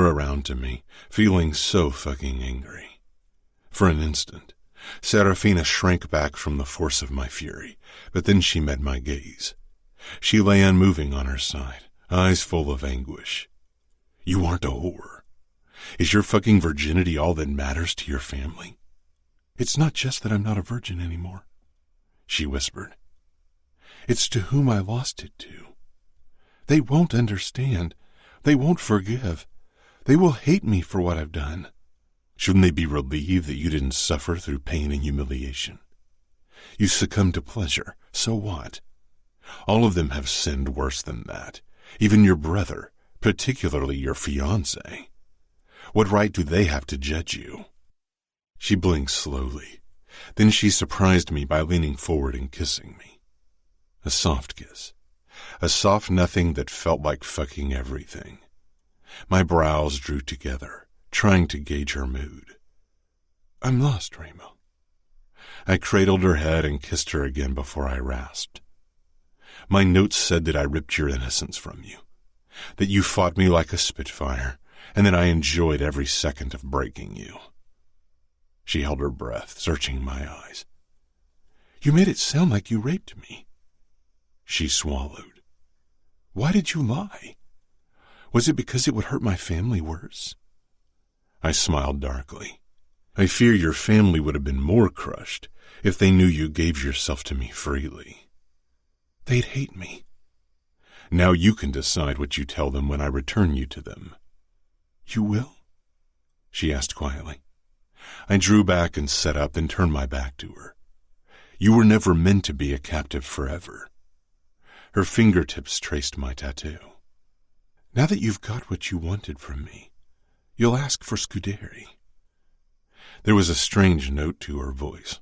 her around to me, feeling so fucking angry. For an instant, Serafina shrank back from the force of my fury, but then she met my gaze. She lay unmoving on her side, eyes full of anguish. You aren't a whore. Is your fucking virginity all that matters to your family? It's not just that I'm not a virgin anymore, she whispered. It's to whom I lost it to. They won't understand. They won't forgive. They will hate me for what I've done. Shouldn't they be relieved that you didn't suffer through pain and humiliation? You succumbed to pleasure, so what? All of them have sinned worse than that, even your brother, particularly your fiancé. What right do they have to judge you? She blinked slowly. Then she surprised me by leaning forward and kissing me. A soft kiss. A soft nothing that felt like fucking everything. My brows drew together, trying to gauge her mood. I'm lost, Ramo. I cradled her head and kissed her again before I rasped. My notes said that I ripped your innocence from you, that you fought me like a spitfire, and that I enjoyed every second of breaking you. She held her breath, searching my eyes. You made it sound like you raped me. She swallowed. Why did you lie? Was it because it would hurt my family worse? I smiled darkly. I fear your family would have been more crushed if they knew you gave yourself to me freely. They'd hate me. Now you can decide what you tell them when I return you to them. You will? She asked quietly. I drew back and sat up, then turned my back to her. You were never meant to be a captive forever. Her fingertips traced my tattoo. Now that you've got what you wanted from me, you'll ask for Scuderi. There was a strange note to her voice,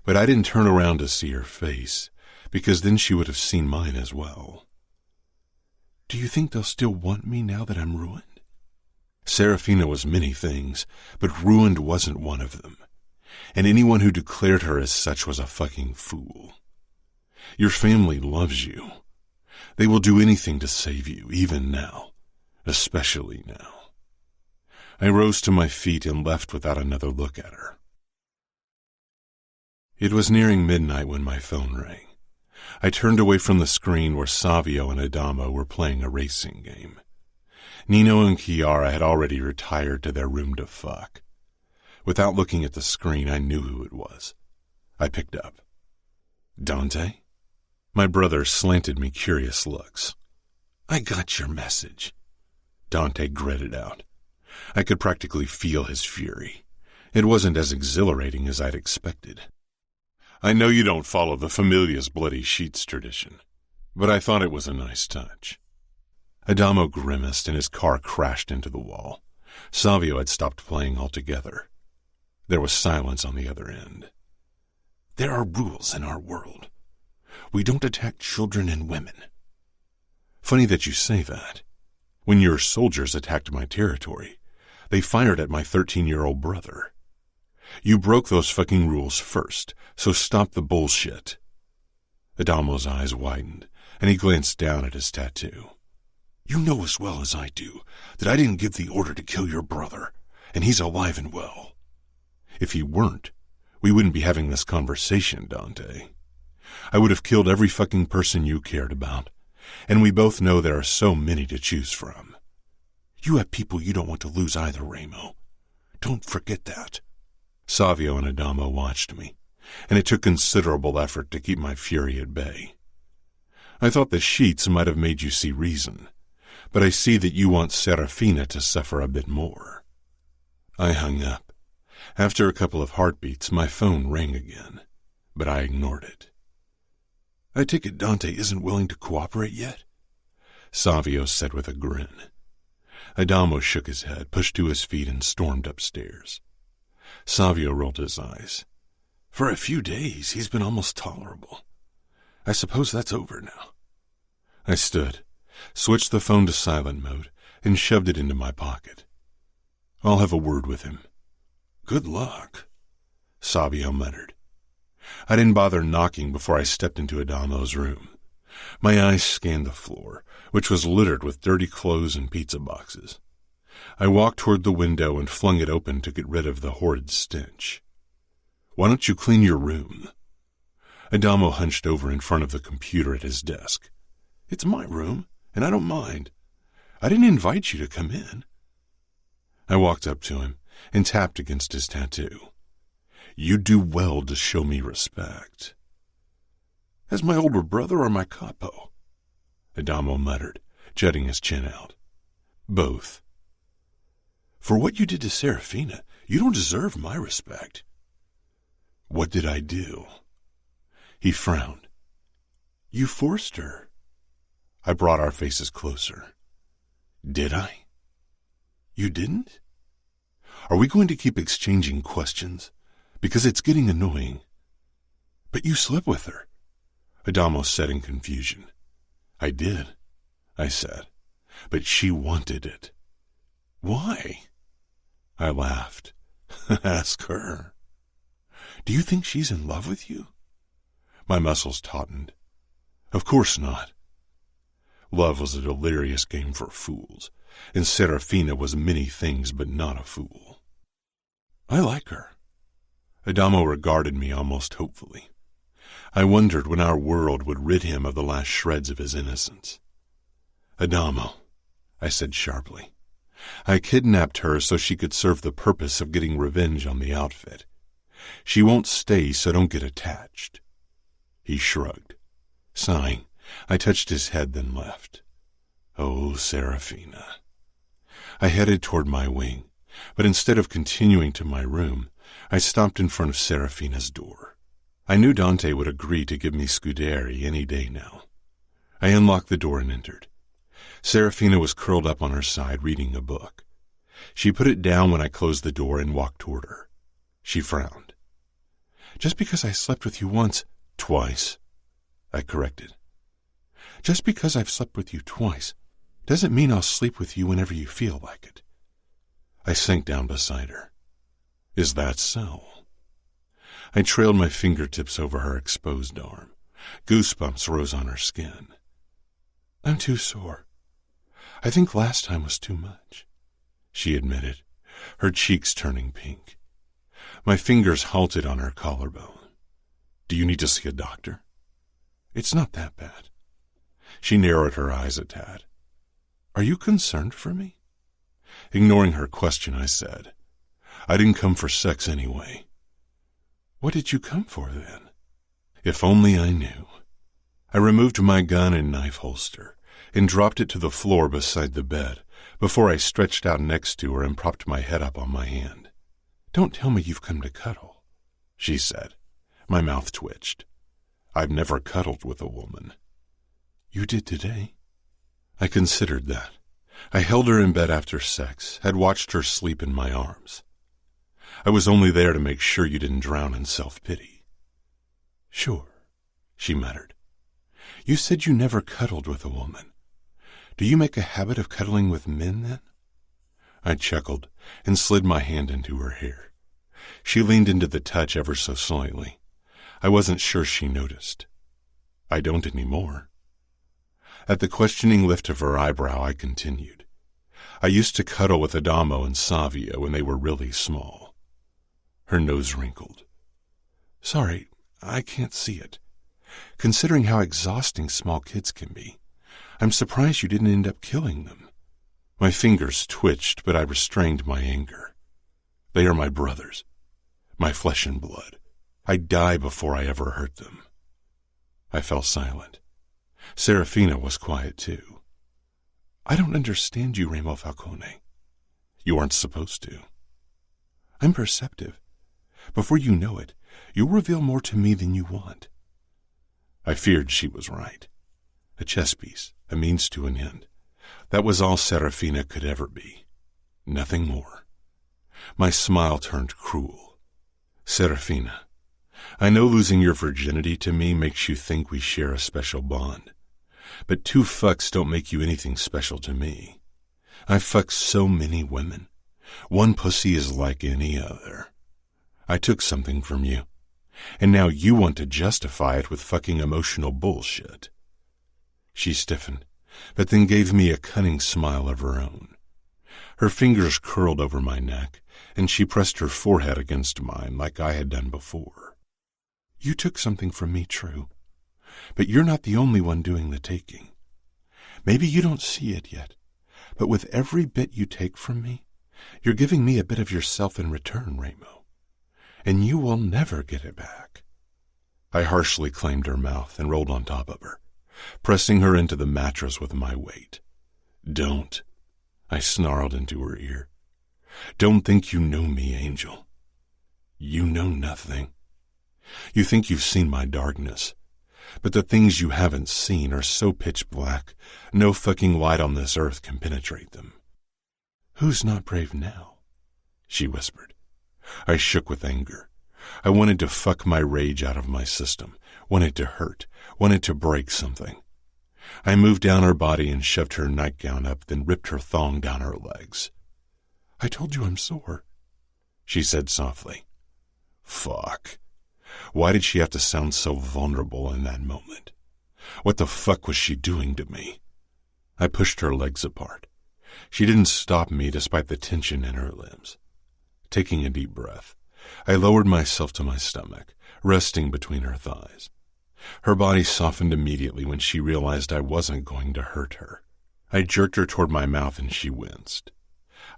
but I didn't turn around to see her face, because then she would have seen mine as well. Do you think they'll still want me now that I'm ruined? Serafina was many things, but ruined wasn't one of them, and anyone who declared her as such was a fucking fool. Your family loves you. They will do anything to save you, even now, especially now. I rose to my feet and left without another look at her. It was nearing midnight when my phone rang. I turned away from the screen where Savio and Adamo were playing a racing game. Nino and Chiara had already retired to their room to fuck. Without looking at the screen, I knew who it was. I picked up. Dante? My brother slanted me curious looks. I got your message. Dante gritted out. I could practically feel his fury. It wasn't as exhilarating as I'd expected. I know you don't follow the Familia's bloody sheets tradition, but I thought it was a nice touch. Adamo grimaced and his car crashed into the wall. Savio had stopped playing altogether. There was silence on the other end. There are rules in our world. We don't attack children and women. Funny that you say that. When your soldiers attacked my territory, they fired at my 13-year-old brother. You broke those fucking rules first, so stop the bullshit. Adamo's eyes widened, and he glanced down at his tattoo. You know as well as I do that I didn't give the order to kill your brother, and he's alive and well. If he weren't, we wouldn't be having this conversation, Dante. I would have killed every fucking person you cared about, and we both know there are so many to choose from. You have people you don't want to lose either, Ramo. Don't forget that. Savio and Adamo watched me, and it took considerable effort to keep my fury at bay. I thought the sheets might have made you see reason, but I see that you want Serafina to suffer a bit more. I hung up. After a couple of heartbeats, my phone rang again, but I ignored it. I take it Dante isn't willing to cooperate yet? Savio said with a grin. Adamo shook his head, pushed to his feet, and stormed upstairs. Savio rolled his eyes. For a few days, he's been almost tolerable. I suppose that's over now. I stood, switched the phone to silent mode, and shoved it into my pocket. I'll have a word with him. Good luck, Savio muttered. I didn't bother knocking before I stepped into Adamo's room. My eyes scanned the floor, which was littered with dirty clothes and pizza boxes. I walked toward the window and flung it open to get rid of the horrid stench. "Why don't you clean your room?" Adamo hunched over in front of the computer at his desk. "It's my room, and I don't mind. I didn't invite you to come in." I walked up to him and tapped against his tattoo. "You do well to show me respect." "As my older brother or my capo?" Adamo muttered, jutting his chin out. "Both." "For what you did to Serafina, you don't deserve my respect." "What did I do?" He frowned. "You forced her." I brought our faces closer. "Did I?" "You didn't?" "Are we going to keep exchanging questions? Because it's getting annoying." "But you slept with her," Adamo said in confusion. "I did," I said, "but she wanted it." "Why?" I laughed. "Ask her." "Do you think she's in love with you?" My muscles tautened. "Of course not." Love was a delirious game for fools, and Serafina was many things but not a fool. "I like her." Adamo regarded me almost hopefully. I wondered when our world would rid him of the last shreds of his innocence. "Adamo," I said sharply, "I kidnapped her so she could serve the purpose of getting revenge on the outfit. She won't stay, so don't get attached." He shrugged. Sighing, I touched his head, then left. Oh, Serafina. I headed toward my wing, but instead of continuing to my room, I stopped in front of Serafina's door. I knew Dante would agree to give me Scuderi any day now. I unlocked the door and entered. Serafina was curled up on her side reading a book. She put it down when I closed the door and walked toward her. She frowned. "Just because I slept with you once—" "Twice," I corrected. "Just because I've slept with you twice doesn't mean I'll sleep with you whenever you feel like it." I sank down beside her. "Is that so?" I trailed my fingertips over her exposed arm. Goosebumps rose on her skin. "I'm too sore. I think last time was too much," she admitted, her cheeks turning pink. My fingers halted on her collarbone. "Do you need to see a doctor?" "It's not that bad." She narrowed her eyes a tad. "Are you concerned for me?" Ignoring her question, I said, "I didn't come for sex anyway." "What did you come for, then?" If only I knew. I removed my gun and knife holster and dropped it to the floor beside the bed before I stretched out next to her and propped my head up on my hand. "Don't tell me you've come to cuddle," she said. My mouth twitched. I've never cuddled with a woman. "You did today." I considered that. I held her in bed after sex, had watched her sleep in my arms. I was only there to make sure you didn't drown in self-pity. "Sure," she muttered. "You said you never cuddled with a woman. Do you make a habit of cuddling with men, then?" I chuckled and slid my hand into her hair. She leaned into the touch ever so slightly. I wasn't sure she noticed. "I don't anymore." At the questioning lift of her eyebrow, I continued. "I used to cuddle with Adamo and Savia when they were really small." Her nose wrinkled. "Sorry, I can't see it. Considering how exhausting small kids can be, I'm surprised you didn't end up killing them." My fingers twitched, but I restrained my anger. "They are my brothers, my flesh and blood. I'd die before I ever hurt them." I fell silent. Serafina was quiet too. "I don't understand you, Remo Falcone." "You aren't supposed to." "I'm perceptive. Before you know it, you'll reveal more to me than you want." I feared she was right. A chess piece, a means to an end. That was all Serafina could ever be. Nothing more. My smile turned cruel. "Serafina, I know losing your virginity to me makes you think we share a special bond. But 2 fucks don't make you anything special to me. I've fucked so many women. One pussy is like any other. I took something from you, and now you want to justify it with fucking emotional bullshit." She stiffened, but then gave me a cunning smile of her own. Her fingers curled over my neck, and she pressed her forehead against mine like I had done before. You took something from me, true, but you're not the only one doing the taking. Maybe you don't see it yet, but with every bit you take from me, you're giving me a bit of yourself in return, Ramo, and you will never get it back. I harshly claimed her mouth and rolled on top of her, pressing her into the mattress with my weight. Don't, I snarled into her ear. Don't think you know me, Angel. You know nothing. You think you've seen my darkness, but the things you haven't seen are so pitch black, no fucking light on this earth can penetrate them. Who's not brave now? She whispered. I shook with anger. I wanted to fuck my rage out of my system, wanted to hurt, wanted to break something. I moved down her body and shoved her nightgown up, then ripped her thong down her legs. I told you I'm sore, she said softly. Fuck. Why did she have to sound so vulnerable in that moment? What the fuck was she doing to me? I pushed her legs apart. She didn't stop me despite the tension in her limbs. Taking a deep breath, I lowered myself to my stomach, resting between her thighs. Her body softened immediately when she realized I wasn't going to hurt her. I jerked her toward my mouth and she winced.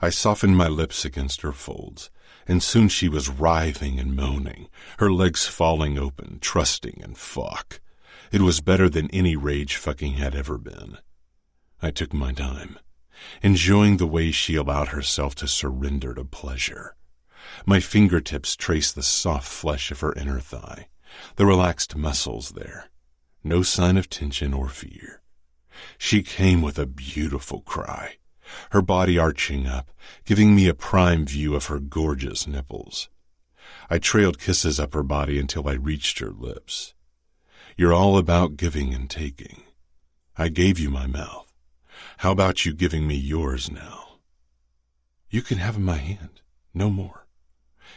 I softened my lips against her folds, and soon she was writhing and moaning, her legs falling open, trusting and fuck. It was better than any rage fucking had ever been. I took my time, enjoying the way she allowed herself to surrender to pleasure. My fingertips traced the soft flesh of her inner thigh, the relaxed muscles there. No sign of tension or fear. She came with a beautiful cry, her body arching up, giving me a prime view of her gorgeous nipples. I trailed kisses up her body until I reached her lips. You're all about giving and taking. I gave you my mouth. How about you giving me yours now? You can have my hand, no more,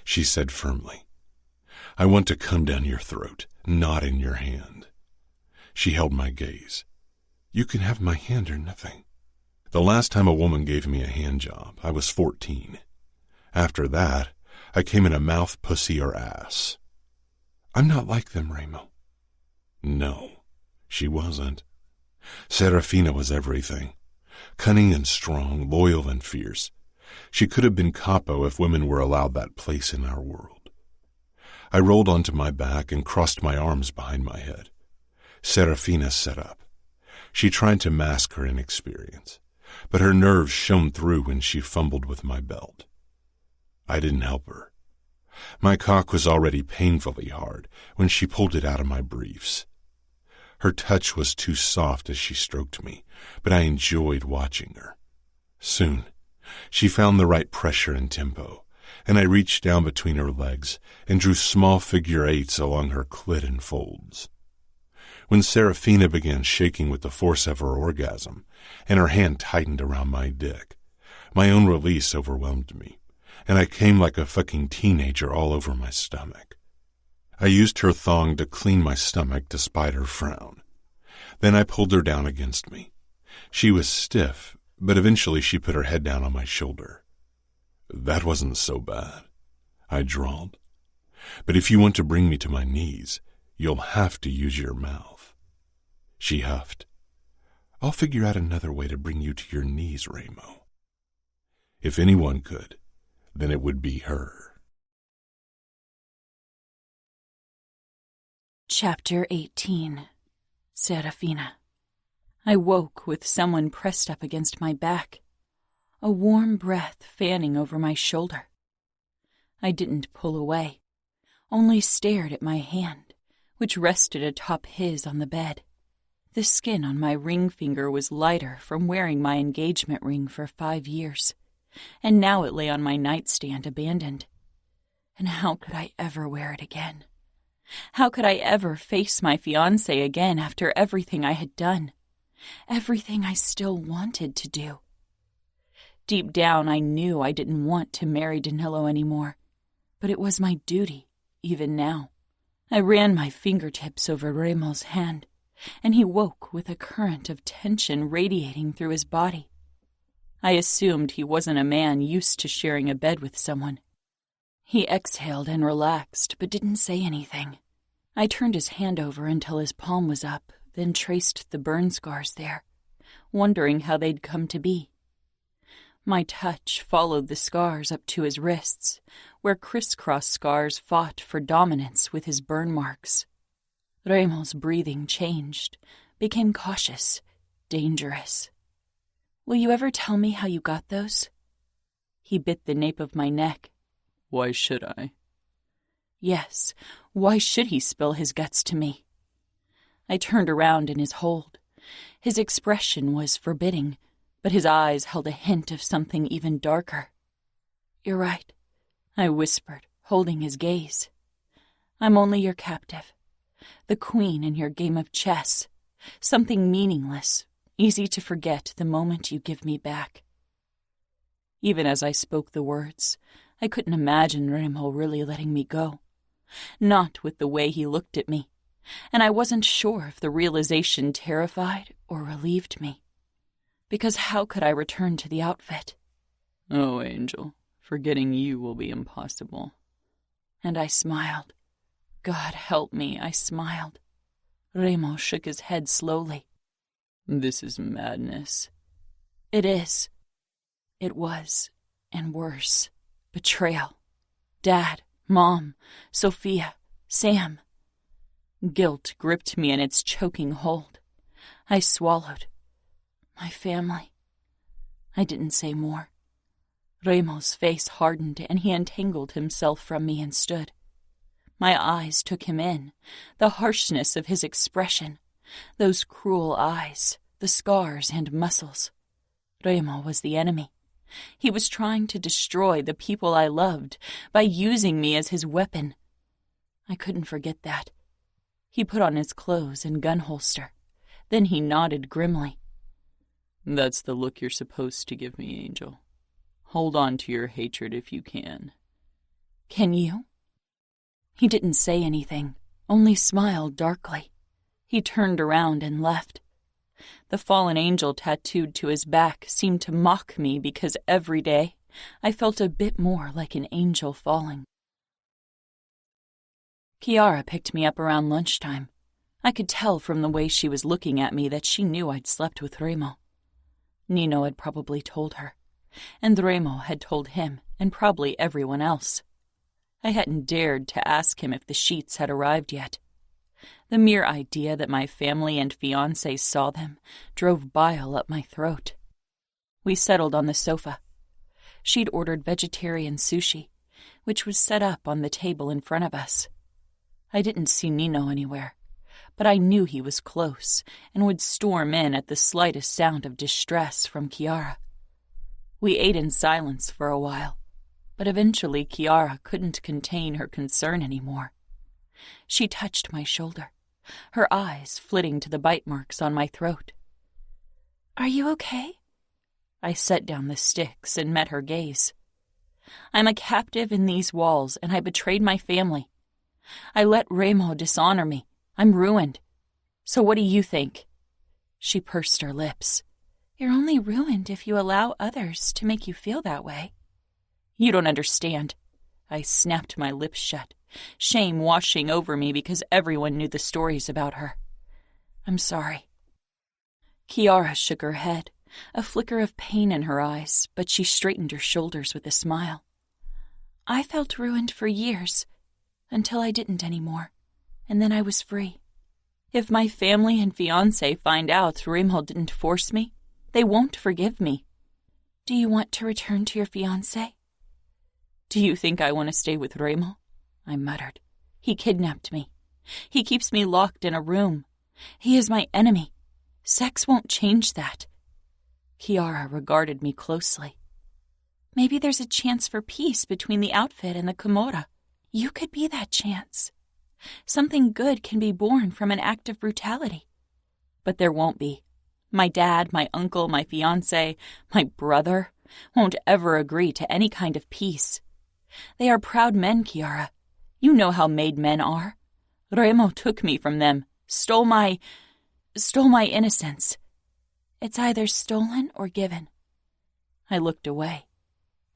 she said firmly. I want to come down your throat, not in your hand. She held my gaze. You can have my hand or nothing. The last time a woman gave me a hand job, I was 14. After that, I came in a mouth, pussy, or ass. I'm not like them, Ramo. No, she wasn't. Serafina was everything. Cunning and strong, loyal and fierce. She could have been capo if women were allowed that place in our world. I rolled onto my back and crossed my arms behind my head. Serafina sat up. She tried to mask her inexperience, but her nerves shone through when she fumbled with my belt. I didn't help her. My cock was already painfully hard when she pulled it out of my briefs. Her touch was too soft as she stroked me, but I enjoyed watching her. Soon, she found the right pressure and tempo, and I reached down between her legs and drew small figure eights along her clit and folds. When Serafina began shaking with the force of her orgasm, and her hand tightened around my dick, my own release overwhelmed me, and I came like a fucking teenager all over my stomach. I used her thong to clean my stomach despite her frown. Then I pulled her down against me. She was stiff, but eventually she put her head down on my shoulder. That wasn't so bad, I drawled. But if you want to bring me to my knees, you'll have to use your mouth. She huffed. I'll figure out another way to bring you to your knees, Ramo. If anyone could, then it would be her. Chapter 18. Serafina. I woke with someone pressed up against my back, a warm breath fanning over my shoulder. I didn't pull away, only stared at my hand, which rested atop his on the bed. The skin on my ring finger was lighter from wearing my engagement ring for 5 years, and now it lay on my nightstand abandoned. And how could I ever wear it again? How could I ever face my fiancé again after everything I had done? Everything I still wanted to do. Deep down, I knew I didn't want to marry Danilo anymore, but it was my duty, even now. I ran my fingertips over Ramo's hand, and he woke with a current of tension radiating through his body. I assumed he wasn't a man used to sharing a bed with someone. He exhaled and relaxed, but didn't say anything. I turned his hand over until his palm was up, then traced the burn scars there, wondering how they'd come to be. My touch followed the scars up to his wrists, where crisscross scars fought for dominance with his burn marks. Remo's breathing changed, became cautious, dangerous. "Will you ever tell me how you got those?" He bit the nape of my neck. "Why should I?" Yes, why should he spill his guts to me? I turned around in his hold. His expression was forbidding, but his eyes held a hint of something even darker. "You're right," I whispered, holding his gaze. "I'm only your captive, the queen in your game of chess, something meaningless, easy to forget the moment you give me back." Even as I spoke the words, I couldn't imagine Remo really letting me go. Not with the way he looked at me, and I wasn't sure if the realization terrified or relieved me. Because how could I return to the outfit? "Oh, Angel, forgetting you will be impossible." And I smiled. God help me, I smiled. Remo shook his head slowly. "This is madness." "It is." It was, and worse. Betrayal. Dad, Mom, Sophia, Sam. Guilt gripped me in its choking hold. I swallowed. My family. I didn't say more. Remo's face hardened, and he untangled himself from me and stood. My eyes took him in, the harshness of his expression, those cruel eyes, the scars and muscles. Remo was the enemy. He was trying to destroy the people I loved by using me as his weapon. I couldn't forget that. He put on his clothes and gun holster. Then he nodded grimly. "That's the look you're supposed to give me, Angel. Hold on to your hatred if you can." "Can you?" He didn't say anything, only smiled darkly. He turned around and left. The fallen angel tattooed to his back seemed to mock me because every day I felt a bit more like an angel falling. Chiara picked me up around lunchtime. I could tell from the way she was looking at me that she knew I'd slept with Remo. Nino had probably told her, and Remo had told him, and probably everyone else. I hadn't dared to ask him if the sheets had arrived yet. The mere idea that my family and fiancé saw them drove bile up my throat. We settled on the sofa. She'd ordered vegetarian sushi, which was set up on the table in front of us. I didn't see Nino anywhere, but I knew he was close and would storm in at the slightest sound of distress from Chiara. We ate in silence for a while, but eventually Chiara couldn't contain her concern anymore. She touched my shoulder, her eyes flitting to the bite marks on my throat. "Are you okay?" I set down the sticks and met her gaze. "I'm a captive in these walls, and I betrayed my family. I let Remo dishonor me. I'm ruined. So what do you think?" She pursed her lips. "You're only ruined if you allow others to make you feel that way." "You don't understand." I snapped my lips shut, shame washing over me because everyone knew the stories about her. "I'm sorry." Chiara shook her head, a flicker of pain in her eyes, but she straightened her shoulders with a smile. "I felt ruined for years, until I didn't anymore, and then I was free. If my family and fiancé find out Remo didn't force me, they won't forgive me." "Do you want to return to your fiancé?" "Do you think I want to stay with Remo?" I muttered. "He kidnapped me. He keeps me locked in a room. He is my enemy. Sex won't change that." Chiara regarded me closely. "Maybe there's a chance for peace between the outfit and the Camorra. You could be that chance. Something good can be born from an act of brutality." "But there won't be. My dad, my uncle, my fiancé, my brother won't ever agree to any kind of peace. They are proud men, Chiara. You know how made men are. Remo took me from them, stole my innocence. It's either stolen or given. I looked away.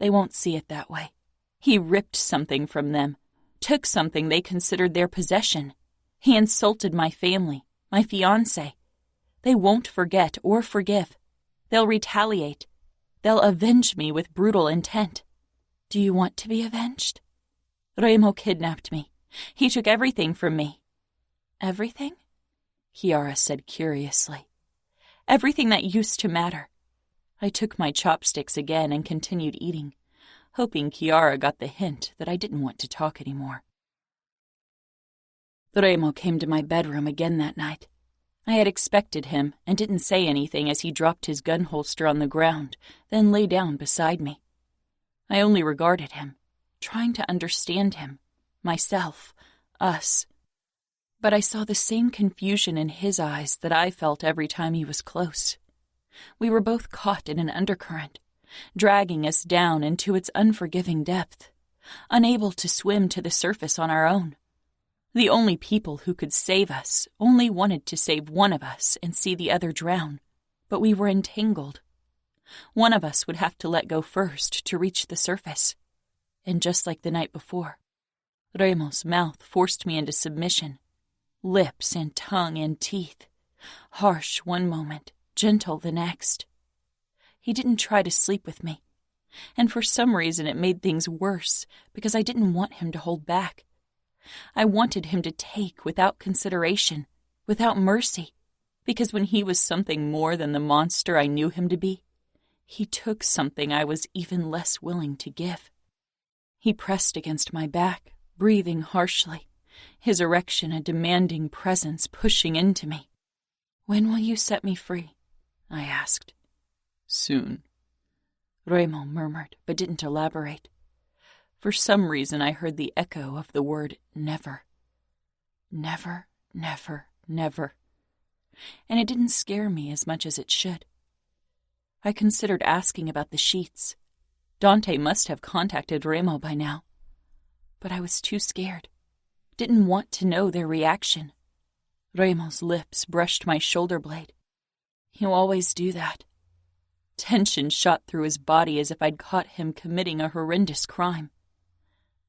They won't see it that way. He ripped something from them, took something they considered their possession. He insulted my family, my fiancé. They won't forget or forgive. They'll retaliate. They'll avenge me with brutal intent. Do you want to be avenged? Remo kidnapped me. He took everything from me. Everything? Chiara said curiously. Everything that used to matter. I took my chopsticks again and continued eating, hoping Chiara got the hint that I didn't want to talk anymore. Remo came to my bedroom again that night. I had expected him and didn't say anything as he dropped his gun holster on the ground, then lay down beside me. I only regarded him, trying to understand him, myself, us. But I saw the same confusion in his eyes that I felt every time he was close. We were both caught in an undercurrent, dragging us down into its unforgiving depth, unable to swim to the surface on our own. The only people who could save us only wanted to save one of us and see the other drown, but we were entangled. One of us would have to let go first to reach the surface. And just like the night before, Remo's mouth forced me into submission, lips and tongue and teeth, harsh one moment, gentle the next. He didn't try to sleep with me, and for some reason it made things worse because I didn't want him to hold back. I wanted him to take without consideration, without mercy, because when he was something more than the monster I knew him to be, he took something I was even less willing to give. He pressed against my back, breathing harshly, his erection a demanding presence pushing into me. "When will you set me free?" I asked. "Soon," Remo murmured, but didn't elaborate. For some reason I heard the echo of the word never. Never, never, never. And it didn't scare me as much as it should. I considered asking about the sheets. Dante must have contacted Remo by now. But I was too scared. Didn't want to know their reaction. Remo's lips brushed my shoulder blade. He'll always do that. Tension shot through his body as if I'd caught him committing a horrendous crime.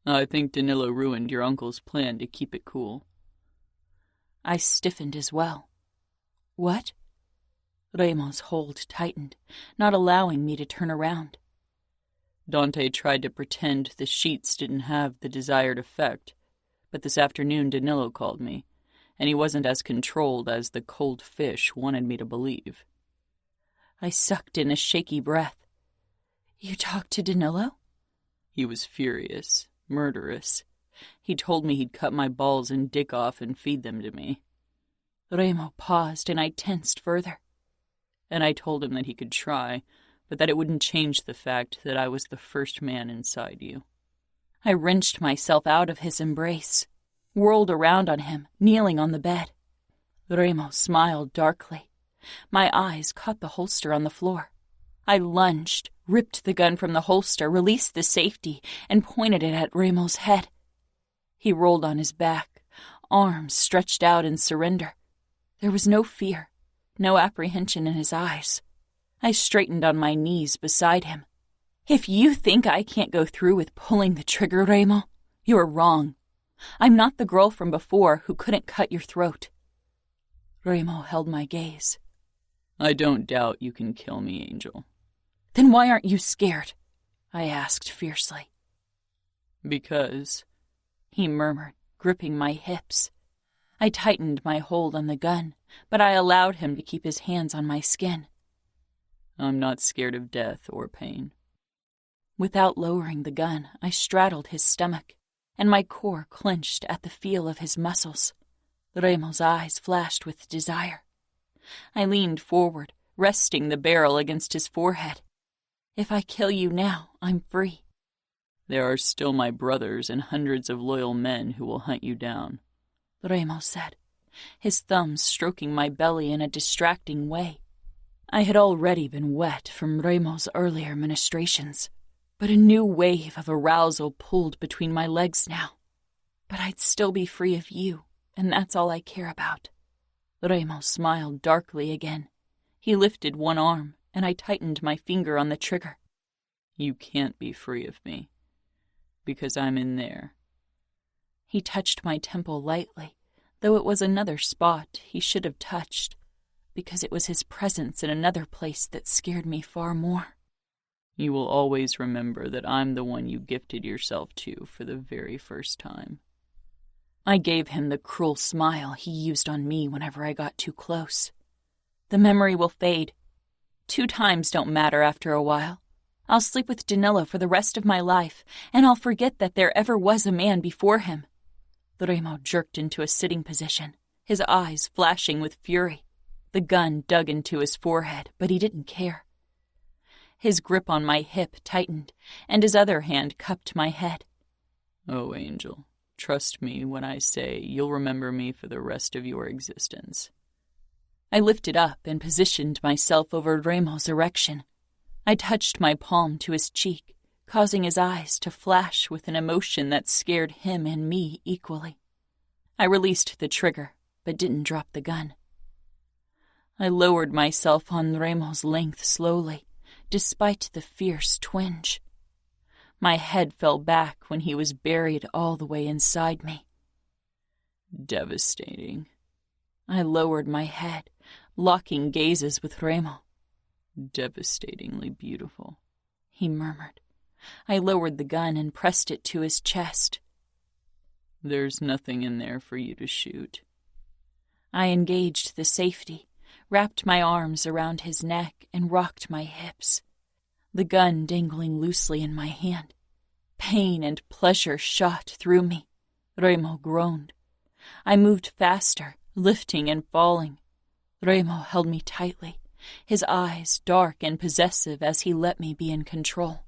"I think Danilo ruined your uncle's plan to keep it cool." I stiffened as well. What? Remo's hold tightened, not allowing me to turn around. "Dante tried to pretend the sheets didn't have the desired effect, but this afternoon Danilo called me, and he wasn't as controlled as the cold fish wanted me to believe." I sucked in a shaky breath. "You talked to Danilo?" "He was furious, murderous. He told me he'd cut my balls and dick off and feed them to me." Remo paused, and I tensed further. "And I told him that he could try, but that it wouldn't change the fact that I was the first man inside you." I wrenched myself out of his embrace, whirled around on him, kneeling on the bed. Remo smiled darkly. My eyes caught the holster on the floor. I lunged, ripped the gun from the holster, released the safety, and pointed it at Remo's head. He rolled on his back, arms stretched out in surrender. There was no fear, no apprehension in his eyes. I straightened on my knees beside him. "If you think I can't go through with pulling the trigger, Remo, you're wrong. I'm not the girl from before who couldn't cut your throat." Remo held my gaze. "I don't doubt you can kill me, Angel." "Then why aren't you scared?" I asked fiercely. "Because," he murmured, gripping my hips. I tightened my hold on the gun, but I allowed him to keep his hands on my skin. "I'm not scared of death or pain." Without lowering the gun, I straddled his stomach, and my core clenched at the feel of his muscles. Remo's eyes flashed with desire. I leaned forward, resting the barrel against his forehead. "If I kill you now, I'm free." "There are still my brothers and hundreds of loyal men who will hunt you down," Remo said, his thumbs stroking my belly in a distracting way. I had already been wet from Remo's earlier ministrations, but a new wave of arousal pulled between my legs now. "But I'd still be free of you, and that's all I care about." Remo smiled darkly again. He lifted one arm, and I tightened my finger on the trigger. You can't be free of me, because I'm in there. He touched my temple lightly, though it was another spot he should have touched, because it was his presence in another place that scared me far more. You will always remember that I'm the one you gifted yourself to for the very first time. I gave him the cruel smile he used on me whenever I got too close. The memory will fade. 2 times don't matter after a while. I'll sleep with Danilo for the rest of my life, and I'll forget that there ever was a man before him. Remo jerked into a sitting position, his eyes flashing with fury. The gun dug into his forehead, but he didn't care. His grip on my hip tightened, and his other hand cupped my head. Oh, Angel, trust me when I say you'll remember me for the rest of your existence. I lifted up and positioned myself over Remo's erection. I touched my palm to his cheek, causing his eyes to flash with an emotion that scared him and me equally. I released the trigger, but didn't drop the gun. I lowered myself on Remo's length slowly, despite the fierce twinge. My head fell back when he was buried all the way inside me. Devastating. I lowered my head, locking gazes with Remo. Devastatingly beautiful, he murmured. I lowered the gun and pressed it to his chest. There's nothing in there for you to shoot. I engaged the safety, wrapped my arms around his neck, and rocked my hips, the gun dangling loosely in my hand. Pain and pleasure shot through me. Remo groaned. I moved faster, lifting and falling. Remo held me tightly, his eyes dark and possessive as he let me be in control.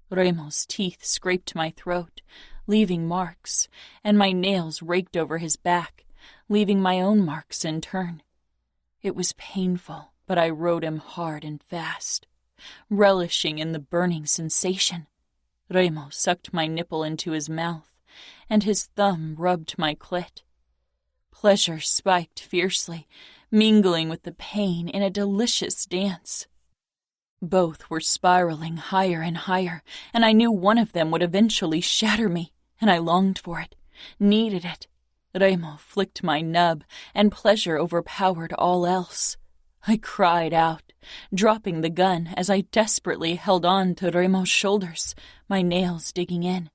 Remo's teeth scraped my throat, leaving marks, and my nails raked over his back, leaving my own marks in turn. It was painful, but I rode him hard and fast, relishing in the burning sensation. Remo sucked my nipple into his mouth, and his thumb rubbed my clit. Pleasure spiked fiercely, mingling with the pain in a delicious dance. Both were spiraling higher and higher, and I knew one of them would eventually shatter me, and I longed for it, needed it. Remo flicked my nub, and pleasure overpowered all else. I cried out, dropping the gun as I desperately held on to Remo's shoulders, my nails digging in.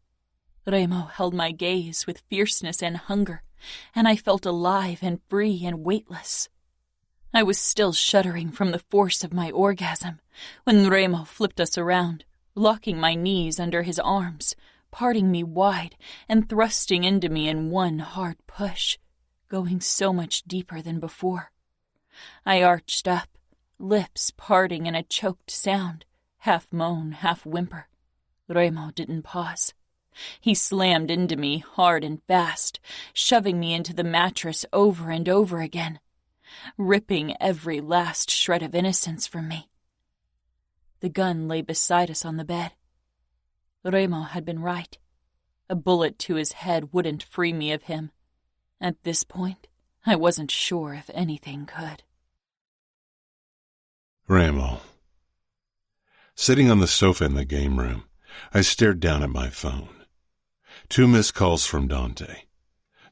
Remo held my gaze with fierceness and hunger, and I felt alive and free and weightless. I was still shuddering from the force of my orgasm when Remo flipped us around, locking my knees under his arms, parting me wide and thrusting into me in one hard push, going so much deeper than before. I arched up, lips parting in a choked sound, half moan, half whimper. Remo didn't pause. He slammed into me hard and fast, shoving me into the mattress over and over again, ripping every last shred of innocence from me. The gun lay beside us on the bed. Remo had been right. A bullet to his head wouldn't free me of him. At this point, I wasn't sure if anything could. Remo. Sitting on the sofa in the game room, I stared down at my phone. 2 missed calls from Dante.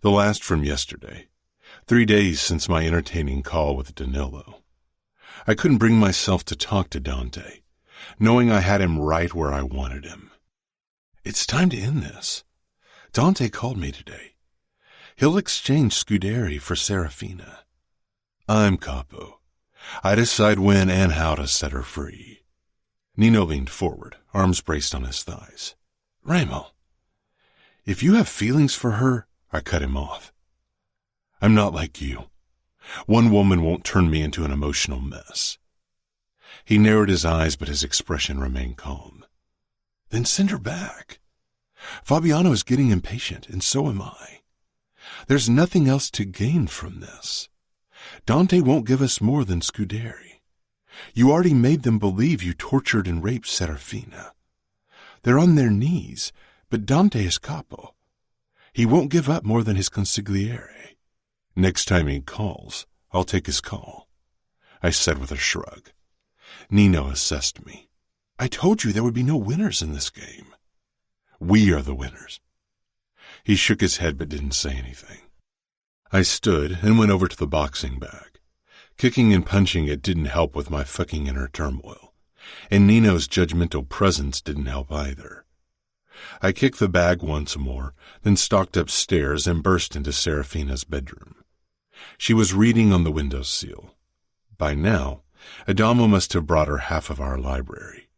The last from yesterday. 3 days since my entertaining call with Danilo. I couldn't bring myself to talk to Dante, knowing I had him right where I wanted him. It's time to end this. Dante called me today. He'll exchange Scuderi for Serafina. I'm capo. I decide when and how to set her free. Nino leaned forward, arms braced on his thighs. Remo, if you have feelings for her, I cut him off. I'm not like you. One woman won't turn me into an emotional mess. He narrowed his eyes, but his expression remained calm. Then send her back. Fabiano is getting impatient, and so am I. There's nothing else to gain from this. Dante won't give us more than Scuderi. You already made them believe you tortured and raped Serafina. They're on their knees, but Dante is capo. He won't give up more than his consigliere. Next time he calls, I'll take his call, I said with a shrug. Nino assessed me. I told you there would be no winners in this game. We are the winners. He shook his head but didn't say anything. I stood and went over to the boxing bag. Kicking and punching it didn't help with my fucking inner turmoil, and Nino's judgmental presence didn't help either. I kicked the bag once more, then stalked upstairs and burst into Serafina's bedroom. She was reading on the windowsill. By now, Adamo must have brought her half of our library.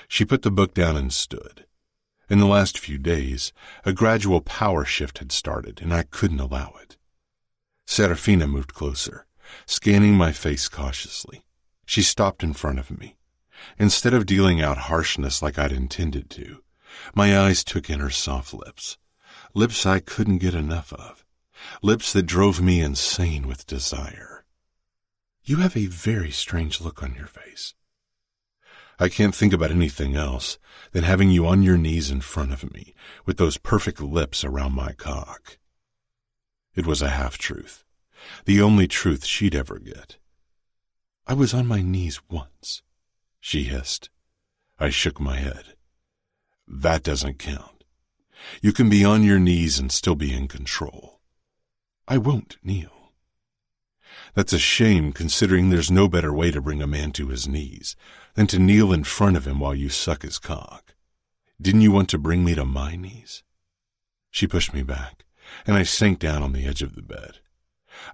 She put the book down and stood. In the last few days, a gradual power shift had started, and I couldn't allow it. Serafina moved closer, scanning my face cautiously. She stopped in front of me. Instead of dealing out harshness like I'd intended to, my eyes took in her soft lips. Lips I couldn't get enough of. Lips that drove me insane with desire. You have a very strange look on your face. I can't think about anything else than having you on your knees in front of me with those perfect lips around my cock. It was a half-truth, the only truth she'd ever get. I was on my knees once, she hissed. I shook my head. That doesn't count. You can be on your knees and still be in control. I won't kneel. That's a shame, considering there's no better way to bring a man to his knees than to kneel in front of him while you suck his cock. Didn't you want to bring me to my knees? She pushed me back, and I sank down on the edge of the bed.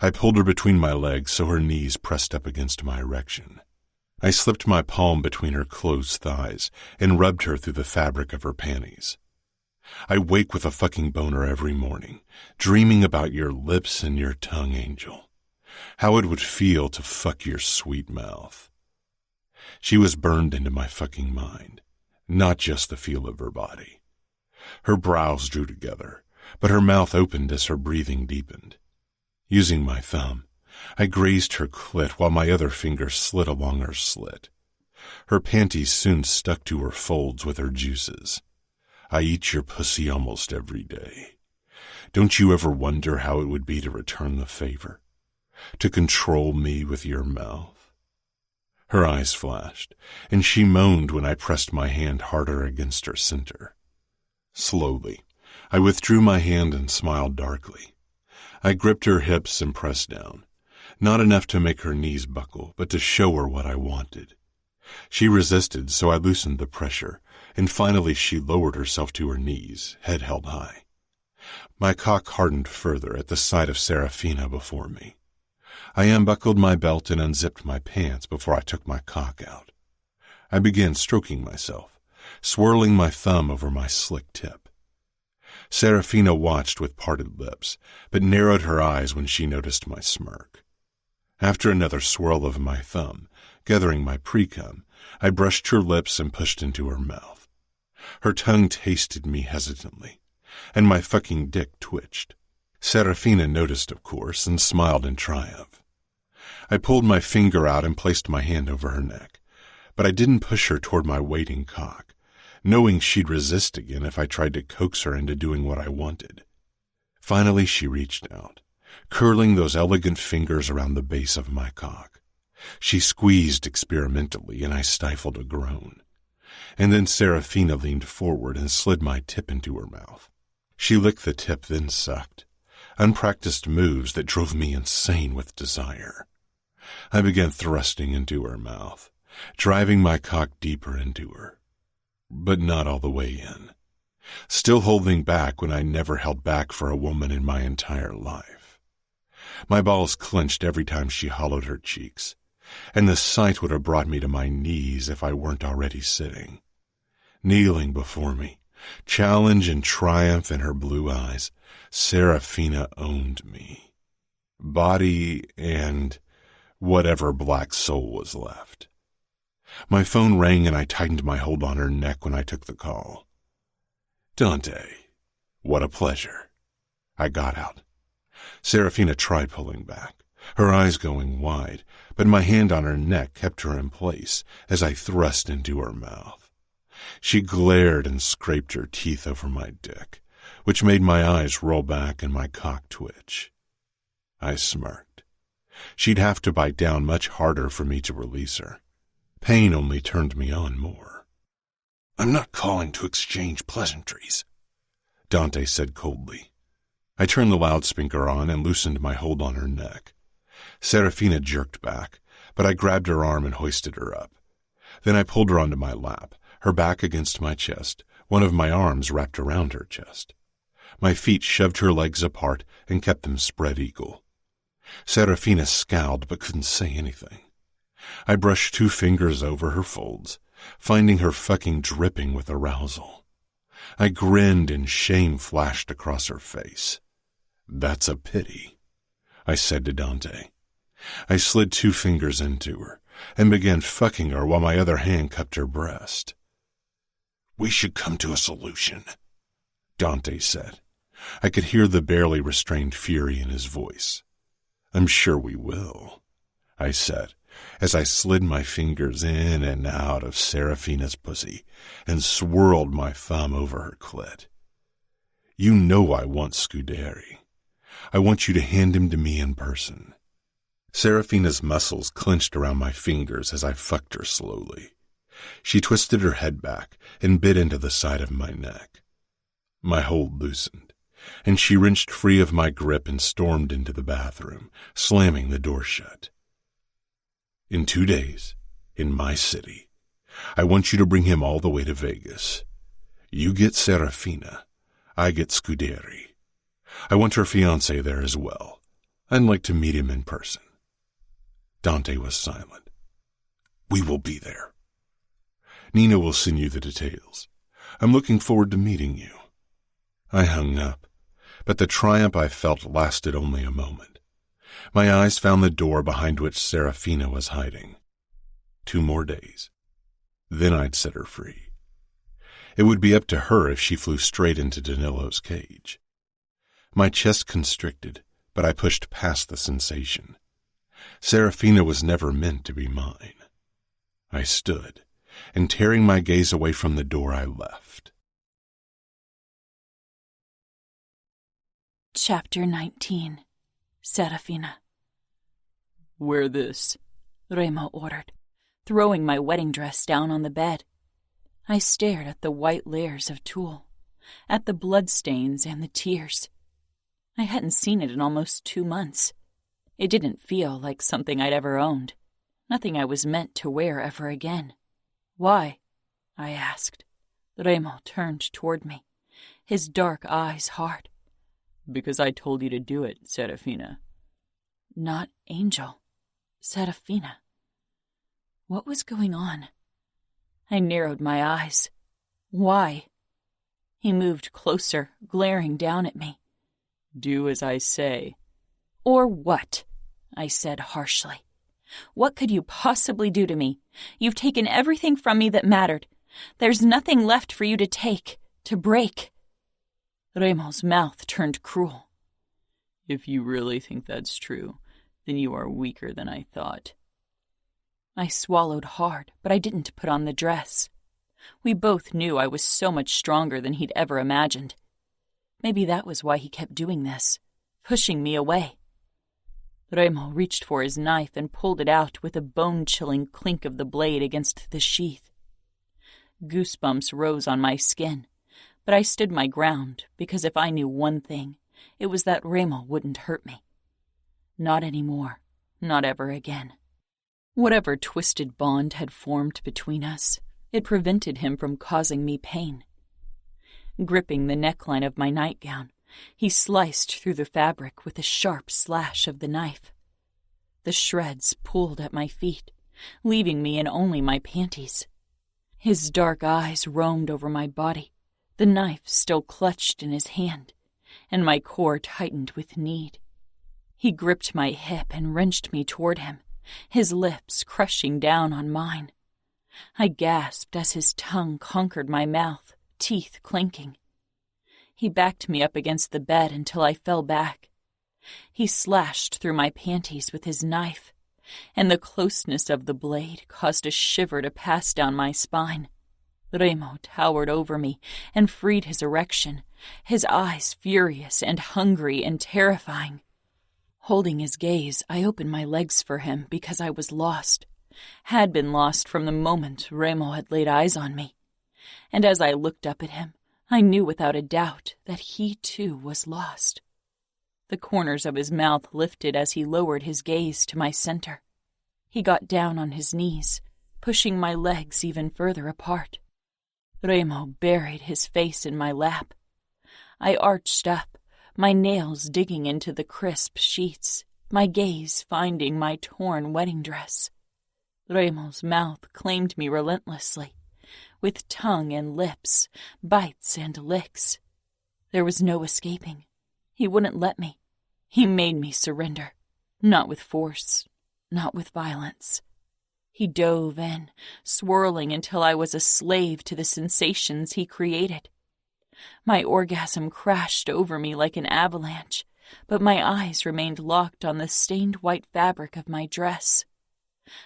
I pulled her between my legs so her knees pressed up against my erection. I slipped my palm between her closed thighs and rubbed her through the fabric of her panties. I wake with a fucking boner every morning, dreaming about your lips and your tongue, Angel. How it would feel to fuck your sweet mouth. She was burned into my fucking mind, not just the feel of her body. Her brows drew together, but her mouth opened as her breathing deepened. Using my thumb, I grazed her clit while my other finger slid along her slit. Her panties soon stuck to her folds with her juices. I eat your pussy almost every day. Don't you ever wonder how it would be to return the favor? To control me with your mouth? Her eyes flashed, and she moaned when I pressed my hand harder against her center. Slowly, I withdrew my hand and smiled darkly. I gripped her hips and pressed down, not enough to make her knees buckle, but to show her what I wanted. She resisted, so I loosened the pressure, and finally she lowered herself to her knees, head held high. My cock hardened further at the sight of Serafina before me. I unbuckled my belt and unzipped my pants before I took my cock out. I began stroking myself, swirling my thumb over my slick tip. Serafina watched with parted lips, but narrowed her eyes when she noticed my smirk. After another swirl of my thumb, gathering my pre-cum, I brushed her lips and pushed into her mouth. Her tongue tasted me hesitantly, and my fucking dick twitched. Serafina noticed, of course, and smiled in triumph. I pulled my finger out and placed my hand over her neck, but I didn't push her toward my waiting cock, knowing she'd resist again if I tried to coax her into doing what I wanted. Finally, she reached out, curling those elegant fingers around the base of my cock. She squeezed experimentally, and I stifled a groan. And then Serafina leaned forward and slid my tip into her mouth. She licked the tip, then sucked. Unpracticed moves that drove me insane with desire. I began thrusting into her mouth, driving my cock deeper into her. But not all the way in. Still holding back when I never held back for a woman in my entire life. My balls clenched every time she hollowed her cheeks, and the sight would have brought me to my knees if I weren't already sitting. Kneeling before me, challenge and triumph in her blue eyes, Serafina owned me. Body and whatever black soul was left. My phone rang and I tightened my hold on her neck when I took the call. Dante, what a pleasure. I got out. Serafina tried pulling back, her eyes going wide, but my hand on her neck kept her in place as I thrust into her mouth. She glared and scraped her teeth over my dick, which made my eyes roll back and my cock twitch. I smirked. She'd have to bite down much harder for me to release her. Pain only turned me on more. I'm not calling to exchange pleasantries, Dante said coldly. I turned the loudspeaker on and loosened my hold on her neck. Serafina jerked back, but I grabbed her arm and hoisted her up. Then I pulled her onto my lap, her back against my chest, one of my arms wrapped around her chest. My feet shoved her legs apart and kept them spread eagle. Serafina scowled but couldn't say anything. I brushed 2 fingers over her folds, finding her fucking dripping with arousal. I grinned and shame flashed across her face. That's a pity, I said to Dante. I slid 2 fingers into her and began fucking her while my other hand cupped her breast. We should come to a solution, Dante said. I could hear the barely restrained fury in his voice. I'm sure we will, I said, as I slid my fingers in and out of Serafina's pussy and swirled my thumb over her clit. You know I want Scuderi. I want you to hand him to me in person. Serafina's muscles clenched around my fingers as I fucked her slowly. She twisted her head back and bit into the side of my neck. My hold loosened, and she wrenched free of my grip and stormed into the bathroom, slamming the door shut. In 2 days, in my city, I want you to bring him all the way to Vegas. You get Serafina, I get Scuderi. I want her fiancé there as well. I'd like to meet him in person. Dante was silent. We will be there. Nina will send you the details. I'm looking forward to meeting you. I hung up, but the triumph I felt lasted only a moment. My eyes found the door behind which Serafina was hiding. 2 more days. Then I'd set her free. It would be up to her if she flew straight into Danilo's cage. My chest constricted, but I pushed past the sensation. Serafina was never meant to be mine. I stood, and tearing my gaze away from the door, I left. Chapter 19. Serafina. Wear this, Remo ordered, throwing my wedding dress down on the bed. I stared at the white layers of tulle, at the bloodstains and the tears. I hadn't seen it in almost 2 months. It didn't feel like something I'd ever owned, nothing I was meant to wear ever again. Why? I asked. Remo turned toward me, his dark eyes hard. Because I told you to do it, Serafina. Not Angel. Serafina. What was going on? I narrowed my eyes. Why? He moved closer, glaring down at me. Do as I say. Or what? I said harshly. What could you possibly do to me? You've taken everything from me that mattered. There's nothing left for you to take, to break. Remo's mouth turned cruel. If you really think that's true, then you are weaker than I thought. I swallowed hard, but I didn't put on the dress. We both knew I was so much stronger than he'd ever imagined. Maybe that was why he kept doing this, pushing me away. Remo reached for his knife and pulled it out with a bone-chilling clink of the blade against the sheath. Goosebumps rose on my skin, but I stood my ground because if I knew one thing, it was that Remo wouldn't hurt me. Not anymore, not ever again. Whatever twisted bond had formed between us, it prevented him from causing me pain. Gripping the neckline of my nightgown, he sliced through the fabric with a sharp slash of the knife. The shreds pulled at my feet, leaving me in only my panties. His dark eyes roamed over my body, the knife still clutched in his hand, and my core tightened with need. He gripped my hip and wrenched me toward him, his lips crushing down on mine. I gasped as his tongue conquered my mouth, teeth clinking. He backed me up against the bed until I fell back. He slashed through my panties with his knife, and the closeness of the blade caused a shiver to pass down my spine. Remo towered over me and freed his erection, his eyes furious and hungry and terrifying. Holding his gaze, I opened my legs for him because I was lost, had been lost from the moment Remo had laid eyes on me. And as I looked up at him, I knew without a doubt that he too was lost. The corners of his mouth lifted as he lowered his gaze to my center. He got down on his knees, pushing my legs even further apart. Remo buried his face in my lap. I arched up, my nails digging into the crisp sheets, my gaze finding my torn wedding dress. Remo's mouth claimed me relentlessly, with tongue and lips, bites and licks. There was no escaping. He wouldn't let me. He made me surrender, not with force, not with violence. He dove in, swirling until I was a slave to the sensations he created. My orgasm crashed over me like an avalanche, but my eyes remained locked on the stained white fabric of my dress.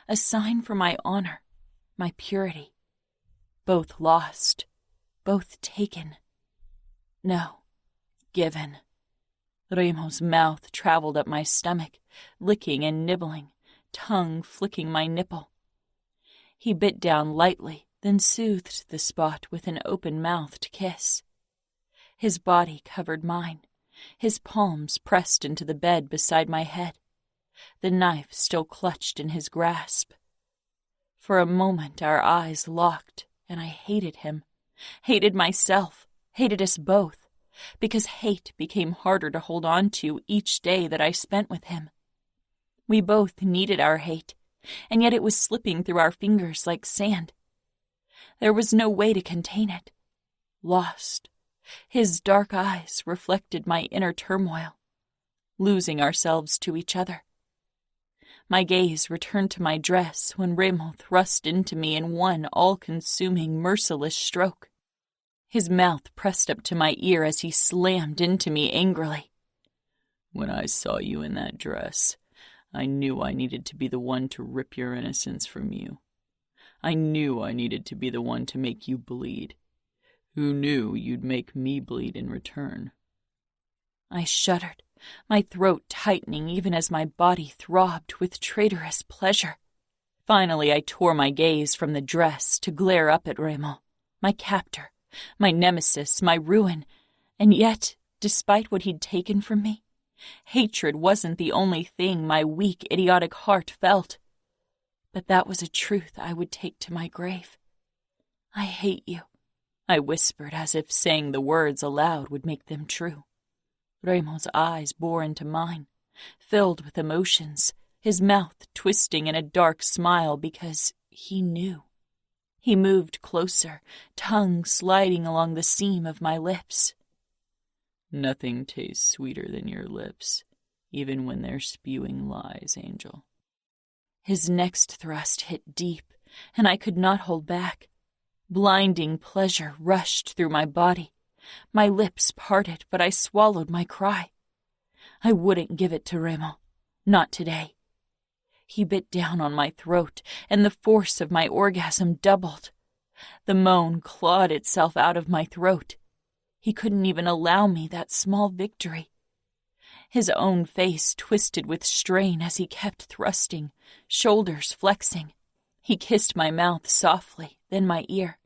A sign for my honor, my purity. Both lost, both taken. No, given. Remo's mouth traveled up my stomach, licking and nibbling, tongue flicking my nipple. He bit down lightly, then soothed the spot with an open-mouthed kiss. His body covered mine, his palms pressed into the bed beside my head, the knife still clutched in his grasp. For a moment our eyes locked, and I hated him, hated myself, hated us both, because hate became harder to hold on to each day that I spent with him. We both needed our hate, and yet it was slipping through our fingers like sand. There was no way to contain it. Lost. His dark eyes reflected my inner turmoil, losing ourselves to each other. My gaze returned to my dress when Remo thrust into me in one all-consuming, merciless stroke. His mouth pressed up to my ear as he slammed into me angrily. When I saw you in that dress, I knew I needed to be the one to rip your innocence from you. I knew I needed to be the one to make you bleed. Who knew you'd make me bleed in return? I shuddered, my throat tightening even as my body throbbed with traitorous pleasure. Finally, I tore my gaze from the dress to glare up at Remo, my captor, my nemesis, my ruin, and yet, despite what he'd taken from me, hatred wasn't the only thing my weak, idiotic heart felt. But that was a truth I would take to my grave. I hate you, I whispered as if saying the words aloud would make them true. Remo's eyes bore into mine, filled with emotions, his mouth twisting in a dark smile because he knew. He moved closer, tongue sliding along the seam of my lips. Nothing tastes sweeter than your lips, even when they're spewing lies, Angel. His next thrust hit deep, and I could not hold back. Blinding pleasure rushed through my body. My lips parted, but I swallowed my cry. I wouldn't give it to Remo. Not today. He bit down on my throat, and the force of my orgasm doubled. The moan clawed itself out of my throat. He couldn't even allow me that small victory. His own face twisted with strain as he kept thrusting, shoulders flexing. He kissed my mouth softly, then my ear,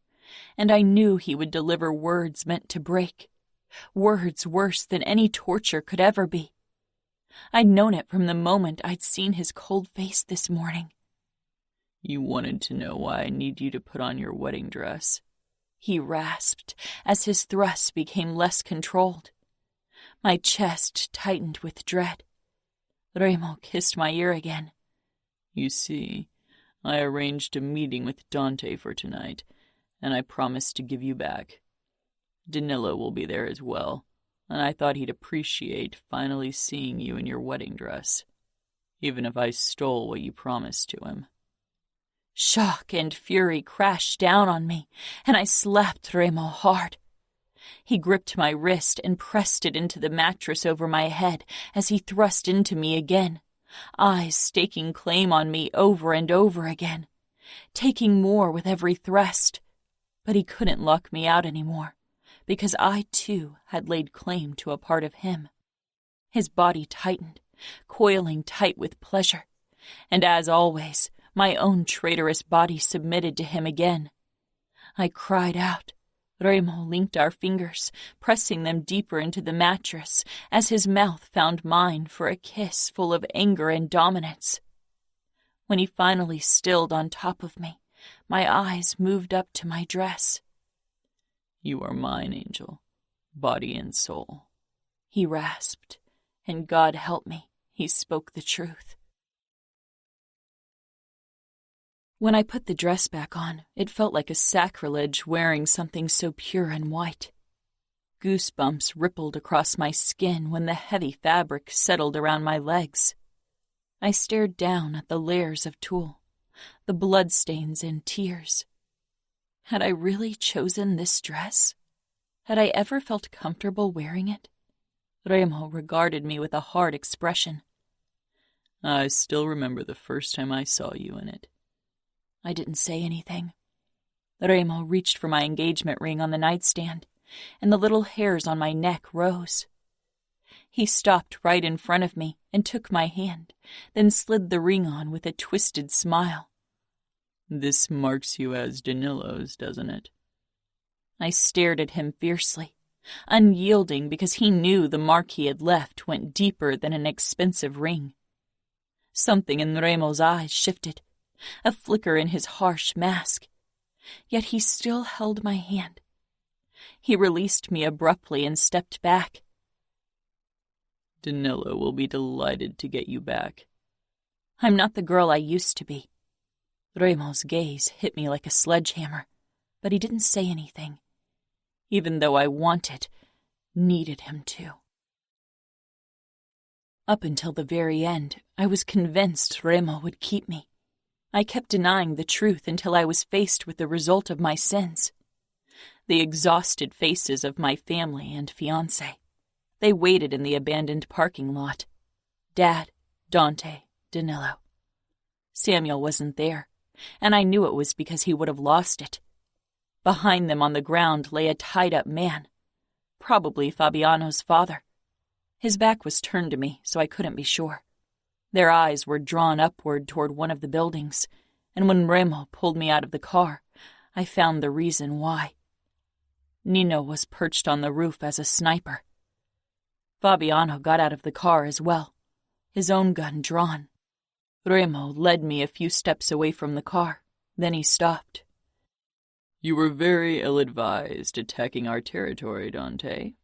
and I knew he would deliver words meant to break, words worse than any torture could ever be. I'd known it from the moment I'd seen his cold face this morning. You wanted to know why I need you to put on your wedding dress, he rasped as his thrusts became less controlled. My chest tightened with dread. Remo kissed my ear again. You see, I arranged a meeting with Dante for tonight, and I promised to give you back. Danilo will be there as well, and I thought he'd appreciate finally seeing you in your wedding dress, even if I stole what you promised to him. Shock and fury crashed down on me, and I slapped Remo hard. He gripped my wrist and pressed it into the mattress over my head as he thrust into me again, eyes staking claim on me over and over again, taking more with every thrust. But he couldn't lock me out anymore, because I, too, had laid claim to a part of him. His body tightened, coiling tight with pleasure, and as always, my own traitorous body submitted to him again. I cried out. Remo linked our fingers, pressing them deeper into the mattress as his mouth found mine for a kiss full of anger and dominance. When he finally stilled on top of me, my eyes moved up to my dress. "You are mine, Angel, body and soul," he rasped, and God help me, he spoke the truth. When I put the dress back on, it felt like a sacrilege wearing something so pure and white. Goosebumps rippled across my skin when the heavy fabric settled around my legs. I stared down at the layers of tulle, the bloodstains and tears. Had I really chosen this dress? Had I ever felt comfortable wearing it? Remo regarded me with a hard expression. "I still remember the first time I saw you in it." I didn't say anything. Remo reached for my engagement ring on the nightstand, and the little hairs on my neck rose. He stopped right in front of me and took my hand, then slid the ring on with a twisted smile. "This marks you as Danilo's, doesn't it?" I stared at him fiercely, unyielding because he knew the mark he had left went deeper than an expensive ring. Something in Remo's eyes shifted, a flicker in his harsh mask. Yet he still held my hand. He released me abruptly and stepped back. "Danilo will be delighted to get you back." I'm not the girl I used to be. Remo's gaze hit me like a sledgehammer, but he didn't say anything, even though I needed him to. Up until the very end, I was convinced Remo would keep me. I kept denying the truth until I was faced with the result of my sins. The exhausted faces of my family and fiancé. They waited in the abandoned parking lot. Dad, Dante, Danilo. Samuel wasn't there, and I knew it was because he would have lost it. Behind them on the ground lay a tied-up man, probably Fabiano's father. His back was turned to me, so I couldn't be sure. Their eyes were drawn upward toward one of the buildings, and when Remo pulled me out of the car, I found the reason why. Nino was perched on the roof as a sniper. Fabiano got out of the car as well, his own gun drawn. Remo led me a few steps away from the car, then he stopped. "You were very ill-advised attacking our territory, Dante,"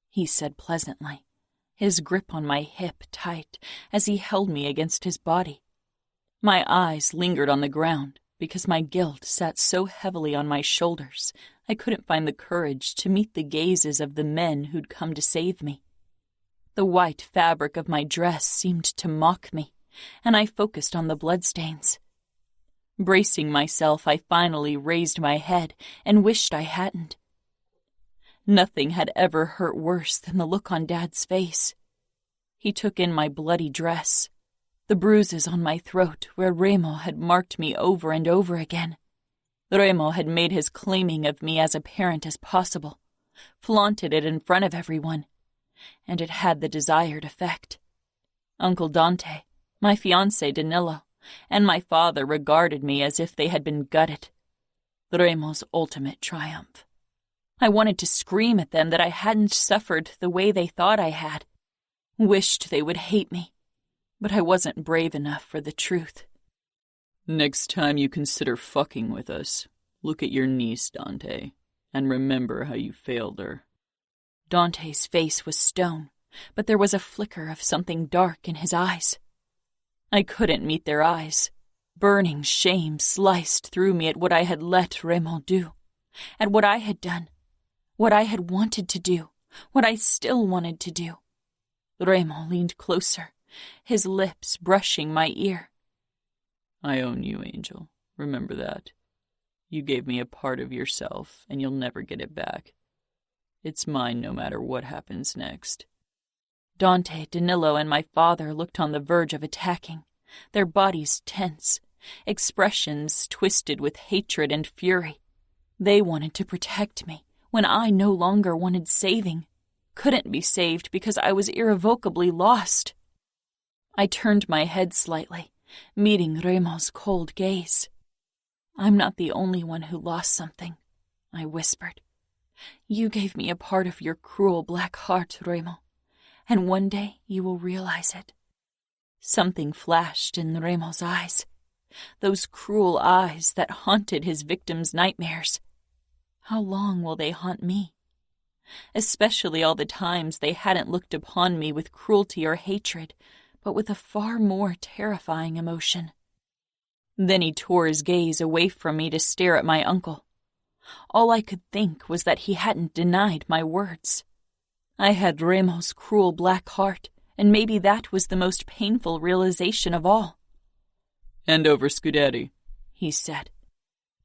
he said pleasantly, his grip on my hip tight as he held me against his body. My eyes lingered on the ground because my guilt sat so heavily on my shoulders I couldn't find the courage to meet the gazes of the men who'd come to save me. The white fabric of my dress seemed to mock me, and I focused on the bloodstains. Bracing myself, I finally raised my head and wished I hadn't. Nothing had ever hurt worse than the look on Dad's face. He took in my bloody dress, the bruises on my throat where Remo had marked me over and over again. Remo had made his claiming of me as apparent as possible, flaunted it in front of everyone, and it had the desired effect. Uncle Dante, my fiancé Danilo, and my father regarded me as if they had been gutted. Remo's ultimate triumph. I wanted to scream at them that I hadn't suffered the way they thought I had. Wished they would hate me, but I wasn't brave enough for the truth. "Next time you consider fucking with us, look at your niece, Dante, and remember how you failed her." Dante's face was stone, but there was a flicker of something dark in his eyes. I couldn't meet their eyes. Burning shame sliced through me at what I had let Remo do, at what I had done, what I had wanted to do, what I still wanted to do. Remo leaned closer, his lips brushing my ear. "I own you, Angel. Remember that. You gave me a part of yourself, and you'll never get it back. It's mine no matter what happens next." Dante, Danilo, and my father looked on the verge of attacking, their bodies tense, expressions twisted with hatred and fury. They wanted to protect me when I no longer wanted saving, couldn't be saved because I was irrevocably lost. I turned my head slightly, meeting Remo's cold gaze. I'm not the only one who lost something, I whispered. You gave me a part of your cruel black heart, Remo, and one day you will realize it. Something flashed in Remo's eyes, those cruel eyes that haunted his victims' nightmares. How long will they haunt me? Especially all the times they hadn't looked upon me with cruelty or hatred, but with a far more terrifying emotion. Then he tore his gaze away from me to stare at my uncle. All I could think was that he hadn't denied my words. I had Remo's cruel black heart, and maybe that was the most painful realization of all. "Hand over Scuderi," he said.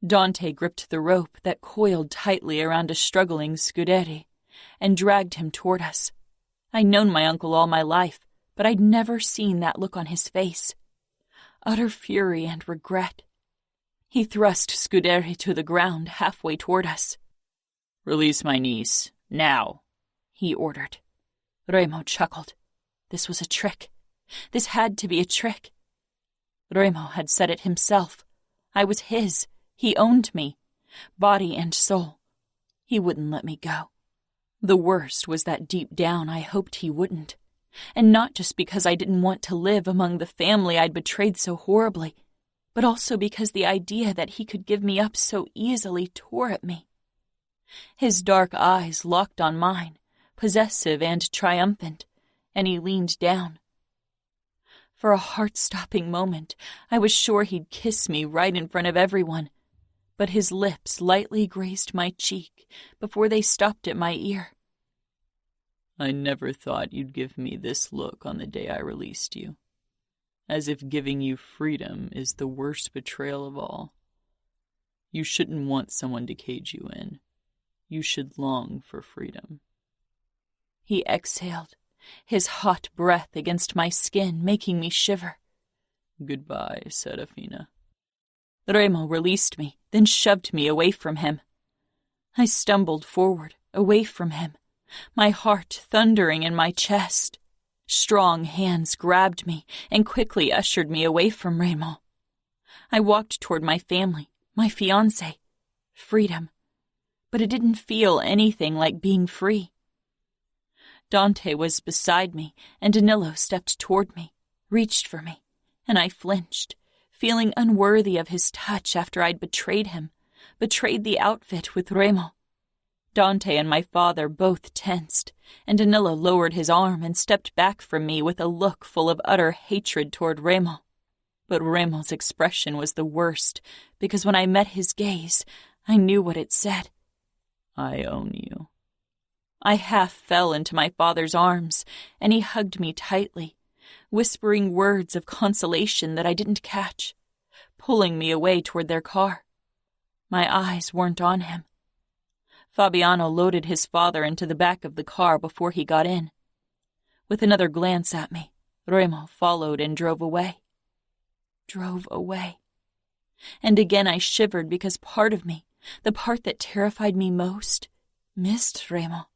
Dante gripped the rope that coiled tightly around a struggling Scuderi and dragged him toward us. I'd known my uncle all my life, but I'd never seen that look on his face. Utter fury and regret. He thrust Scuderi to the ground halfway toward us. "Release my niece, now," he ordered. Remo chuckled. This was a trick. This had to be a trick. Remo had said it himself. I was his. He owned me, body and soul. He wouldn't let me go. The worst was that deep down I hoped he wouldn't. And not just because I didn't want to live among the family I'd betrayed so horribly, but also because the idea that he could give me up so easily tore at me. His dark eyes locked on mine, possessive and triumphant, and he leaned down. For a heart-stopping moment, I was sure he'd kiss me right in front of everyone, but his lips lightly grazed my cheek before they stopped at my ear. "I never thought you'd give me this look on the day I released you. As if giving you freedom is the worst betrayal of all. You shouldn't want someone to cage you in. You should long for freedom." He exhaled, his hot breath against my skin making me shiver. "Goodbye, Serafina." Remo released me, then shoved me away from him. I stumbled forward, away from him, my heart thundering in my chest. Strong hands grabbed me and quickly ushered me away from Remo. I walked toward my family, my fiancé, freedom, but it didn't feel anything like being free. Dante was beside me, and Danilo stepped toward me, reached for me, and I flinched, feeling unworthy of his touch after I'd betrayed him, betrayed the outfit with Remo. Dante and my father both tensed, and Danilo lowered his arm and stepped back from me with a look full of utter hatred toward Remo. But Remo's expression was the worst, because when I met his gaze, I knew what it said. "I own you." I half fell into my father's arms, and he hugged me tightly, whispering words of consolation that I didn't catch, pulling me away toward their car. My eyes weren't on him. Fabiano loaded his father into the back of the car before he got in. With another glance at me, Remo followed and drove away. Drove away. And again I shivered because part of me, the part that terrified me most, missed Remo.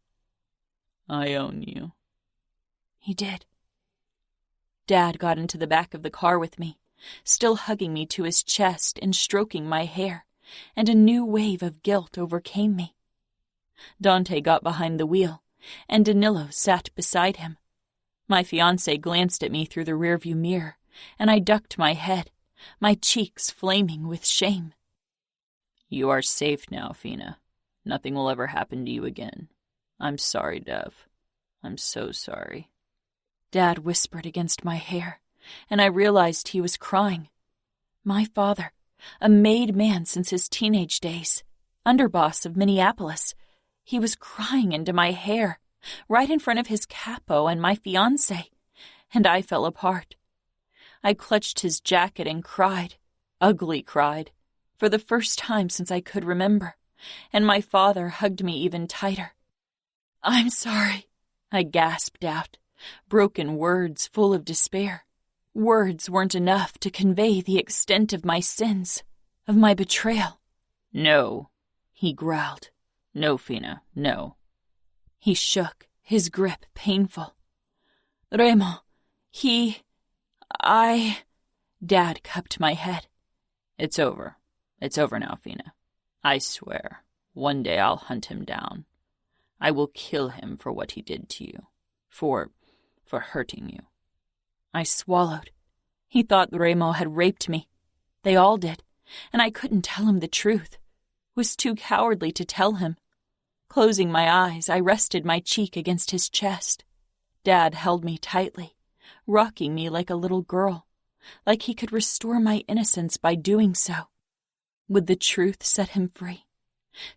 "I own you." He did. Dad got into the back of the car with me, still hugging me to his chest and stroking my hair, and a new wave of guilt overcame me. Dante got behind the wheel, and Danilo sat beside him. My fiancé glanced at me through the rearview mirror, and I ducked my head, my cheeks flaming with shame. "You are safe now, Fina. Nothing will ever happen to you again. I'm sorry, Dev. I'm so sorry." Dad whispered against my hair, and I realized he was crying. My father, a made man since his teenage days, underboss of Minneapolis, he was crying into my hair, right in front of his capo and my fiancé, and I fell apart. I clutched his jacket and cried, ugly cried, for the first time since I could remember, and my father hugged me even tighter. "I'm sorry," I gasped out, broken words full of despair. Words weren't enough to convey the extent of my sins, of my betrayal. "No," he growled. "No, Fina, no." He shook, his grip painful. "Remo, Dad cupped my head. It's over. It's over now, Fina. I swear. One day I'll hunt him down. I will kill him for what he did to you. For hurting you. I swallowed. He thought Remo had raped me. They all did, and I couldn't tell him the truth. Was too cowardly to tell him. Closing my eyes, I rested my cheek against his chest. Dad held me tightly, rocking me like a little girl, like he could restore my innocence by doing so. Would the truth set him free?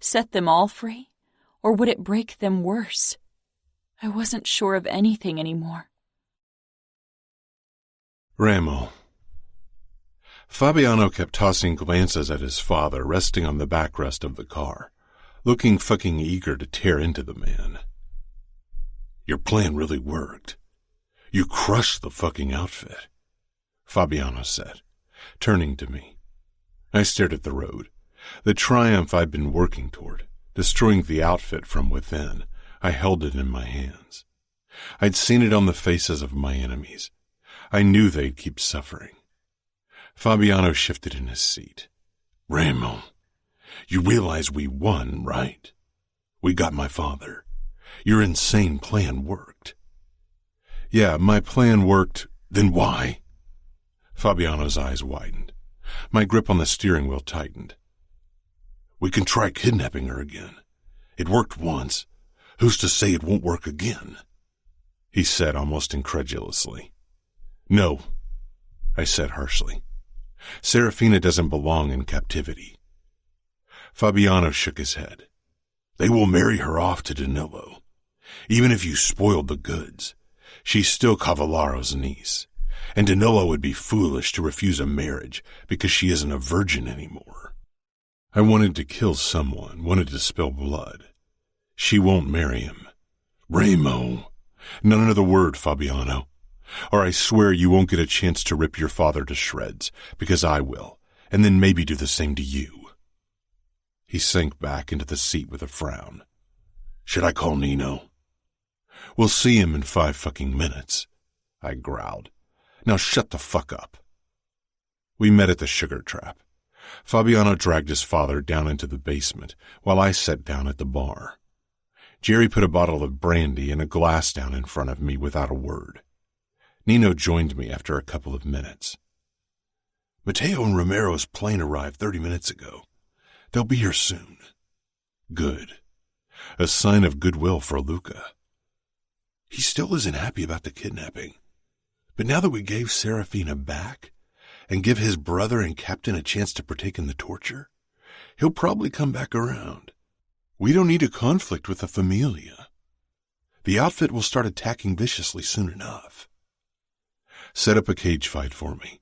Set them all free? Or would it break them worse? I wasn't sure of anything anymore. Ramo. Fabiano kept tossing glances at his father, resting on the backrest of the car, looking fucking eager to tear into the man. Your plan really worked. You crushed the fucking outfit, Fabiano said, turning to me. I stared at the road, the triumph I'd been working toward, destroying the outfit from within. I held it in my hands. I'd seen it on the faces of my enemies. I knew they'd keep suffering. Fabiano shifted in his seat. Ramo, you realize we won, right? We got my father. Your insane plan worked. Yeah, my plan worked. Then why? Fabiano's eyes widened. My grip on the steering wheel tightened. We can try kidnapping her again. It worked once. Who's to say it won't work again? He said almost incredulously. No, I said harshly. Serafina doesn't belong in captivity. Fabiano shook his head. They will marry her off to Danilo. Even if you spoiled the goods, she's still Cavallaro's niece, and Danilo would be foolish to refuse a marriage because she isn't a virgin anymore. I wanted to kill someone, wanted to spill blood. She won't marry him. Ramo, not another word, Fabiano, or I swear you won't get a chance to rip your father to shreds, because I will, and then maybe do the same to you. He sank back into the seat with a frown. Should I call Nino? We'll see him in 5 fucking minutes, I growled. Now shut the fuck up. We met at the sugar trap. Fabiano dragged his father down into the basement, while I sat down at the bar. Jerry put a bottle of brandy and a glass down in front of me without a word. Nino joined me after a couple of minutes. Mateo and Romero's plane arrived 30 minutes ago. They'll be here soon. Good. A sign of goodwill for Luca. He still isn't happy about the kidnapping. But now that we gave Serafina back and give his brother and captain a chance to partake in the torture, he'll probably come back around. We don't need a conflict with the Familia. The outfit will start attacking viciously soon enough. Set up a cage fight for me.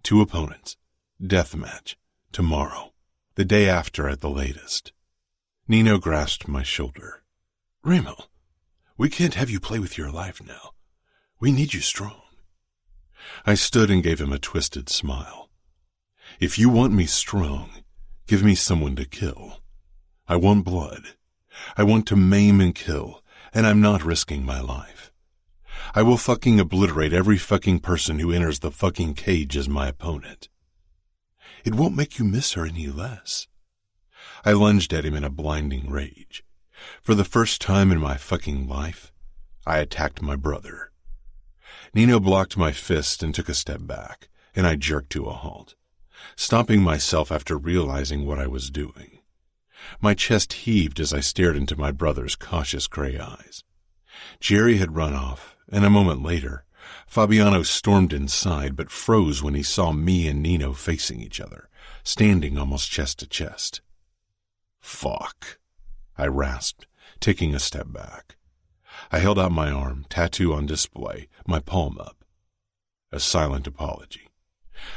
2 opponents. Death match. Tomorrow. The day after at the latest. Nino grasped my shoulder. Ramo, we can't have you play with your life now. We need you strong. I stood and gave him a twisted smile. If you want me strong, give me someone to kill. I want blood. I want to maim and kill, and I'm not risking my life. I will fucking obliterate every fucking person who enters the fucking cage as my opponent. It won't make you miss her any less. I lunged at him in a blinding rage. For the first time in my fucking life, I attacked my brother. Nino blocked my fist and took a step back, and I jerked to a halt, stopping myself after realizing what I was doing. My chest heaved as I stared into my brother's cautious gray eyes. Jerry had run off, and a moment later, Fabiano stormed inside but froze when he saw me and Nino facing each other, standing almost chest to chest. Fuck, I rasped, taking a step back. I held out my arm, tattoo on display, my palm up. A silent apology,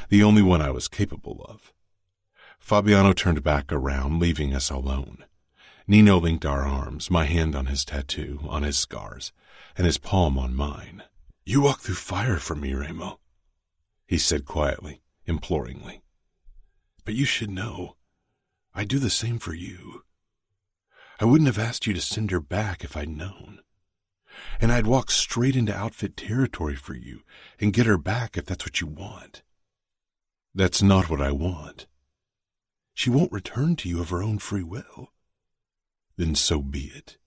the only one I was capable of. Fabiano turned back around, leaving us alone. Nino linked our arms, my hand on his tattoo, on his scars, and his palm on mine. You walk through fire for me, Ramo, he said quietly, imploringly. But you should know, I'd do the same for you. I wouldn't have asked you to send her back if I'd known. And I'd walk straight into outfit territory for you and get her back if that's what you want. That's not what I want. She won't return to you of her own free will. Then so be it.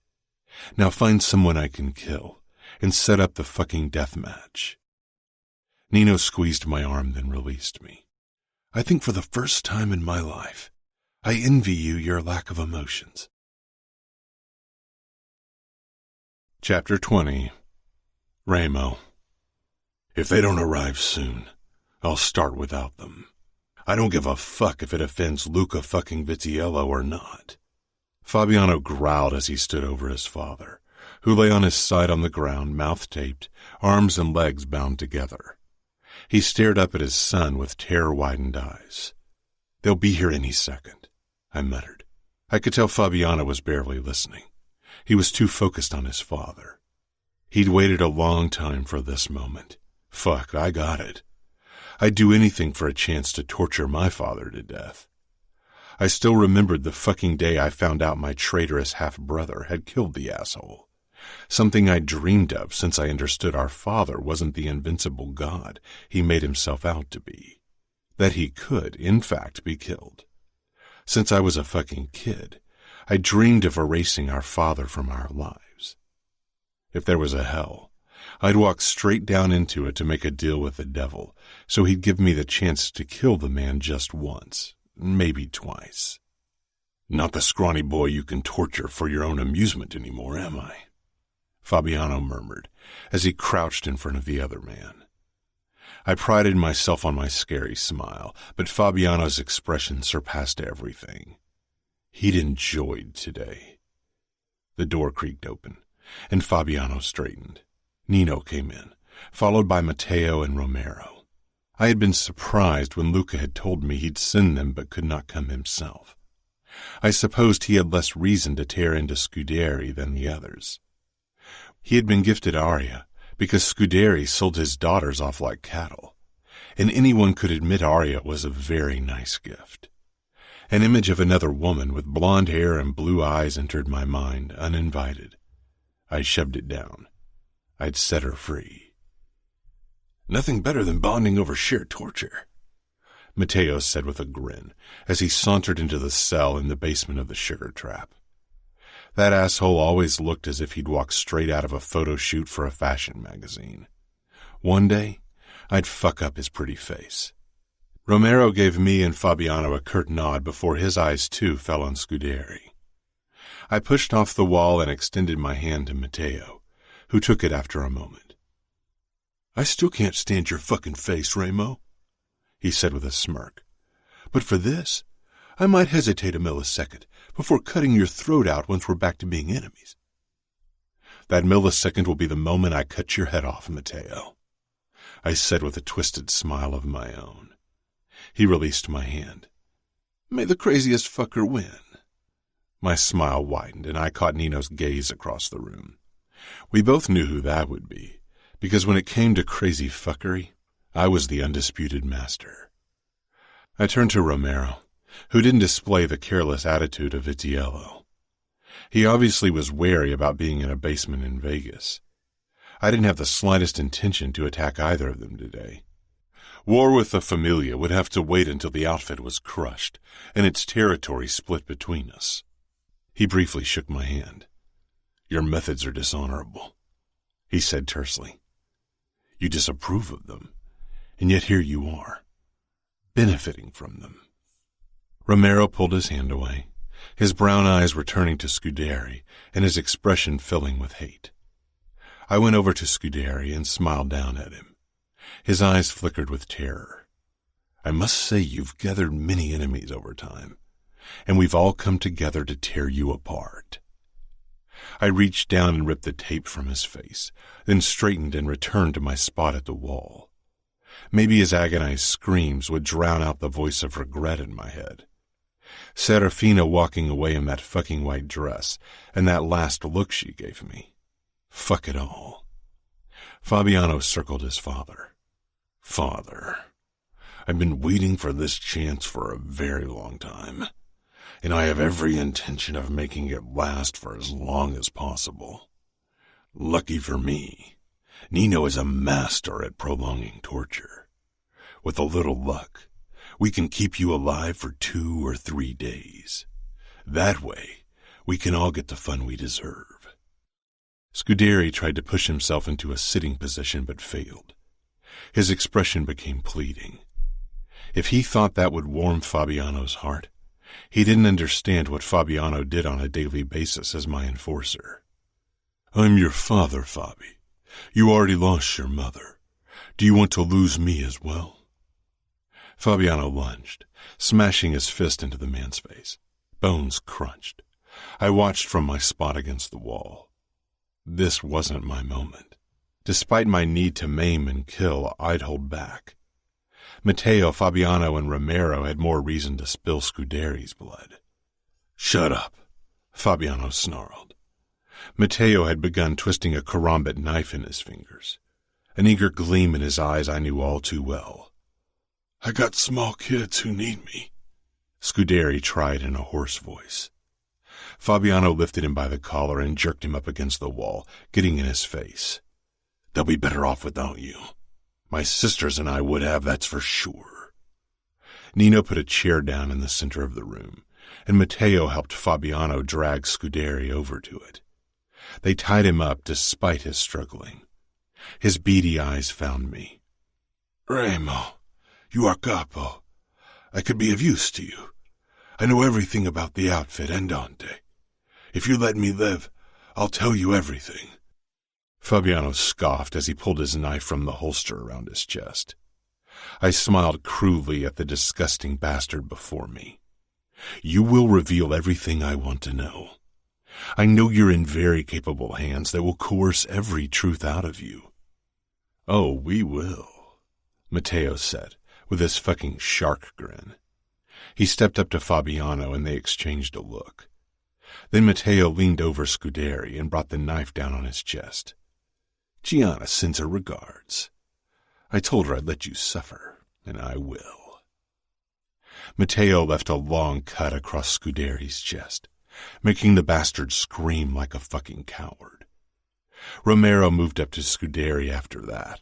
Now find someone I can kill and set up the fucking death match. Nino squeezed my arm, then released me. I think for the first time in my life, I envy you your lack of emotions. Chapter 20. Ramo. If they don't arrive soon, I'll start without them. I don't give a fuck if it offends Luca fucking Vitiello or not. Fabiano growled as he stood over his father, who lay on his side on the ground, mouth taped, arms and legs bound together. He stared up at his son with terror-widened eyes. They'll be here any second, I muttered. I could tell Fabiano was barely listening. He was too focused on his father. He'd waited a long time for this moment. Fuck, I got it. I'd do anything for a chance to torture my father to death. I still remembered the fucking day I found out my traitorous half-brother had killed the asshole. Something I'd dreamed of since I understood our father wasn't the invincible god he made himself out to be. That he could, in fact, be killed. Since I was a fucking kid, I dreamed of erasing our father from our lives. If there was a hell, I'd walk straight down into it to make a deal with the devil, so he'd give me the chance to kill the man just once, maybe twice. Not the scrawny boy you can torture for your own amusement anymore, am I? Fabiano murmured, as he crouched in front of the other man. I prided myself on my scary smile, but Fabiano's expression surpassed everything. He'd enjoyed today. The door creaked open, and Fabiano straightened. Nino came in, followed by Matteo and Romero. I had been surprised when Luca had told me he'd send them but could not come himself. I supposed he had less reason to tear into Scuderi than the others. He had been gifted Aria because Scuderi sold his daughters off like cattle, and anyone could admit Aria was a very nice gift. An image of another woman with blonde hair and blue eyes entered my mind, uninvited. I shoved it down. I'd set her free. Nothing better than bonding over sheer torture, Matteo said with a grin as he sauntered into the cell in the basement of the sugar trap. That asshole always looked as if he'd walked straight out of a photo shoot for a fashion magazine. One day, I'd fuck up his pretty face. Romero gave me and Fabiano a curt nod before his eyes too fell on Scuderi. I pushed off the wall and extended my hand to Matteo, who took it after a moment. I still can't stand your fucking face, Ramo, he said with a smirk. But for this, I might hesitate a millisecond before cutting your throat out once we're back to being enemies. That millisecond will be the moment I cut your head off, Matteo, I said with a twisted smile of my own. He released my hand. May the craziest fucker win. My smile widened, and I caught Nino's gaze across the room. We both knew who that would be, because when it came to crazy fuckery, I was the undisputed master. I turned to Romero, who didn't display the careless attitude of Vitiello. He obviously was wary about being in a basement in Vegas. I didn't have the slightest intention to attack either of them today. War with the Familia would have to wait until the outfit was crushed and its territory split between us. He briefly shook my hand. Your methods are dishonorable, he said tersely. You disapprove of them, and yet here you are, benefiting from them. Romero pulled his hand away. His brown eyes were turning to Scuderi, and his expression filling with hate. I went over to Scuderi and smiled down at him. His eyes flickered with terror. I must say you've gathered many enemies over time, and we've all come together to tear you apart. I reached down and ripped the tape from his face, then straightened and returned to my spot at the wall. Maybe his agonized screams would drown out the voice of regret in my head. Serafina walking away in that fucking white dress, and that last look she gave me. Fuck it all. Fabiano circled his father. Father, I've been waiting for this chance for a very long time, and I have every intention of making it last for as long as possible. Lucky for me, Nino is a master at prolonging torture. With a little luck, we can keep you alive for 2 or 3 days. That way, We can all get the fun we deserve. Scuderi tried to push himself into a sitting position but failed. His expression became pleading. If he thought that would warm Fabiano's heart, he didn't understand what Fabiano did on a daily basis as my enforcer. I'm your father, Fabi. You already lost your mother. Do you want to lose me as well? Fabiano lunged, smashing his fist into the man's face. Bones crunched. I watched from my spot against the wall. This wasn't my moment. Despite my need to maim and kill, I'd hold back. Matteo, Fabiano, and Romero had more reason to spill Scuderi's blood. Shut up, Fabiano snarled. Matteo had begun twisting a karambit knife in his fingers. An eager gleam in his eyes I knew all too well. I got small kids who need me, Scuderi tried in a hoarse voice. Fabiano lifted him by the collar and jerked him up against the wall, getting in his face. They'll be better off without you. My sisters and I would have, that's for sure. Nino put a chair down in the center of the room, and Matteo helped Fabiano drag Scuderi over to it. They tied him up despite his struggling. His beady eyes found me. Remo, you are capo. I could be of use to you. I know everything about the outfit and Dante. If you let me live, I'll tell you everything. Fabiano scoffed as he pulled his knife from the holster around his chest. I smiled cruelly at the disgusting bastard before me. You will reveal everything I want to know. I know you're in very capable hands that will coerce every truth out of you. Oh, we will, Matteo said, with his fucking shark grin. He stepped up to Fabiano and they exchanged a look. Then Matteo leaned over Scuderi and brought the knife down on his chest. Gianna sends her regards. I told her I'd let you suffer, and I will. Matteo left a long cut across Scuderi's chest, making the bastard scream like a fucking coward. Romero moved up to Scuderi after that.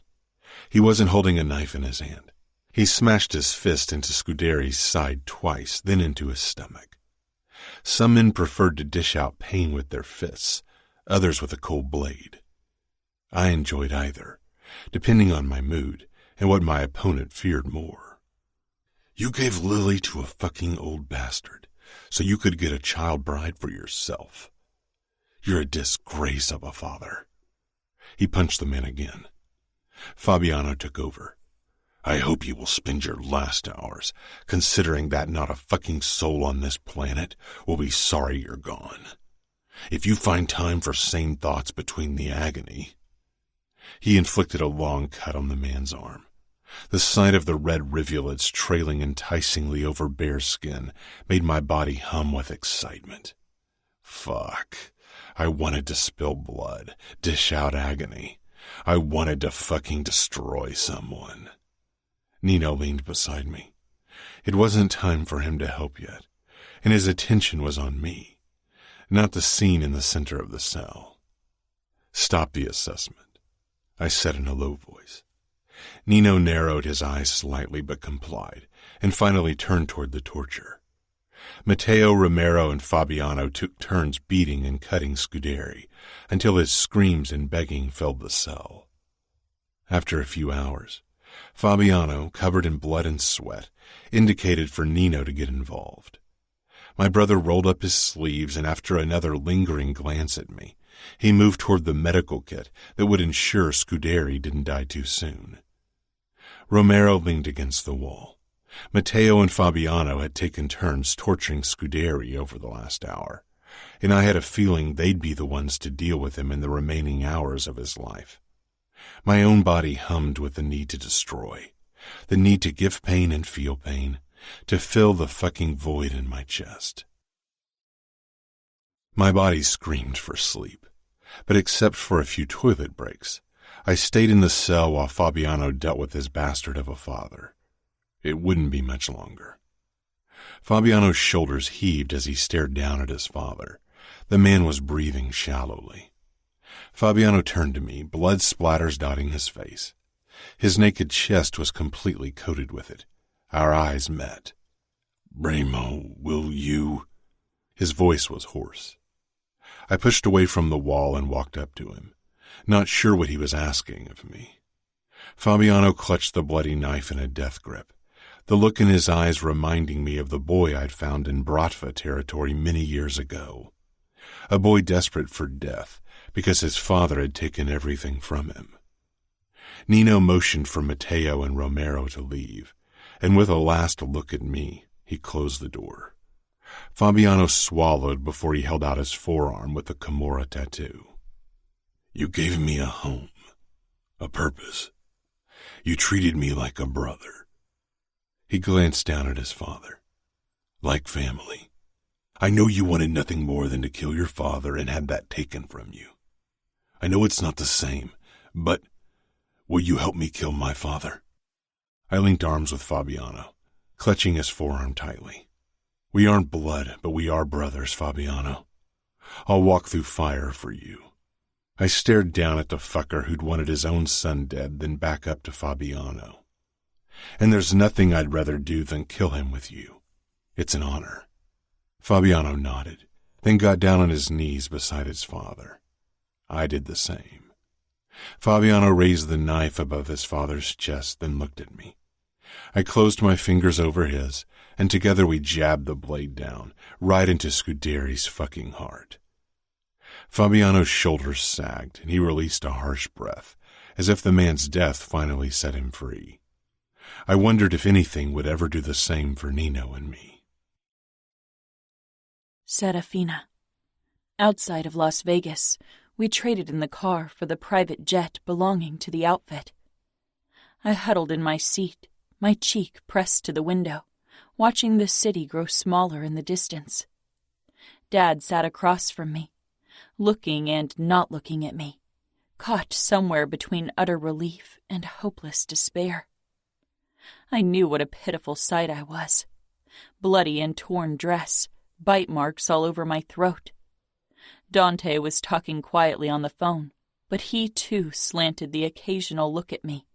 He wasn't holding a knife in his hand. He smashed his fist into Scuderi's side twice, then into his stomach. Some men preferred to dish out pain with their fists, others with a cold blade. I enjoyed either, depending on my mood and what my opponent feared more. You gave Lily to a fucking old bastard so you could get a child bride for yourself. You're a disgrace of a father. He punched the man again. Fabiano took over. I hope you will spend your last hours considering that not a fucking soul on this planet will be sorry you're gone. If you find time for sane thoughts between the agony... He inflicted a long cut on the man's arm. The sight of the red rivulets trailing enticingly over bare skin made my body hum with excitement. Fuck. I wanted to spill blood, dish out agony. I wanted to fucking destroy someone. Nino leaned beside me. It wasn't time for him to help yet, and his attention was on me, not the scene in the center of the cell. Stop the assessment, I said in a low voice. Nino narrowed his eyes slightly but complied, and finally turned toward the torture. Matteo, Romero, and Fabiano took turns beating and cutting Scuderi until his screams and begging filled the cell. After a few hours, Fabiano, covered in blood and sweat, indicated for Nino to get involved. My brother rolled up his sleeves, and after another lingering glance at me, he moved toward the medical kit that would ensure Scuderi didn't die too soon. Romero leaned against the wall. Matteo and Fabiano had taken turns torturing Scuderi over the last hour, and I had a feeling they'd be the ones to deal with him in the remaining hours of his life. My own body hummed with the need to destroy, the need to give pain and feel pain, to fill the fucking void in my chest. My body screamed for sleep, but except for a few toilet breaks, I stayed in the cell while Fabiano dealt with his bastard of a father. It wouldn't be much longer. Fabiano's shoulders heaved as he stared down at his father. The man was breathing shallowly. Fabiano turned to me, blood splatters dotting his face. His naked chest was completely coated with it. Our eyes met. Remo, will you? His voice was hoarse. I pushed away from the wall and walked up to him, not sure what he was asking of me. Fabiano clutched the bloody knife in a death grip, the look in his eyes reminding me of the boy I'd found in Bratva territory many years ago. A boy desperate for death because his father had taken everything from him. Nino motioned for Matteo and Romero to leave, and with a last look at me, he closed the door. Fabiano swallowed before he held out his forearm with the Camorra tattoo. "You gave me a home, a purpose. You treated me like a brother." He glanced down at his father. "Like family. I know you wanted nothing more than to kill your father and had that taken from you. I know it's not the same, but will you help me kill my father?" I linked arms with Fabiano, clutching his forearm tightly. "We aren't blood, but we are brothers, Fabiano. I'll walk through fire for you." I stared down at the fucker who'd wanted his own son dead, then back up to Fabiano. "And there's nothing I'd rather do than kill him with you. It's an honor." Fabiano nodded, then got down on his knees beside his father. I did the same. Fabiano raised the knife above his father's chest, then looked at me. I closed my fingers over his, and together we jabbed the blade down, right into Scuderi's fucking heart. Fabiano's shoulders sagged, and he released a harsh breath, as if the man's death finally set him free. I wondered if anything would ever do the same for Nino and me. Serafina. Outside of Las Vegas, we traded in the car for the private jet belonging to the outfit. I huddled in my seat, my cheek pressed to the window, watching the city grow smaller in the distance. Dad sat across from me, looking and not looking at me, caught somewhere between utter relief and hopeless despair. I knew what a pitiful sight I was. Bloody and torn dress, bite marks all over my throat. Dante was talking quietly on the phone, but he too slanted the occasional look at me.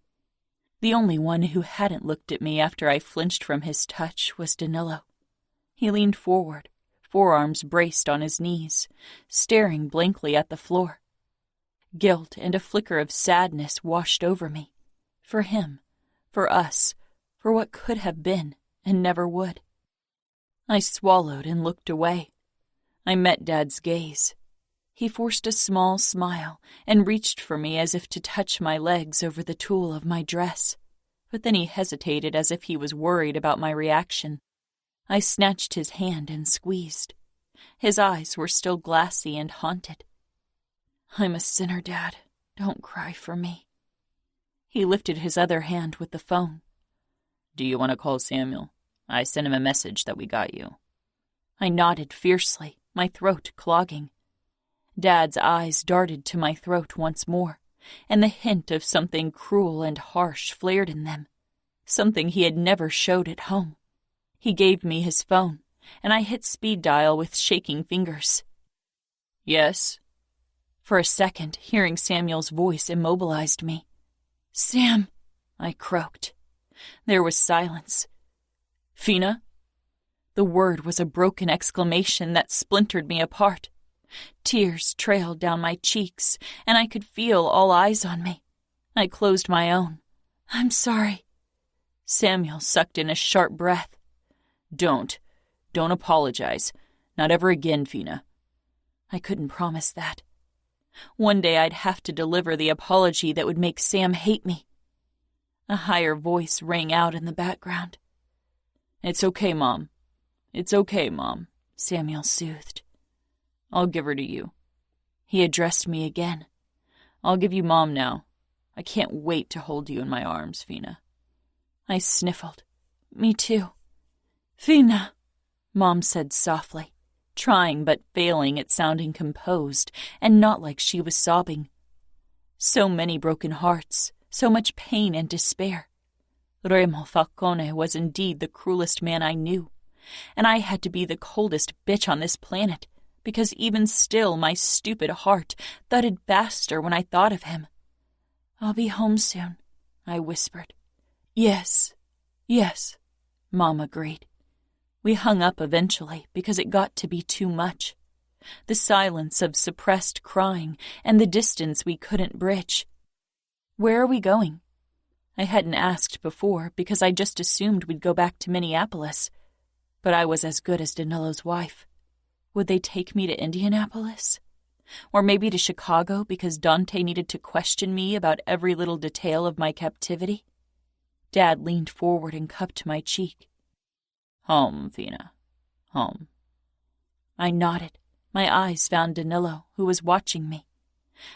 The only one who hadn't looked at me after I flinched from his touch was Danilo. He leaned forward, forearms braced on his knees, staring blankly at the floor. Guilt and a flicker of sadness washed over me. For him, for us, for what could have been and never would. I swallowed and looked away. I met Dad's gaze. He forced a small smile and reached for me as if to touch my legs over the tulle of my dress, but then he hesitated as if he was worried about my reaction. I snatched his hand and squeezed. His eyes were still glassy and haunted. "I'm a sinner, Dad. Don't cry for me." He lifted his other hand with the phone. "Do you want to call Samuel? I sent him a message that we got you." I nodded fiercely, my throat clogging. Dad's eyes darted to my throat once more, and the hint of something cruel and harsh flared in them, something he had never showed at home. He gave me his phone, and I hit speed dial with shaking fingers. "Yes?" For a second, hearing Samuel's voice immobilized me. "Sam," I croaked. There was silence. "Fina?" The word was a broken exclamation that splintered me apart. Tears trailed down my cheeks, and I could feel all eyes on me. I closed my own. "I'm sorry." Samuel sucked in a sharp breath. Don't apologize. Not ever again, Fina." I couldn't promise that. One day I'd have to deliver the apology that would make Sam hate me. A higher voice rang out in the background. "It's okay, Mom. It's okay, Mom," Samuel soothed. "I'll give her to you." He addressed me again. "I'll give you Mom now. I can't wait to hold you in my arms, Fina." I sniffled. "Me too." "Fina," Mom said softly, trying but failing at sounding composed and not like she was sobbing. So many broken hearts, so much pain and despair. Remo Falcone was indeed the cruelest man I knew, and I had to be the coldest bitch on this planet, because even still my stupid heart thudded faster when I thought of him. "I'll be home soon," I whispered. Yes, Mom agreed. We hung up eventually because it got to be too much. the silence of suppressed crying, and the distance we couldn't bridge. Where are we going? I hadn't asked before because I just assumed we'd go back to Minneapolis. But I was as good as Danilo's wife. Would they take me to Indianapolis? Or maybe to Chicago because Dante needed to question me about every little detail of my captivity? Dad leaned forward and cupped my cheek. Home, Fina. Home. I nodded. My eyes found Danilo, who was watching me.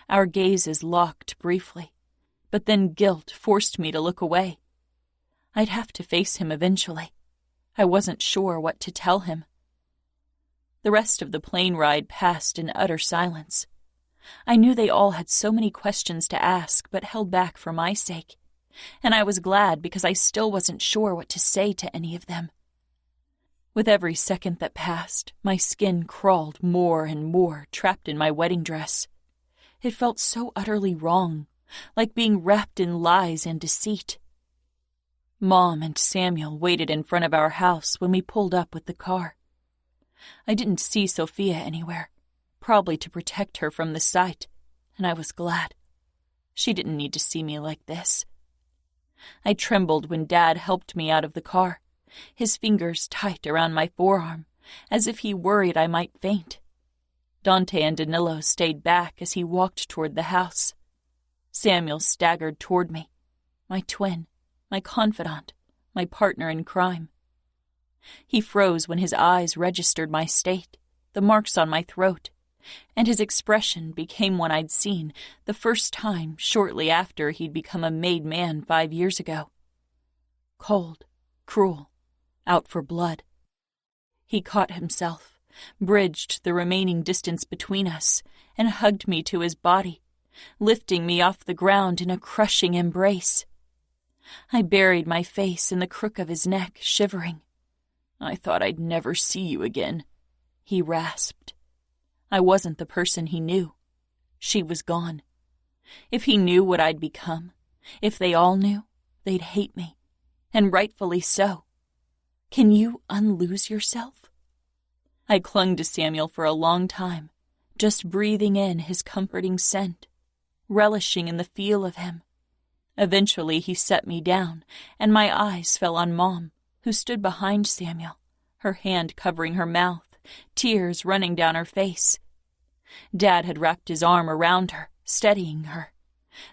Our gazes locked briefly, but then guilt forced me to look away. I'd have to face him eventually. I wasn't sure what to tell him. The rest of the plane ride passed in utter silence. I knew they all had so many questions to ask, but held back for my sake. And I was glad because I still wasn't sure what to say to any of them. With every second that passed, my skin crawled more and more, trapped in my wedding dress. It felt so utterly wrong, like being wrapped in lies and deceit. Mom and Samuel waited in front of our house when we pulled up with the car. I didn't see Sophia anywhere, probably to protect her from the sight, and I was glad. She didn't need to see me like this. I trembled when Dad helped me out of the car, his fingers tight around my forearm, as if he worried I might faint. Dante and Danilo stayed back as he walked toward the house. Samuel staggered toward me, my twin, my confidant, my partner in crime. He froze when his eyes registered my state, the marks on my throat, and his expression became one I'd seen the first time shortly after he'd become a made man 5 years ago. Cold, cruel, out for blood. He caught himself, bridged the remaining distance between us, and hugged me to his body, lifting me off the ground in a crushing embrace. I buried my face in the crook of his neck, shivering. "I thought I'd never see you again," he rasped. I wasn't the person he knew. She was gone. If he knew what I'd become, if they all knew, they'd hate me, and rightfully so. Can you unlose yourself? I clung to Samuel for a long time, just breathing in his comforting scent, relishing in the feel of him. Eventually he set me down, and my eyes fell on Mom, who stood behind Samuel, her hand covering her mouth, tears running down her face. Dad had wrapped his arm around her, steadying her.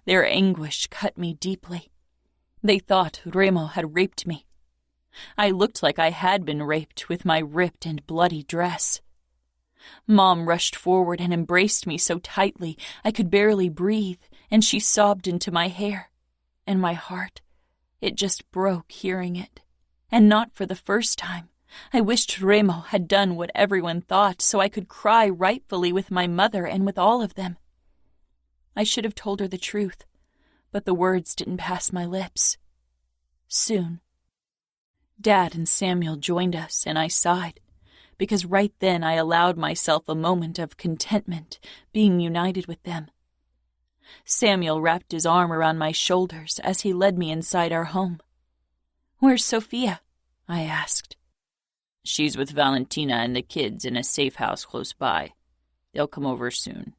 Their anguish cut me deeply. They thought Remo had raped me. I looked like I had been raped with my ripped and bloody dress. Mom rushed forward and embraced me so tightly I could barely breathe, and she sobbed into my hair. And my heart, it just broke hearing it. And not for the first time. I wished Remo had done what everyone thought so I could cry rightfully with my mother and with all of them. I should have told her the truth, but the words didn't pass my lips. Soon. Dad and Samuel joined us, and I sighed, because right then I allowed myself a moment of contentment, being united with them. Samuel wrapped his arm around my shoulders as he led me inside our home. "Where's Sophia?" I asked. "She's with Valentina and the kids in a safe house close by. They'll come over soon,"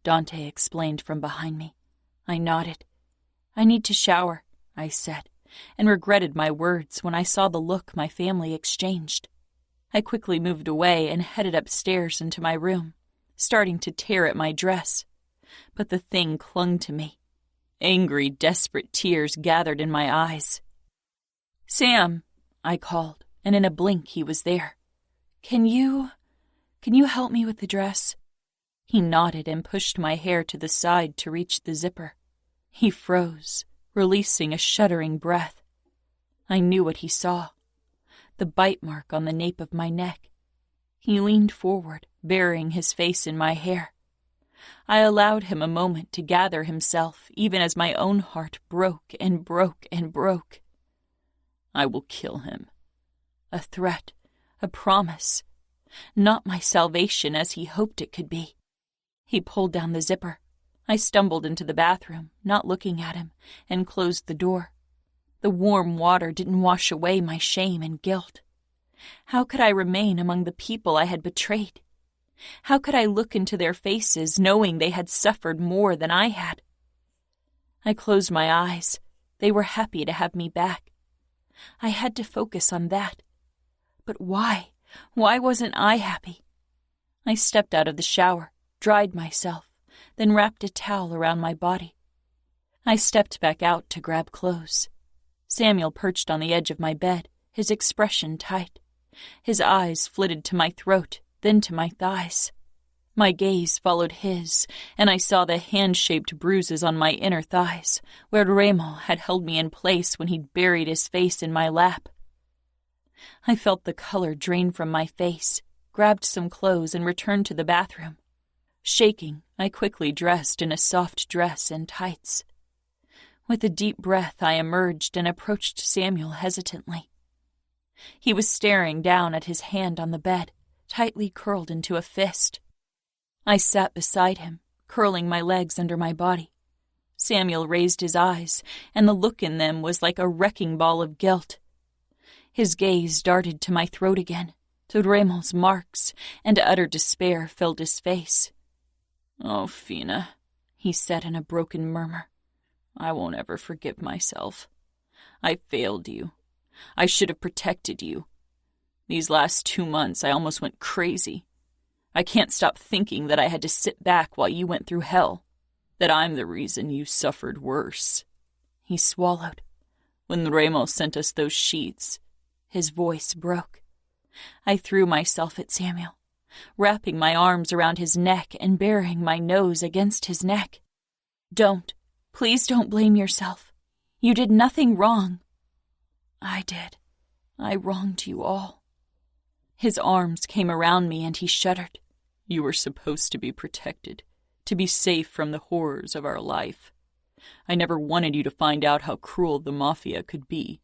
Dante explained from behind me. I nodded. "I need to shower," I said, and regretted my words when I saw the look my family exchanged. I quickly moved away and headed upstairs into my room, starting to tear at my dress. But the thing clung to me. Angry, desperate tears gathered in my eyes. "Sam," I called, and in a blink he was there. Can you help me with the dress?" He nodded and pushed my hair to the side to reach the zipper. He froze, releasing a shuddering breath. I knew what he saw. The bite mark on the nape of my neck. He leaned forward, burying his face in my hair. I allowed him a moment to gather himself, even as my own heart broke and broke and broke. "I will kill him." A threat, a promise. Not my salvation as he hoped it could be. He pulled down the zipper. I stumbled into the bathroom, not looking at him, and closed the door. The warm water didn't wash away my shame and guilt. How could I remain among the people I had betrayed? How could I look into their faces knowing they had suffered more than I had? I closed my eyes. They were happy to have me back. I had to focus on that. But why? Why wasn't I happy? I stepped out of the shower, dried myself, then wrapped a towel around my body. I stepped back out to grab clothes. Samuel perched on the edge of my bed, his expression tight. His eyes flitted to my throat, then to my thighs. My gaze followed his, and I saw the hand-shaped bruises on my inner thighs, where Remo had held me in place when he'd buried his face in my lap. I felt the color drain from my face, grabbed some clothes, and returned to the bathroom. Shaking, I quickly dressed in a soft dress and tights. With a deep breath, I emerged and approached Samuel hesitantly. He was staring down at his hand on the bed, tightly curled into a fist. I sat beside him, curling my legs under my body. Samuel raised his eyes, and the look in them was like a wrecking ball of guilt. His gaze darted to my throat again, to Remo's marks, and utter despair filled his face. "Oh, Fina," he said in a broken murmur. "I won't ever forgive myself. I failed you. I should have protected you. These last 2 months, I almost went crazy. I can't stop thinking that I had to sit back while you went through hell, that I'm the reason you suffered worse." He swallowed. "When Remo sent us those sheets," his voice broke. I threw myself at Samuel, wrapping my arms around his neck and burying my nose against his neck. Please don't blame yourself. You did nothing wrong." "I did. I wronged you all." His arms came around me and he shuddered. "You were supposed to be protected, to be safe from the horrors of our life. I never wanted you to find out how cruel the Mafia could be.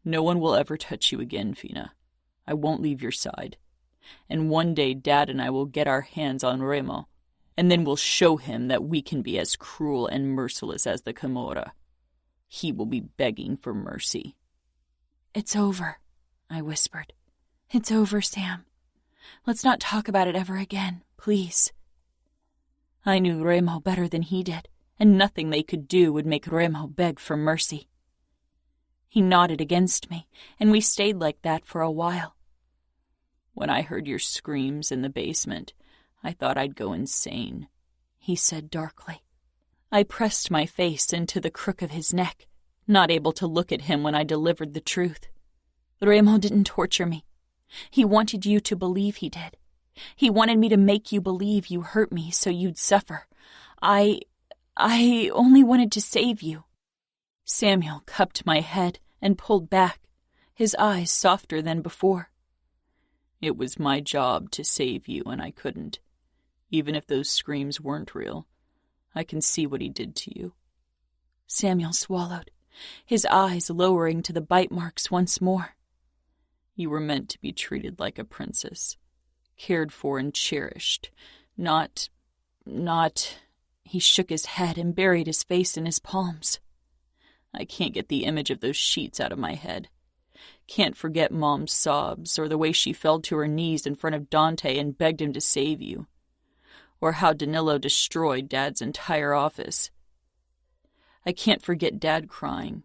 No one will ever touch you again, Fina. I won't leave your side. And one day Dad and I will get our hands on Remo, and then we'll show him that we can be as cruel and merciless as the Camorra. He will be begging for mercy." "It's over," I whispered. "It's over, Sam. Let's not talk about it ever again, please." I knew Remo better than he did, and nothing they could do would make Remo beg for mercy. He nodded against me, and we stayed like that for a while. "When I heard your screams in the basement, I thought I'd go insane," he said darkly. I pressed my face into the crook of his neck, not able to look at him when I delivered the truth. "Remo didn't torture me. He wanted you to believe he did. He wanted me to make you believe you hurt me so you'd suffer. I only wanted to save you." Samuel cupped my head and pulled back, his eyes softer than before. "It was my job to save you, and I couldn't. Even if those screams weren't real, I can see what he did to you." Samuel swallowed, his eyes lowering to the bite marks once more. "You were meant to be treated like a princess, cared for and cherished, not... He shook his head and buried his face in his palms. "I can't get the image of those sheets out of my head. Can't forget Mom's sobs, or the way she fell to her knees in front of Dante and begged him to save you. Or how Danilo destroyed Dad's entire office. I can't forget Dad crying.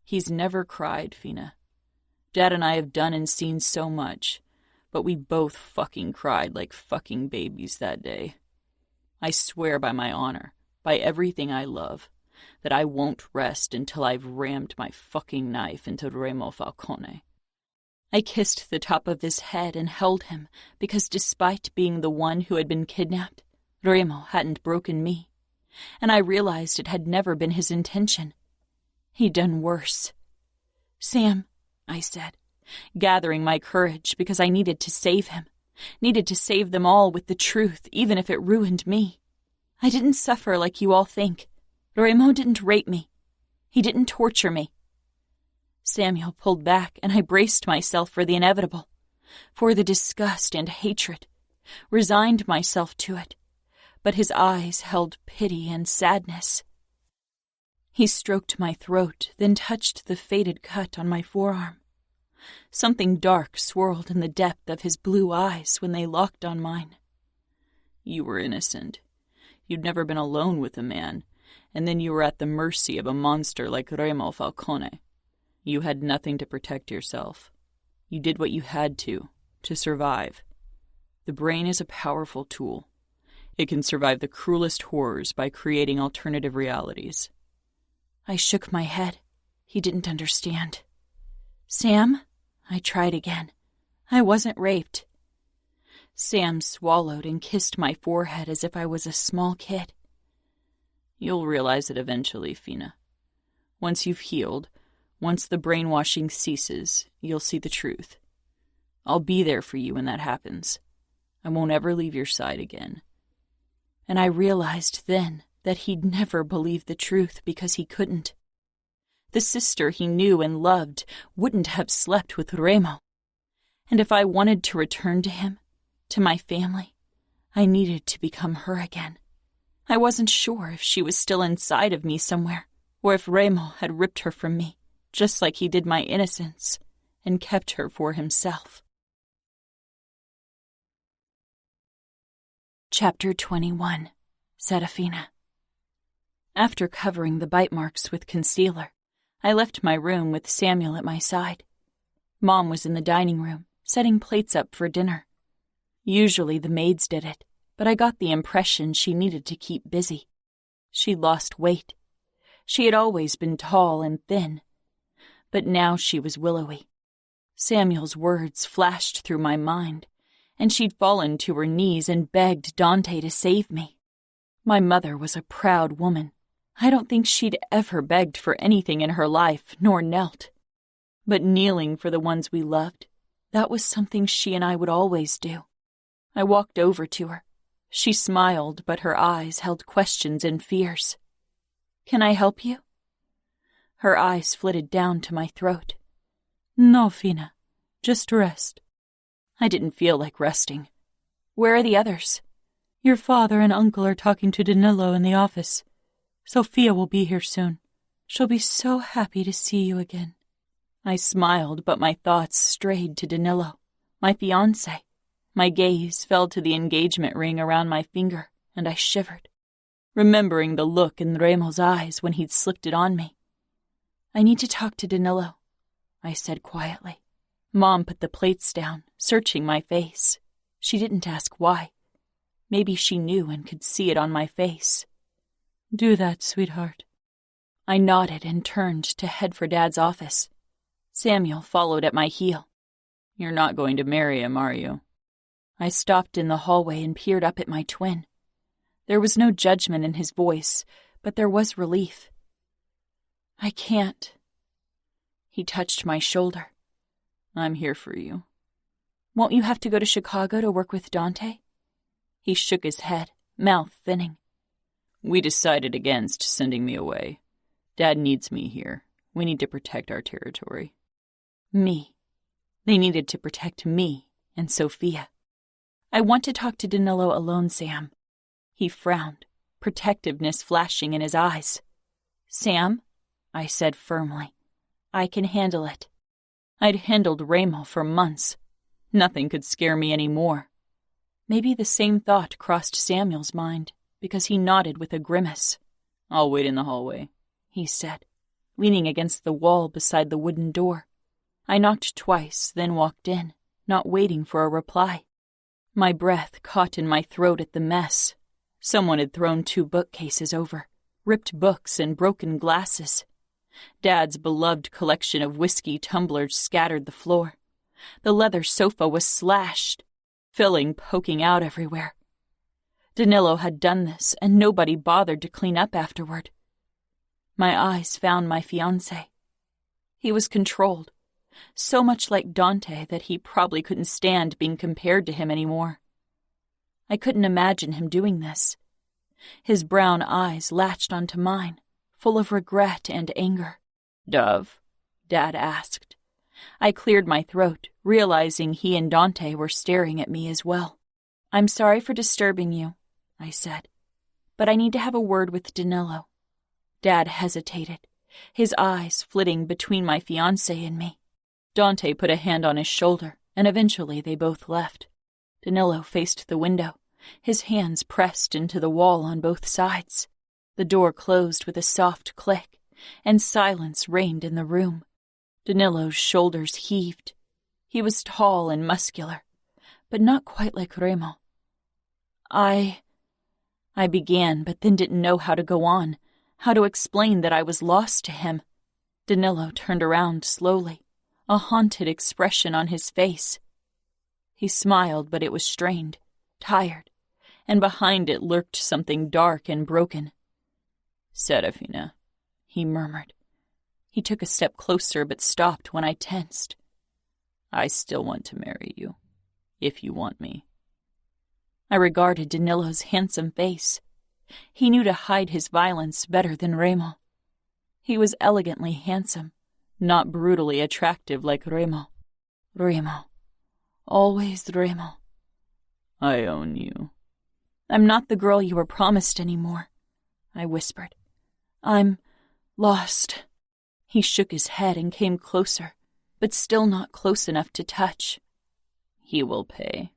He's never cried, Fina. Dad and I have done and seen so much, but we both fucking cried like fucking babies that day. I swear by my honor, by everything I love, that I won't rest until I've rammed my fucking knife into Remo Falcone." I kissed the top of his head and held him, because despite being the one who had been kidnapped, Remo hadn't broken me, and I realized it had never been his intention. He'd done worse. "Sam," I said, gathering my courage because I needed to save him, needed to save them all with the truth, even if it ruined me. "I didn't suffer like you all think. Remo didn't rape me. He didn't torture me." Samuel pulled back, and I braced myself for the inevitable, for the disgust and hatred, resigned myself to it, but his eyes held pity and sadness. He stroked my throat, then touched the faded cut on my forearm. Something dark swirled in the depth of his blue eyes when they locked on mine. You were innocent. You'd never been alone with a man, and then you were at the mercy of a monster like Remo Falcone. You had nothing to protect yourself. You did what you had to survive. The brain is a powerful tool. It can survive the cruelest horrors by creating alternative realities. I shook my head. He didn't understand. Sam? I tried again. I wasn't raped. Sam swallowed and kissed my forehead as if I was a small kid. You'll realize it eventually, Fina. Once you've healed, once the brainwashing ceases, you'll see the truth. I'll be there for you when that happens. I won't ever leave your side again. And I realized then that he'd never believe the truth because he couldn't. The sister he knew and loved wouldn't have slept with Remo. And if I wanted to return to him, to my family, I needed to become her again. I wasn't sure if she was still inside of me somewhere, or if Remo had ripped her from me, just like he did my innocence, and kept her for himself. Chapter 21. Serafina. After covering the bite marks with concealer, I left my room with Samuel at my side. Mom was in the dining room, setting plates up for dinner. Usually the maids did it, but I got the impression she needed to keep busy. She'd lost weight. She had always been tall and thin, but now she was willowy. Samuel's words flashed through my mind, and she'd fallen to her knees and begged Dante to save me. My mother was a proud woman. I don't think she'd ever begged for anything in her life, nor knelt. But kneeling for the ones we loved, that was something she and I would always do. I walked over to her. She smiled, but her eyes held questions and fears. "Can I help you?" Her eyes flitted down to my throat. "No, Fina. Just rest." I didn't feel like resting. "Where are the others?" "Your father and uncle are talking to Danilo in the office. Sophia will be here soon. She'll be so happy to see you again." I smiled, but my thoughts strayed to Danilo, my fiancé. My gaze fell to the engagement ring around my finger, and I shivered, remembering the look in Remo's eyes when he'd slipped it on me. "I need to talk to Danilo," I said quietly. Mom put the plates down, searching my face. She didn't ask why. Maybe she knew and could see it on my face. "Do that, sweetheart." I nodded and turned to head for Dad's office. Samuel followed at my heel. "You're not going to marry him, are you?" I stopped in the hallway and peered up at my twin. There was no judgment in his voice, but there was relief. "I can't." He touched my shoulder. "I'm here for you." "Won't you have to go to Chicago to work with Dante?" He shook his head, mouth thinning. "We decided against sending me away. Dad needs me here. We need to protect our territory." Me. They needed to protect me and Sophia. "I want to talk to Danilo alone, Sam." He frowned, protectiveness flashing in his eyes. "Sam," I said firmly, "I can handle it." I'd handled Remo for months. Nothing could scare me any more. Maybe the same thought crossed Samuel's mind, because he nodded with a grimace. "I'll wait in the hallway," he said, leaning against the wall beside the wooden door. I knocked twice, then walked in, not waiting for a reply. My breath caught in my throat at the mess. Someone had thrown 2 bookcases over, ripped books and broken glasses. Dad's beloved collection of whiskey tumblers scattered the floor. The leather sofa was slashed, filling poking out everywhere. Danilo had done this, and nobody bothered to clean up afterward. My eyes found my fiancé. He was controlled, so much like Dante that he probably couldn't stand being compared to him anymore. I couldn't imagine him doing this. His brown eyes latched onto mine, full of regret and anger. "Dove?" Dad asked. I cleared my throat, realizing he and Dante were staring at me as well. "I'm sorry for disturbing you," I said, "but I need to have a word with Danilo." Dad hesitated, his eyes flitting between my fiancé and me. Dante put a hand on his shoulder, and eventually they both left. Danilo faced the window, his hands pressed into the wall on both sides. The door closed with a soft click, and silence reigned in the room. Danilo's shoulders heaved. He was tall and muscular, but not quite like Remo. I began, but then didn't know how to go on, how to explain that I was lost to him. Danilo turned around slowly, a haunted expression on his face. He smiled, but it was strained, tired, and behind it lurked something dark and broken. "Serafina," he murmured. He took a step closer, but stopped when I tensed. "I still want to marry you, if you want me." I regarded Danilo's handsome face. He knew to hide his violence better than Remo. He was elegantly handsome, not brutally attractive like Remo. Remo. Always Remo. "I own you." "I'm not the girl you were promised anymore," I whispered. "I'm lost." He shook his head and came closer, but still not close enough to touch. "He will pay.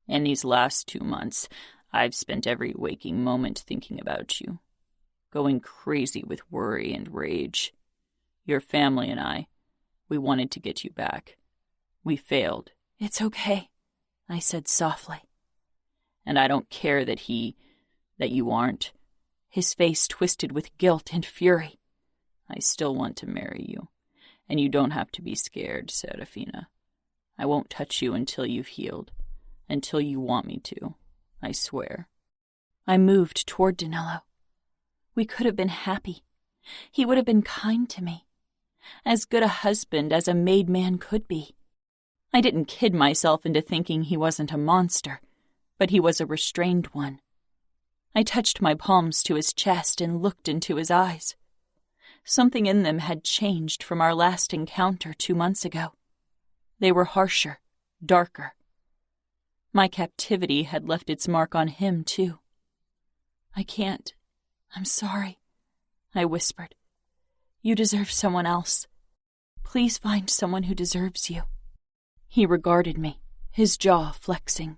In these last 2 months, I've spent every waking moment thinking about you, going crazy with worry and rage. Your family and I, we wanted to get you back. We failed." "It's okay," I said softly. "And I don't care that you aren't." His face twisted with guilt and fury. "I still want to marry you, and you don't have to be scared, Serafina. I won't touch you until you've healed, until you want me to, I swear." I moved toward Danilo. We could have been happy. He would have been kind to me. As good a husband as a made man could be. I didn't kid myself into thinking he wasn't a monster, but he was a restrained one. I touched my palms to his chest and looked into his eyes. Something in them had changed from our last encounter 2 months ago. They were harsher, darker. My captivity had left its mark on him, too. "I can't. I'm sorry," I whispered. "You deserve someone else. Please find someone who deserves you." He regarded me, his jaw flexing.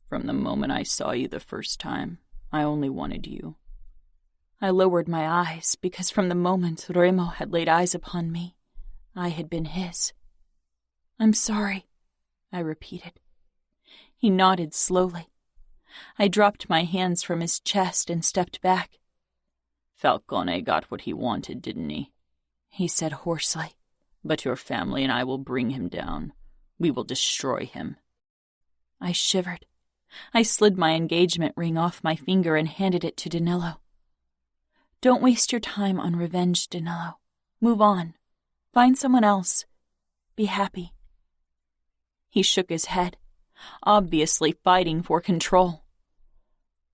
"From the moment I saw you the first time, I only wanted you." I lowered my eyes because from the moment Remo had laid eyes upon me, I had been his. "I'm sorry," I repeated. He nodded slowly. I dropped my hands from his chest and stepped back. "Falcone got what he wanted, didn't he?" said hoarsely. "But your family and I will bring him down. We will destroy him." I shivered. I slid my engagement ring off my finger and handed it to Danilo. "Don't waste your time on revenge, Danilo. Move on. Find someone else. Be happy." He shook his head, obviously fighting for control.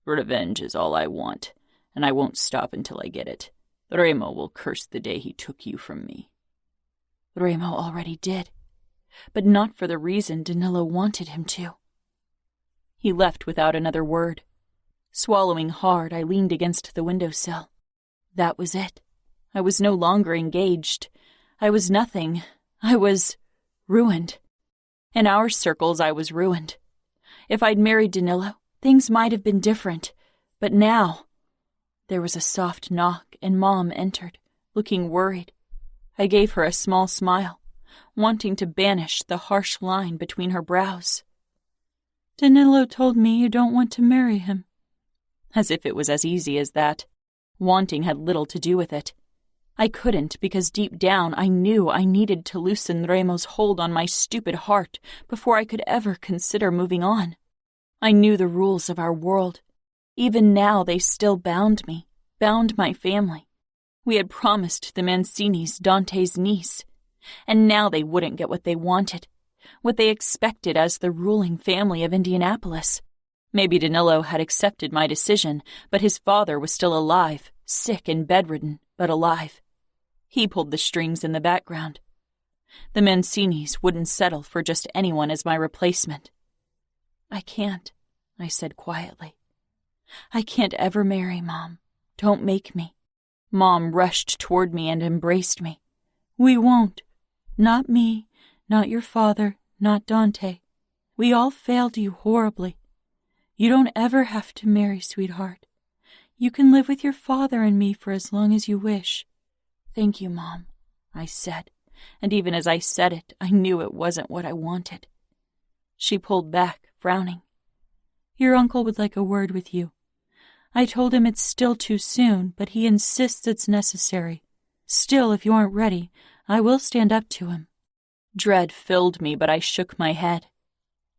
"Revenge is all I want, and I won't stop until I get it. Remo will curse the day he took you from me." Remo already did, but not for the reason Danilo wanted him to. He left without another word. Swallowing hard, I leaned against the windowsill. That was it. I was no longer engaged. I was nothing. I was ruined. In our circles, I was ruined. If I'd married Danilo, things might have been different. But now... There was a soft knock, and Mom entered, looking worried. I gave her a small smile, wanting to banish the harsh line between her brows. "Danilo told me you don't want to marry him." As if it was as easy as that. Wanting had little to do with it. I couldn't because deep down I knew I needed to loosen Remo's hold on my stupid heart before I could ever consider moving on. I knew the rules of our world. Even now they still bound me, bound my family. We had promised the Mancinis Dante's niece, and now they wouldn't get what they wanted, what they expected as the ruling family of Indianapolis. Maybe Danilo had accepted my decision, but his father was still alive, sick and bedridden, but alive. He pulled the strings in the background. The Mancinis wouldn't settle for just anyone as my replacement. "I can't," I said quietly. "I can't ever marry, Mom. Don't make me." Mom rushed toward me and embraced me. "We won't. Not me, not your father, not Dante. We all failed you horribly. You don't ever have to marry, sweetheart. You can live with your father and me for as long as you wish. Thank you, Mom, I said, and even as I said it, I knew it wasn't what I wanted. She pulled back, frowning. Your uncle would like a word with you. I told him it's still too soon, but he insists it's necessary. Still, if you aren't ready, I will stand up to him. Dread filled me, but I shook my head.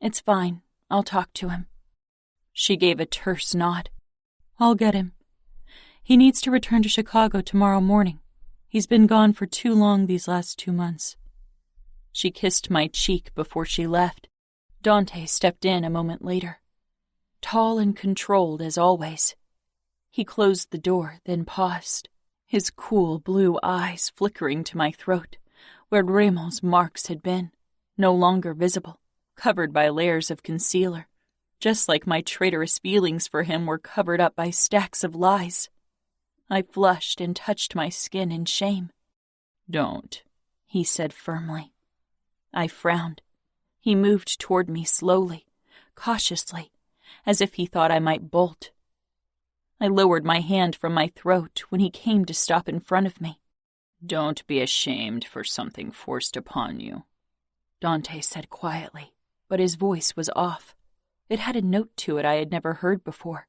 It's fine. I'll talk to him. She gave a terse nod. I'll get him. He needs to return to Chicago tomorrow morning. He's been gone for too long these last 2 months. She kissed my cheek before she left. Dante stepped in a moment later. Tall and controlled as always. He closed the door, then paused, his cool blue eyes flickering to my throat, where Raymond's marks had been, no longer visible, covered by layers of concealer, just like my traitorous feelings for him were covered up by stacks of lies. I flushed and touched my skin in shame. Don't, he said firmly. I frowned. He moved toward me slowly, cautiously, as if he thought I might bolt. I lowered my hand from my throat when he came to stop in front of me. Don't be ashamed for something forced upon you, Dante said quietly, but his voice was off. It had a note to it I had never heard before.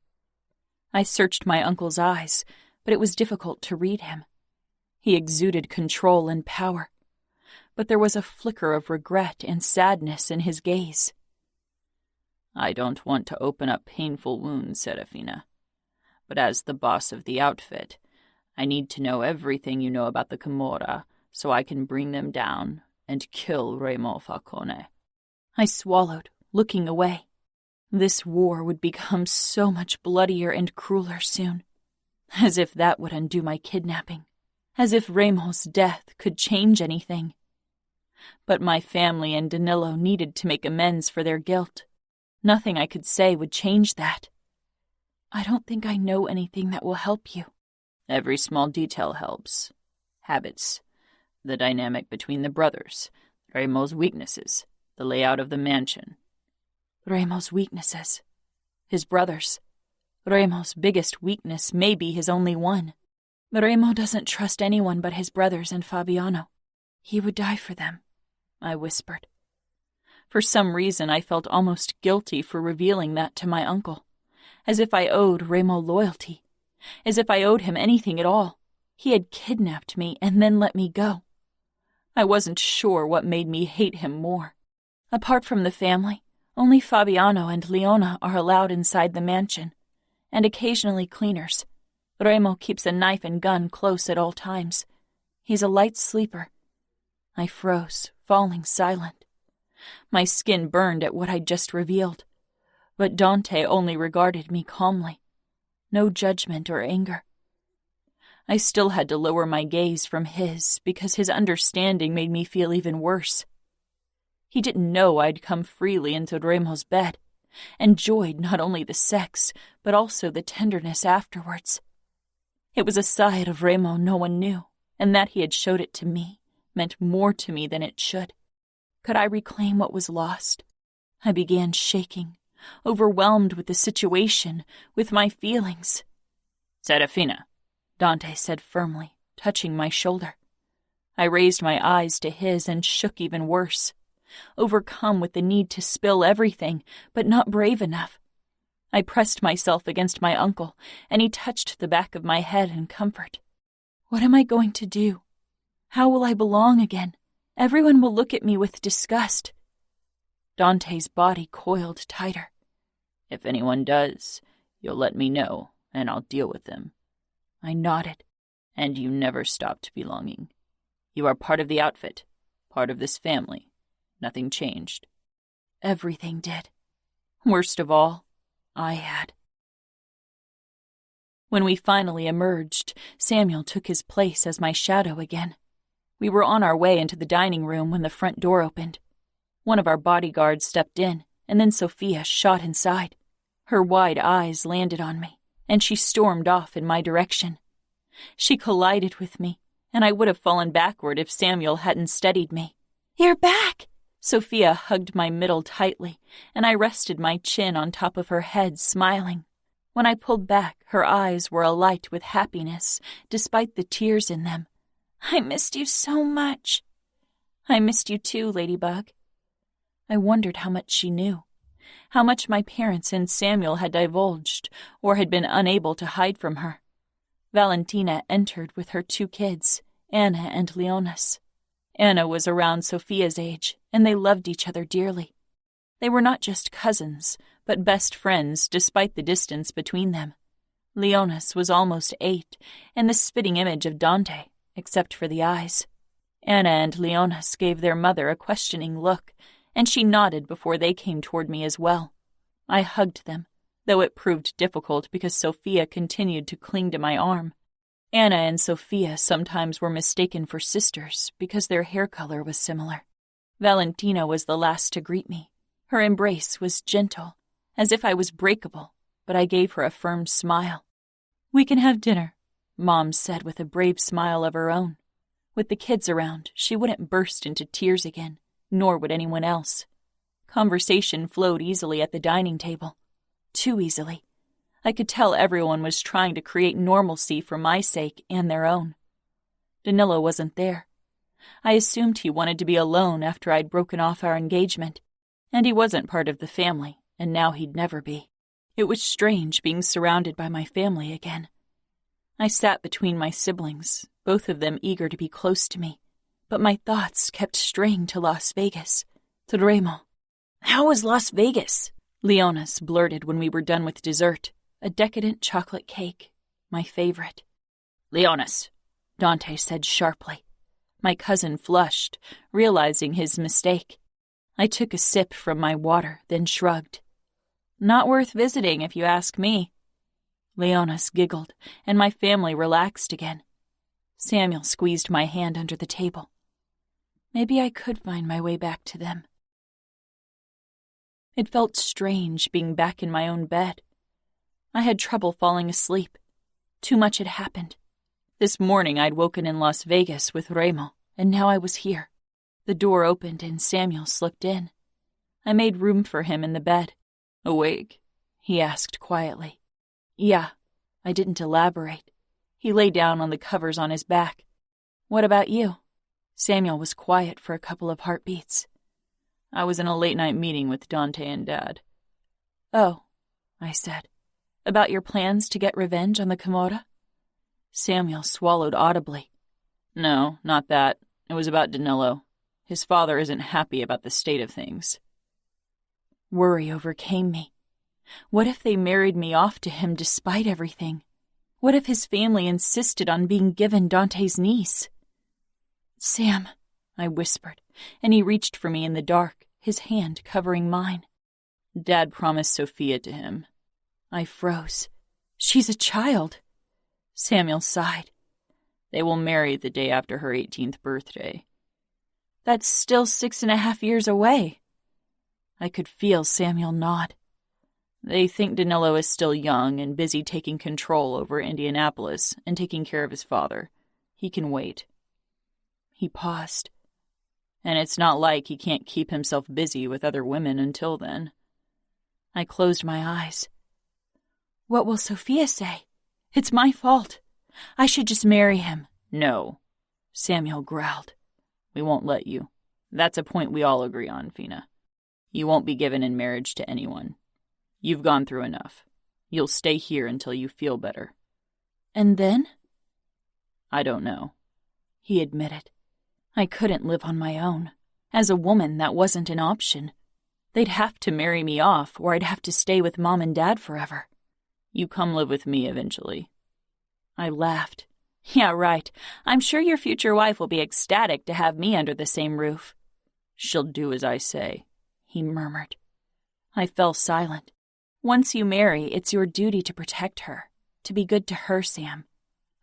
I searched my uncle's eyes, but it was difficult to read him. He exuded control and power, but there was a flicker of regret and sadness in his gaze. I don't want to open up painful wounds, Serafina, but as the boss of the outfit, I need to know everything you know about the Camorra so I can bring them down and kill Raymond Falcone. I swallowed, looking away. This war would become so much bloodier and crueler soon. As if that would undo my kidnapping. As if Raymond's death could change anything. But my family and Danilo needed to make amends for their guilt. Nothing I could say would change that. I don't think I know anything that will help you. Every small detail helps. Habits, the dynamic between the brothers, Raymond's weaknesses, the layout of the mansion. Raymond's weaknesses. His brothers. Raymond's biggest weakness may be his only one. Raymond doesn't trust anyone but his brothers and Fabiano. He would die for them, I whispered. For some reason, I felt almost guilty for revealing that to my uncle, as if I owed Raymond loyalty, as if I owed him anything at all. He had kidnapped me and then let me go. I wasn't sure what made me hate him more. Apart from the family, only Fabiano and Leona are allowed inside the mansion, and occasionally cleaners. Raymond keeps a knife and gun close at all times. He's a light sleeper. I froze, falling silent. My skin burned at what I'd just revealed, but Dante only regarded me calmly. No judgment or anger. I still had to lower my gaze from his because his understanding made me feel even worse. He didn't know I'd come freely into Raymond's bed, enjoyed not only the sex, but also the tenderness afterwards. It was a side of Raymond no one knew, and that he had showed it to me meant more to me than it should. Could I reclaim what was lost? I began shaking, overwhelmed with the situation, with my feelings. Serafina, Dante said firmly, touching my shoulder. I raised my eyes to his and shook even worse, overcome with the need to spill everything, but not brave enough. I pressed myself against my uncle, and he touched the back of my head in comfort. What am I going to do? How will I belong again? Everyone will look at me with disgust. Dante's body coiled tighter. If anyone does, you'll let me know, and I'll deal with them. I nodded. And you never stopped belonging. You are part of the outfit, part of this family. Nothing changed. Everything did. Worst of all, I had. When we finally emerged, Samuel took his place as my shadow again. We were on our way into the dining room when the front door opened. One of our bodyguards stepped in, and then Sophia shot inside. Her wide eyes landed on me, and she stormed off in my direction. She collided with me, and I would have fallen backward if Samuel hadn't steadied me. "You're back!" Sophia hugged my middle tightly, and I rested my chin on top of her head, smiling. When I pulled back, her eyes were alight with happiness, despite the tears in them. "I missed you so much." "I missed you too, Ladybug." I wondered how much she knew, how much my parents and Samuel had divulged or had been unable to hide from her. Valentina entered with her 2 kids, Anna and Leonis. Anna was around Sophia's age, and they loved each other dearly. They were not just cousins, but best friends despite the distance between them. Leonis was almost 8, and the spitting image of Dante, except for the eyes. Anna and Leonis gave their mother a questioning look, and she nodded before they came toward me as well. I hugged them, though it proved difficult because Sophia continued to cling to my arm. Anna and Sophia sometimes were mistaken for sisters because their hair color was similar. Valentina was the last to greet me. Her embrace was gentle, as if I was breakable, but I gave her a firm smile. "We can have dinner," Mom said with a brave smile of her own. With the kids around, she wouldn't burst into tears again, nor would anyone else. Conversation flowed easily at the dining table. Too easily. I could tell everyone was trying to create normalcy for my sake and their own. Danilo wasn't there. I assumed he wanted to be alone after I'd broken off our engagement, and he wasn't part of the family, and now he'd never be. It was strange being surrounded by my family again. I sat between my siblings, both of them eager to be close to me, but my thoughts kept straying to Las Vegas, to Remo. "How was Las Vegas?" Leonis blurted when we were done with dessert, a decadent chocolate cake, my favorite. "Leonis," Dante said sharply. My cousin flushed, realizing his mistake. I took a sip from my water, then shrugged. "Not worth visiting, if you ask me." Leonis giggled, and my family relaxed again. Samuel squeezed my hand under the table. Maybe I could find my way back to them. It felt strange being back in my own bed. I had trouble falling asleep. Too much had happened. This morning I'd woken in Las Vegas with Remo, and now I was here. The door opened and Samuel slipped in. I made room for him in the bed. "Awake?" he asked quietly. "Yeah." I didn't elaborate. He lay down on the covers on his back. "What about you?" Samuel was quiet for a couple of heartbeats. "I was in a late-night meeting with Dante and Dad." "Oh," I said. "About your plans to get revenge on the Camorra?" Samuel swallowed audibly. "No, not that. It was about Danilo. His father isn't happy about the state of things." Worry overcame me. What if they married me off to him despite everything? What if his family insisted on being given Dante's niece? "Sam," I whispered, and he reached for me in the dark, his hand covering mine. "Dad promised Sophia to him." I froze. "She's a child." Samuel sighed. "They will marry the day after her 18th birthday." "That's still 6.5 years away." I could feel Samuel nod. "They think Danilo is still young and busy taking control over Indianapolis and taking care of his father. He can wait." He paused. "And it's not like he can't keep himself busy with other women until then." I closed my eyes. "What will Sophia say? It's my fault. I should just marry him." "No," Samuel growled. "We won't let you. That's a point we all agree on, Fina. You won't be given in marriage to anyone. You've gone through enough. You'll stay here until you feel better." "And then?" "I don't know," he admitted. I couldn't live on my own. As a woman, that wasn't an option. They'd have to marry me off, or I'd have to stay with Mom and Dad forever. "You come live with me eventually." I laughed. "Yeah, right. I'm sure your future wife will be ecstatic to have me under the same roof." "She'll do as I say," he murmured. I fell silent. "Once you marry, it's your duty to protect her, to be good to her, Sam.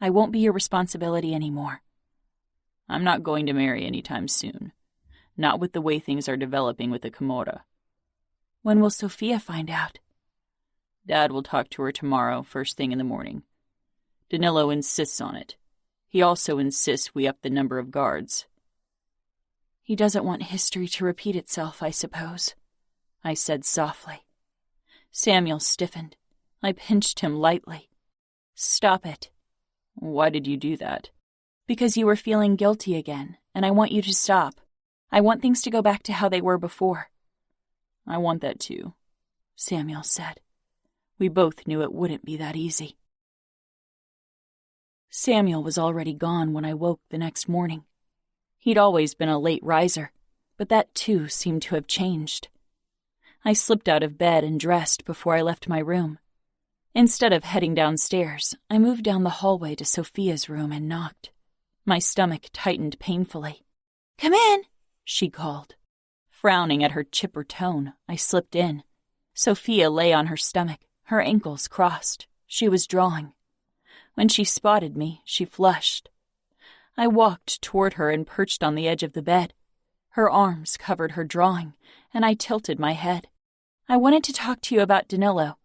I won't be your responsibility anymore." "I'm not going to marry anytime soon. Not with the way things are developing with the Camorra." "When will Sophia find out?" "Dad will talk to her tomorrow, first thing in the morning. Danilo insists on it. He also insists we up the number of guards." He doesn't want history to repeat itself, I suppose, I said softly. Samuel stiffened. I pinched him lightly. Stop it. Why did you do that? Because you were feeling guilty again, and I want you to stop. I want things to go back to how they were before. I want that too, Samuel said. We both knew it wouldn't be that easy. Samuel was already gone when I woke the next morning. He'd always been a late riser, but that too seemed to have changed. I slipped out of bed and dressed before I left my room. Instead of heading downstairs, I moved down the hallway to Sophia's room and knocked. My stomach tightened painfully. "Come in," she called. Frowning at her chipper tone, I slipped in. Sophia lay on her stomach, her ankles crossed. She was drawing. When she spotted me, she flushed. I walked toward her and perched on the edge of the bed. Her arms covered her drawing, and I tilted my head. "I wanted to talk to you about Danilo.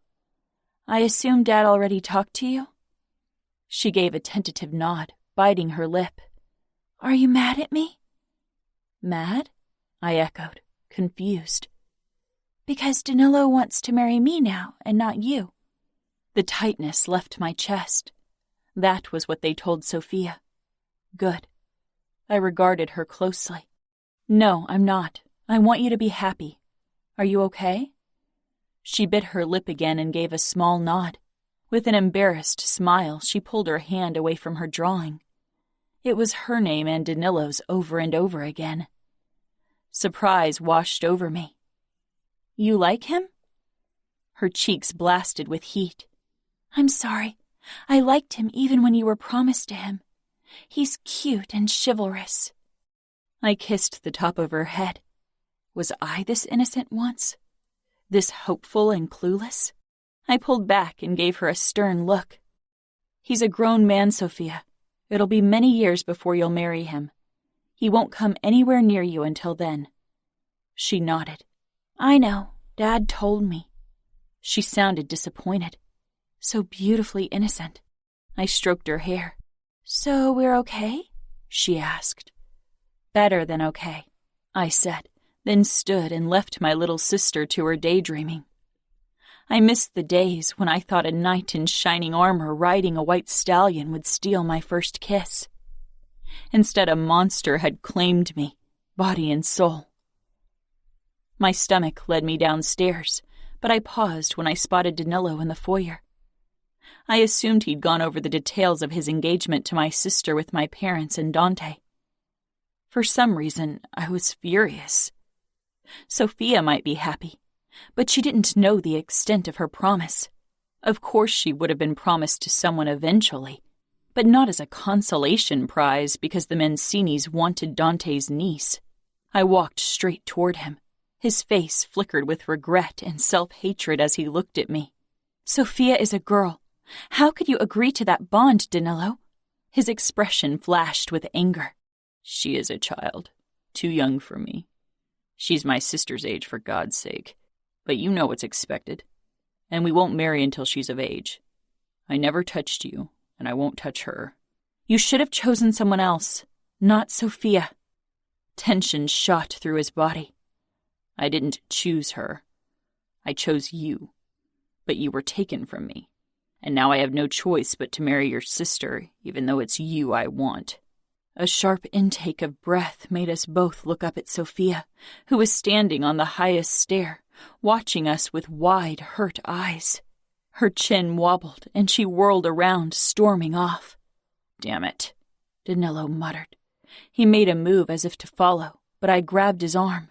I assume Dad already talked to you?" She gave a tentative nod, biting her lip. "Are you mad at me?" "Mad?" I echoed, confused. "Because Danilo wants to marry me now, and not you." The tightness left my chest. That was what they told Sophia. Good. I regarded her closely. "No, I'm not. I want you to be happy. Are you okay?" She bit her lip again and gave a small nod. With an embarrassed smile, she pulled her hand away from her drawing. It was her name and Danilo's over and over again. Surprise washed over me. "You like him?" Her cheeks blasted with heat. "I'm sorry. I liked him even when you were promised to him. He's cute and chivalrous." I kissed the top of her head. Was I this innocent once? This hopeful and clueless? I pulled back and gave her a stern look. "He's a grown man, Sophia. It'll be many years before you'll marry him. He won't come anywhere near you until then." She nodded. "I know. Dad told me." She sounded disappointed. So beautifully innocent. I stroked her hair. "So we're okay?" she asked. "Better than okay," I said, then stood and left my little sister to her daydreaming. I missed the days when I thought a knight in shining armor riding a white stallion would steal my first kiss. Instead, a monster had claimed me, body and soul. My stomach led me downstairs, but I paused when I spotted Danilo in the foyer. I assumed he'd gone over the details of his engagement to my sister with my parents and Dante. For some reason, I was furious. Sophia might be happy, but she didn't know the extent of her promise. Of course she would have been promised to someone eventually, but not as a consolation prize because the Mancinis wanted Dante's niece. I walked straight toward him. His face flickered with regret and self-hatred as he looked at me. "Sophia is a girl. How could you agree to that bond, Danilo?" His expression flashed with anger. "She is a child, too young for me. She's my sister's age, for God's sake. But you know what's expected. And we won't marry until she's of age. I never touched you, and I won't touch her." "You should have chosen someone else, not Sophia." Tension shot through his body. "I didn't choose her. I chose you. But you were taken from me. And now I have no choice but to marry your sister, even though it's you I want." A sharp intake of breath made us both look up at Sophia, who was standing on the highest stair, watching us with wide, hurt eyes. Her chin wobbled, and she whirled around, storming off. "Damn it," Danilo muttered. He made a move as if to follow, but I grabbed his arm.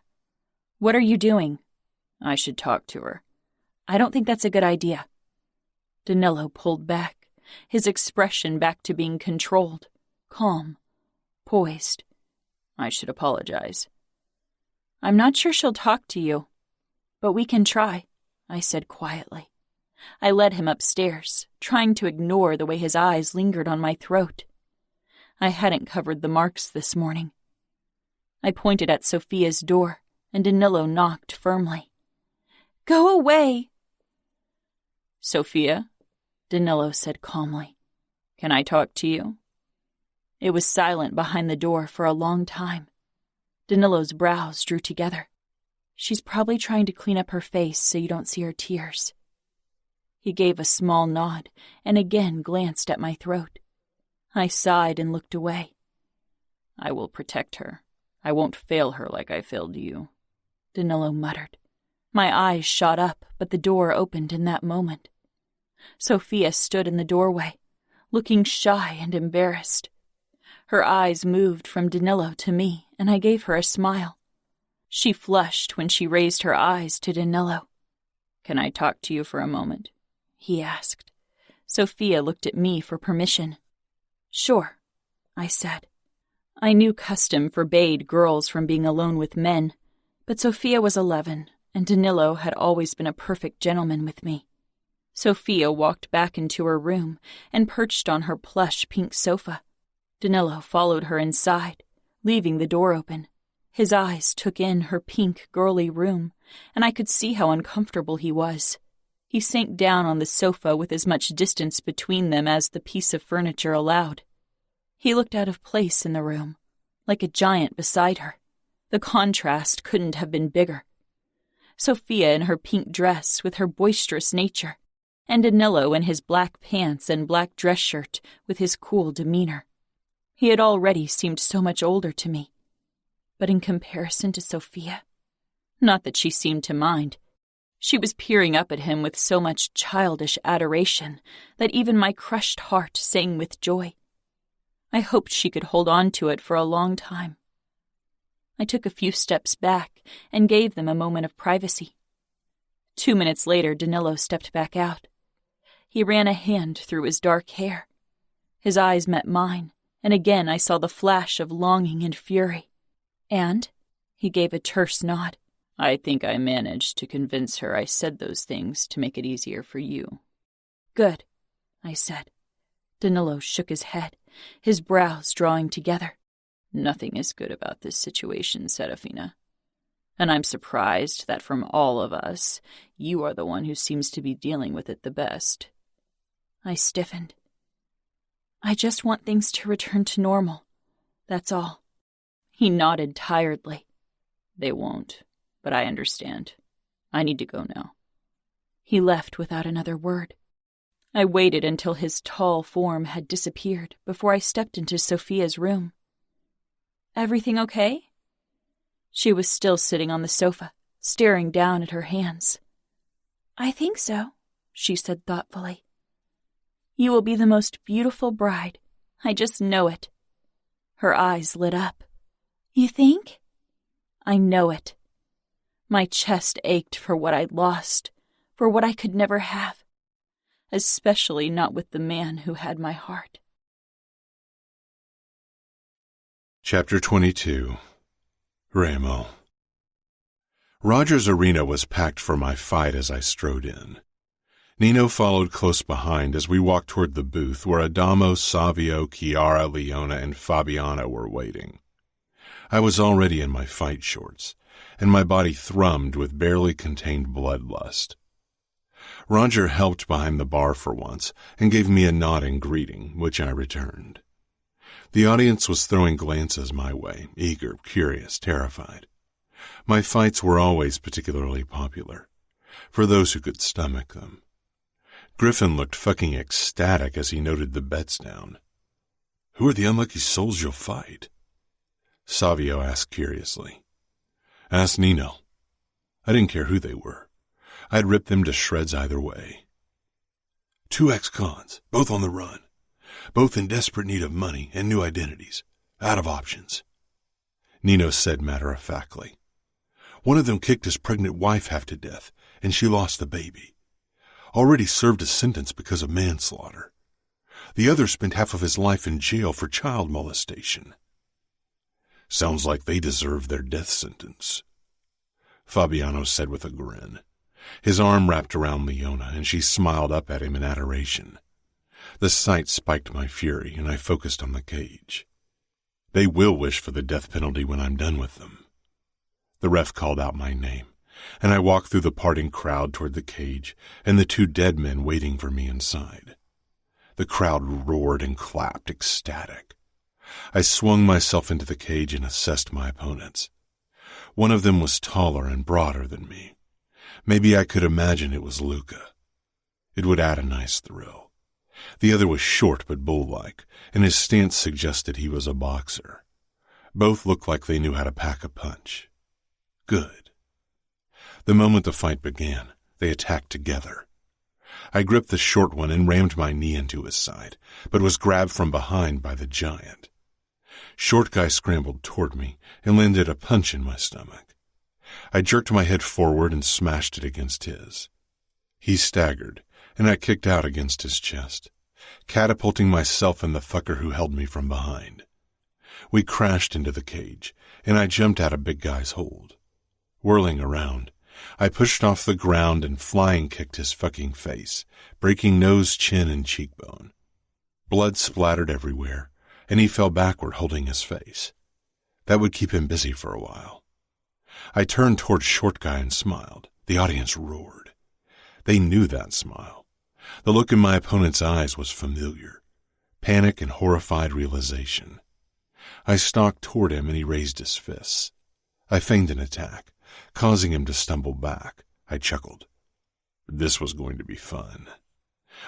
"What are you doing?" "I should talk to her." "I don't think that's a good idea." Danilo pulled back, his expression back to being controlled, calm, poised. "I should apologize." "I'm not sure she'll talk to you, but we can try," I said quietly. I led him upstairs, trying to ignore the way his eyes lingered on my throat. I hadn't covered the marks this morning. I pointed at Sophia's door, and Danilo knocked firmly. "Go away!" "Sophia," Danilo said calmly, "can I talk to you?" It was silent behind the door for a long time. Danilo's brows drew together. She's probably trying to clean up her face so you don't see her tears. He gave a small nod and again glanced at my throat. I sighed and looked away. I will protect her. I won't fail her like I failed you, Danilo muttered. My eyes shot up, but the door opened in that moment. Sophia stood in the doorway, looking shy and embarrassed. Her eyes moved from Danilo to me, and I gave her a smile. She flushed when she raised her eyes to Danilo. Can I talk to you for a moment? He asked. Sophia looked at me for permission. Sure, I said. I knew custom forbade girls from being alone with men, but Sophia was 11, and Danilo had always been a perfect gentleman with me. Sophia walked back into her room and perched on her plush pink sofa. Danilo followed her inside, leaving the door open. His eyes took in her pink, girly room, and I could see how uncomfortable he was. He sank down on the sofa with as much distance between them as the piece of furniture allowed. He looked out of place in the room, like a giant beside her. The contrast couldn't have been bigger. Sophia in her pink dress with her boisterous nature, and Danilo in his black pants and black dress shirt with his cool demeanor. He had already seemed so much older to me. But in comparison to Sophia, not that she seemed to mind. She was peering up at him with so much childish adoration that even my crushed heart sang with joy. I hoped she could hold on to it for a long time. I took a few steps back and gave them a moment of privacy. 2 minutes later, Danilo stepped back out. He ran a hand through his dark hair. His eyes met mine, and again I saw the flash of longing and fury. And he gave a terse nod. I think I managed to convince her I said those things to make it easier for you. Good, I said. Danilo shook his head, his brows drawing together. Nothing is good about this situation, Serafina. And I'm surprised that from all of us, you are the one who seems to be dealing with it the best. I stiffened. I just want things to return to normal. That's all. He nodded tiredly. They won't, but I understand. I need to go now. He left without another word. I waited until his tall form had disappeared before I stepped into Sophia's room. Everything okay? She was still sitting on the sofa, staring down at her hands. I think so, she said thoughtfully. You will be the most beautiful bride. I just know it. Her eyes lit up. You think? I know it. My chest ached for what I'd lost, for what I could never have, especially not with the man who had my heart. Chapter 22. Remo. Roger's arena was packed for my fight as I strode in. Nino followed close behind as we walked toward the booth where Adamo, Savio, Chiara, Leona, and Fabiana were waiting. I was already in my fight shorts, and my body thrummed with barely contained bloodlust. Roger helped behind the bar for once and gave me a nodding greeting, which I returned. The audience was throwing glances my way, eager, curious, terrified. My fights were always particularly popular, for those who could stomach them. Griffin looked fucking ecstatic as he noted the bets down. Who are the unlucky souls you'll fight? Savio asked curiously. Ask Nino. I didn't care who they were. I'd rip them to shreds either way. 2 ex-cons, both on the run. Both in desperate need of money and new identities. Out of options. Nino said matter-of-factly. One of them kicked his pregnant wife half to death, and she lost the baby. Already served a sentence because of manslaughter. The other spent half of his life in jail for child molestation. Sounds like they deserve their death sentence, Fabiano said with a grin. His arm wrapped around Leona, and she smiled up at him in adoration. The sight spiked my fury, and I focused on the cage. They will wish for the death penalty when I'm done with them. The ref called out my name, and I walked through the parting crowd toward the cage and the 2 dead men waiting for me inside. The crowd roared and clapped, ecstatic. I swung myself into the cage and assessed my opponents. One of them was taller and broader than me. Maybe I could imagine it was Luca. It would add a nice thrill. The other was short but bull-like, and his stance suggested he was a boxer. Both looked like they knew how to pack a punch. Good. The moment the fight began, they attacked together. I gripped the short one and rammed my knee into his side, but was grabbed from behind by the giant. Short guy scrambled toward me and landed a punch in my stomach. I jerked my head forward and smashed it against his. He staggered, and I kicked out against his chest, catapulting myself and the fucker who held me from behind. We crashed into the cage, and I jumped out of big guy's hold. Whirling around, I pushed off the ground and flying kicked his fucking face, breaking nose, chin, and cheekbone. Blood splattered everywhere, and he fell backward holding his face. That would keep him busy for a while. I turned toward short guy and smiled. The audience roared. They knew that smile. The look in my opponent's eyes was familiar. Panic and horrified realization. I stalked toward him and he raised his fists. I feigned an attack, causing him to stumble back. I chuckled. This was going to be fun.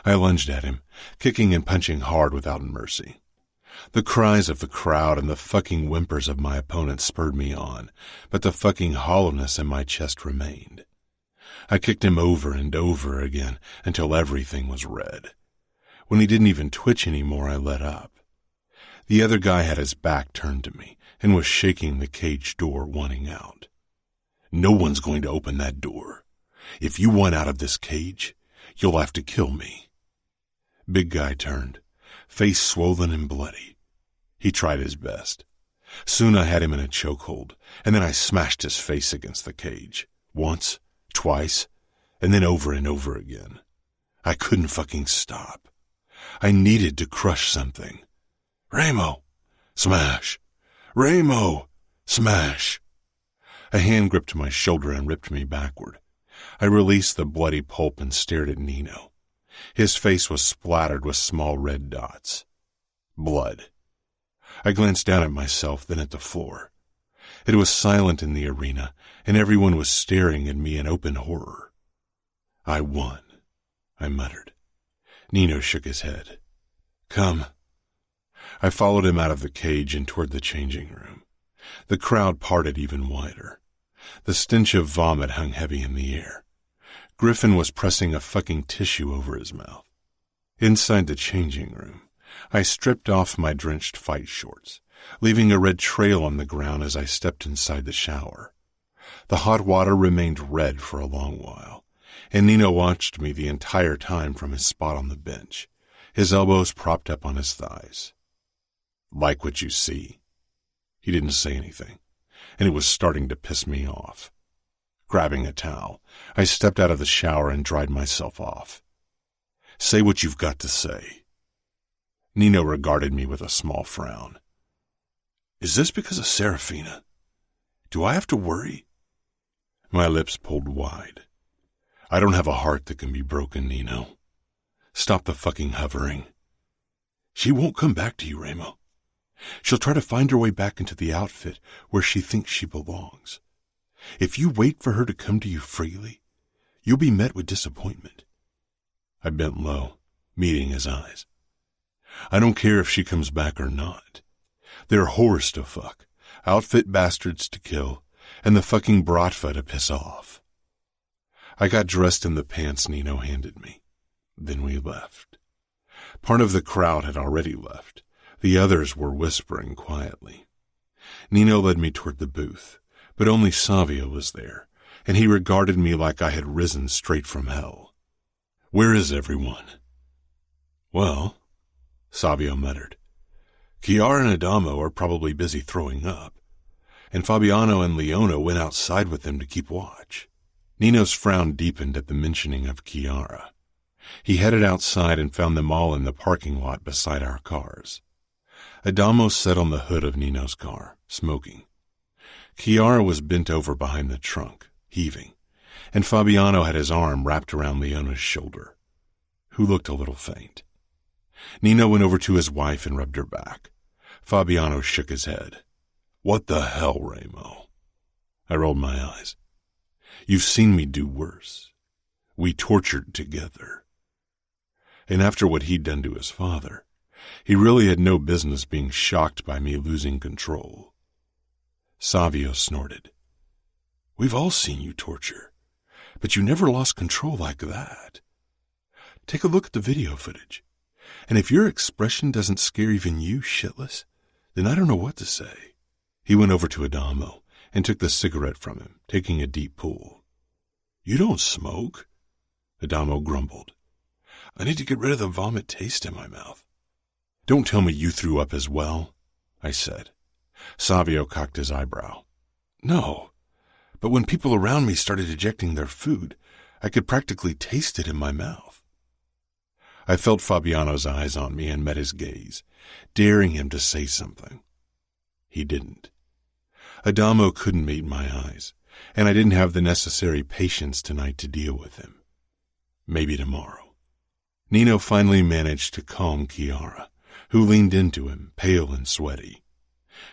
I lunged at him, kicking and punching hard without mercy. The cries of the crowd and the fucking whimpers of my opponent spurred me on, but the fucking hollowness in my chest remained. I kicked him over and over again until everything was red. When he didn't even twitch anymore, I let up. The other guy had his back turned to me and was shaking the cage door, wanting out. No one's going to open that door. If you want out of this cage, you'll have to kill me. Big guy turned, face swollen and bloody. He tried his best. Soon I had him in a chokehold, and then I smashed his face against the cage. Once, twice, and then over and over again. I couldn't fucking stop. I needed to crush something. Ramo! Smash! Ramo! Smash! A hand gripped my shoulder and ripped me backward. I released the bloody pulp and stared at Nino. His face was splattered with small red dots. Blood. I glanced down at myself, then at the floor. It was silent in the arena, and everyone was staring at me in open horror. I won, I muttered. Nino shook his head. Come. I followed him out of the cage and toward the changing room. The crowd parted even wider. The stench of vomit hung heavy in the air. Griffin was pressing a fucking tissue over his mouth. Inside the changing room, I stripped off my drenched fight shorts, leaving a red trail on the ground as I stepped inside the shower. The hot water remained red for a long while, and Nino watched me the entire time from his spot on the bench, his elbows propped up on his thighs. Like what you see? He didn't say anything, and it was starting to piss me off. Grabbing a towel, I stepped out of the shower and dried myself off. Say what you've got to say. Nino regarded me with a small frown. Is this because of Serafina? Do I have to worry? My lips pulled wide. I don't have a heart that can be broken, Nino. Stop the fucking hovering. She won't come back to you, Ramo. She'll try to find her way back into the outfit where she thinks she belongs. If you wait for her to come to you freely, you'll be met with disappointment. I bent low, meeting his eyes. I don't care if she comes back or not. They're whores to fuck, outfit bastards to kill, and the fucking bratva to piss off. I got dressed in the pants Nino handed me. Then we left. Part of the crowd had already left. The others were whispering quietly. Nino led me toward the booth, but only Savio was there, and he regarded me like I had risen straight from hell. Where is everyone? Well, Savio muttered. Chiara and Adamo are probably busy throwing up, and Fabiano and Leona went outside with them to keep watch. Nino's frown deepened at the mentioning of Chiara. He headed outside and found them all in the parking lot beside our cars. Adamo sat on the hood of Nino's car, smoking. Chiara was bent over behind the trunk, heaving, and Fabiano had his arm wrapped around Leona's shoulder, who looked a little faint. Nino went over to his wife and rubbed her back. Fabiano shook his head. What the hell, Ramo? I rolled my eyes. You've seen me do worse. We tortured together. And after what he'd done to his father, he really had no business being shocked by me losing control. Savio snorted. We've all seen you torture, but you never lost control like that. Take a look at the video footage, and if your expression doesn't scare even you shitless, then I don't know what to say. He went over to Adamo and took the cigarette from him, taking a deep pull. You don't smoke? Adamo grumbled. I need to get rid of the vomit taste in my mouth. Don't tell me you threw up as well, I said. Savio cocked his eyebrow. No, but when people around me started ejecting their food, I could practically taste it in my mouth. I felt Fabiano's eyes on me and met his gaze, daring him to say something. He didn't. Adamo couldn't meet my eyes, and I didn't have the necessary patience tonight to deal with him. Maybe tomorrow. Nino finally managed to calm Chiara, who leaned into him, pale and sweaty.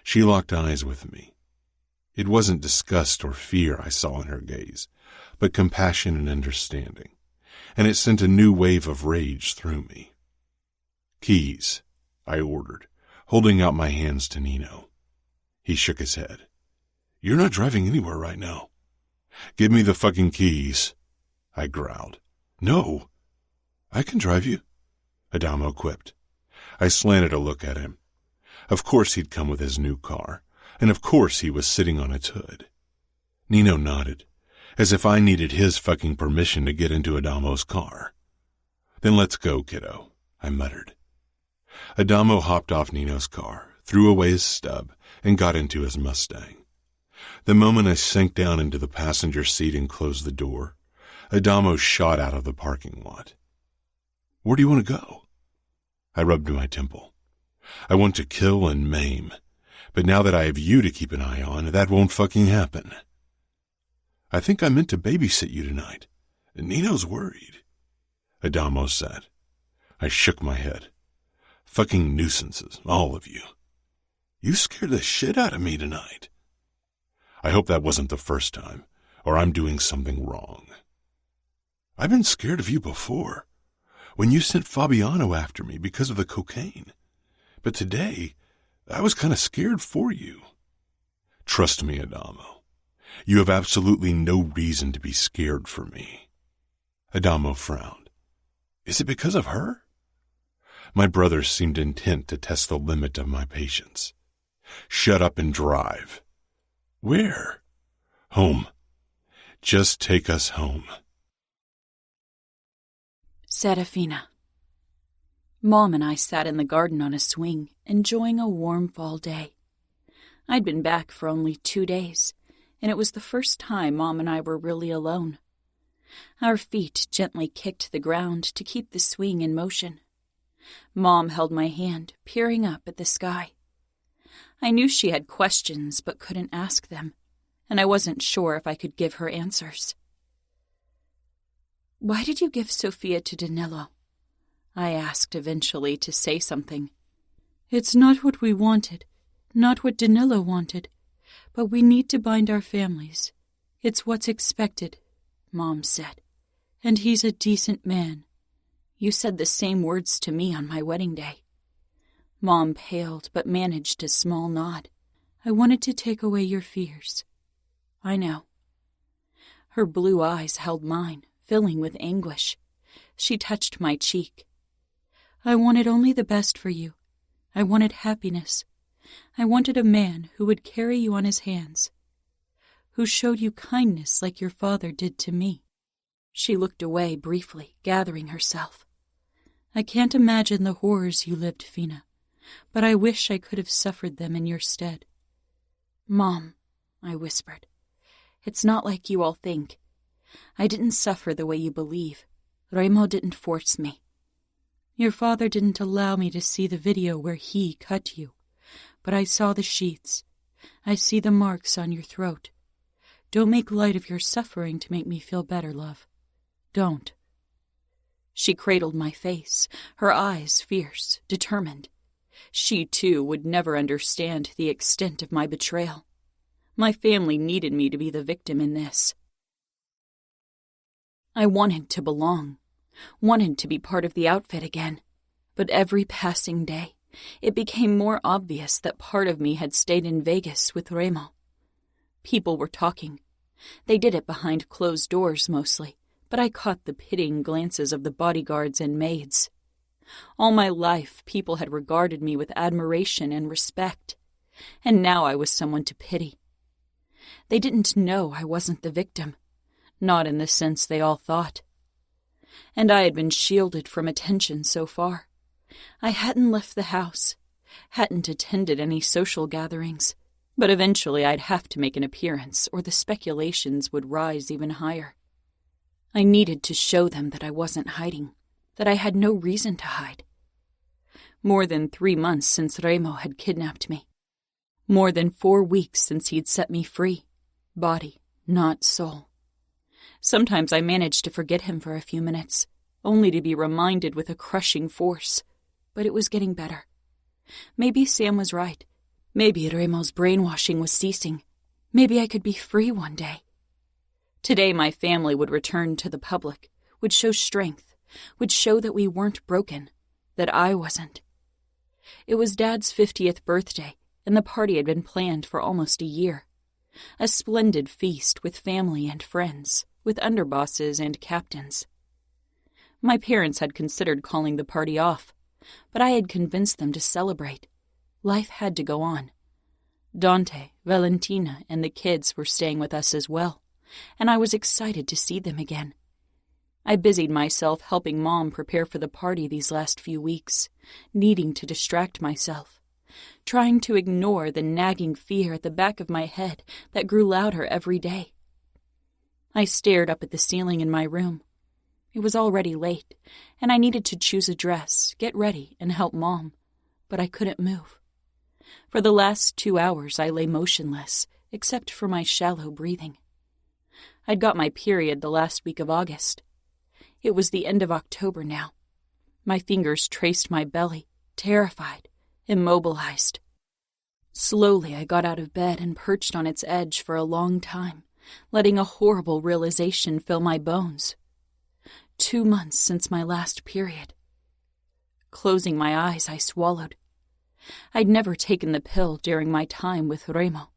She locked eyes with me. It wasn't disgust or fear I saw in her gaze, but compassion and understanding, and it sent a new wave of rage through me. Keys, I ordered, holding out my hands to Nino. He shook his head. You're not driving anywhere right now. Give me the fucking keys, I growled. No, I can drive you, Adamo quipped. I slanted a look at him. Of course he'd come with his new car, and of course he was sitting on its hood. Nino nodded, as if I needed his fucking permission to get into Adamo's car. Then let's go, kiddo, I muttered. Adamo hopped off Nino's car, threw away his stub, and got into his Mustang. The moment I sank down into the passenger seat and closed the door, Adamo shot out of the parking lot. Where do you want to go? I rubbed my temple. I want to kill and maim, but now that I have you to keep an eye on, that won't fucking happen. I think I meant to babysit you tonight. Nino's worried, Adamo said. I shook my head. Fucking nuisances, all of you. You scared the shit out of me tonight. I hope that wasn't the first time, or I'm doing something wrong. I've been scared of you before, when you sent Fabiano after me because of the cocaine. But today, I was kind of scared for you. Trust me, Adamo. You have absolutely no reason to be scared for me. Adamo frowned. Is it because of her? My brother seemed intent to test the limit of my patience. Shut up and drive. Where? Home. Just take us home. Serafina. Mom and I sat in the garden on a swing, enjoying a warm fall day. I'd been back for only 2 days, and it was the first time Mom and I were really alone. Our feet gently kicked the ground to keep the swing in motion. Mom held my hand, peering up at the sky. I knew she had questions but couldn't ask them, and I wasn't sure if I could give her answers. Why did you give Sophia to Danilo? I asked eventually to say something. It's not what we wanted, not what Danilo wanted, but we need to bind our families. It's what's expected, Mom said, and he's a decent man. You said the same words to me on my wedding day. Mom paled but managed a small nod. I wanted to take away your fears. I know. Her blue eyes held mine, filling with anguish. She touched my cheek. I wanted only the best for you. I wanted happiness. I wanted a man who would carry you on his hands, who showed you kindness like your father did to me. She looked away briefly, gathering herself. I can't imagine the horrors you lived, Fina, but I wish I could have suffered them in your stead. Mom, I whispered, it's not like you all think. I didn't suffer the way you believe. Remo didn't force me. Your father didn't allow me to see the video where he cut you, but I saw the sheets. I see the marks on your throat. Don't make light of your suffering to make me feel better, love. Don't. She cradled my face, her eyes fierce, determined. She, too, would never understand the extent of my betrayal. My family needed me to be the victim in this. I wanted to belong, wanted to be part of the outfit again, but every passing day, it became more obvious that part of me had stayed in Vegas with Remo. People were talking. They did it behind closed doors mostly, but I caught the pitying glances of the bodyguards and maids. All my life, people had regarded me with admiration and respect, and now I was someone to pity. They didn't know I wasn't the victim, not in the sense they all thought. And I had been shielded from attention so far. I hadn't left the house, hadn't attended any social gatherings, but eventually I'd have to make an appearance or the speculations would rise even higher. I needed to show them that I wasn't hiding, that I had no reason to hide. More than 3 months since Remo had kidnapped me. More than 4 weeks since he'd set me free, body, not soul. Sometimes I managed to forget him for a few minutes, only to be reminded with a crushing force. But it was getting better. Maybe Sam was right. Maybe Remo's brainwashing was ceasing. Maybe I could be free one day. Today my family would return to the public, would show strength, would show that we weren't broken, that I wasn't. It was Dad's 50th birthday, and the party had been planned for almost a year. A splendid feast with family and friends, with underbosses and captains. My parents had considered calling the party off, but I had convinced them to celebrate. Life had to go on. Dante, Valentina, and the kids were staying with us as well, and I was excited to see them again. I busied myself helping Mom prepare for the party these last few weeks, needing to distract myself, trying to ignore the nagging fear at the back of my head that grew louder every day. I stared up at the ceiling in my room. It was already late, and I needed to choose a dress, get ready, and help Mom, but I couldn't move. For the last 2 hours I lay motionless, except for my shallow breathing. I'd got my period the last week of August. It was the end of October now. My fingers traced my belly, terrified, immobilized. Slowly I got out of bed and perched on its edge for a long time, letting a horrible realization fill my bones. 2 months since my last period. Closing my eyes, I swallowed. I'd never taken the pill during my time with Remo,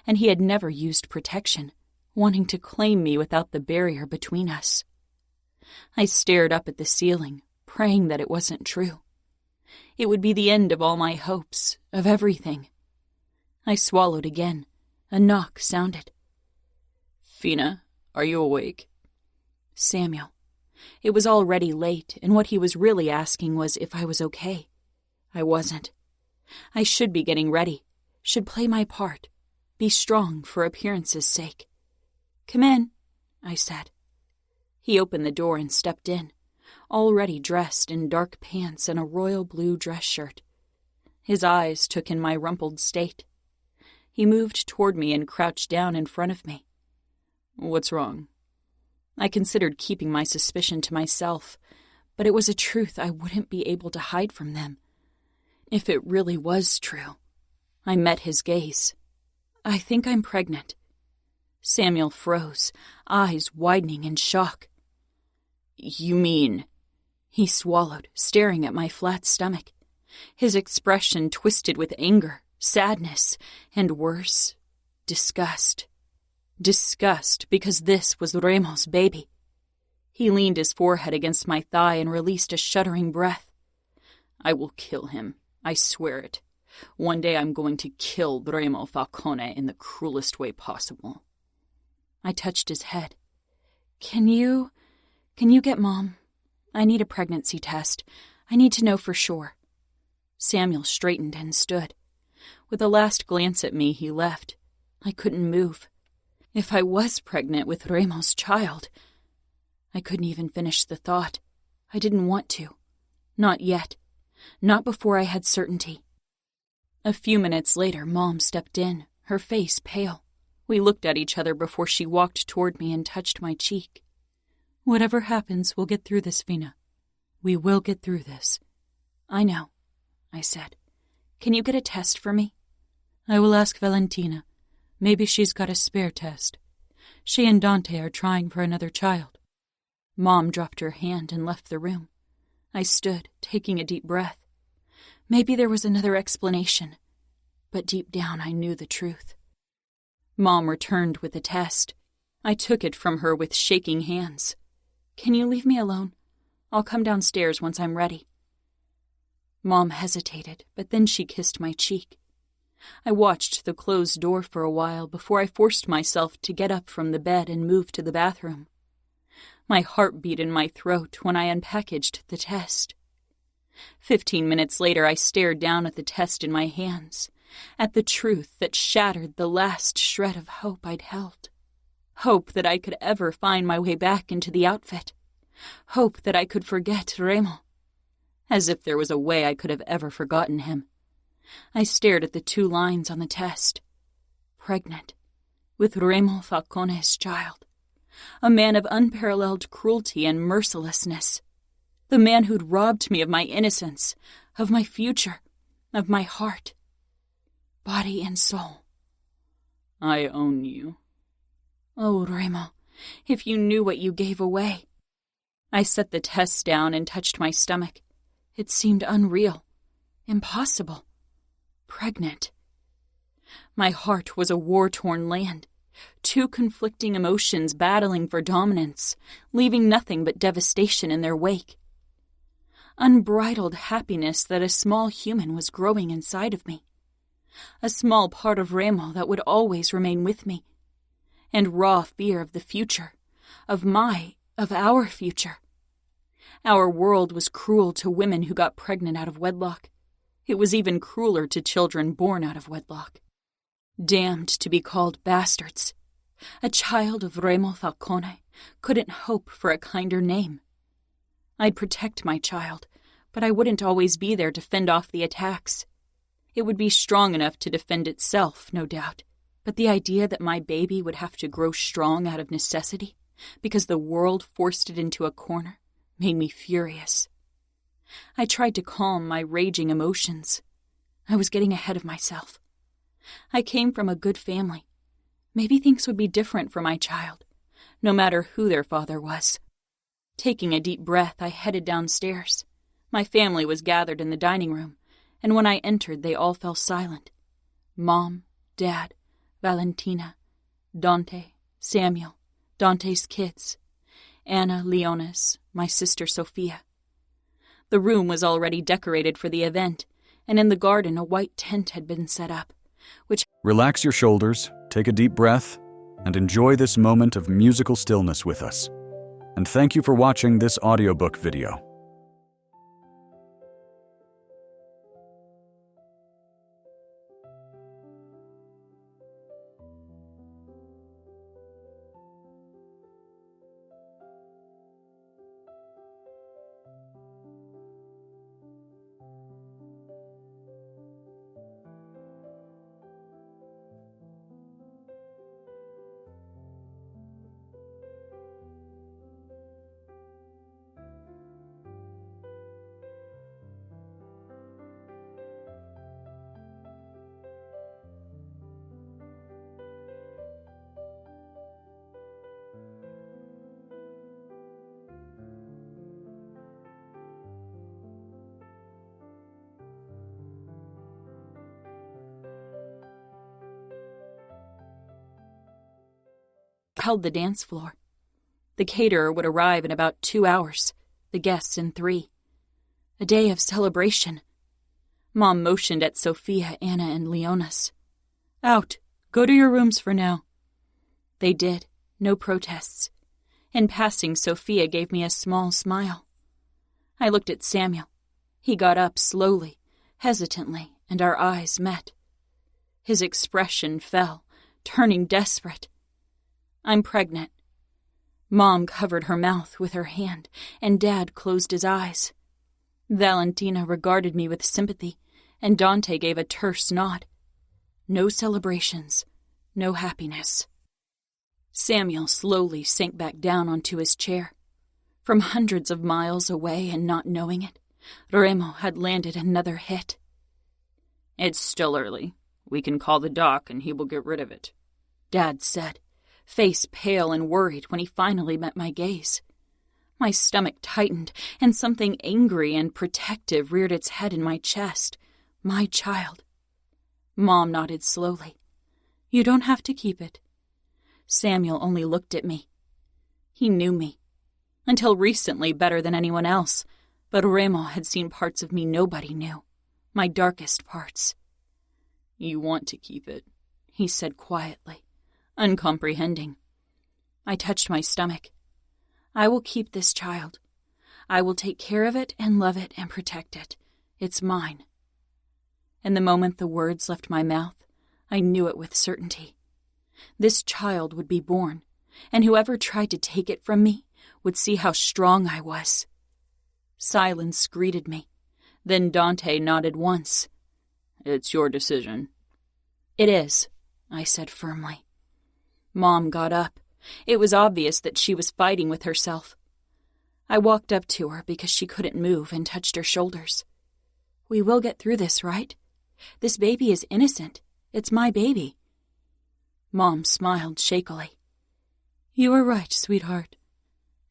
and he had never used protection, wanting to claim me without the barrier between us. I stared up at the ceiling, praying that it wasn't true. It would be the end of all my hopes, of everything. I swallowed again. A knock sounded. "Fina, are you awake?" Samuel. It was already late, and what he was really asking was if I was okay. I wasn't. I should be getting ready, should play my part, be strong for appearance's sake. "Come in," I said. He opened the door and stepped in, already dressed in dark pants and a royal blue dress shirt. His eyes took in my rumpled state. He moved toward me and crouched down in front of me. "What's wrong?" I considered keeping my suspicion to myself, but it was a truth I wouldn't be able to hide from them. If it really was true. I met his gaze. "I think I'm pregnant." Samuel froze, eyes widening in shock. "You mean—" He swallowed, staring at my flat stomach. His expression twisted with anger, sadness, and worse, disgust. Disgust because this was Remo's baby. He leaned his forehead against my thigh and released a shuddering breath. "I will kill him. I swear it. One day I'm going to kill Remo Falcone in the cruelest way possible." I touched his head. Can you get Mom? I need a pregnancy test. I need to know for sure." Samuel straightened and stood. With a last glance at me, he left. I couldn't move. If I was pregnant with Remo's child... I couldn't even finish the thought. I didn't want to. Not yet. Not before I had certainty. A few minutes later, Mom stepped in, her face pale. We looked at each other before she walked toward me and touched my cheek. "Whatever happens, we'll get through this, Fina. We will get through this." "I know," I said. "Can you get a test for me?" "I will ask Valentina. Maybe she's got a spare test. She and Dante are trying for another child. Mom dropped her hand and left the room. I stood, taking a deep breath. Maybe there was another explanation, but deep down I knew the truth. Mom returned with the test. I took it from her with shaking hands. "Can you leave me alone? I'll come downstairs once I'm ready." Mom hesitated, but then she kissed my cheek. I watched the closed door for a while before I forced myself to get up from the bed and move to the bathroom. My heart beat in my throat when I unpackaged the test. 15 minutes later, I stared down at the test in my hands, at the truth that shattered the last shred of hope I'd held. Hope that I could ever find my way back into the outfit. Hope that I could forget Remo. As if there was a way I could have ever forgotten him. I stared at the 2 lines on the test. Pregnant, with Remo Falcone's child. A man of unparalleled cruelty and mercilessness. The man who'd robbed me of my innocence, of my future, of my heart. Body and soul. I own you. Oh, Remo, if you knew what you gave away. I set the test down and touched my stomach. It seemed unreal. Impossible. Pregnant. My heart was a war-torn land. 2 conflicting emotions battling for dominance, leaving nothing but devastation in their wake. Unbridled happiness that a small human was growing inside of me. A small part of Remo that would always remain with me. And raw fear of the future, of our future. Our world was cruel to women who got pregnant out of wedlock. It was even crueler to children born out of wedlock. Damned to be called bastards. A child of Remo Falcone couldn't hope for a kinder name. I'd protect my child, but I wouldn't always be there to fend off the attacks. It would be strong enough to defend itself, no doubt, but the idea that my baby would have to grow strong out of necessity, because the world forced it into a corner, made me furious. I tried to calm my raging emotions. I was getting ahead of myself. I came from a good family. Maybe things would be different for my child, no matter who their father was. Taking a deep breath, I headed downstairs. My family was gathered in the dining room, and when I entered, they all fell silent. Mom, Dad, Valentina, Dante, Samuel, Dante's kids, Anna, Leonis, my sister Sophia. The room was already decorated for the event, and in the garden a white tent had been set up, which... Relax your shoulders, take a deep breath, and enjoy this moment of musical stillness with us. And thank you for watching this audiobook video. held the dance floor. The caterer would arrive in about 2 hours, the guests in 3. A day of celebration. Mom motioned at Sophia, Anna, and Leonis. "Out. Go to your rooms for now." They did. No protests. In passing, Sophia gave me a small smile. I looked at Samuel. He got up slowly, hesitantly, and our eyes met. His expression fell, turning desperate. "I'm pregnant." Mom covered her mouth with her hand, and Dad closed his eyes. Valentina regarded me with sympathy, and Dante gave a terse nod. No celebrations, no happiness. Samuel slowly sank back down onto his chair. From hundreds of miles away and not knowing it, Remo had landed another hit. "It's still early. We can call the doc and he will get rid of it. Dad said, face pale and worried when he finally met my gaze. My stomach tightened, and something angry and protective reared its head in my chest. My child. Mom nodded slowly. You don't have to keep it. Samuel only looked at me. He knew me. Until recently better than anyone else, but Remo had seen parts of me nobody knew. My darkest parts. You want to keep it, he said quietly, uncomprehending. I touched my stomach. I will keep this child. I will take care of it and love it and protect it. It's mine. And the moment the words left my mouth, I knew it with certainty. This child would be born, and whoever tried to take it from me would see how strong I was. Silence greeted me. Then Dante nodded once. It's your decision. It is, I said firmly. Mom got up. It was obvious that she was fighting with herself. I walked up to her because she couldn't move and touched her shoulders. We will get through this, right? This baby is innocent. It's my baby. Mom smiled shakily. You are right, sweetheart.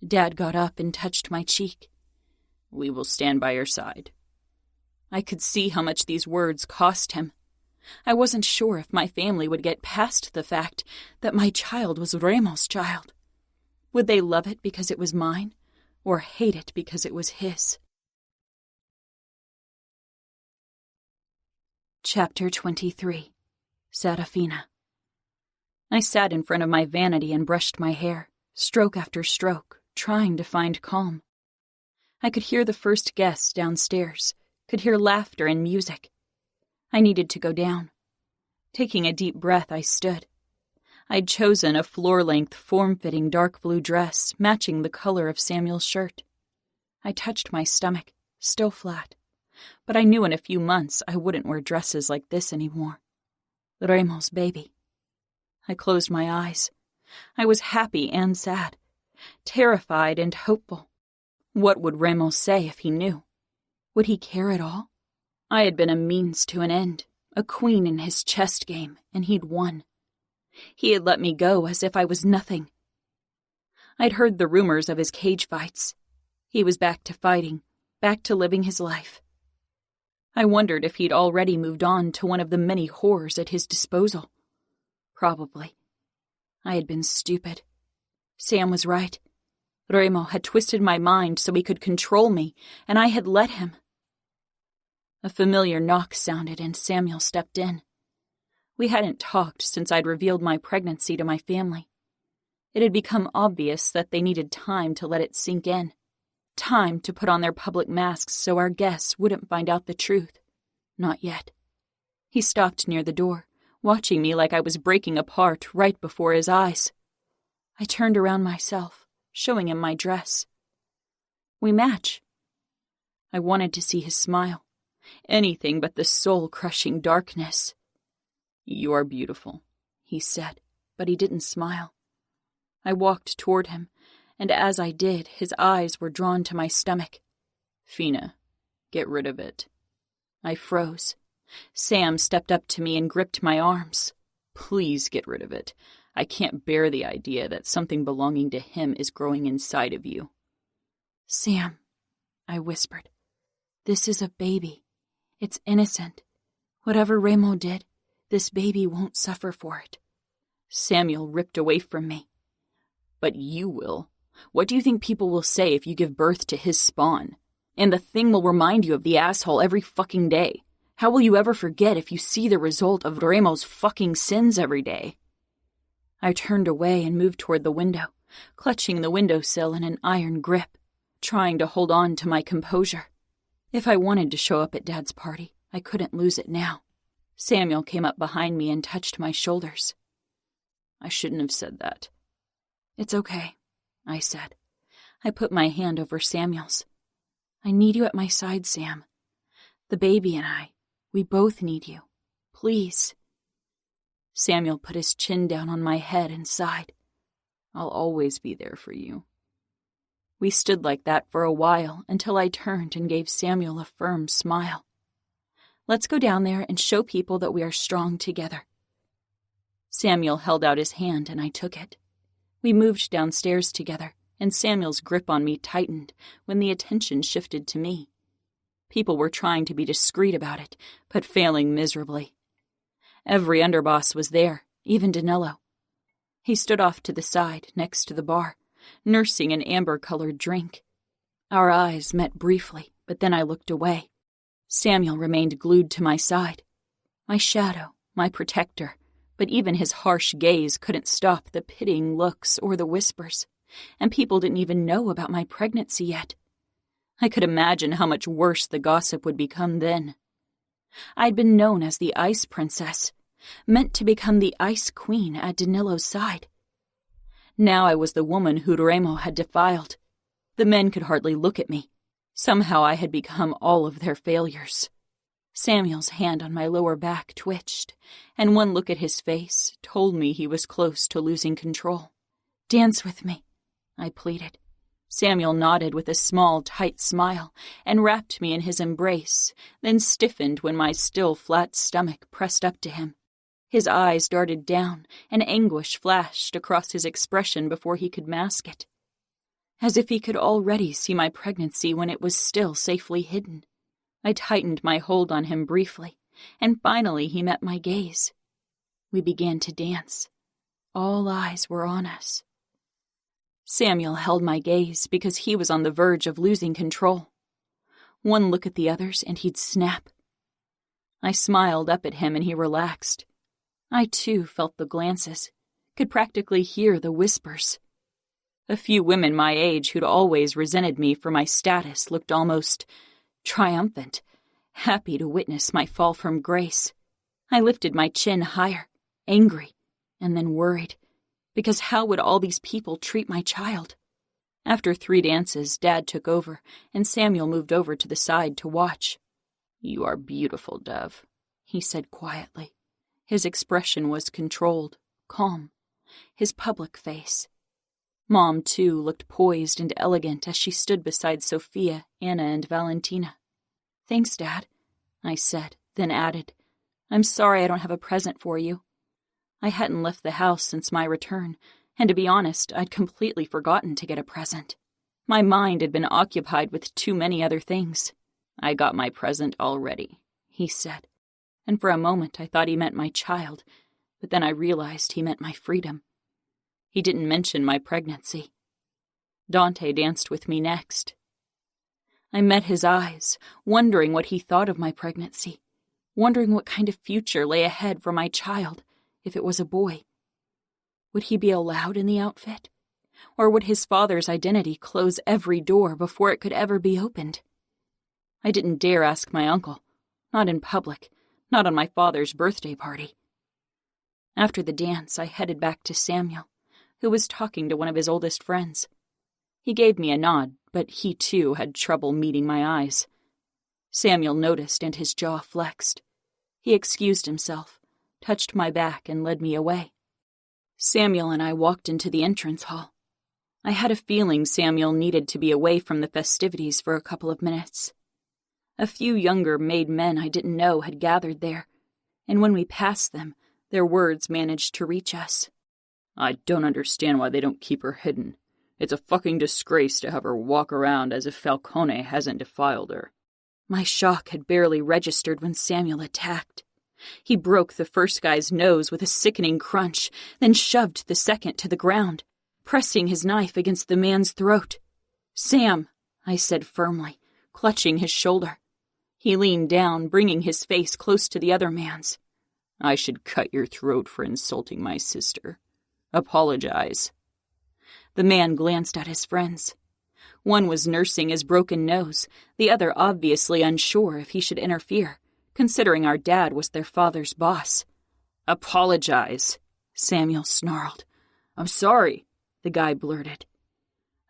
Dad got up and touched my cheek. We will stand by your side. I could see how much these words cost him. I wasn't sure if my family would get past the fact that my child was Remo's child. Would they love it because it was mine, or hate it because it was his? Chapter 23. Serafina. I sat in front of my vanity and brushed my hair, stroke after stroke, trying to find calm. I could hear the first guests downstairs, could hear laughter and music. I needed to go down. Taking a deep breath, I stood. I'd chosen a floor-length, form-fitting dark blue dress, matching the color of Samuel's shirt. I touched my stomach, still flat, but I knew in a few months I wouldn't wear dresses like this anymore. Remo's baby. I closed my eyes. I was happy and sad, terrified and hopeful. What would Remo say if he knew? Would he care at all? I had been a means to an end, a queen in his chess game, and he'd won. He had let me go as if I was nothing. I'd heard the rumors of his cage fights. He was back to fighting, back to living his life. I wondered if he'd already moved on to one of the many horrors at his disposal. Probably. I had been stupid. Sam was right. Remo had twisted my mind so he could control me, and I had let him. A familiar knock sounded and Samuel stepped in. We hadn't talked since I'd revealed my pregnancy to my family. It had become obvious that they needed time to let it sink in. Time to put on their public masks so our guests wouldn't find out the truth. Not yet. He stopped near the door, watching me like I was breaking apart right before his eyes. I turned around myself, showing him my dress. We match. I wanted to see his smile. Anything but the soul-crushing darkness. You are beautiful, he said, but he didn't smile. I walked toward him, and as I did, his eyes were drawn to my stomach. Fina, get rid of it. I froze. Sam stepped up to me and gripped my arms. Please get rid of it. I can't bear the idea that something belonging to him is growing inside of you. Sam, I whispered, this is a baby. It's innocent. Whatever Remo did, this baby won't suffer for it. Samuel ripped away from me. But you will. What do you think people will say if you give birth to his spawn? And the thing will remind you of the asshole every fucking day. How will you ever forget if you see the result of Remo's fucking sins every day? I turned away and moved toward the window, clutching the windowsill in an iron grip, trying to hold on to my composure. If I wanted to show up at Dad's party, I couldn't lose it now. Samuel came up behind me and touched my shoulders. I shouldn't have said that. It's okay, I said. I put my hand over Samuel's. I need you at my side, Sam. The baby and I, we both need you. Please. Samuel put his chin down on my head and sighed. I'll always be there for you. We stood like that for a while until I turned and gave Samuel a firm smile. Let's go down there and show people that we are strong together. Samuel held out his hand and I took it. We moved downstairs together, and Samuel's grip on me tightened when the attention shifted to me. People were trying to be discreet about it, but failing miserably. Every underboss was there, even Danilo. He stood off to the side, next to the bar, nursing an amber-colored drink. Our eyes met briefly, but then I looked away. Samuel remained glued to my side. My shadow, my protector, but even his harsh gaze couldn't stop the pitying looks or the whispers, and people didn't even know about my pregnancy yet. I could imagine how much worse the gossip would become then. I'd been known as the Ice Princess, meant to become the Ice Queen at Danilo's side. Now I was the woman who Remo had defiled. The men could hardly look at me. Somehow I had become all of their failures. Samuel's hand on my lower back twitched, and one look at his face told me he was close to losing control. "Dance with me," I pleaded. Samuel nodded with a small, tight smile and wrapped me in his embrace, then stiffened when my still flat stomach pressed up to him. His eyes darted down, and anguish flashed across his expression before he could mask it. As if he could already see my pregnancy when it was still safely hidden. I tightened my hold on him briefly, and finally he met my gaze. We began to dance. All eyes were on us. Samuel held my gaze because he was on the verge of losing control. One look at the others and he'd snap. I smiled up at him and he relaxed. I too felt the glances, could practically hear the whispers. A few women my age who'd always resented me for my status looked almost triumphant, happy to witness my fall from grace. I lifted my chin higher, angry, and then worried. Because how would all these people treat my child? After 3 dances, Dad took over, and Samuel moved over to the side to watch. "You are beautiful, Dove," he said quietly. His expression was controlled, calm. His public face. Mom, too, looked poised and elegant as she stood beside Sophia, Anna, and Valentina. "Thanks, Dad," I said, then added, "I'm sorry I don't have a present for you." I hadn't left the house since my return, and to be honest, I'd completely forgotten to get a present. My mind had been occupied with too many other things. "I got my present already," he said, and for a moment I thought he meant my child, but then I realized he meant my freedom. He didn't mention my pregnancy. Dante danced with me next. I met his eyes, wondering what he thought of my pregnancy, wondering what kind of future lay ahead for my child. If it was a boy. Would he be allowed in the outfit? Or would his father's identity close every door before it could ever be opened? I didn't dare ask my uncle. Not in public. Not on my father's birthday party. After the dance, I headed back to Samuel, who was talking to one of his oldest friends. He gave me a nod, but he too had trouble meeting my eyes. Samuel noticed and his jaw flexed. He excused himself, touched my back, and led me away. Samuel and I walked into the entrance hall. I had a feeling Samuel needed to be away from the festivities for a couple of minutes. A few younger made men I didn't know had gathered there, and when we passed them, their words managed to reach us. "I don't understand why they don't keep her hidden. It's a fucking disgrace to have her walk around as if Falcone hasn't defiled her." My shock had barely registered when Samuel attacked. He broke the first guy's nose with a sickening crunch, then shoved the second to the ground, pressing his knife against the man's throat. "Sam," I said firmly, clutching his shoulder. He leaned down, bringing his face close to the other man's. "I should cut your throat for insulting my sister. Apologize." The man glanced at his friends. One was nursing his broken nose, the other obviously unsure if he should interfere, considering our dad was their father's boss. "Apologize," Samuel snarled. "I'm sorry," the guy blurted.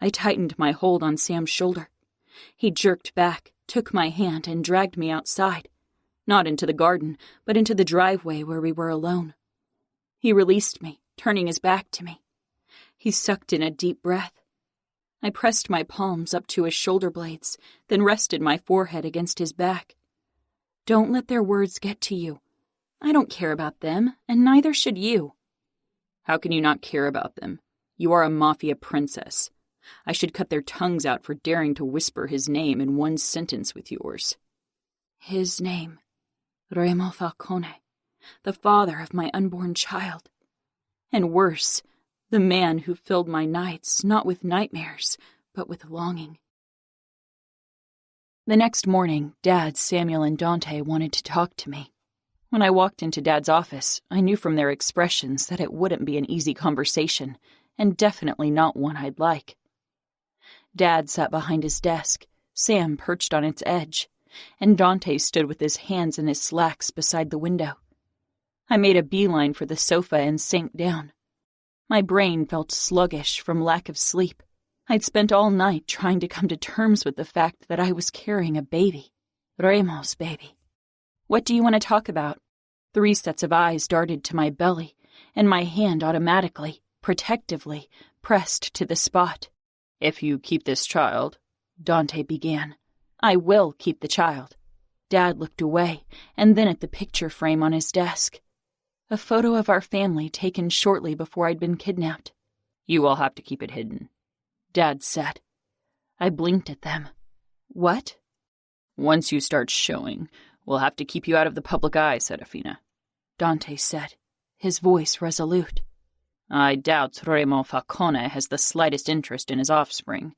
I tightened my hold on Sam's shoulder. He jerked back, took my hand, and dragged me outside. Not into the garden, but into the driveway where we were alone. He released me, turning his back to me. He sucked in a deep breath. I pressed my palms up to his shoulder blades, then rested my forehead against his back. "Don't let their words get to you. I don't care about them, and neither should you," How can you not care about them? You are a Mafia princess. I should cut their tongues out for daring to whisper his name in one sentence with yours. His name, Remo Falcone, the father of my unborn child. And worse, the man who filled my nights not with nightmares, but with longing. The next morning, Dad, Samuel, and Dante wanted to talk to me. When I walked into Dad's office, I knew from their expressions that it wouldn't be an easy conversation, and definitely not one I'd like. Dad sat behind his desk, Sam perched on its edge, and Dante stood with his hands in his slacks beside the window. I made a beeline for the sofa and sank down. My brain felt sluggish from lack of sleep. I'd spent all night trying to come to terms with the fact that I was carrying a baby, Remo's baby. What do you want to talk about? 3 sets of eyes darted to my belly, and my hand automatically, protectively, pressed to the spot. If you keep this child, Dante began. I will keep the child. Dad looked away, and then at the picture frame on his desk. A photo of our family taken shortly before I'd been kidnapped. You will have to keep it hidden, Dad said. I blinked at them. What? Once you start showing, we'll have to keep you out of the public eye, Serafina, Dante said, his voice resolute. I doubt Remo Falcone has the slightest interest in his offspring,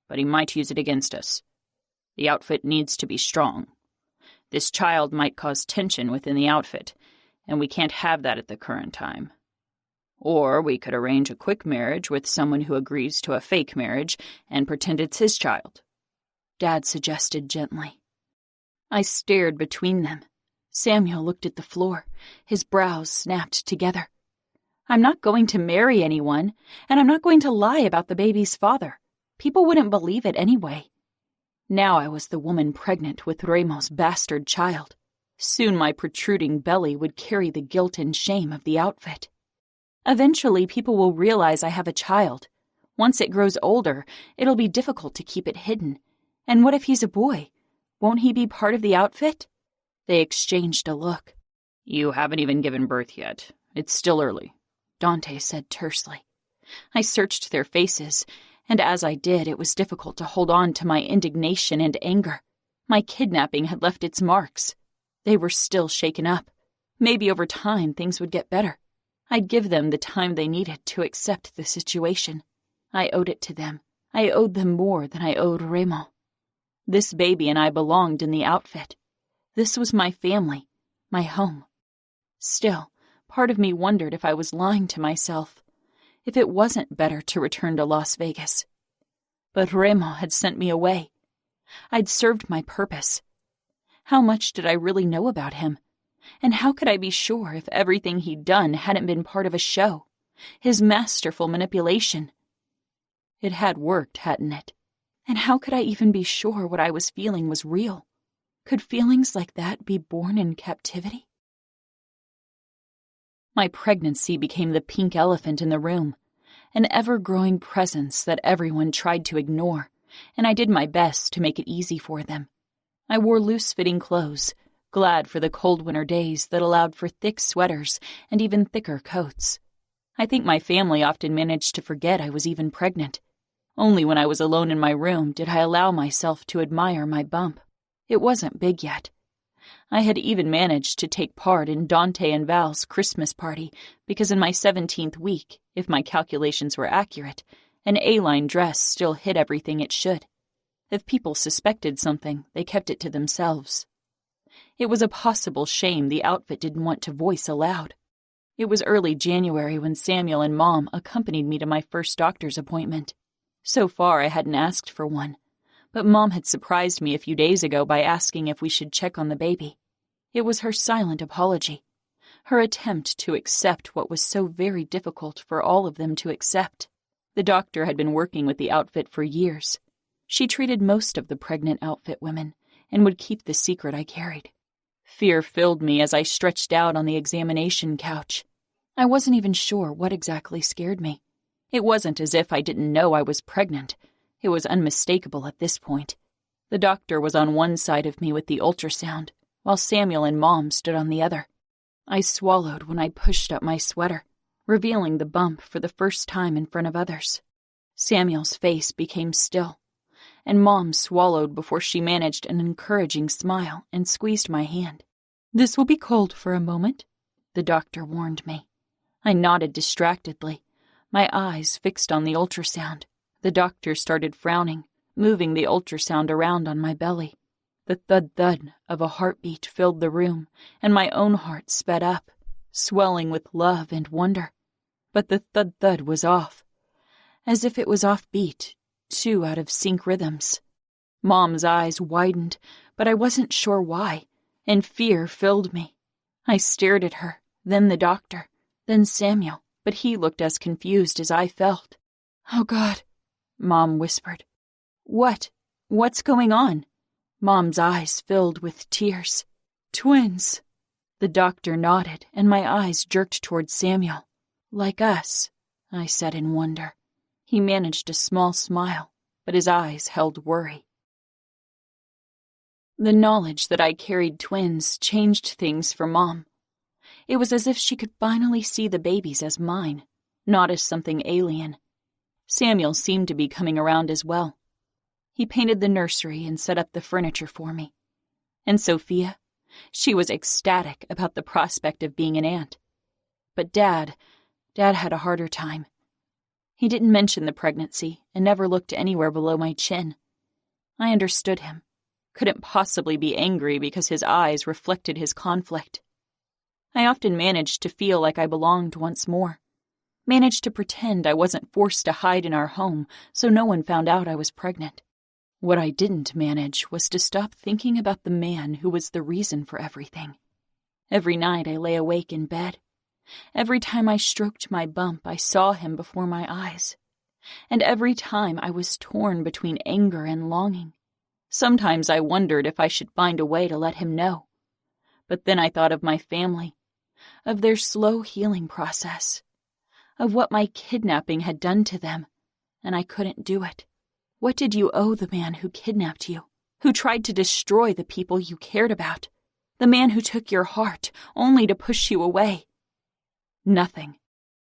but he might use it against us. The outfit needs to be strong. This child might cause tension within the outfit, and we can't have that at the current time. Or we could arrange a quick marriage with someone who agrees to a fake marriage and pretend it's his child, Dad suggested gently. I stared between them. Samuel looked at the floor, his brows snapped together. I'm not going to marry anyone, and I'm not going to lie about the baby's father. People wouldn't believe it anyway. Now I was the woman pregnant with Remo's bastard child. Soon my protruding belly would carry the guilt and shame of the outfit. Eventually, people will realize I have a child. Once it grows older, it'll be difficult to keep it hidden. And what if he's a boy? Won't he be part of the outfit? They exchanged a look. You haven't even given birth yet. It's still early, Dante said tersely. I searched their faces, and as I did, it was difficult to hold on to my indignation and anger. My kidnapping had left its marks. They were still shaken up. Maybe over time things would get better. I'd give them the time they needed to accept the situation. I owed it to them. I owed them more than I owed Remo. This baby and I belonged in the outfit. This was my family, my home. Still, part of me wondered if I was lying to myself, if it wasn't better to return to Las Vegas. But Remo had sent me away. I'd served my purpose. How much did I really know about him? And how could I be sure if everything he'd done hadn't been part of a show? His masterful manipulation. It had worked, hadn't it? And how could I even be sure what I was feeling was real? Could feelings like that be born in captivity? My pregnancy became the pink elephant in the room, an ever-growing presence that everyone tried to ignore, and I did my best to make it easy for them. I wore loose-fitting clothes, glad for the cold winter days that allowed for thick sweaters and even thicker coats. I think my family often managed to forget I was even pregnant. Only when I was alone in my room did I allow myself to admire my bump. It wasn't big yet. I had even managed to take part in Dante and Val's Christmas party because in my 17th week, if my calculations were accurate, an A-line dress still hid everything it should. If people suspected something, they kept it to themselves. It was a possible shame the outfit didn't want to voice aloud. It was early January when Samuel and Mom accompanied me to my first doctor's appointment. So far, I hadn't asked for one, but Mom had surprised me a few days ago by asking if we should check on the baby. It was her silent apology, her attempt to accept what was so very difficult for all of them to accept. The doctor had been working with the outfit for years. She treated most of the pregnant outfit women and would keep the secret I carried. Fear filled me as I stretched out on the examination couch. I wasn't even sure what exactly scared me. It wasn't as if I didn't know I was pregnant. It was unmistakable at this point. The doctor was on one side of me with the ultrasound, while Samuel and Mom stood on the other. I swallowed when I pushed up my sweater, revealing the bump for the first time in front of others. Samuel's face became still, and Mom swallowed before she managed an encouraging smile and squeezed my hand. "This will be cold for a moment," the doctor warned me. I nodded distractedly, my eyes fixed on the ultrasound. The doctor started frowning, moving the ultrasound around on my belly. The thud-thud of a heartbeat filled the room, and my own heart sped up, swelling with love and wonder. But the thud-thud was off, as if it was off-beat, 2 out of sync rhythms. Mom's eyes widened, but I wasn't sure why, and fear filled me. I stared at her, then the doctor, then Samuel, but he looked as confused as I felt. "Oh, God," Mom whispered. What's going on?" Mom's eyes filled with tears. "Twins." The doctor nodded, and my eyes jerked toward Samuel. "Like us," I said in wonder. He managed a small smile, but his eyes held worry. The knowledge that I carried twins changed things for Mom. It was as if she could finally see the babies as mine, not as something alien. Samuel seemed to be coming around as well. He painted the nursery and set up the furniture for me. And Sophia, she was ecstatic about the prospect of being an aunt. But Dad had a harder time. He didn't mention the pregnancy and never looked anywhere below my chin. I understood him. Couldn't possibly be angry because his eyes reflected his conflict. I often managed to feel like I belonged once more. Managed to pretend I wasn't forced to hide in our home so no one found out I was pregnant. What I didn't manage was to stop thinking about the man who was the reason for everything. Every night I lay awake in bed. Every time I stroked my bump, I saw him before my eyes. And every time I was torn between anger and longing. Sometimes I wondered if I should find a way to let him know. But then I thought of my family, of their slow healing process, of what my kidnapping had done to them, and I couldn't do it. What did you owe the man who kidnapped you, who tried to destroy the people you cared about, the man who took your heart only to push you away? Nothing.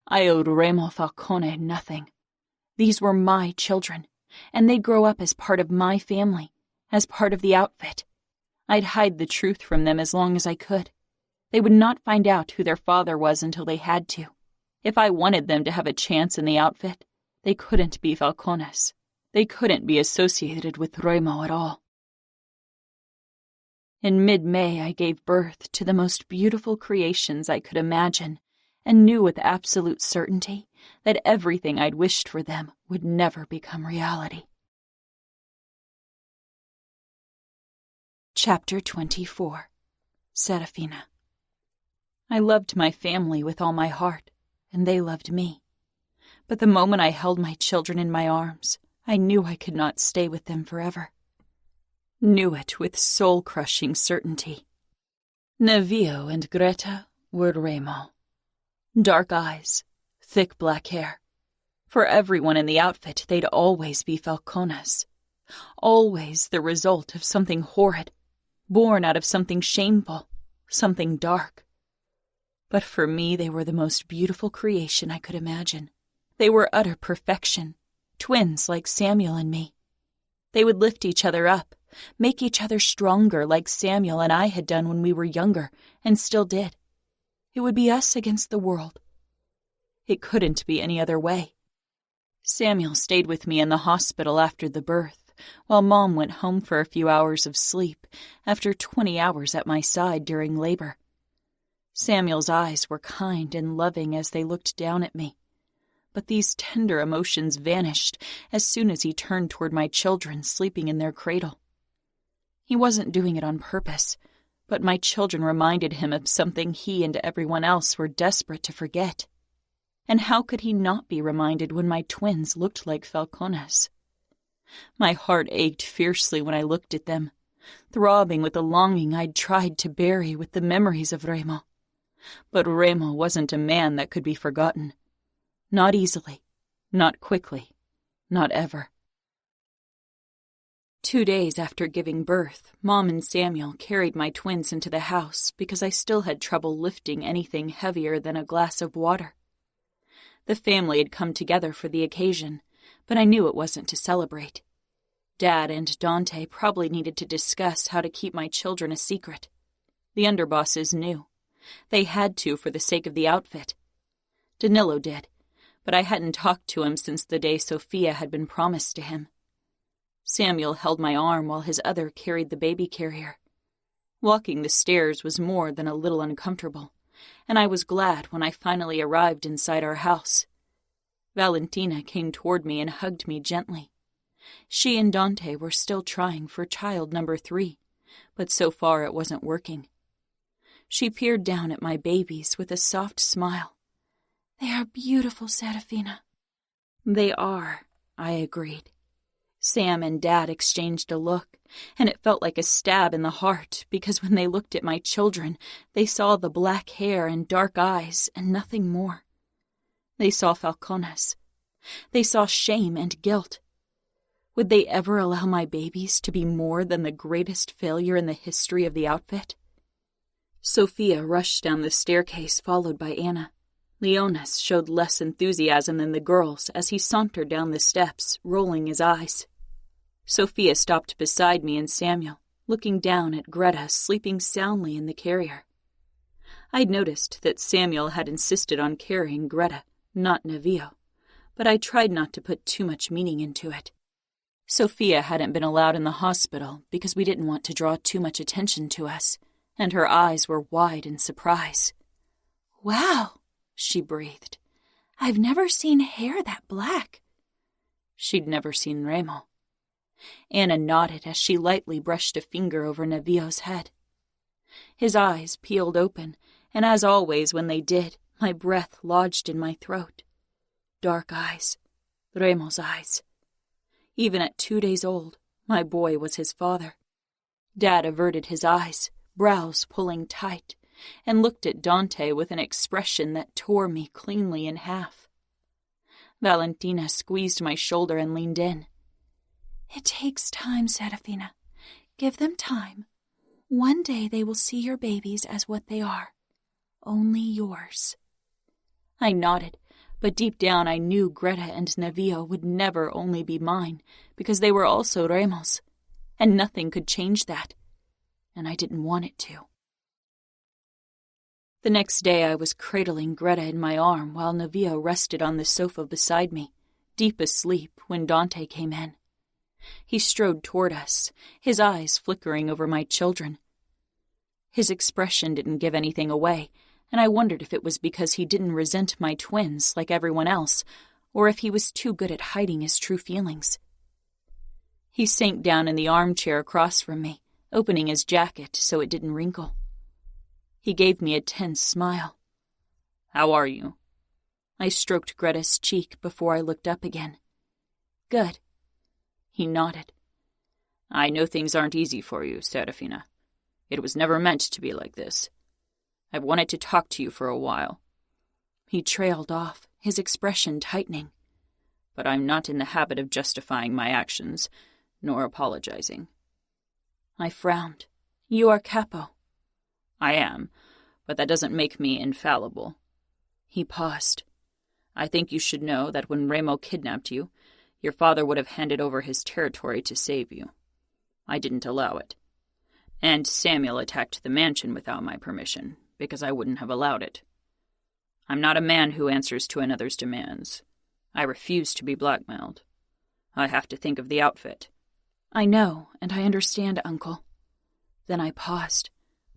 I owed Remo Falcone nothing. These were my children, and they'd grow up as part of my family, as part of the outfit. I'd hide the truth from them as long as I could. They would not find out who their father was until they had to. If I wanted them to have a chance in the outfit, they couldn't be Falcones. They couldn't be associated with Remo at all. In mid-May, I gave birth to the most beautiful creations I could imagine, and knew with absolute certainty that everything I'd wished for them would never become reality. Chapter 24. Serafina. I loved my family with all my heart, and they loved me. But the moment I held my children in my arms, I knew I could not stay with them forever. Knew it with soul-crushing certainty. Nevio and Greta were Remo. Dark eyes, thick black hair. For everyone in the outfit, they'd always be Falcones. Always the result of something horrid, born out of something shameful, something dark. But for me, they were the most beautiful creation I could imagine. They were utter perfection. Twins like Samuel and me. They would lift each other up, make each other stronger like Samuel and I had done when we were younger, and still did. It would be us against the world. It couldn't be any other way. Samuel stayed with me in the hospital after the birth, while Mom went home for a few hours of sleep after 20 hours at my side during labor. Samuel's eyes were kind and loving as they looked down at me. But these tender emotions vanished as soon as he turned toward my children sleeping in their cradle. He wasn't doing it on purpose, but my children reminded him of something he and everyone else were desperate to forget. And how could he not be reminded when my twins looked like Falcones? My heart ached fiercely when I looked at them, throbbing with the longing I'd tried to bury with the memories of Remo. But Remo wasn't a man that could be forgotten. Not easily, not quickly, not ever. 2 days after giving birth, Mom and Samuel carried my twins into the house because I still had trouble lifting anything heavier than a glass of water. The family had come together for the occasion, but I knew it wasn't to celebrate. Dad and Dante probably needed to discuss how to keep my children a secret. The underbosses knew. They had to for the sake of the outfit. Danilo did, but I hadn't talked to him since the day Sophia had been promised to him. Samuel held my arm while his other carried the baby carrier. Walking the stairs was more than a little uncomfortable, and I was glad when I finally arrived inside our house. Valentina came toward me and hugged me gently. She and Dante were still trying for child number 3, but so far it wasn't working. She peered down at my babies with a soft smile. "They are beautiful, Serafina." "They are," I agreed. Sam and Dad exchanged a look, and it felt like a stab in the heart because when they looked at my children, they saw the black hair and dark eyes and nothing more. They saw Falcones. They saw shame and guilt. Would they ever allow my babies to be more than the greatest failure in the history of the outfit? Sophia rushed down the staircase, followed by Anna. Leonis showed less enthusiasm than the girls as he sauntered down the steps, rolling his eyes. Sophia stopped beside me and Samuel, looking down at Greta sleeping soundly in the carrier. I'd noticed that Samuel had insisted on carrying Greta, not Nevillo, but I tried not to put too much meaning into it. Sophia hadn't been allowed in the hospital because we didn't want to draw too much attention to us, and her eyes were wide in surprise. "Wow," she breathed. "I've never seen hair that black." She'd never seen Remo. Anna nodded as she lightly brushed a finger over Nevillo's head. His eyes peeled open, and as always when they did, my breath lodged in my throat. Dark eyes. Remo's eyes. Even at 2 days old, my boy was his father. Dad averted his eyes, brows pulling tight, and looked at Dante with an expression that tore me cleanly in half. Valentina squeezed my shoulder and leaned in. "It takes time, Serafina. Give them time. One day they will see your babies as what they are. Only yours." I nodded, but deep down I knew Greta and Nevillo would never only be mine, because they were also Remo's, and nothing could change that, and I didn't want it to. The next day I was cradling Greta in my arm while Nevillo rested on the sofa beside me, deep asleep when Dante came in. He strode toward us, his eyes flickering over my children. His expression didn't give anything away, and I wondered if it was because he didn't resent my twins like everyone else, or if he was too good at hiding his true feelings. He sank down in the armchair across from me, opening his jacket so it didn't wrinkle. He gave me a tense smile. "How are you?" I stroked Greta's cheek before I looked up again. "Good." He nodded. "I know things aren't easy for you, Serafina. It was never meant to be like this. I've wanted to talk to you for a while." He trailed off, his expression tightening. "But I'm not in the habit of justifying my actions, nor apologizing." I frowned. "You are capo." "I am, but that doesn't make me infallible." He paused. "I think you should know that when Remo kidnapped you, your father would have handed over his territory to save you. I didn't allow it. And Samuel attacked the mansion without my permission, because I wouldn't have allowed it. I'm not a man who answers to another's demands. I refuse to be blackmailed. I have to think of the outfit." "I know, and I understand, Uncle." Then I paused.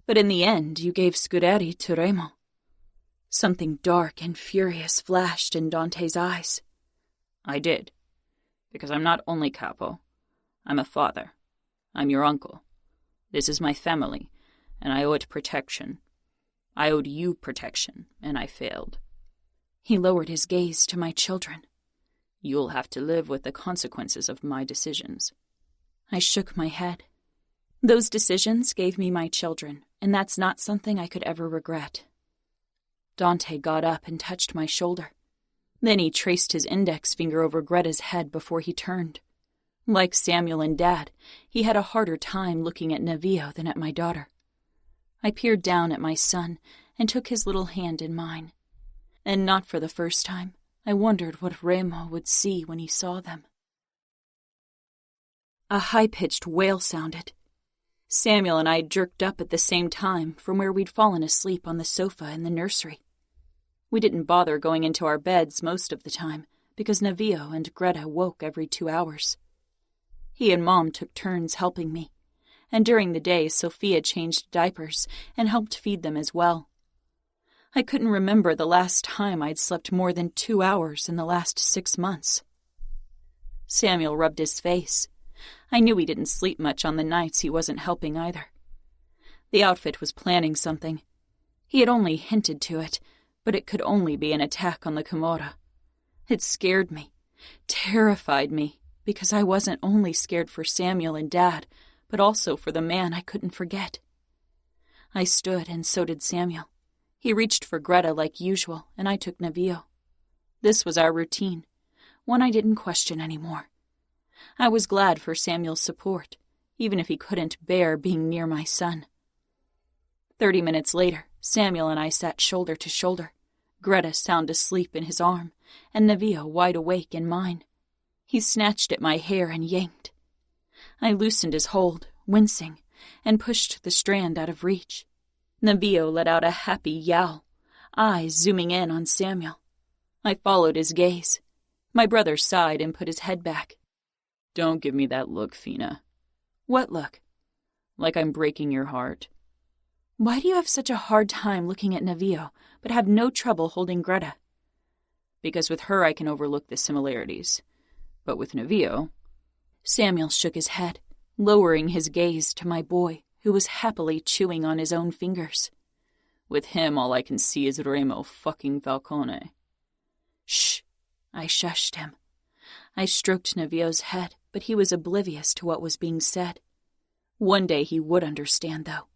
"But in the end, you gave Scuderi to Remo." Something dark and furious flashed in Dante's eyes. "I did. Because I'm not only capo. I'm a father. I'm your uncle. This is my family, and I owe it protection. I owed you protection, and I failed." He lowered his gaze to my children. "You'll have to live with the consequences of my decisions." I shook my head. Those decisions gave me my children, and that's not something I could ever regret. Dante got up and touched my shoulder. Then he traced his index finger over Greta's head before he turned. Like Samuel and Dad, he had a harder time looking at Nevillo than at my daughter. I peered down at my son and took his little hand in mine. And not for the first time, I wondered what Remo would see when he saw them. A high-pitched wail sounded. Samuel and I jerked up at the same time from where we'd fallen asleep on the sofa in the nursery. We didn't bother going into our beds most of the time because Navio and Greta woke every 2 hours. He and Mom took turns helping me, and during the day Sophia changed diapers and helped feed them as well. I couldn't remember the last time I'd slept more than 2 hours in the last 6 months. Samuel rubbed his face. I knew he didn't sleep much on the nights he wasn't helping either. The outfit was planning something. He had only hinted to it, but it could only be an attack on the Camorra. It scared me, terrified me, because I wasn't only scared for Samuel and Dad, but also for the man I couldn't forget. I stood, and so did Samuel. He reached for Greta like usual, and I took Navio. This was our routine, one I didn't question anymore. I was glad for Samuel's support, even if he couldn't bear being near my son. 30 minutes later, Samuel and I sat shoulder to shoulder, Greta sound asleep in his arm, and Navio wide awake in mine. He snatched at my hair and yanked. I loosened his hold, wincing, and pushed the strand out of reach. Navio let out a happy yowl, eyes zooming in on Samuel. I followed his gaze. My brother sighed and put his head back. Don't give me that look, Fina. What look? Like I'm breaking your heart. Why do you have such a hard time looking at Navio, but have no trouble holding Greta? Because with her I can overlook the similarities. But with Navio... Samuel shook his head, lowering his gaze to my boy, who was happily chewing on his own fingers. With him all I can see is Remo fucking Falcone. Shh! I shushed him. I stroked Navio's head, but he was oblivious to what was being said. One day he would understand, though.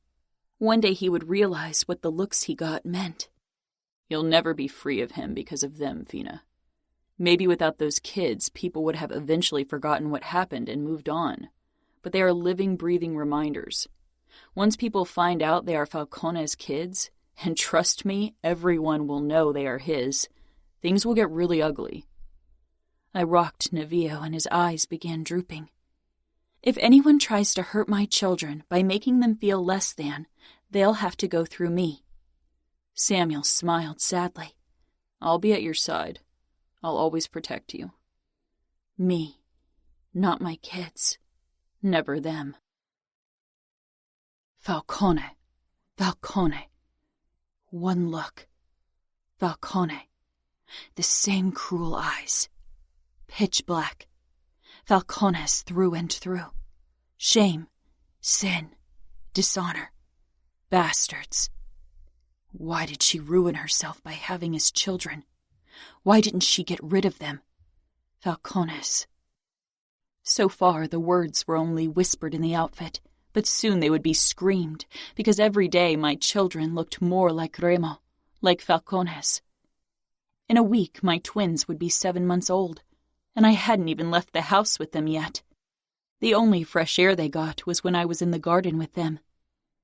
One day he would realize what the looks he got meant. You'll never be free of him because of them, Fina. Maybe without those kids, people would have eventually forgotten what happened and moved on. But they are living, breathing reminders. Once people find out they are Falcone's kids, and trust me, everyone will know they are his, things will get really ugly. I rocked Navio and his eyes began drooping. If anyone tries to hurt my children by making them feel less than, they'll have to go through me. Samuel smiled sadly. I'll be at your side. I'll always protect you. Me, not my kids. Never them. Falcone. Falcone. One look. Falcone. The same cruel eyes. Pitch black. Falcones through and through. Shame, sin, dishonor. Bastards. Why did she ruin herself by having his children? Why didn't she get rid of them? Falcones. So far, the words were only whispered in the outfit, but soon they would be screamed, because every day my children looked more like Remo, like Falcones. In a week, my twins would be 7 months old, and I hadn't even left the house with them yet. The only fresh air they got was when I was in the garden with them.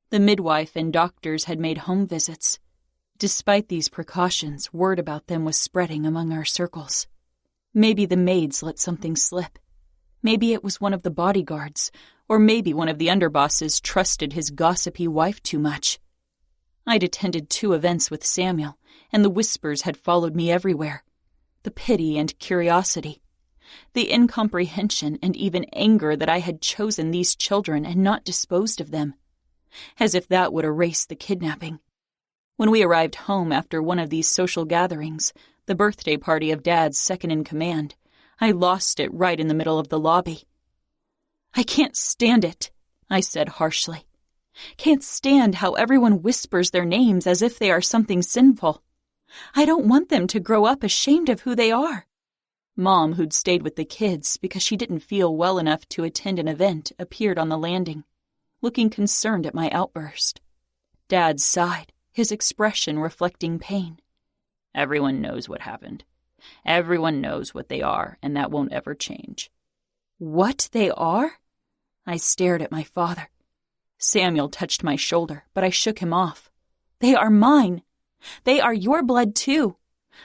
The midwife and doctors had made home visits. Despite these precautions, word about them was spreading among our circles. Maybe the maids let something slip. Maybe it was one of the bodyguards, or maybe one of the underbosses trusted his gossipy wife too much. I'd attended 2 events with Samuel, and the whispers had followed me everywhere. The pity and curiosity. The incomprehension and even anger that I had chosen these children and not disposed of them. As if that would erase the kidnapping. When we arrived home after one of these social gatherings, the birthday party of Dad's second-in-command, I lost it right in the middle of the lobby. I can't stand it, I said harshly. Can't stand how everyone whispers their names as if they are something sinful. I don't want them to grow up ashamed of who they are. Mom, who'd stayed with the kids because she didn't feel well enough to attend an event, appeared on the landing, looking concerned at my outburst. Dad sighed, his expression reflecting pain. Everyone knows what happened. Everyone knows what they are, and that won't ever change. What they are? I stared at my father. Samuel touched my shoulder, but I shook him off. They are mine. They are your blood, too.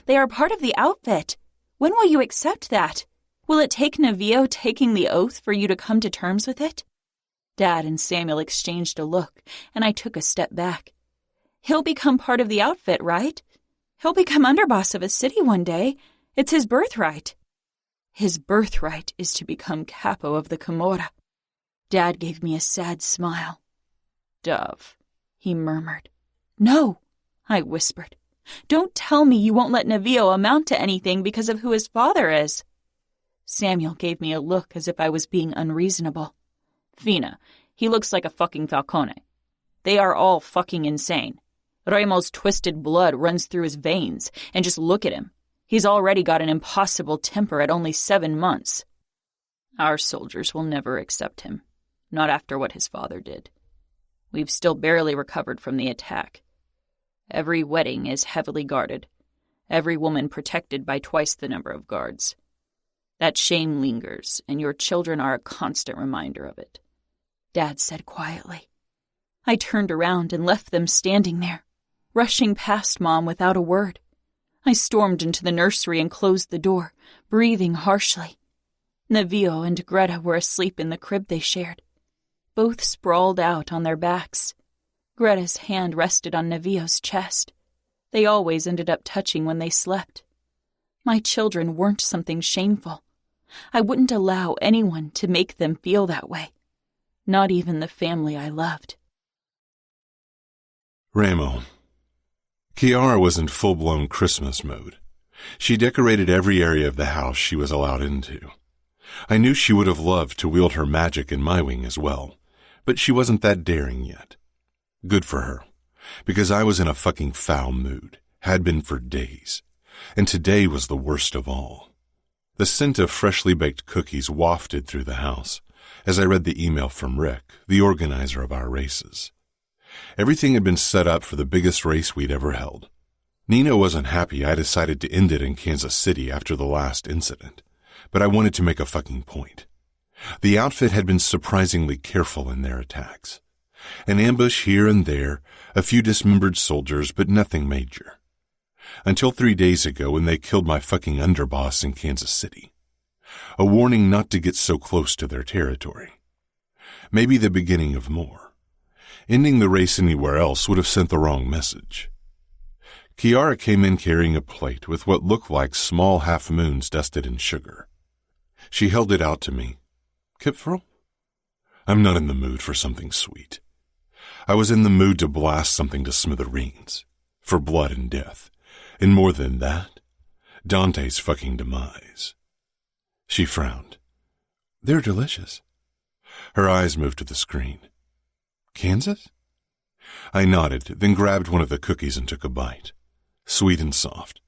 They are part of the outfit. When will you accept that? Will it take Navio taking the oath for you to come to terms with it? Dad and Samuel exchanged a look, and I took a step back. He'll become part of the outfit, right? He'll become underboss of a city one day. It's his birthright. His birthright is to become capo of the Camorra. Dad gave me a sad smile. Dove, he murmured. No, I whispered. Don't tell me you won't let Navio amount to anything because of who his father is. Samuel gave me a look as if I was being unreasonable. Fina, he looks like a fucking Falcone. They are all fucking insane. Remo's twisted blood runs through his veins, and just look at him. He's already got an impossible temper at only 7 months. Our soldiers will never accept him, not after what his father did. We've still barely recovered from the attack. Every wedding is heavily guarded, every woman protected by twice the number of guards. That shame lingers, and your children are a constant reminder of it, Dad said quietly. I turned around and left them standing there, rushing past Mom without a word. I stormed into the nursery and closed the door, breathing harshly. Navio and Greta were asleep in the crib they shared, both sprawled out on their backs. Greta's hand rested on Navio's chest. They always ended up touching when they slept. My children weren't something shameful. I wouldn't allow anyone to make them feel that way, not even the family I loved. Ramo. Chiara was in full-blown Christmas mode. She decorated every area of the house she was allowed into. I knew she would have loved to wield her magic in my wing as well, but she wasn't that daring yet. Good for her, because I was in a fucking foul mood, had been for days, and today was the worst of all. The scent of freshly baked cookies wafted through the house as I read the email from Rick, the organizer of our races. Everything had been set up for the biggest race we'd ever held. Nina wasn't happy I decided to end it in Kansas City after the last incident, but I wanted to make a fucking point. The outfit had been surprisingly careful in their attacks. An ambush here and there, a few dismembered soldiers, but nothing major. Until 3 days ago when they killed my fucking underboss in Kansas City. A warning not to get so close to their territory. Maybe the beginning of more. Ending the race anywhere else would have sent the wrong message. Chiara came in carrying a plate with what looked like small half-moons dusted in sugar. She held it out to me. Kipferl? I'm not in the mood for something sweet. I was in the mood to blast something to smithereens, for blood and death, and more than that, Dante's fucking demise. She frowned. They're delicious. Her eyes moved to the screen. Kansas? I nodded, then grabbed one of the cookies and took a bite. Sweet and soft.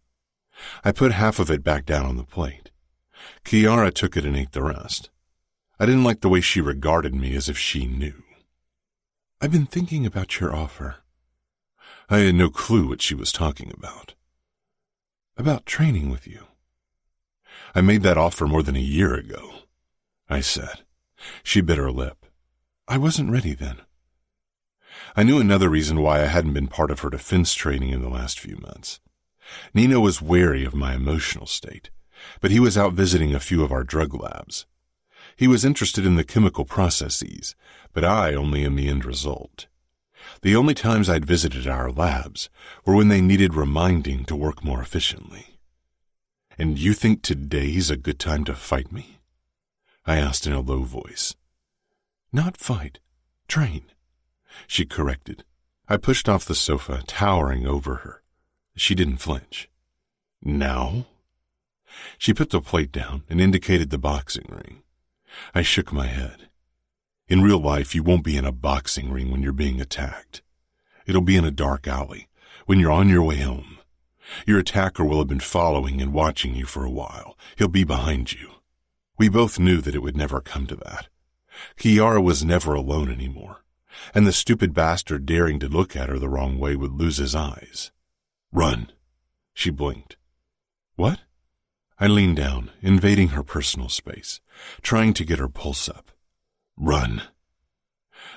I put half of it back down on the plate. Chiara took it and ate the rest. I didn't like the way she regarded me as if she knew. I've been thinking about your offer. I had no clue what she was talking about. About training with you. I made that offer more than a year ago, I said. She bit her lip. I wasn't ready then. I knew another reason why I hadn't been part of her defense training in the last few months. Nino was wary of my emotional state, but he was out visiting a few of our drug labs. He was interested in the chemical processes, but I only in the end result. The only times I'd visited our labs were when they needed reminding to work more efficiently. And you think today's a good time to fight me? I asked in a low voice. Not fight, train, she corrected. I pushed off the sofa, towering over her. She didn't flinch. Now? She put the plate down and indicated the boxing ring. I shook my head. In real life, you won't be in a boxing ring when you're being attacked. It'll be in a dark alley, when you're on your way home. Your attacker will have been following and watching you for a while. He'll be behind you. We both knew that it would never come to that. Chiara was never alone anymore, and the stupid bastard daring to look at her the wrong way would lose his eyes. Run. She blinked. What? I leaned down, invading her personal space, trying to get her pulse up. Run.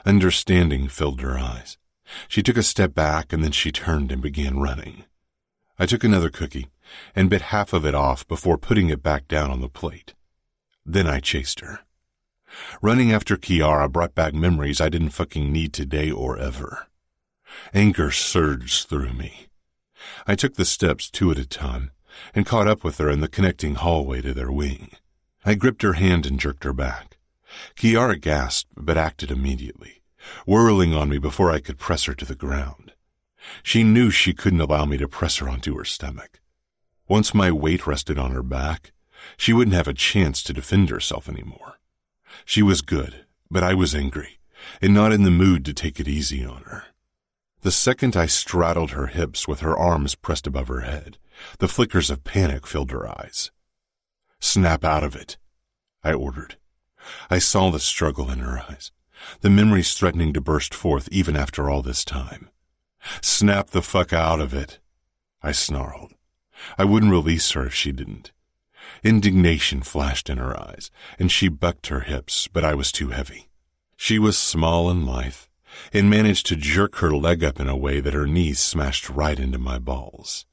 Understanding filled her eyes. She took a step back and then she turned and began running. I took another cookie and bit half of it off before putting it back down on the plate. Then I chased her. Running after Kiara brought back memories I didn't fucking need today or ever. Anger surged through me. I took the steps 2 at a time and caught up with her in the connecting hallway to their wing. I gripped her hand and jerked her back. Kiara gasped but acted immediately, whirling on me before I could press her to the ground. She knew she couldn't allow me to press her onto her stomach. Once my weight rested on her back, she wouldn't have a chance to defend herself anymore. She was good, but I was angry, and not in the mood to take it easy on her. The second I straddled her hips with her arms pressed above her head, the flickers of panic filled her eyes. "Snap out of it," I ordered. I saw the struggle in her eyes, the memories threatening to burst forth even after all this time. "Snap the fuck out of it," I snarled. I wouldn't release her if she didn't. Indignation flashed in her eyes, and she bucked her hips, but I was too heavy. She was small and lithe, and managed to jerk her leg up in a way that her knees smashed right into my balls.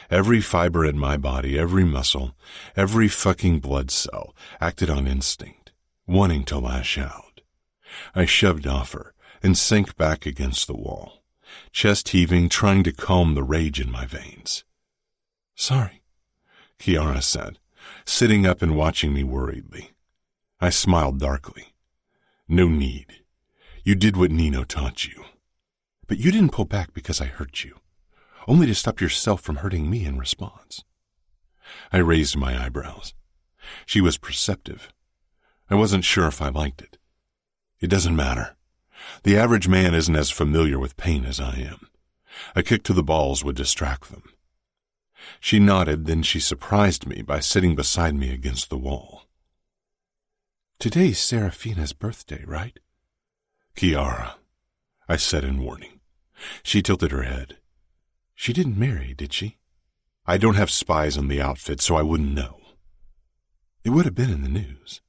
Every fiber in my body, every muscle, every fucking blood cell acted on instinct, wanting to lash out. I shoved off her and sank back against the wall, chest heaving, trying to calm the rage in my veins. "Sorry," Kiara said, sitting up and watching me worriedly. I smiled darkly. "No need. You did what Nino taught you. But you didn't pull back because I hurt you, only to stop yourself from hurting me in response." I raised my eyebrows. She was perceptive. I wasn't sure if I liked it. It doesn't matter. The average man isn't as familiar with pain as I am. A kick to the balls would distract them. She nodded, then she surprised me by sitting beside me against the wall. "Today's Serafina's birthday, right?" "Kiara," I said in warning. She tilted her head. "She didn't marry, did she?" "I don't have spies on the outfit, so I wouldn't know." "It would have been in the news."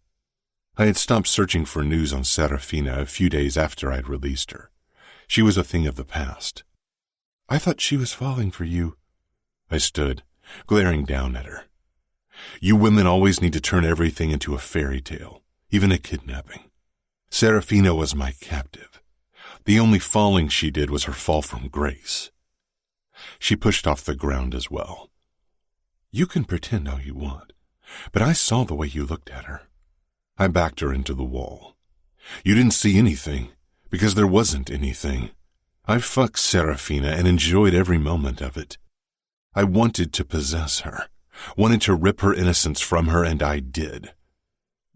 I had stopped searching for news on Serafina a few days after I'd released her. She was a thing of the past. "I thought she was falling for you." I stood, glaring down at her. "You women always need to turn everything into a fairy tale, even a kidnapping. Serafina was my captive. The only falling she did was her fall from grace." She pushed off the ground as well. "You can pretend all you want, but I saw the way you looked at her." I backed her into the wall. "You didn't see anything, because there wasn't anything. I fucked Serafina and enjoyed every moment of it. I wanted to possess her, wanted to rip her innocence from her, and I did.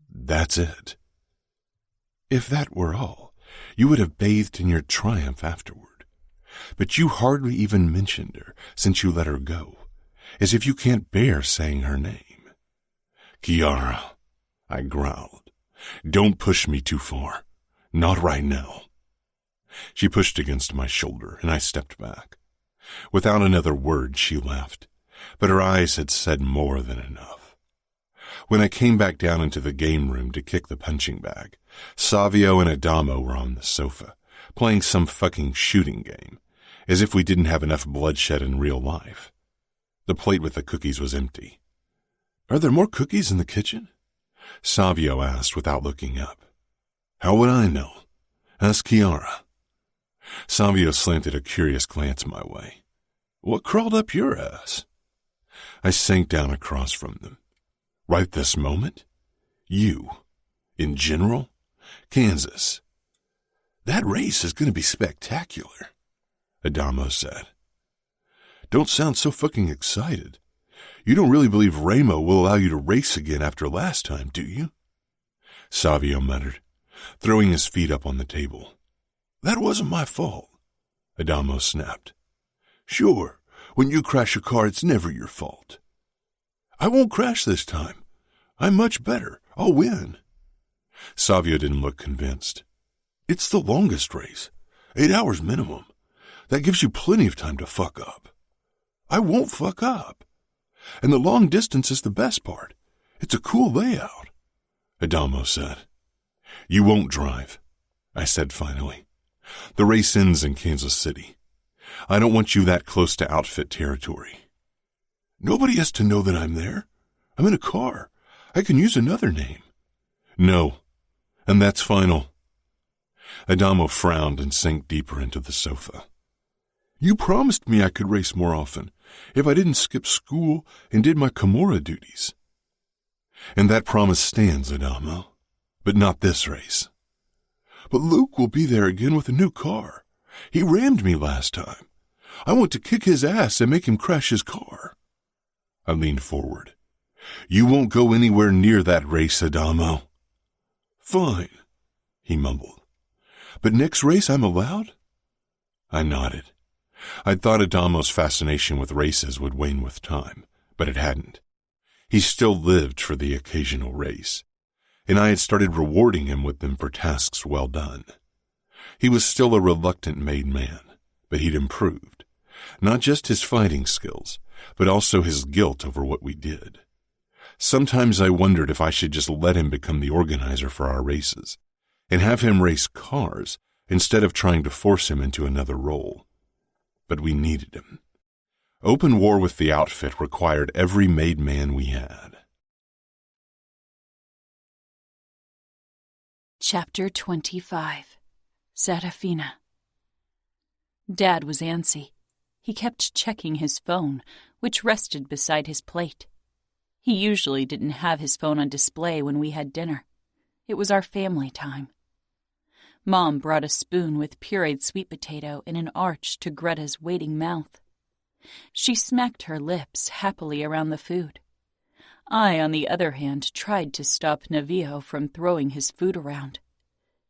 That's it." "If that were all, you would have bathed in your triumph afterward. But you hardly even mentioned her since you let her go, as if you can't bear saying her name." "Kiara," I growled, "don't push me too far. Not right now." She pushed against my shoulder, and I stepped back. Without another word, she left, but her eyes had said more than enough. When I came back down into the game room to kick the punching bag, Savio and Adamo were on the sofa, playing some fucking shooting game, as if we didn't have enough bloodshed in real life. The plate with the cookies was empty. "Are there more cookies in the kitchen?" Savio asked without looking up. "How would I know? Ask Kiara." Savio slanted a curious glance my way. "What crawled up your ass?" I sank down across from them. "Right this moment? You? In general? Kansas? That race is going to be spectacular," Adamo said. "Don't sound so fucking excited. You don't really believe Ramo will allow you to race again after last time, do you?" Savio muttered, throwing his feet up on the table. "That wasn't my fault," Adamo snapped. "Sure, when you crash a car, it's never your fault." "I won't crash this time. I'm much better. I'll win." Savio didn't look convinced. "It's the longest race, 8 hours minimum. That gives you plenty of time to fuck up." "I won't fuck up. And the long distance is the best part. It's a cool layout," Adamo said. "You won't drive," I said finally. "The race ends in Kansas City. I don't want you that close to outfit territory. Nobody has to know that I'm there. I'm in a car. I can use another name. No, and that's final. Adamo frowned and sank deeper into the sofa. You promised me I could race more often, if I didn't skip school and did my Cora duties. And that promise stands, Adamo, but not this race. But Luke will be there again with a new car. He rammed me last time. I want to kick his ass and make him crash his car. I leaned forward. You won't go anywhere near that race, Adamo. Fine, he mumbled. But next race I'm allowed? I nodded. I'd thought Adamo's fascination with races would wane with time, but it hadn't. He still lived for the occasional race, and I had started rewarding him with them for tasks well done. He was still a reluctant made man, but he'd improved. Not just his fighting skills, but also his guilt over what we did. Sometimes I wondered if I should just let him become the organizer for our races, and have him race cars instead of trying to force him into another role. But we needed him. Open war with the outfit required every made man we had. Chapter 25. Serafina. Dad was antsy. He kept checking his phone, which rested beside his plate. He usually didn't have his phone on display when we had dinner. It was our family time. Mom brought a spoon with pureed sweet potato in an arch to Greta's waiting mouth. She smacked her lips happily around the food. I, on the other hand, tried to stop Navio from throwing his food around.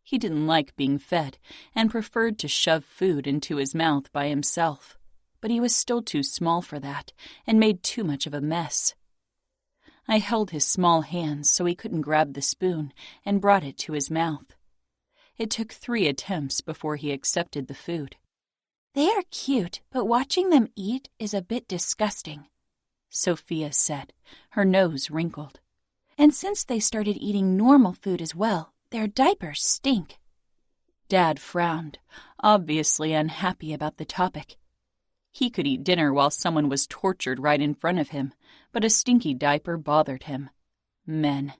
He didn't like being fed and preferred to shove food into his mouth by himself, but he was still too small for that and made too much of a mess. I held his small hands so he couldn't grab the spoon and brought it to his mouth. It took 3 attempts before he accepted the food. "They are cute, but watching them eat is a bit disgusting," Sophia said, her nose wrinkled. "And since they started eating normal food as well, their diapers stink." Dad frowned, obviously unhappy about the topic. He could eat dinner while someone was tortured right in front of him, but a stinky diaper bothered him. Men.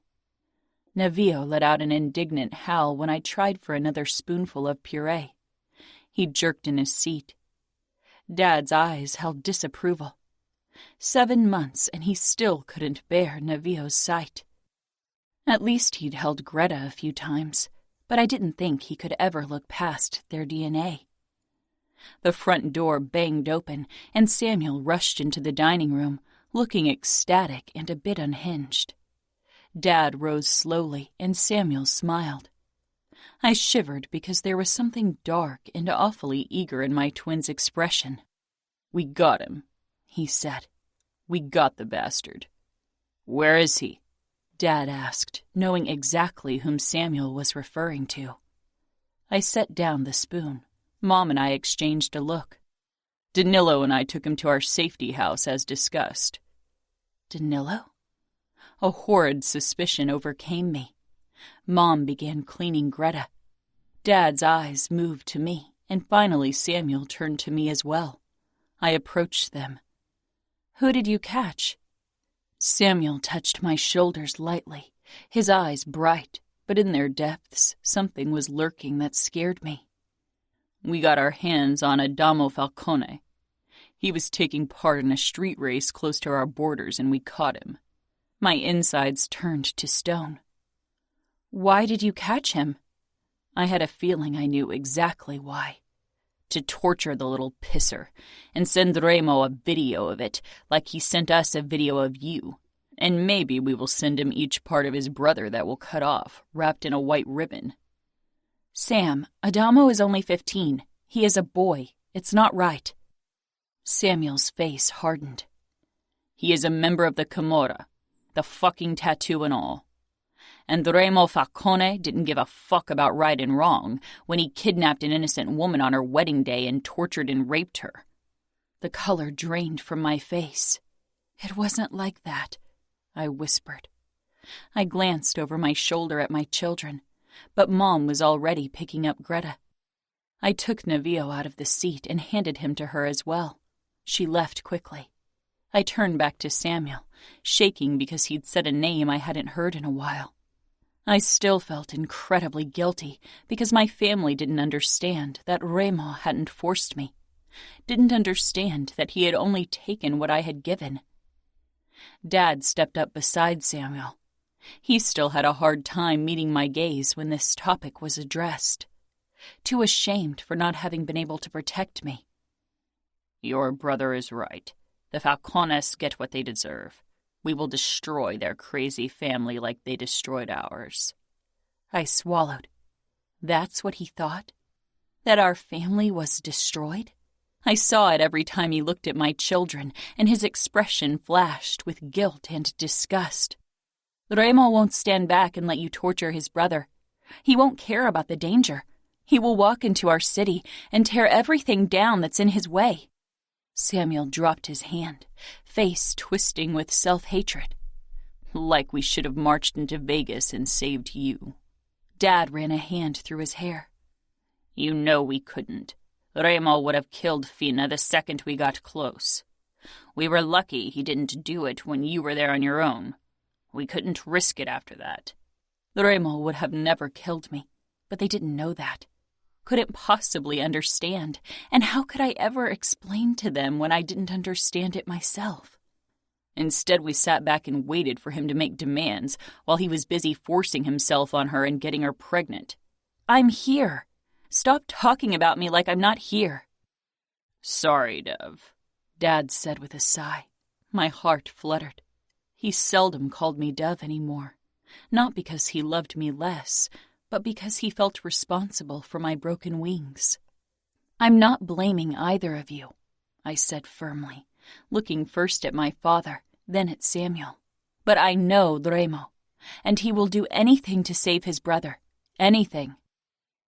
Navio let out an indignant howl when I tried for another spoonful of puree. He jerked in his seat. Dad's eyes held disapproval. 7 months, and he still couldn't bear Navio's sight. At least he'd held Greta a few times, but I didn't think he could ever look past their DNA. The front door banged open, and Samuel rushed into the dining room, looking ecstatic and a bit unhinged. Dad rose slowly, and Samuel smiled. I shivered because there was something dark and awfully eager in my twin's expression. "We got him," he said. "We got the bastard." "Where is he?" Dad asked, knowing exactly whom Samuel was referring to. I set down the spoon. Mom and I exchanged a look. "Danilo and I took him to our safety house as discussed." "Danilo?" A horrid suspicion overcame me. Mom began cleaning Greta. Dad's eyes moved to me, and finally Samuel turned to me as well. I approached them. "Who did you catch?" Samuel touched my shoulders lightly, his eyes bright, but in their depths something was lurking that scared me. "We got our hands on Adamo Falcone. He was taking part in a street race close to our borders, and we caught him." My insides turned to stone. "Why did you catch him?" I had a feeling I knew exactly why. To torture the little pisser, and send Remo a video of it, like he sent us a video of you. And maybe we will send him each part of his brother that will cut off, wrapped in a white ribbon. "Sam, Adamo is only 15. He is a boy. It's not right." Samuel's face hardened. "He is a member of the Camorra, the fucking tattoo and all. And Remo Falcone didn't give a fuck about right and wrong when he kidnapped an innocent woman on her wedding day and tortured and raped her." The color drained from my face. "It wasn't like that," I whispered. I glanced over my shoulder at my children, but Mom was already picking up Greta. I took Navio out of the seat and handed him to her as well. She left quickly. I turned back to Samuel, shaking because he'd said a name I hadn't heard in a while. I still felt incredibly guilty because my family didn't understand that Remo hadn't forced me, didn't understand that he had only taken what I had given. Dad stepped up beside Samuel. He still had a hard time meeting my gaze when this topic was addressed. Too ashamed for not having been able to protect me. Your brother is right. The Falcones get what they deserve. We will destroy their crazy family like they destroyed ours. I swallowed. That's what he thought? That our family was destroyed? I saw it every time he looked at my children, and his expression flashed with guilt and disgust. Remo won't stand back and let you torture his brother. He won't care about the danger. He will walk into our city and tear everything down that's in his way. Samuel dropped his hand, face twisting with self-hatred. Like we should have marched into Vegas and saved you. Dad ran a hand through his hair. You know we couldn't. Remo would have killed Fina the second we got close. We were lucky he didn't do it when you were there on your own. We couldn't risk it after that. Remo would have never killed me, but they didn't know that. Couldn't possibly understand, and how could I ever explain to them when I didn't understand it myself? Instead, we sat back and waited for him to make demands while he was busy forcing himself on her and getting her pregnant. I'm here. Stop talking about me like I'm not here. Sorry, Dev, Dad said with a sigh. My heart fluttered. He seldom called me Dove anymore, not because he loved me less, but because he felt responsible for my broken wings. I'm not blaming either of you, I said firmly, looking first at my father, then at Samuel. But I know Remo, and he will do anything to save his brother. Anything.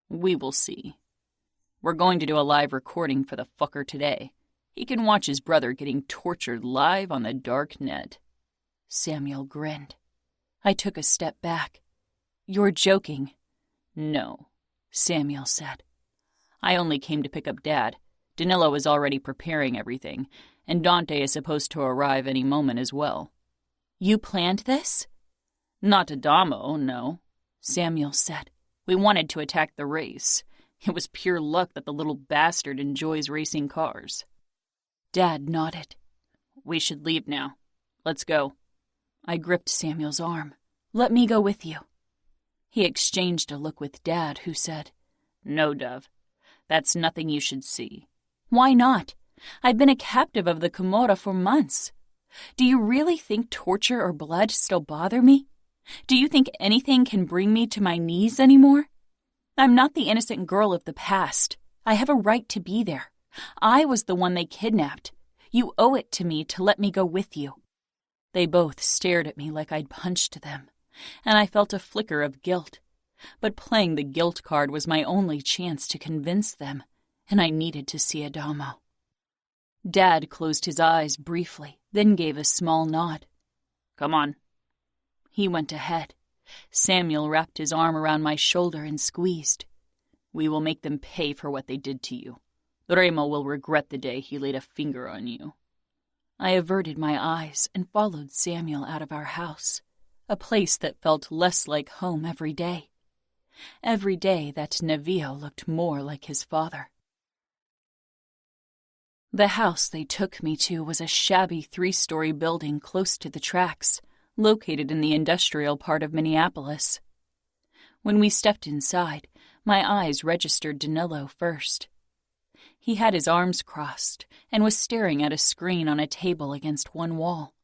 We will see. We're going to do a live recording for the fucker today. He can watch his brother getting tortured live on the dark net. Samuel grinned. I took a step back. You're joking. No, Samuel said. I only came to pick up Dad. Danilo is already preparing everything, and Dante is supposed to arrive any moment as well. You planned this? Not Adamo, no, Samuel said. We wanted to attack the race. It was pure luck that the little bastard enjoys racing cars. Dad nodded. We should leave now. Let's go. I gripped Samuel's arm. Let me go with you. He exchanged a look with Dad, who said, No, Dove. That's nothing you should see. Why not? I've been a captive of the Camorra for months. Do you really think torture or blood still bother me? Do you think anything can bring me to my knees anymore? I'm not the innocent girl of the past. I have a right to be there. I was the one they kidnapped. You owe it to me to let me go with you. They both stared at me like I'd punched them, and I felt a flicker of guilt. But playing the guilt card was my only chance to convince them, and I needed to see Adamo. Dad closed his eyes briefly, then gave a small nod. Come on. He went ahead. Samuel wrapped his arm around my shoulder and squeezed. We will make them pay for what they did to you. Remo will regret the day he laid a finger on you. I averted my eyes and followed Samuel out of our house, a place that felt less like home every day. Every day that Nevio looked more like his father. The house they took me to was a shabby 3-story building close to the tracks, located in the industrial part of Minneapolis. When we stepped inside, my eyes registered Danilo first. He had his arms crossed and was staring at a screen on a table against one wall.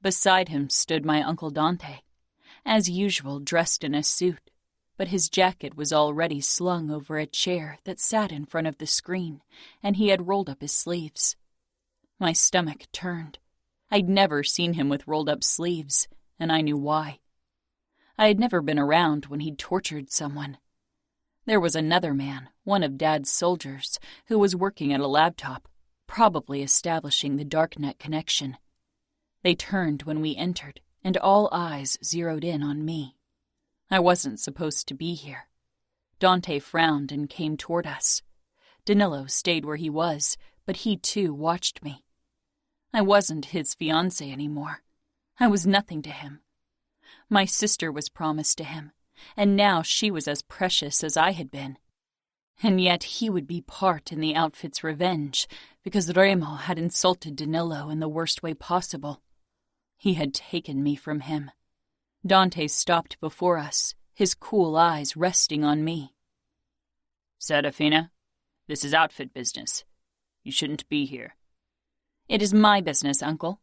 Beside him stood my Uncle Dante, as usual dressed in a suit, but his jacket was already slung over a chair that sat in front of the screen, and he had rolled up his sleeves. My stomach turned. I'd never seen him with rolled-up sleeves, and I knew why. I had never been around when he'd tortured someone. There was another man, one of Dad's soldiers, who was working at a laptop, probably establishing the darknet connection. They turned when we entered, and all eyes zeroed in on me. I wasn't supposed to be here. Dante frowned and came toward us. Danilo stayed where he was, but he too watched me. I wasn't his fiancée anymore. I was nothing to him. My sister was promised to him, and now she was as precious as I had been. And yet he would be part in the outfit's revenge because Remo had insulted Danilo in the worst way possible. He had taken me from him. Dante stopped before us, his cool eyes resting on me. Serafina, this is outfit business. You shouldn't be here. It is my business, Uncle.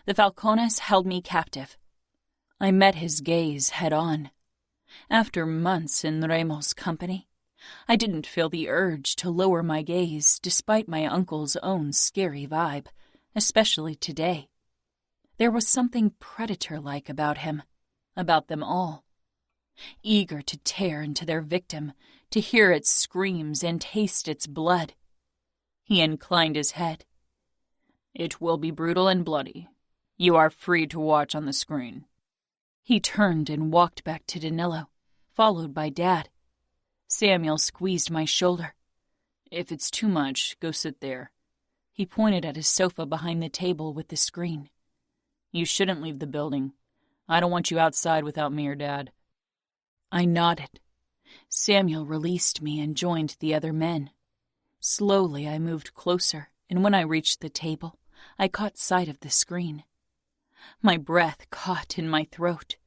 The Falcones held me captive. I met his gaze head on. After months in Remo's company, I didn't feel the urge to lower my gaze despite my uncle's own scary vibe, especially today. There was something predator-like about him, about them all. Eager to tear into their victim, to hear its screams and taste its blood. He inclined his head. It will be brutal and bloody. You are free to watch on the screen. He turned and walked back to Danilo, followed by Dad. Samuel squeezed my shoulder. If it's too much, go sit there. He pointed at his sofa behind the table with the screen. You shouldn't leave the building. I don't want you outside without me or Dad. I nodded. Samuel released me and joined the other men. Slowly I moved closer, and when I reached the table, I caught sight of the screen. My breath caught in my throat.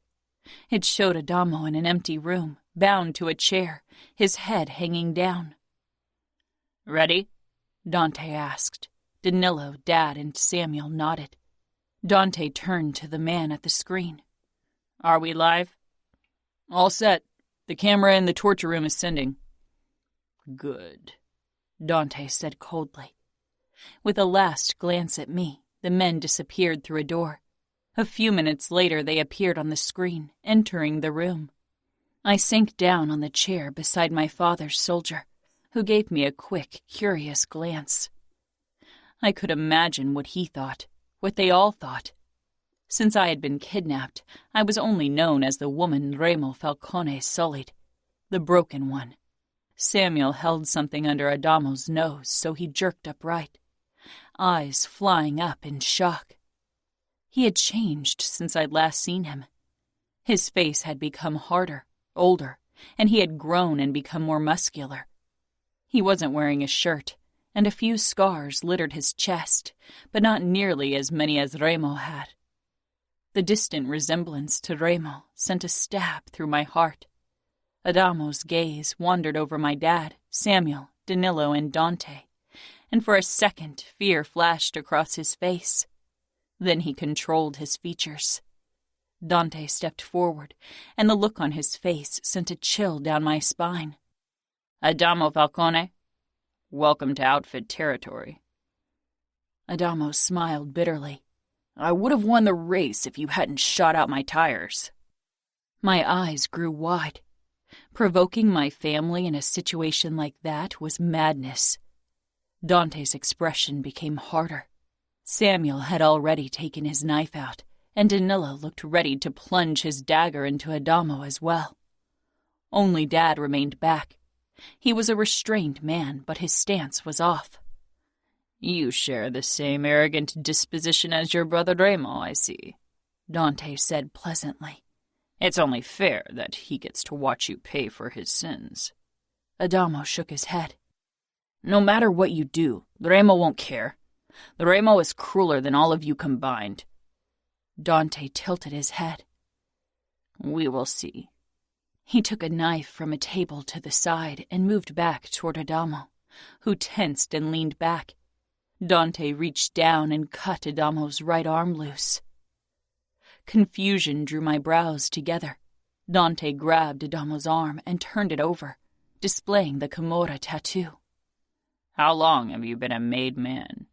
It showed Adamo in an empty room, bound to a chair, his head hanging down. Ready? Dante asked. Danilo, Dad, and Samuel nodded. Dante turned to the man at the screen. Are we live? All set. The camera in the torture room is sending. Good, Dante said coldly. With a last glance at me, the men disappeared through a door. A few minutes later, they appeared on the screen, entering the room. I sank down on the chair beside my father's soldier, who gave me a quick, curious glance. I could imagine what he thought, what they all thought. Since I had been kidnapped, I was only known as the woman Remo Falcone sullied, the broken one. Samuel held something under Adamo's nose, so he jerked upright, eyes flying up in shock. He had changed since I'd last seen him. His face had become harder, older, and he had grown and become more muscular. He wasn't wearing a shirt, and a few scars littered his chest, but not nearly as many as Remo had. The distant resemblance to Remo sent a stab through my heart. Adamo's gaze wandered over my dad, Samuel, Danilo, and Dante, and for a second fear flashed across his face. Then he controlled his features. Dante stepped forward, and the look on his face sent a chill down my spine. Adamo Falcone, welcome to outfit territory. Adamo smiled bitterly. I would have won the race if you hadn't shot out my tires. My eyes grew wide. Provoking my family in a situation like that was madness. Dante's expression became harder. Samuel had already taken his knife out, and Danilo looked ready to plunge his dagger into Adamo as well. Only Dad remained back. He was a restrained man, but his stance was off. You share the same arrogant disposition as your brother Remo, I see, Dante said pleasantly. It's only fair that he gets to watch you pay for his sins. Adamo shook his head. No matter what you do, Remo won't care. The Remo is crueler than all of you combined. Dante tilted his head. We will see. He took a knife from a table to the side and moved back toward Adamo, who tensed and leaned back. Dante reached down and cut Adamo's right arm loose. Confusion drew my brows together. Dante grabbed Adamo's arm and turned it over, displaying the Camorra tattoo. How long have you been a made man?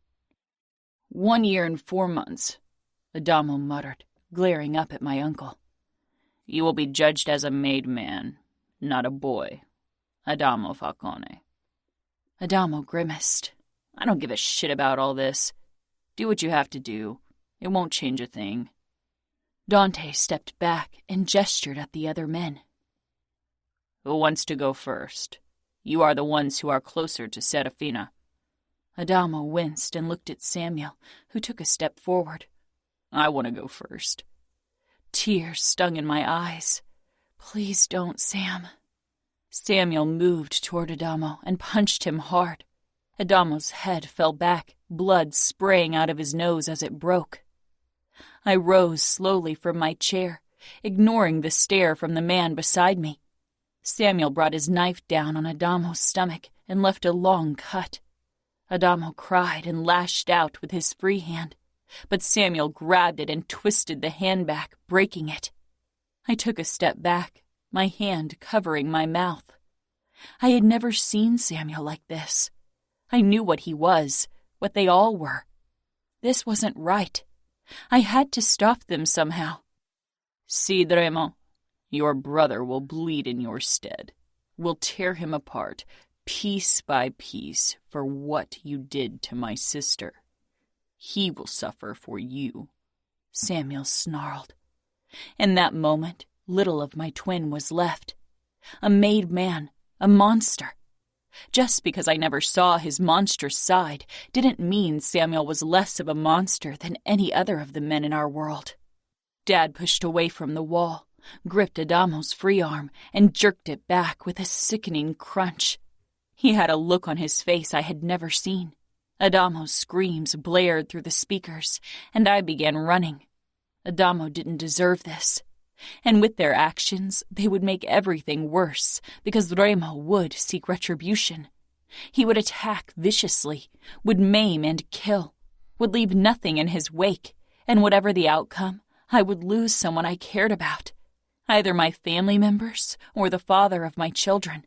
1 year and 4 months, Adamo muttered, glaring up at my uncle. You will be judged as a made man, not a boy. Adamo Falcone. Adamo grimaced. I don't give a shit about all this. Do what you have to do. It won't change a thing. Dante stepped back and gestured at the other men. Who wants to go first? You are the ones who are closer to Serafina. Adamo winced and looked at Samuel, who took a step forward. I want to go first. Tears stung in my eyes. Please don't, Sam. Samuel moved toward Adamo and punched him hard. Adamo's head fell back, blood spraying out of his nose as it broke. I rose slowly from my chair, ignoring the stare from the man beside me. Samuel brought his knife down on Adamo's stomach and left a long cut. Adamo cried and lashed out with his free hand, but Samuel grabbed it and twisted the hand back, breaking it. I took a step back, my hand covering my mouth. I had never seen Samuel like this. I knew what he was, what they all were. This wasn't right. I had to stop them somehow. See, Remo, your brother will bleed in your stead. We'll tear him apart, piece by piece, for what you did to my sister. He will suffer for you. Samuel snarled. In that moment, little of my twin was left. A made man, a monster. Just because I never saw his monstrous side didn't mean Samuel was less of a monster than any other of the men in our world. Dad pushed away from the wall, gripped Adamo's free arm, and jerked it back with a sickening crunch. He had a look on his face I had never seen. Adamo's screams blared through the speakers, and I began running. Adamo didn't deserve this. And with their actions, they would make everything worse, because Remo would seek retribution. He would attack viciously, would maim and kill, would leave nothing in his wake, and whatever the outcome, I would lose someone I cared about, either my family members or the father of my children.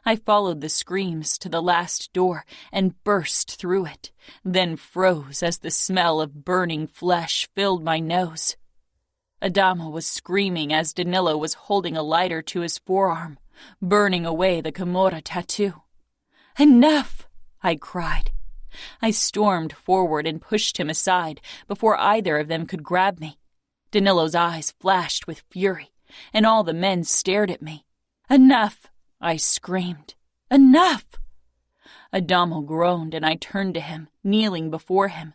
I followed the screams to the last door and burst through it, then froze as the smell of burning flesh filled my nose. Adamo was screaming as Danilo was holding a lighter to his forearm, burning away the Camorra tattoo. "Enough!" I cried. I stormed forward and pushed him aside before either of them could grab me. Danilo's eyes flashed with fury, and all the men stared at me. "Enough!" I screamed. "Enough!" Adamo groaned, and I turned to him, kneeling before him.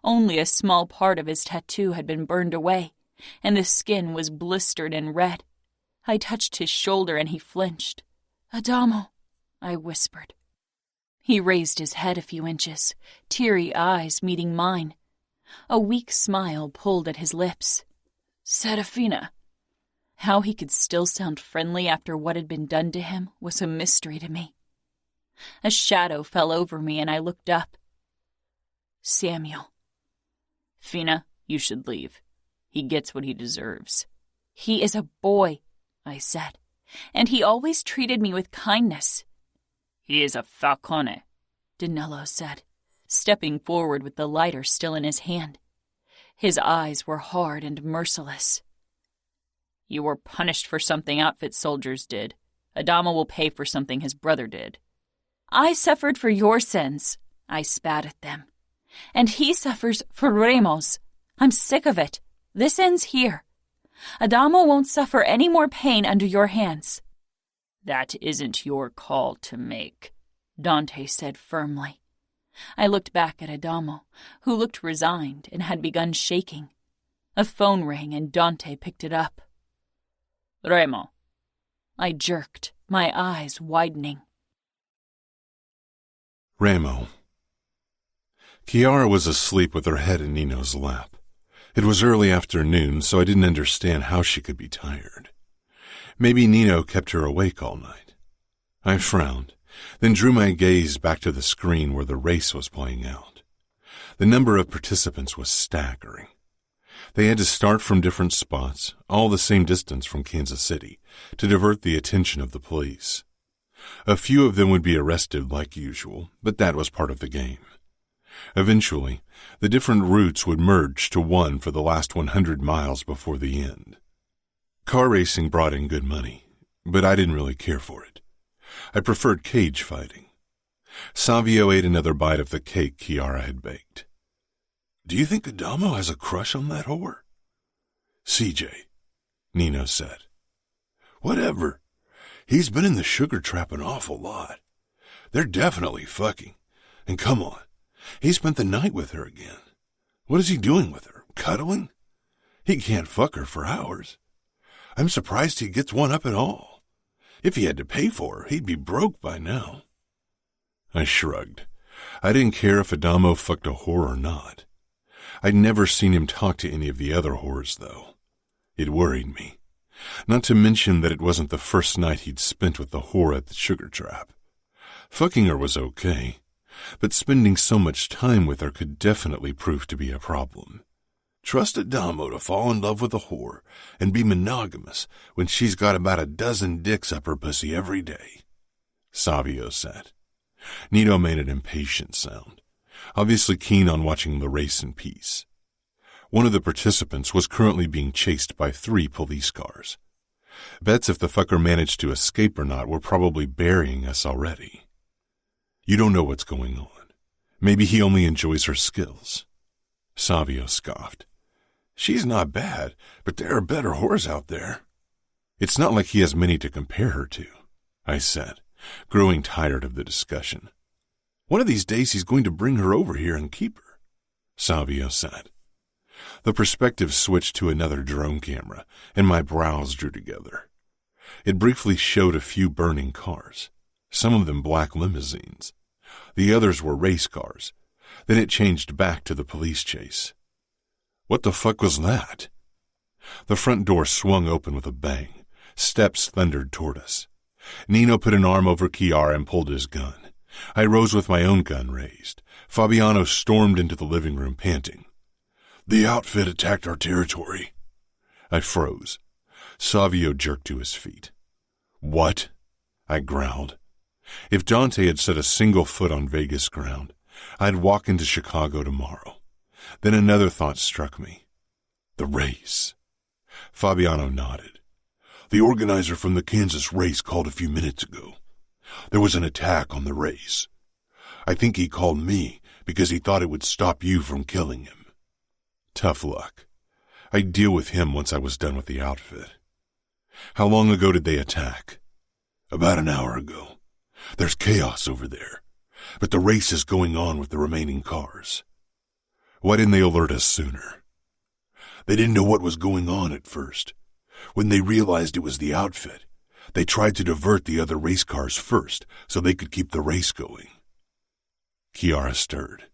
Only a small part of his tattoo had been burned away, and the skin was blistered and red. I touched his shoulder, and he flinched. "Adamo," I whispered. He raised his head a few inches, teary eyes meeting mine. A weak smile pulled at his lips. "Serafina." How he could still sound friendly after what had been done to him was a mystery to me. A shadow fell over me, and I looked up. Samuel. "Fina, you should leave. He gets what he deserves." "He is a boy," I said, "and he always treated me with kindness." "He is a falcone," Danilo said, stepping forward with the lighter still in his hand. His eyes were hard and merciless. "You were punished for something outfit soldiers did. Adamo will pay for something his brother did." "I suffered for your sins," I spat at them. "And he suffers for Remo's. I'm sick of it. This ends here. Adamo won't suffer any more pain under your hands." "That isn't your call to make," Dante said firmly. I looked back at Adamo, who looked resigned and had begun shaking. A phone rang and Dante picked it up. "Remo." I jerked, my eyes widening. Remo. Chiara was asleep with her head in Nino's lap. It was early afternoon, so I didn't understand how she could be tired. Maybe Nino kept her awake all night. I frowned, then drew my gaze back to the screen where the race was playing out. The number of participants was staggering. They had to start from different spots, all the same distance from Kansas City, to divert the attention of the police. A few of them would be arrested like usual, but that was part of the game. Eventually, the different routes would merge to one for the last 100 miles before the end. Car racing brought in good money, but I didn't really care for it. I preferred cage fighting. Savio ate another bite of the cake Chiara had baked. "Do you think Adamo has a crush on that whore?" "CJ," Nino said. "Whatever. He's been in the sugar trap an awful lot. They're definitely fucking. And come on, he spent the night with her again. What is he doing with her? Cuddling? He can't fuck her for hours. I'm surprised he gets one up at all. If he had to pay for her, he'd be broke by now. I shrugged. I didn't care if Adamo fucked a whore or not. I'd never seen him talk to any of the other whores, though. It worried me. Not to mention that it wasn't the first night he'd spent with the whore at the sugar trap. Fucking her was okay, but spending so much time with her could definitely prove to be a problem. Trust Adamo to fall in love with a whore and be monogamous when she's got about a dozen dicks up her pussy every day, Savio said. Nino made an impatient sound, obviously keen on watching the race in peace. One of the participants was currently being chased by 3 police cars. Bets if the fucker managed to escape or not were probably burying us already. You don't know what's going on. Maybe he only enjoys her skills. Savio scoffed. She's not bad, but there are better whores out there. It's not like he has many to compare her to, I said, growing tired of the discussion. One of these days he's going to bring her over here and keep her, Savio said. The perspective switched to another drone camera, and my brows drew together. It briefly showed a few burning cars, some of them black limousines. The others were race cars. Then it changed back to the police chase. What the fuck was that? The front door swung open with a bang. Steps thundered toward us. Nino put an arm over Chiara and pulled his gun. I rose with my own gun raised. Fabiano stormed into the living room, panting. The outfit attacked our territory. I froze. Savio jerked to his feet. What? I growled. If Dante had set a single foot on Vegas ground, I'd walk into Chicago tomorrow. Then another thought struck me. The race. Fabiano nodded. The organizer from the Kansas race called a few minutes ago. There was an attack on the race. I think he called me because he thought it would stop you from killing him. Tough luck. I'd deal with him once I was done with the outfit. How long ago did they attack? About an hour ago. There's chaos over there, but the race is going on with the remaining cars. Why didn't they alert us sooner? They didn't know what was going on at first. When they realized it was the outfit, they tried to divert the other race cars first so they could keep the race going. Chiara stirred.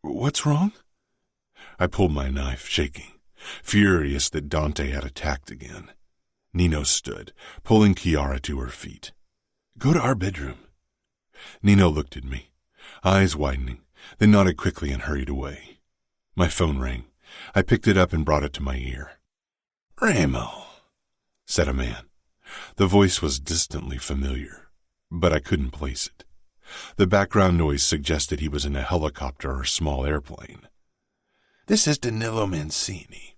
What's wrong? I pulled my knife, shaking, furious that Dante had attacked again. Nino stood, pulling Chiara to her feet. Go to our bedroom. Nino looked at me, eyes widening, then nodded quickly and hurried away. My phone rang. I picked it up and brought it to my ear. Ramo, said a man. The voice was distantly familiar, but I couldn't place it. The background noise suggested he was in a helicopter or small airplane. This is Danilo Mancini.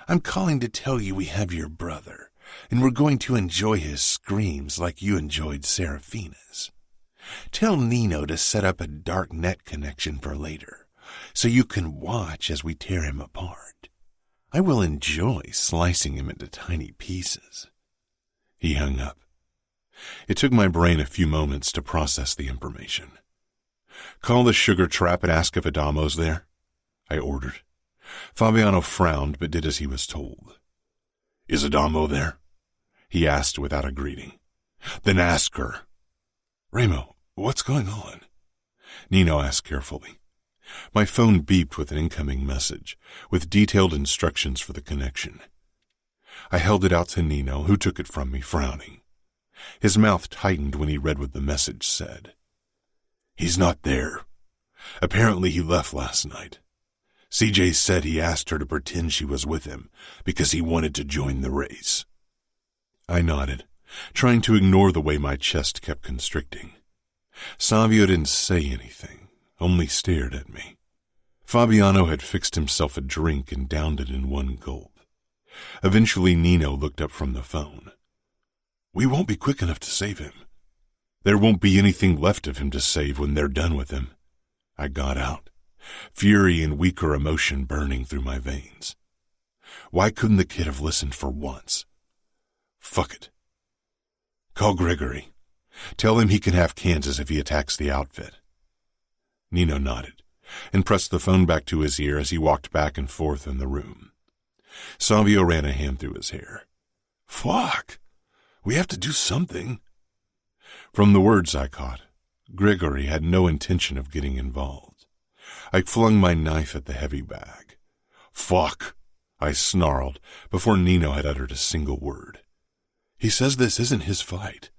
I'm calling to tell you we have your brother, and we're going to enjoy his screams like you enjoyed Serafina's. Tell Nino to set up a dark net connection for later, so you can watch as we tear him apart. I will enjoy slicing him into tiny pieces. He hung up. It took my brain a few moments to process the information. Call the sugar trap and ask if Adamo's there, I ordered. Fabiano frowned but did as he was told. Is Adamo there? He asked without a greeting. Then ask her. Ramo, what's going on? Nino asked carefully. My phone beeped with an incoming message, with detailed instructions for the connection. I held it out to Nino, who took it from me, frowning. His mouth tightened when he read what the message said. He's not there. Apparently he left last night. CJ said he asked her to pretend she was with him because he wanted to join the race. I nodded, trying to ignore the way my chest kept constricting. Savio didn't say anything, only stared at me. Fabiano had fixed himself a drink and downed it in one gulp. Eventually Nino looked up from the phone. We won't be quick enough to save him. There won't be anything left of him to save when they're done with him. I got out, fury and weaker emotion burning through my veins. Why couldn't the kid have listened for once? Fuck it. Call Gregory. Tell him he can have Kansas if he attacks the outfit. Nino nodded and pressed the phone back to his ear as he walked back and forth in the room. Savio ran a hand through his hair. Fuck! We have to do something. From the words I caught, Grigory had no intention of getting involved. I flung my knife at the heavy bag. Fuck! I snarled before Nino had uttered a single word. He says this isn't his fight.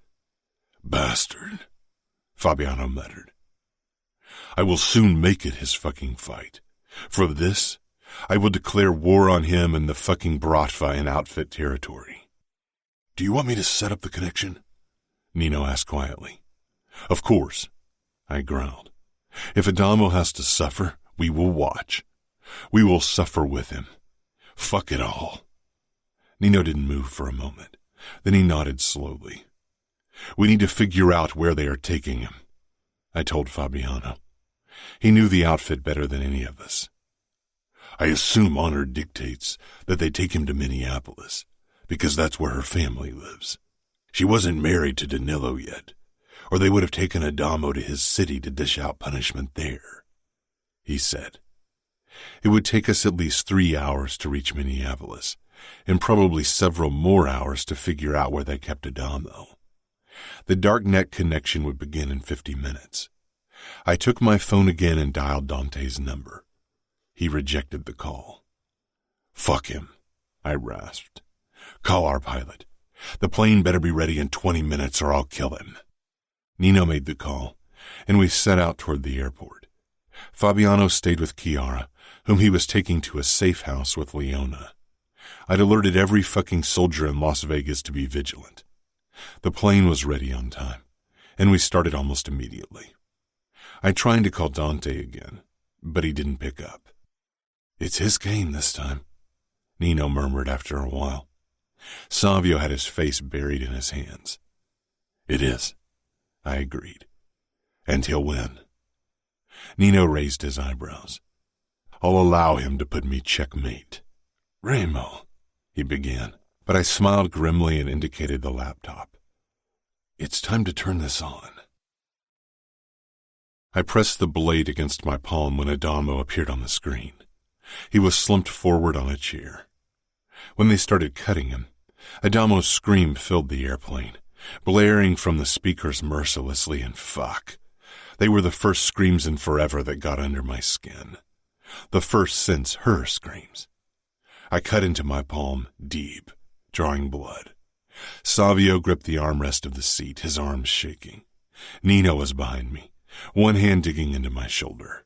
Bastard, Fabiano muttered. I will soon make it his fucking fight. For this, I will declare war on him and the fucking Bratva in outfit territory. Do you want me to set up the connection? Nino asked quietly. Of course, I growled. If Adamo has to suffer, we will watch. We will suffer with him. Fuck it all. Nino didn't move for a moment. Then he nodded slowly. We need to figure out where they are taking him, I told Fabiano. He knew the outfit better than any of us. I assume honor dictates that they take him to Minneapolis, because that's where her family lives. She wasn't married to Danilo yet, or they would have taken Adamo to his city to dish out punishment there, he said. It would take us at least 3 hours to reach Minneapolis, and probably several more hours to figure out where they kept Adamo. The darknet connection would begin in 50 minutes. I took my phone again and dialed Dante's number. He rejected the call. Fuck him, I rasped. Call our pilot. The plane better be ready in 20 minutes or I'll kill him. Nino made the call, and we set out toward the airport. Fabiano stayed with Chiara, whom he was taking to a safe house with Leona. I'd alerted every fucking soldier in Las Vegas to be vigilant. The plane was ready on time, and we started almost immediately. I tried to call Dante again, but he didn't pick up. It's his game this time, Nino murmured after a while. Savio had his face buried in his hands. It is, I agreed. And he'll win. Nino raised his eyebrows. I'll allow him to put me checkmate. Remo, he began, but I smiled grimly and indicated the laptop. It's time to turn this on. I pressed the blade against my palm when Adamo appeared on the screen. He was slumped forward on a chair. When they started cutting him, Adamo's scream filled the airplane, blaring from the speakers mercilessly, and fuck. They were the first screams in forever that got under my skin. The first since her screams. I cut into my palm, deep, drawing blood. Savio gripped the armrest of the seat, his arms shaking. Nino was behind me, one hand digging into my shoulder.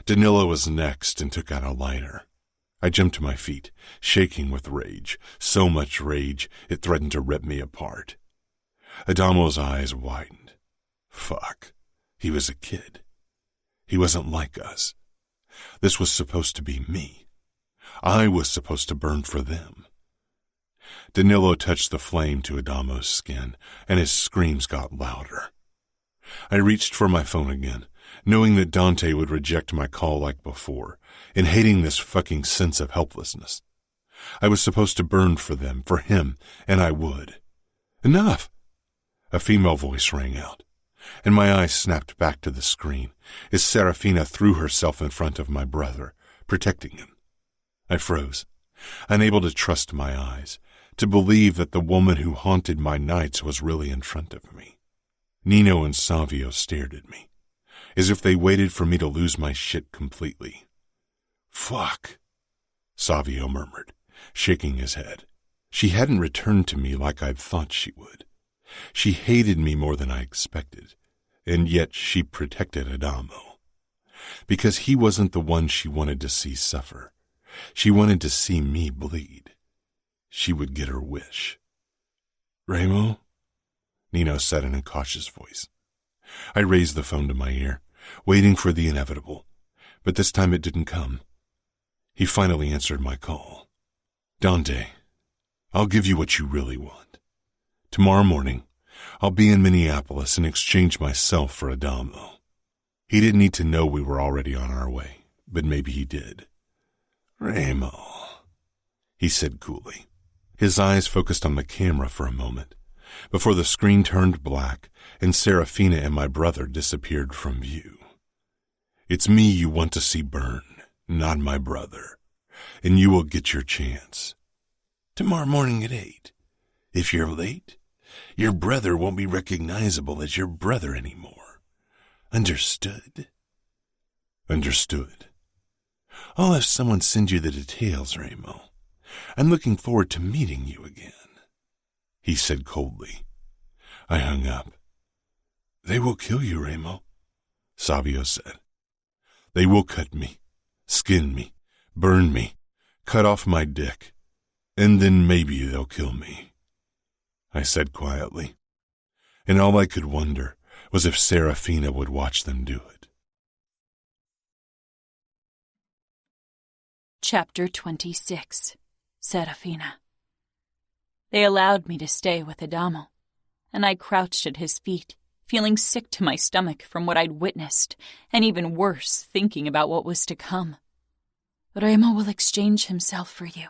Danilo was next and took out a lighter. I jumped to my feet, shaking with rage, so much rage it threatened to rip me apart. Adamo's eyes widened. Fuck. He was a kid. He wasn't like us. This was supposed to be me. I was supposed to burn for them. Danilo touched the flame to Adamo's skin, and his screams got louder. I reached for my phone again, knowing that Dante would reject my call like before, and hating this fucking sense of helplessness. I was supposed to burn for them, for him, and I would. Enough! A female voice rang out, and my eyes snapped back to the screen as Serafina threw herself in front of my brother, protecting him. I froze, unable to trust my eyes, to believe that the woman who haunted my nights was really in front of me. Nino and Savio stared at me, as if they waited for me to lose my shit completely. Fuck, Savio murmured, shaking his head. She hadn't returned to me like I'd thought she would. She hated me more than I expected, and yet she protected Adamo. Because he wasn't the one she wanted to see suffer. She wanted to see me bleed. She would get her wish. Remo? Nino said in a cautious voice. I raised the phone to my ear, waiting for the inevitable, but this time it didn't come. He finally answered my call. Dante, I'll give you what you really want. Tomorrow morning, I'll be in Minneapolis and exchange myself for Adamo. He didn't need to know we were already on our way, but maybe he did. Remo, he said coolly. His eyes focused on the camera for a moment, before the screen turned black and Serafina and my brother disappeared from view. It's me you want to see burn, not my brother, and you will get your chance. Tomorrow morning at 8. If you're late, your brother won't be recognizable as your brother anymore. Understood? Understood. I'll have someone send you the details, Ramo. I'm looking forward to meeting you again, he said coldly. I hung up. They will kill you, Ramo, Savio said. They will cut me, skin me, burn me, cut off my dick, and then maybe they'll kill me, I said quietly. And all I could wonder was if Serafina would watch them do it. Chapter 26. Serafina. They allowed me to stay with Adamo, and I crouched at his feet, feeling sick to my stomach from what I'd witnessed, and even worse, thinking about what was to come. Ramo will exchange himself for you,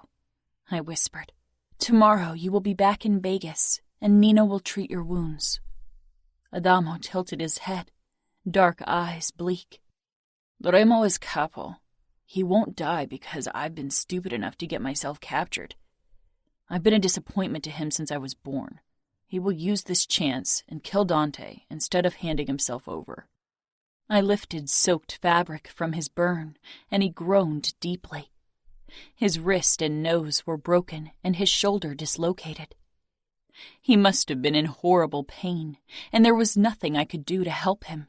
I whispered. Tomorrow you will be back in Vegas, and Nina will treat your wounds. Adamo tilted his head, dark eyes bleak. Ramo is capo. He won't die because I've been stupid enough to get myself captured. I've been a disappointment to him since I was born. He will use this chance and kill Dante instead of handing himself over. I lifted soaked fabric from his burn, and he groaned deeply. His wrist and nose were broken and his shoulder dislocated. He must have been in horrible pain, and there was nothing I could do to help him.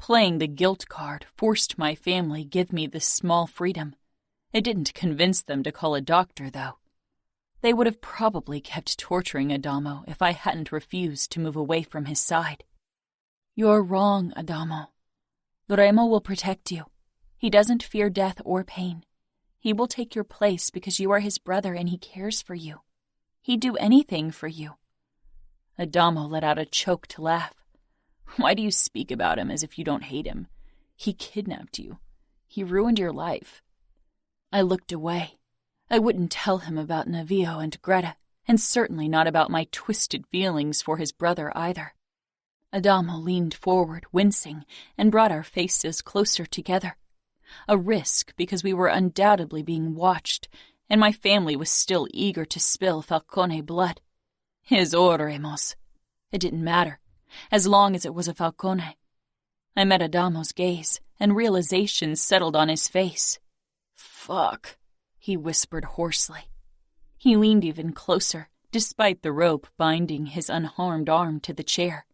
Playing the guilt card forced my family give me this small freedom. It didn't convince them to call a doctor, though. They would have probably kept torturing Adamo if I hadn't refused to move away from his side. You're wrong, Adamo. Ramo will protect you. He doesn't fear death or pain. He will take your place because you are his brother and he cares for you. He'd do anything for you. Adamo let out a choked laugh. Why do you speak about him as if you don't hate him? He kidnapped you. He ruined your life. I looked away. I wouldn't tell him about Navio and Greta, and certainly not about my twisted feelings for his brother either. Adamo leaned forward, wincing, and brought our faces closer together. A risk because we were undoubtedly being watched, and my family was still eager to spill Falcone blood. His oremos. It didn't matter, as long as it was a Falcone. I met Adamo's gaze, and realization settled on his face. Fuck, he whispered hoarsely. He leaned even closer, despite the rope binding his unharmed arm to the chair.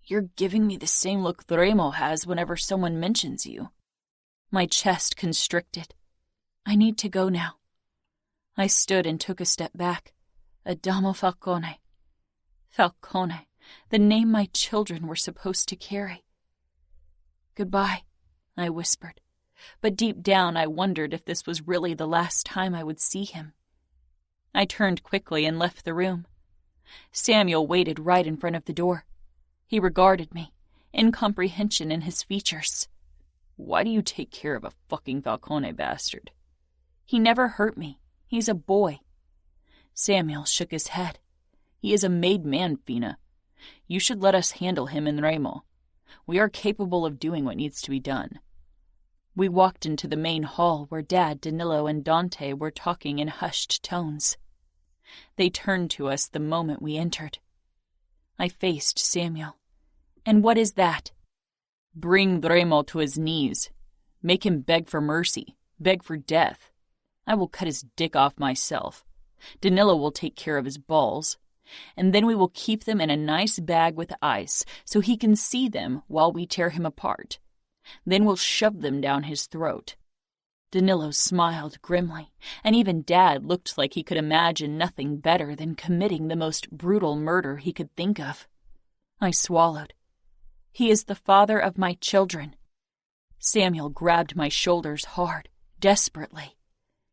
You're giving me the same look Ramo has whenever someone mentions you. My chest constricted. I need to go now. I stood and took a step back. Adamo Falcone. Falcone, the name my children were supposed to carry. Goodbye, I whispered, but deep down I wondered if this was really the last time I would see him. I turned quickly and left the room. Samuel waited right in front of the door. He regarded me, incomprehension in his features. Why do you take care of a fucking Falcone bastard? He never hurt me. He's a boy. Samuel shook his head. He is a made man, Fina. You should let us handle him and Ramo. We are capable of doing what needs to be done. We walked into the main hall where Dad, Danilo, and Dante were talking in hushed tones. They turned to us the moment we entered. I faced Samuel. And what is that? Bring Ramo to his knees. Make him beg for mercy, beg for death. I will cut his dick off myself. Danilo will take care of his balls. And then we will keep them in a nice bag with ice so he can see them while we tear him apart. Then we'll shove them down his throat. Danilo smiled grimly, and even Dad looked like he could imagine nothing better than committing the most brutal murder he could think of. I swallowed. He is the father of my children. Samuel grabbed my shoulders hard, desperately.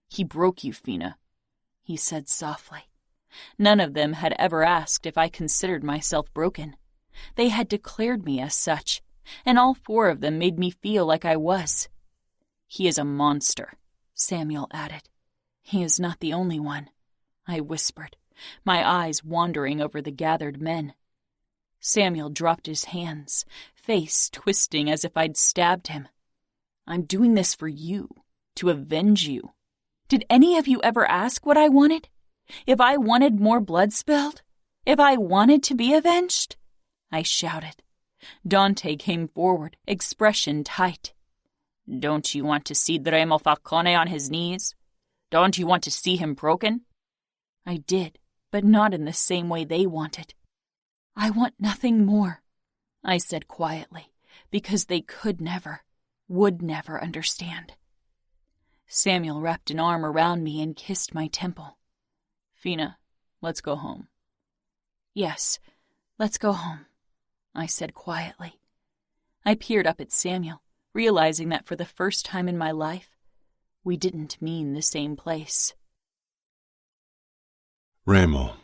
He broke you, Fina, he said softly. None of them had ever asked if I considered myself broken. They had declared me as such, and all four of them made me feel like I was. He is a monster, Samuel added. He is not the only one, I whispered, my eyes wandering over the gathered men. Samuel dropped his hands, face twisting as if I'd stabbed him. I'm doing this for you, to avenge you. Did any of you ever ask what I wanted? If I wanted more blood spilled? If I wanted to be avenged? I shouted. Dante came forward, expression tight. Don't you want to see Remo Falcone on his knees? Don't you want to see him broken? I did, but not in the same way they wanted. I want nothing more, I said quietly, because they could never, would never understand. Samuel wrapped an arm around me and kissed my temple. Fina, let's go home. Yes, let's go home, I said quietly. I peered up at Samuel, realizing that for the first time in my life, we didn't mean the same place. Remo.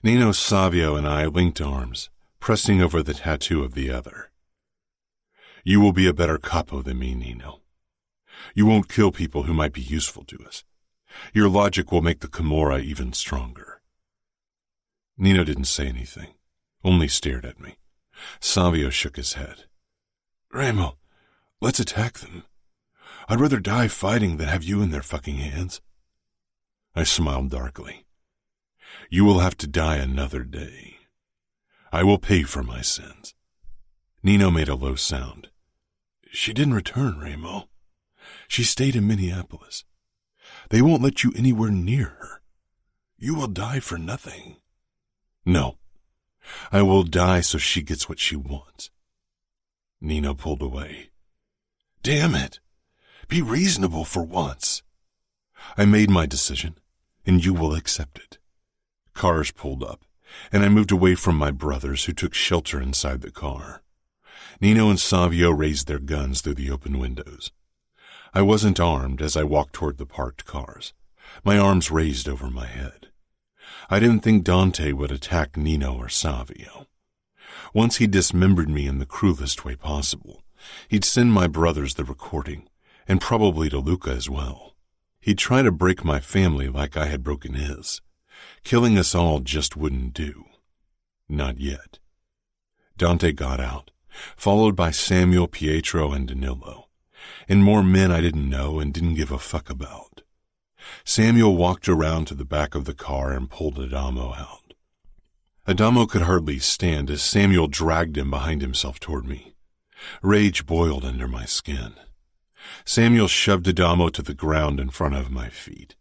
Nino, Savio, and I linked arms, pressing over the tattoo of the other. You will be a better capo than me, Nino. You won't kill people who might be useful to us. Your logic will make the Camorra even stronger. Nino didn't say anything, only stared at me. Savio shook his head. Remo, let's attack them. I'd rather die fighting than have you in their fucking hands. I smiled darkly. You will have to die another day. I will pay for my sins. Nino made a low sound. She didn't return, Remo. She stayed in Minneapolis. They won't let you anywhere near her. You will die for nothing. No, I will die so she gets what she wants. Nino pulled away. Damn it! Be reasonable for once. I made my decision, and you will accept it. Cars pulled up, and I moved away from my brothers who took shelter inside the car. Nino and Savio raised their guns through the open windows. I wasn't armed as I walked toward the parked cars, my arms raised over my head. I didn't think Dante would attack Nino or Savio. Once he dismembered me in the cruelest way possible, he'd send my brothers the recording, and probably to Luca as well. He'd try to break my family like I had broken his. Killing us all just wouldn't do. Not yet. Dante got out, followed by Samuel, Pietro, and Danilo, and more men I didn't know and didn't give a fuck about. Samuel walked around to the back of the car and pulled Adamo out. Adamo could hardly stand as Samuel dragged him behind himself toward me. Rage boiled under my skin. Samuel shoved Adamo to the ground in front of my feet,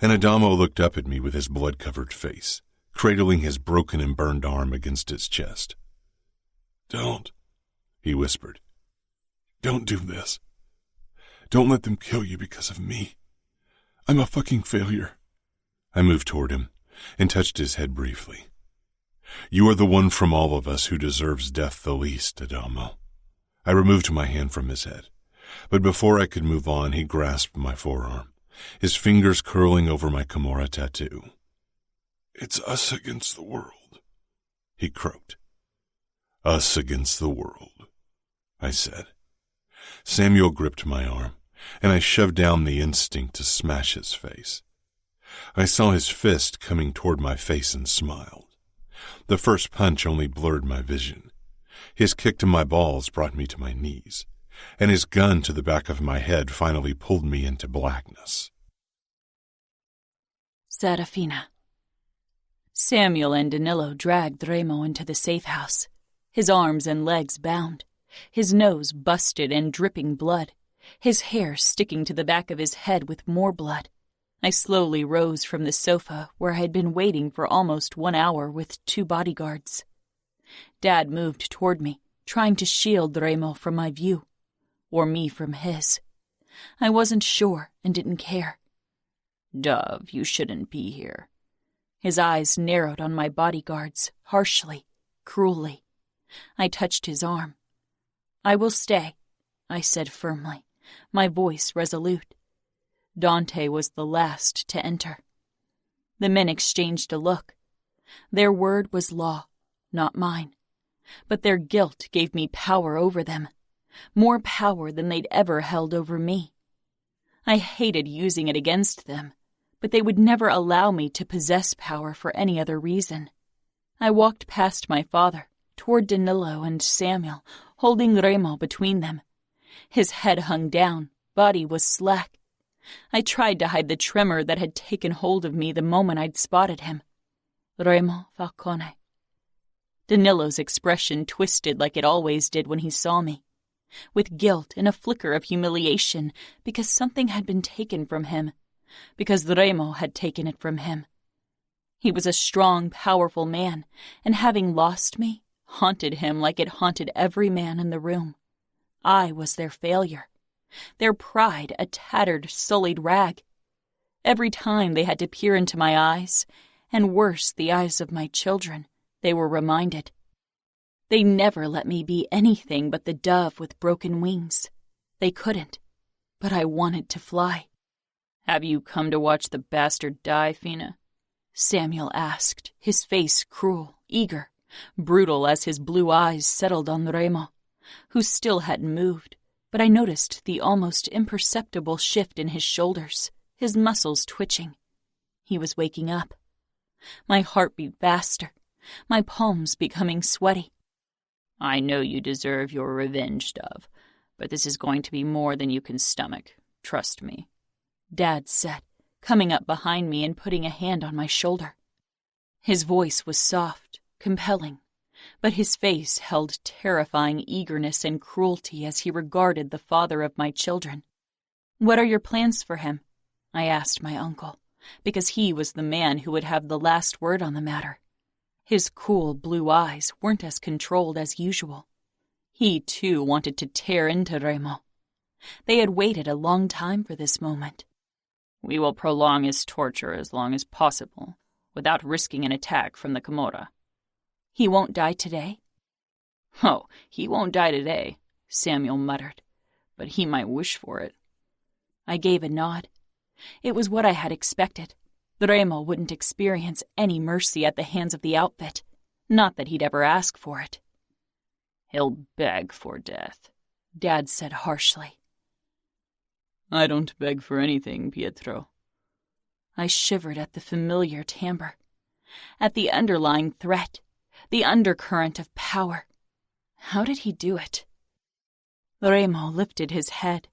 and Adamo looked up at me with his blood-covered face, cradling his broken and burned arm against his chest. Don't, he whispered. Don't do this. Don't let them kill you because of me. I'm a fucking failure. I moved toward him and touched his head briefly. You are the one from all of us who deserves death the least, Adamo. I removed my hand from his head, but before I could move on, he grasped my forearm, his fingers curling over my Camorra tattoo. It's us against the world, he croaked. Us against the world, I said. Samuel gripped my arm, and I shoved down the instinct to smash his face. I saw his fist coming toward my face and smiled. The first punch only blurred my vision. His kick to my balls brought me to my knees, and his gun to the back of my head finally pulled me into blackness. Serafina. Samuel and Danilo dragged Remo into the safe house, his arms and legs bound, his nose busted and dripping blood, his hair sticking to the back of his head with more blood. I slowly rose from the sofa where I had been waiting for almost 1 hour with 2 bodyguards. Dad moved toward me, trying to shield Remo from my view, or me from his. I wasn't sure and didn't care. Dove, you shouldn't be here. His eyes narrowed on my bodyguards, harshly, cruelly. I touched his arm. I will stay, I said firmly, my voice resolute. Dante was the last to enter. The men exchanged a look. Their word was law, not mine. But their guilt gave me power over them, more power than they'd ever held over me. I hated using it against them, but they would never allow me to possess power for any other reason. I walked past my father, toward Danilo and Samuel, holding Remo between them. His head hung down, body was slack. I tried to hide the tremor that had taken hold of me the moment I'd spotted him. Remo Falcone. Danilo's expression twisted like it always did when he saw me, with guilt and a flicker of humiliation because something had been taken from him, because Remo had taken it from him. He was a strong, powerful man, and having lost me haunted him like it haunted every man in the room. I was their failure, their pride a tattered, sullied rag. Every time they had to peer into my eyes, and worse, the eyes of my children, they were reminded. They never let me be anything but the dove with broken wings. They couldn't, but I wanted to fly. "Have you come to watch the bastard die, Fina?" Samuel asked, his face cruel, eager, brutal as his blue eyes settled on Remo, who still hadn't moved, but I noticed the almost imperceptible shift in his shoulders, his muscles twitching. He was waking up. My heart beat faster, my palms becoming sweaty. "I know you deserve your revenge, Dove, but this is going to be more than you can stomach. Trust me," Dad said, coming up behind me and putting a hand on my shoulder. His voice was soft, compelling, but his face held terrifying eagerness and cruelty as he regarded the father of my children. "What are your plans for him?" I asked my uncle, because he was the man who would have the last word on the matter. His cool blue eyes weren't as controlled as usual. He, too, wanted to tear into Remo. They had waited a long time for this moment. "We will prolong his torture as long as possible, without risking an attack from the Camorra." "He won't die today?" "Oh, he won't die today," Samuel muttered, "but he might wish for it." I gave a nod. It was what I had expected. Remo wouldn't experience any mercy at the hands of the outfit. Not that he'd ever ask for it. "He'll beg for death," Dad said harshly. "I don't beg for anything, Pietro." I shivered at the familiar timbre, at the underlying threat, the undercurrent of power. How did he do it? Remo lifted his head,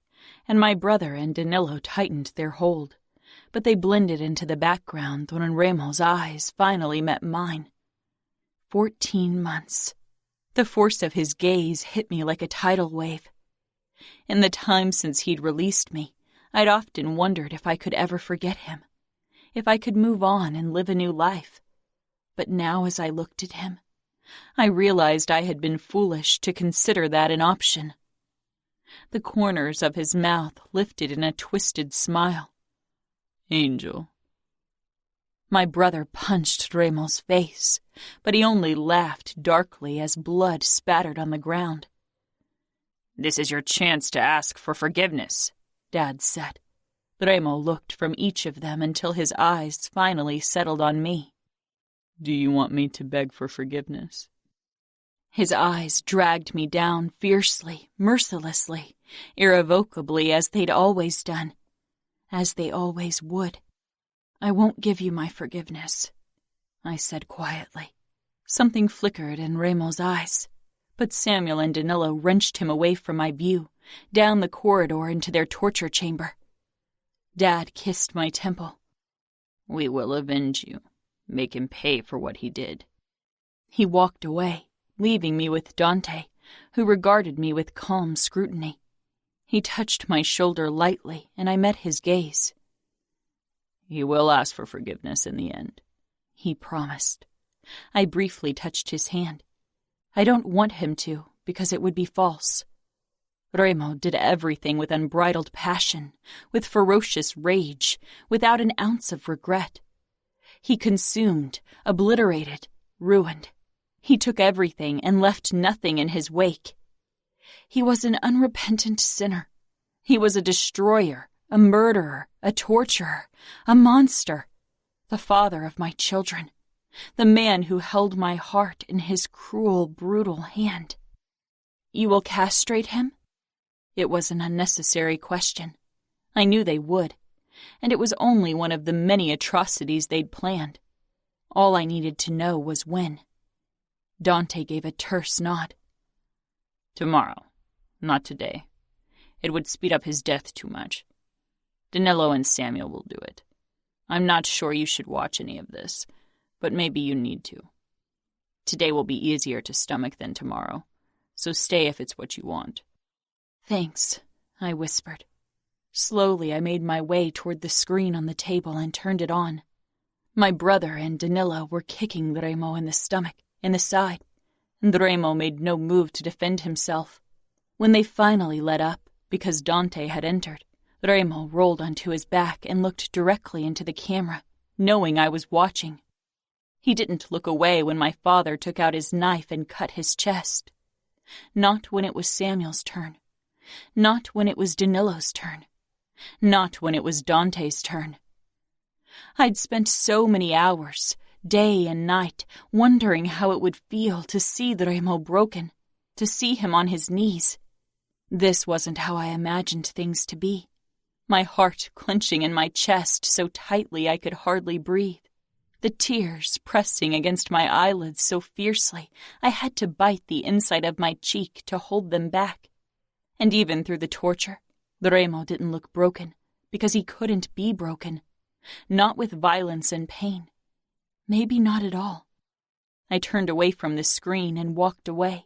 and my brother and Danilo tightened their hold, but they blended into the background when Remo's eyes finally met mine. 14 months. The force of his gaze hit me like a tidal wave. In the time since he'd released me, I'd often wondered if I could ever forget him, if I could move on and live a new life. But now as I looked at him, I realized I had been foolish to consider that an option. The corners of his mouth lifted in a twisted smile. "Angel." My brother punched Remo's face, but he only laughed darkly as blood spattered on the ground. "This is your chance to ask for forgiveness," Dad said. Remo looked from each of them until his eyes finally settled on me. "Do you want me to beg for forgiveness?" His eyes dragged me down fiercely, mercilessly, irrevocably as they'd always done, as they always would. "I won't give you my forgiveness," I said quietly. Something flickered in Remo's eyes, but Samuel and Danilo wrenched him away from my view, down the corridor into their torture chamber. Dad kissed my temple. "We will avenge you. Make him pay for what he did." He walked away, leaving me with Dante, who regarded me with calm scrutiny. He touched my shoulder lightly, and I met his gaze. "He will ask for forgiveness in the end," he promised. I briefly touched his hand. I don't want him to, because it would be false. Remo did everything with unbridled passion, with ferocious rage, without an ounce of regret. He consumed, obliterated, ruined. He took everything and left nothing in his wake. He was an unrepentant sinner. He was a destroyer, a murderer, a torturer, a monster, the father of my children, the man who held my heart in his cruel, brutal hand. "You will castrate him?" It was an unnecessary question. I knew they would, and it was only one of the many atrocities they'd planned. All I needed to know was when. Dante gave a terse nod. "Tomorrow, not today. It would speed up his death too much. Danilo and Samuel will do it. I'm not sure you should watch any of this, but maybe you need to. Today will be easier to stomach than tomorrow, so stay if it's what you want." "Thanks," I whispered. Slowly, I made my way toward the screen on the table and turned it on. My brother and Danilo were kicking Remo in the stomach, in the side, and Remo made no move to defend himself. When they finally let up, because Dante had entered, Remo rolled onto his back and looked directly into the camera, knowing I was watching. He didn't look away when my father took out his knife and cut his chest. Not when it was Samuel's turn. Not when it was Danilo's turn. Not when it was Dante's turn. I'd spent so many hours, day and night, wondering how it would feel to see Remo broken, to see him on his knees. This wasn't how I imagined things to be. My heart clenching in my chest so tightly I could hardly breathe. The tears pressing against my eyelids so fiercely I had to bite the inside of my cheek to hold them back. And even through the torture, Remo didn't look broken, because he couldn't be broken. Not with violence and pain. Maybe not at all. I turned away from the screen and walked away.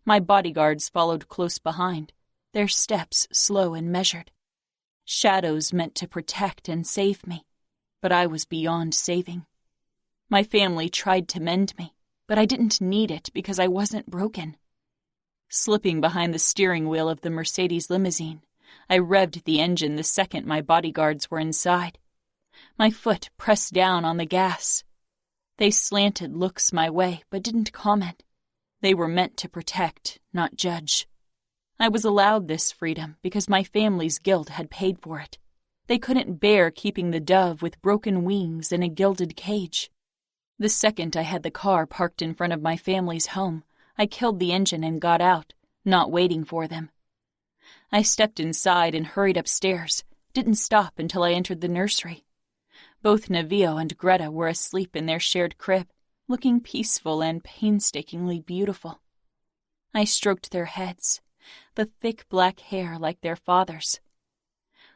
My bodyguards followed close behind, their steps slow and measured. Shadows meant to protect and save me, but I was beyond saving. My family tried to mend me, but I didn't need it because I wasn't broken. Slipping behind the steering wheel of the Mercedes limousine, I revved the engine the second my bodyguards were inside. My foot pressed down on the gas. They slanted looks my way, but didn't comment. They were meant to protect, not judge. I was allowed this freedom because my family's guilt had paid for it. They couldn't bear keeping the dove with broken wings in a gilded cage. The second I had the car parked in front of my family's home, I killed the engine and got out, not waiting for them. I stepped inside and hurried upstairs, didn't stop until I entered the nursery. Both Navio and Greta were asleep in their shared crib, looking peaceful and painstakingly beautiful. I stroked their heads, the thick black hair like their father's.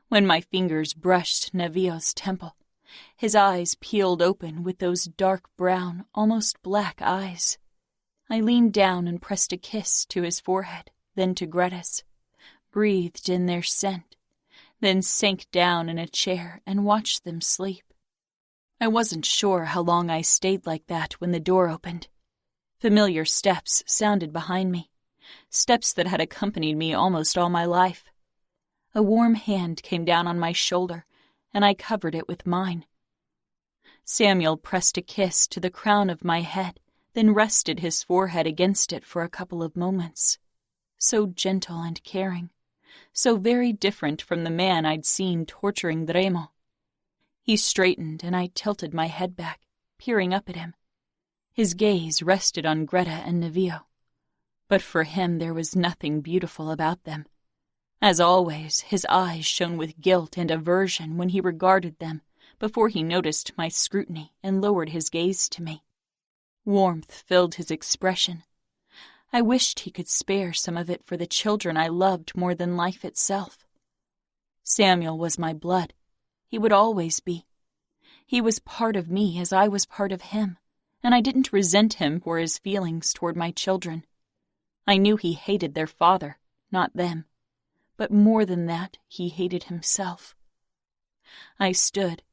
When my fingers brushed Navio's temple, his eyes peeled open with those dark brown, almost black eyes. I leaned down and pressed a kiss to his forehead, then to Greta's, breathed in their scent, then sank down in a chair and watched them sleep. I wasn't sure how long I stayed like that when the door opened. Familiar steps sounded behind me, steps that had accompanied me almost all my life. A warm hand came down on my shoulder, and I covered it with mine. Samuel pressed a kiss to the crown of my head, then rested his forehead against it for a couple of moments. So gentle and caring, so very different from the man I'd seen torturing Remo. He straightened, and I tilted my head back, peering up at him. His gaze rested on Greta and Navio. But for him there was nothing beautiful about them. As always, his eyes shone with guilt and aversion when he regarded them, before he noticed my scrutiny and lowered his gaze to me. Warmth filled his expression. I wished he could spare some of it for the children I loved more than life itself. Samuel was my blood. He would always be. He was part of me as I was part of him, and I didn't resent him for his feelings toward my children. I knew he hated their father, not them. But more than that, he hated himself. I stood,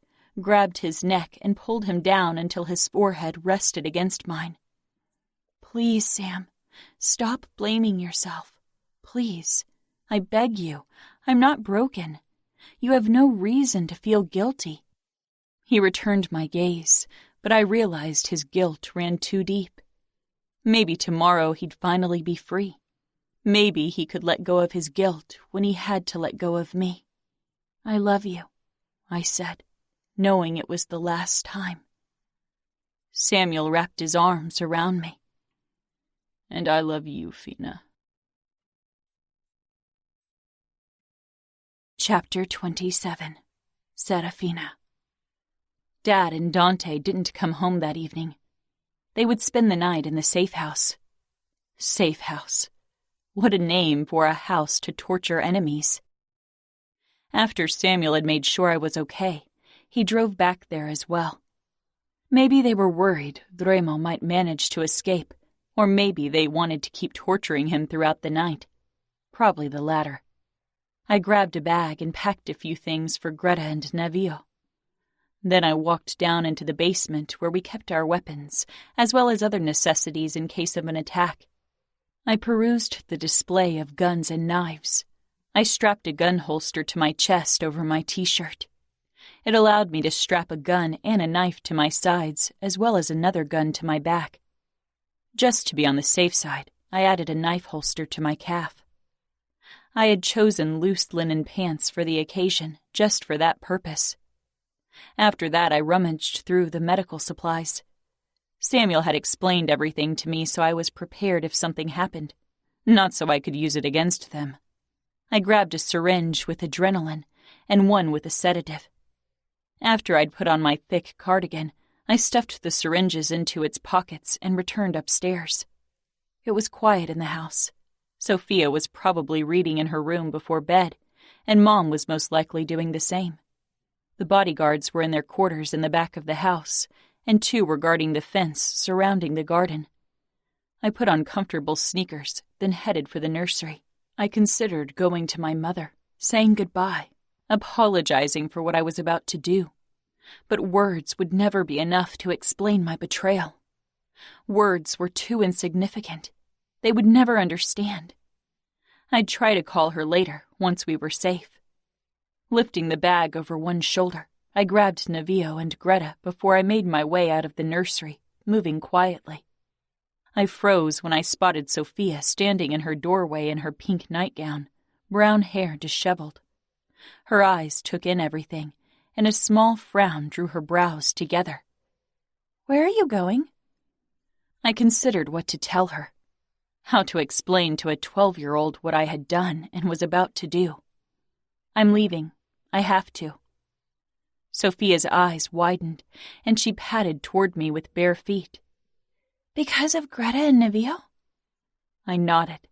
grabbed his neck, and pulled him down until his forehead rested against mine. "Please, Sam, stop blaming yourself. Please, I beg you. I'm not broken. You have no reason to feel guilty." He returned my gaze, but I realized his guilt ran too deep. Maybe tomorrow he'd finally be free. Maybe he could let go of his guilt when he had to let go of me. "I love you," I said, knowing it was the last time. Samuel wrapped his arms around me. "And I love you, Fina." Chapter 27. Serafina. Dad and Dante didn't come home that evening. They would spend the night in the safe house. Safe house. What a name for a house to torture enemies. After Samuel had made sure I was okay, he drove back there as well. Maybe they were worried Remo might manage to escape, or maybe they wanted to keep torturing him throughout the night. Probably the latter. I grabbed a bag and packed a few things for Greta and Navio. Then I walked down into the basement where we kept our weapons, as well as other necessities in case of an attack. I perused the display of guns and knives. I strapped a gun holster to my chest over my t-shirt. It allowed me to strap a gun and a knife to my sides, as well as another gun to my back. Just to be on the safe side, I added a knife holster to my calf. I had chosen loose linen pants for the occasion, just for that purpose. After that, I rummaged through the medical supplies. Samuel had explained everything to me, so I was prepared if something happened, not so I could use it against them. I grabbed a syringe with adrenaline and one with a sedative. After I'd put on my thick cardigan, I stuffed the syringes into its pockets and returned upstairs. It was quiet in the house. Sophia was probably reading in her room before bed, and Mom was most likely doing the same. The bodyguards were in their quarters in the back of the house, and 2 were guarding the fence surrounding the garden. I put on comfortable sneakers, then headed for the nursery. I considered going to my mother, saying goodbye, apologizing for what I was about to do. But words would never be enough to explain my betrayal. Words were too insignificant. They would never understand. I'd try to call her later, once we were safe. Lifting the bag over one shoulder, I grabbed Navio and Greta before I made my way out of the nursery, moving quietly. I froze when I spotted Sophia standing in her doorway in her pink nightgown, brown hair disheveled. Her eyes took in everything, and a small frown drew her brows together. "Where are you going?" I considered what to tell her. How to explain to a 12-year-old what I had done and was about to do. "I'm leaving. I have to." Sophia's eyes widened, and she padded toward me with bare feet. "Because of Greta and Navio?" I nodded.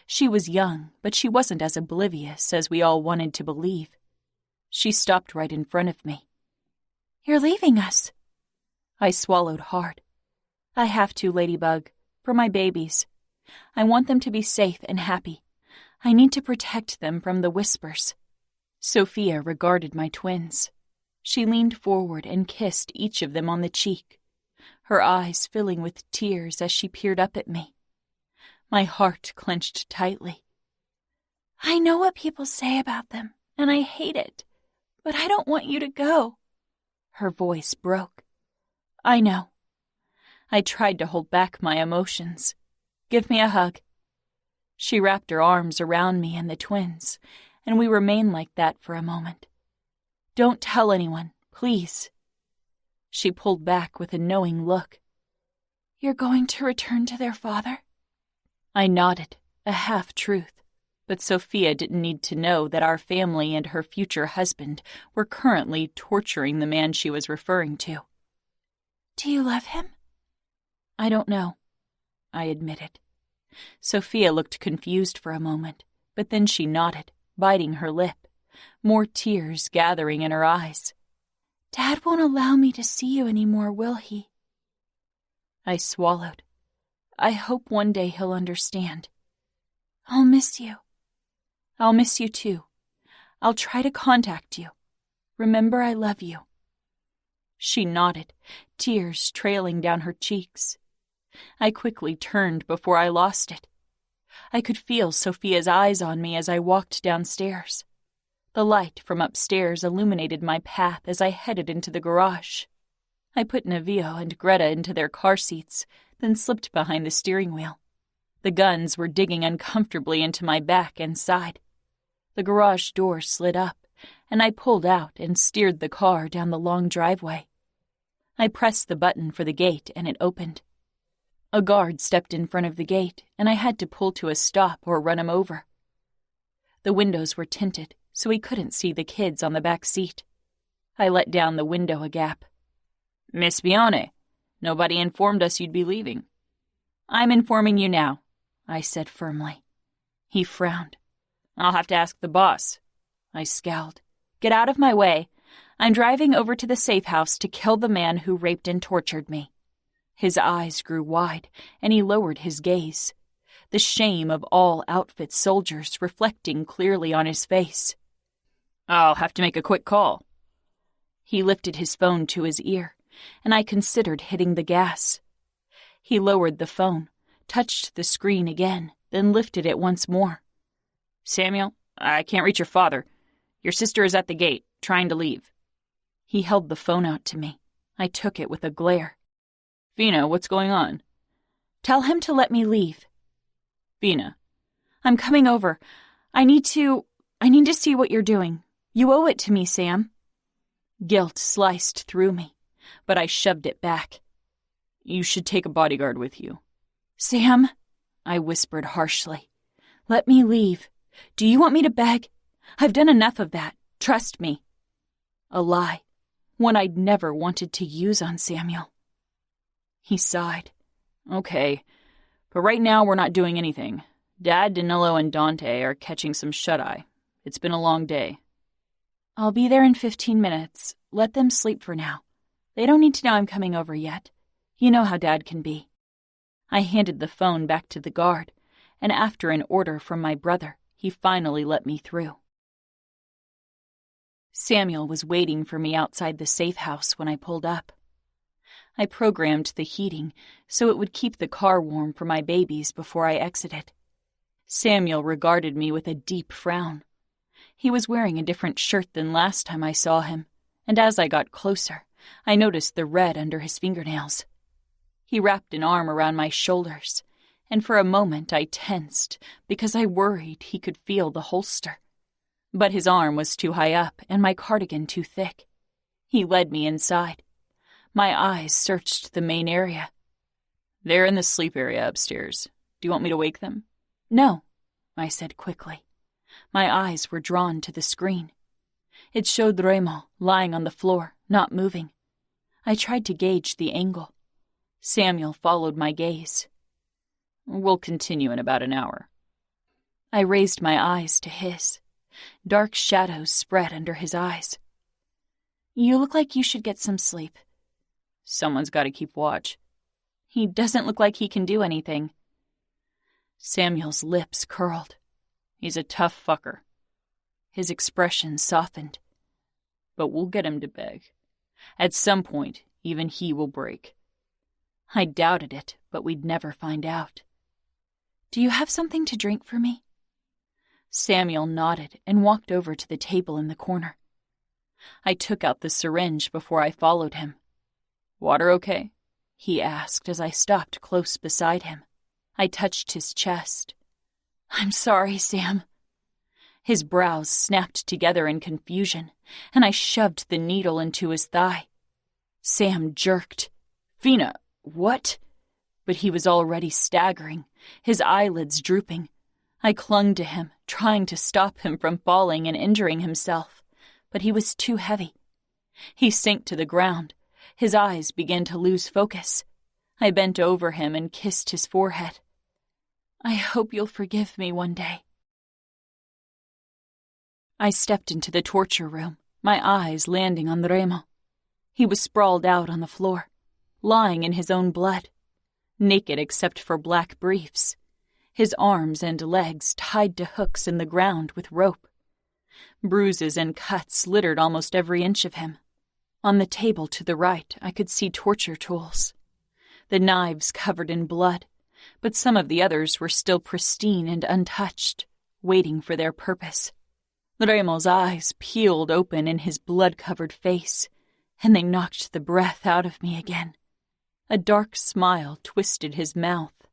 She was young, but she wasn't as oblivious as we all wanted to believe. She stopped right in front of me. "You're leaving us." I swallowed hard. "I have to, Ladybug, for my babies. I want them to be safe and happy. I need to protect them from the whispers." Sophia regarded my twins. She leaned forward and kissed each of them on the cheek, her eyes filling with tears as she peered up at me. My heart clenched tightly. "I know what people say about them, and I hate it, but I don't want you to go." Her voice broke. "I know." I tried to hold back my emotions. "Give me a hug." She wrapped her arms around me and the twins, and we remained like that for a moment. "Don't tell anyone, please." She pulled back with a knowing look. "You're going to return to their father?" I nodded, a half-truth, but Sophia didn't need to know that our family and her future husband were currently torturing the man she was referring to. "Do you love him?" "I don't know," I admitted. Sophia looked confused for a moment, but then she nodded, biting her lip, more tears gathering in her eyes. "Dad won't allow me to see you anymore, will he?" I swallowed. I hope one day he'll understand. "I'll miss you." "I'll miss you too. I'll try to contact you. Remember, I love you." She nodded, tears trailing down her cheeks. I quickly turned before I lost it. I could feel Sophia's eyes on me as I walked downstairs. The light from upstairs illuminated my path as I headed into the garage. I put Navio and Greta into their car seats, then slipped behind the steering wheel. The guns were digging uncomfortably into my back and side. The garage door slid up, and I pulled out and steered the car down the long driveway. I pressed the button for the gate, and it opened. A guard stepped in front of the gate, and I had to pull to a stop or run him over. The windows were tinted, so he couldn't see the kids on the back seat. I let down the window a gap. "Miss Bione, nobody informed us you'd be leaving." "I'm informing you now," I said firmly. He frowned. "I'll have to ask the boss." I scowled. "Get out of my way. I'm driving over to the safe house to kill the man who raped and tortured me." His eyes grew wide, and he lowered his gaze, the shame of all outfit soldiers reflecting clearly on his face. "I'll have to make a quick call." He lifted his phone to his ear, and I considered hitting the gas. He lowered the phone, touched the screen again, then lifted it once more. "Samuel, I can't reach your father. Your sister is at the gate, trying to leave." He held the phone out to me. I took it with a glare. "Fina, what's going on?" "Tell him to let me leave." "Fina." "I'm coming over. I need to see what you're doing. You owe it to me, Sam." Guilt sliced through me, but I shoved it back. "You should take a bodyguard with you." "Sam," I whispered harshly, "let me leave. Do you want me to beg? I've done enough of that. Trust me." A lie, one I'd never wanted to use on Samuel. He sighed. "Okay, but right now we're not doing anything. Dad, Danilo, and Dante are catching some shut-eye. It's been a long day." "I'll be there in 15 minutes. Let them sleep for now. They don't need to know I'm coming over yet. You know how Dad can be." I handed the phone back to the guard, and after an order from my brother, he finally let me through. Samuel was waiting for me outside the safe house when I pulled up. I programmed the heating so it would keep the car warm for my babies before I exited. Samuel regarded me with a deep frown. He was wearing a different shirt than last time I saw him, and as I got closer, I noticed the red under his fingernails. He wrapped an arm around my shoulders, and for a moment I tensed because I worried he could feel the holster. But his arm was too high up and my cardigan too thick. He led me inside. My eyes searched the main area. "They're in the sleep area upstairs. Do you want me to wake them?" "No," I said quickly. My eyes were drawn to the screen. It showed Remo lying on the floor, not moving. I tried to gauge the angle. Samuel followed my gaze. "We'll continue in about an hour." I raised my eyes to his. Dark shadows spread under his eyes. "You look like you should get some sleep." "Someone's got to keep watch." "He doesn't look like he can do anything." Samuel's lips curled. "He's a tough fucker." His expression softened. "But we'll get him to beg. At some point, even he will break." I doubted it, but we'd never find out. "Do you have something to drink for me?" Samuel nodded and walked over to the table in the corner. I took out the syringe before I followed him. "Water okay?" he asked as I stopped close beside him. I touched his chest. "I'm sorry, Sam." His brows snapped together in confusion, and I shoved the needle into his thigh. Sam jerked. "Fina, what?" But he was already staggering, his eyelids drooping. I clung to him, trying to stop him from falling and injuring himself, but he was too heavy. He sank to the ground. His eyes began to lose focus. I bent over him and kissed his forehead. "I hope you'll forgive me one day." I stepped into the torture room, my eyes landing on Remo. He was sprawled out on the floor, lying in his own blood, naked except for black briefs, his arms and legs tied to hooks in the ground with rope. Bruises and cuts littered almost every inch of him. On the table to the right, I could see torture tools. The knives covered in blood, but some of the others were still pristine and untouched, waiting for their purpose. Remo's eyes peeled open in his blood-covered face, and they knocked the breath out of me again. A dark smile twisted his mouth,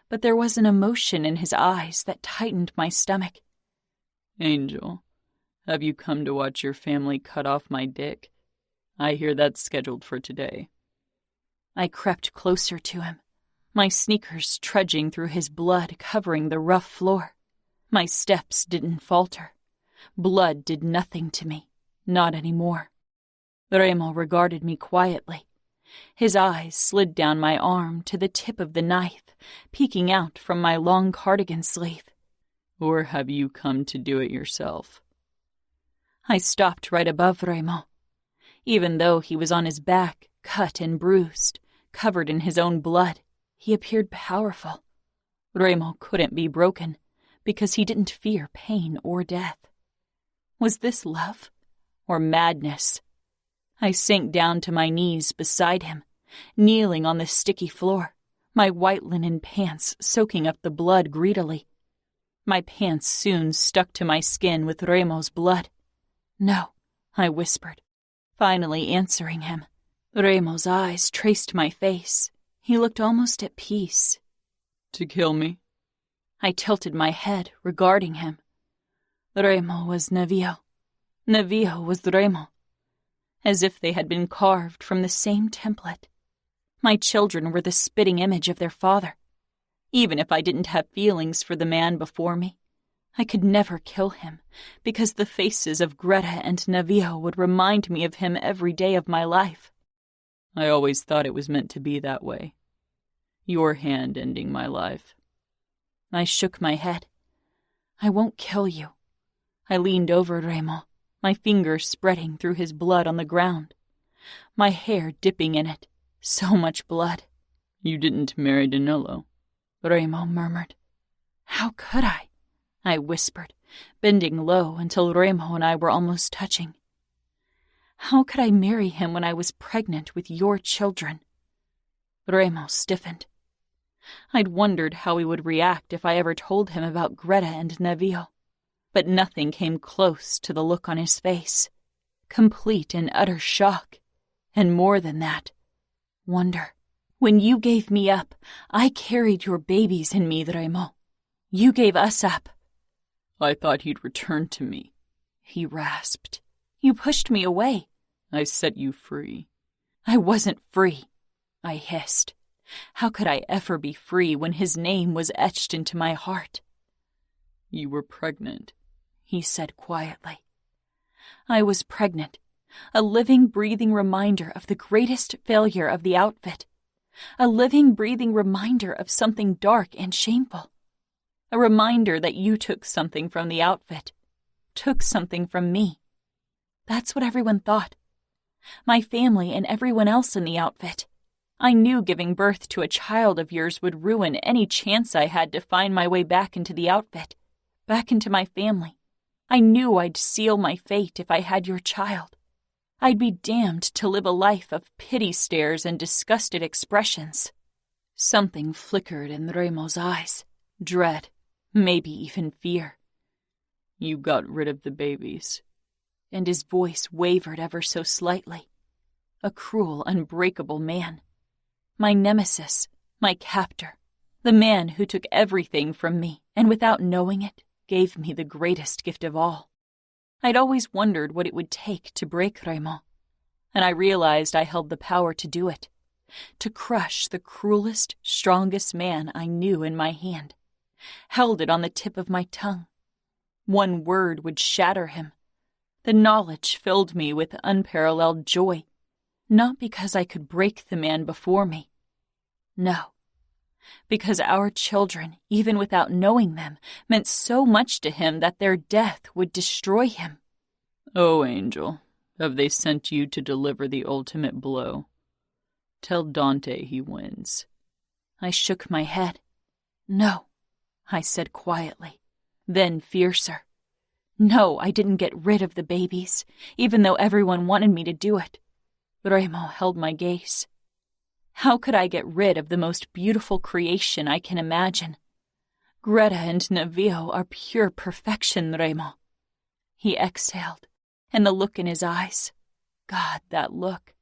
but there was an emotion in his eyes that tightened my stomach. "Angel, have you come to watch your family cut off my dick? I hear that's scheduled for today." I crept closer to him, my sneakers trudging through his blood covering the rough floor. My steps didn't falter. Blood did nothing to me, not anymore. Remo regarded me quietly. His eyes slid down my arm to the tip of the knife, peeking out from my long cardigan sleeve. Or have you come to do it yourself? I stopped right above Raymond. Even though he was on his back, cut and bruised, covered in his own blood, he appeared powerful. Raymond couldn't be broken, because he didn't fear pain or death. Was this love or madness? I sank down to my knees beside him, kneeling on the sticky floor, my white linen pants soaking up the blood greedily. My pants soon stuck to my skin with Raymond's blood. "No," I whispered, finally answering him. Raymond's eyes traced my face. He looked almost at peace. To kill me? I tilted my head, regarding him. Raymond was Navio. Navio was Raymond. As if they had been carved from the same template. My children were the spitting image of their father. Even if I didn't have feelings for the man before me, I could never kill him, because the faces of Greta and Navio would remind me of him every day of my life. I always thought it was meant to be that way. Your hand ending my life. I shook my head. I won't kill you. I leaned over Raymond, my fingers spreading through his blood on the ground, my hair dipping in it. So much blood. You didn't marry Danilo, Raymond murmured. How could I? I whispered, bending low until Raymond and I were almost touching. How could I marry him when I was pregnant with your children? Raymond stiffened. I'd wondered how he would react if I ever told him about Greta and Navio, but nothing came close to the look on his face. Complete and utter shock, and more than that, wonder. When you gave me up, I carried your babies in me, Raymond. You gave us up. I thought he'd return to me, he rasped. You pushed me away. I set you free. I wasn't free, I hissed. How could I ever be free when his name was etched into my heart? You were pregnant, he said quietly. I was pregnant, a living, breathing reminder of the greatest failure of the outfit, a living, breathing reminder of something dark and shameful, a reminder that you took something from the outfit, took something from me. That's what everyone thought. My family and everyone else in the outfit. I knew giving birth to a child of yours would ruin any chance I had to find my way back into the outfit, back into my family. I knew I'd seal my fate if I had your child. I'd be damned to live a life of pity stares and disgusted expressions. Something flickered in Raymond's eyes. Dread, maybe even fear. You got rid of the babies. And his voice wavered ever so slightly. A cruel, unbreakable man. My nemesis, my captor. The man who took everything from me, and without knowing it, gave me the greatest gift of all. I'd always wondered what it would take to break Raymond, and I realized I held the power to do it, to crush the cruelest, strongest man I knew in my hand, held it on the tip of my tongue. One word would shatter him. The knowledge filled me with unparalleled joy, not because I could break the man before me. No, because our children, even without knowing them, meant so much to him that their death would destroy him. Oh, Angel, have they sent you to deliver the ultimate blow? Tell Dante he wins. I shook my head. No, I said quietly, then fiercer. No, I didn't get rid of the babies, even though everyone wanted me to do it. Raymond held my gaze. How could I get rid of the most beautiful creation I can imagine? Greta and Navio are pure perfection, Raymond. He exhaled, and the look in his eyes. God, that look.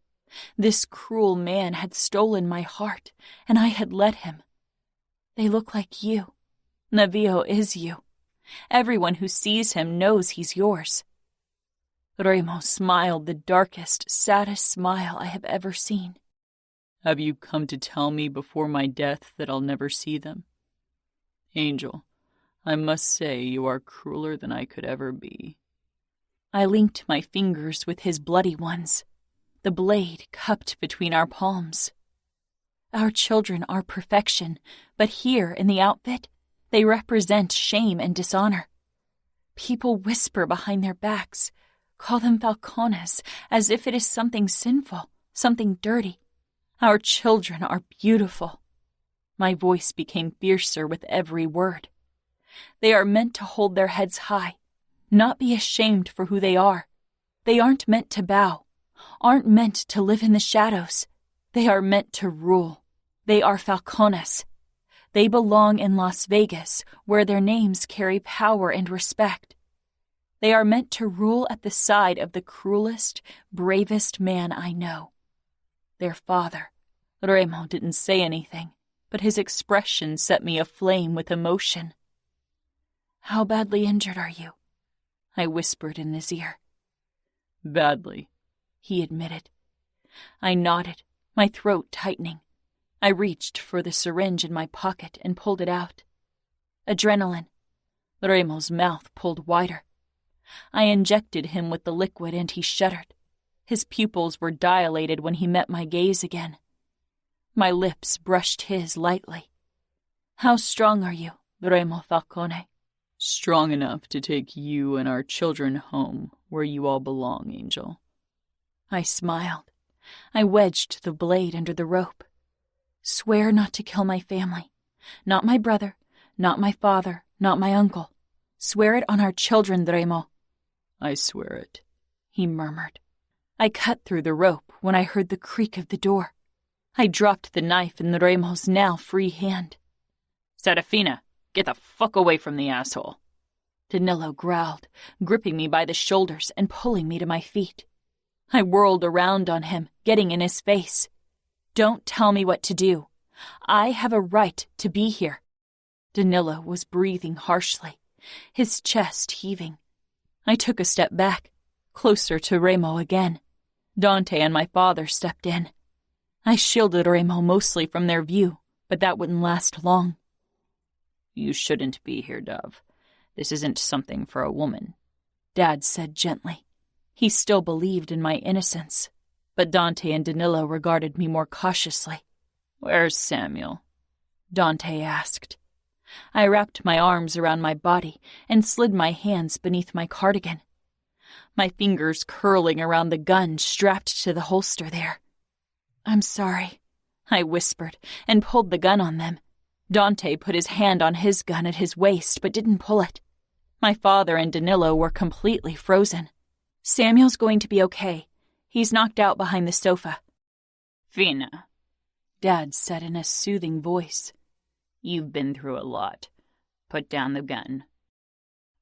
This cruel man had stolen my heart, and I had let him. They look like you. Navio is you. Everyone who sees him knows he's yours. Raymond smiled the darkest, saddest smile I have ever seen. Have you come to tell me before my death that I'll never see them? Angel, I must say you are crueler than I could ever be. I linked my fingers with his bloody ones, the blade cupped between our palms. Our children are perfection, but here in the outfit, They represent shame and dishonor. People whisper behind their backs, call them falcones, as if it is something sinful, something dirty. Our children are beautiful. My voice became fiercer with every word. They are meant to hold their heads high, not be ashamed for who they are. They aren't meant to bow, aren't meant to live in the shadows. They are meant to rule. They are falcones. They belong in Las Vegas, where their names carry power and respect. They are meant to rule at the side of the cruelest, bravest man I know. Their father, Remo, didn't say anything, but his expression set me aflame with emotion. "How badly injured are you?" I whispered in his ear. "Badly," he admitted. I nodded, my throat tightening. I reached for the syringe in my pocket and pulled it out. Adrenaline. Remo's mouth pulled wider. I injected him with the liquid and he shuddered. His pupils were dilated when he met my gaze again. My lips brushed his lightly. "How strong are you, Remo Falcone?" "Strong enough to take you and our children home, where you all belong, Angel." I smiled. I wedged the blade under the rope. "Swear not to kill my family. Not my brother, not my father, not my uncle. Swear it on our children, Remo." "I swear it," he murmured. I cut through the rope when I heard the creak of the door. I dropped the knife in Remo's now free hand. "Serafina, get the fuck away from the asshole," Danilo growled, gripping me by the shoulders and pulling me to my feet. I whirled around on him, getting in his face. "Don't tell me what to do. I have a right to be here." Danilo was breathing harshly, his chest heaving. I took a step back, closer to Remo again. Dante and my father stepped in. I shielded Remo mostly from their view, but that wouldn't last long. "You shouldn't be here, Dove. This isn't something for a woman," Dad said gently. He still believed in my innocence, but Dante and Danilo regarded me more cautiously. "Where's Samuel?" Dante asked. I wrapped my arms around my body and slid my hands beneath my cardigan, my fingers curling around the gun strapped to the holster there. "I'm sorry," I whispered and pulled the gun on them. Dante put his hand on his gun at his waist but didn't pull it. My father and Danilo were completely frozen. "Samuel's going to be okay. He's knocked out behind the sofa." "Fina," Dad said in a soothing voice. "You've been through a lot. Put down the gun."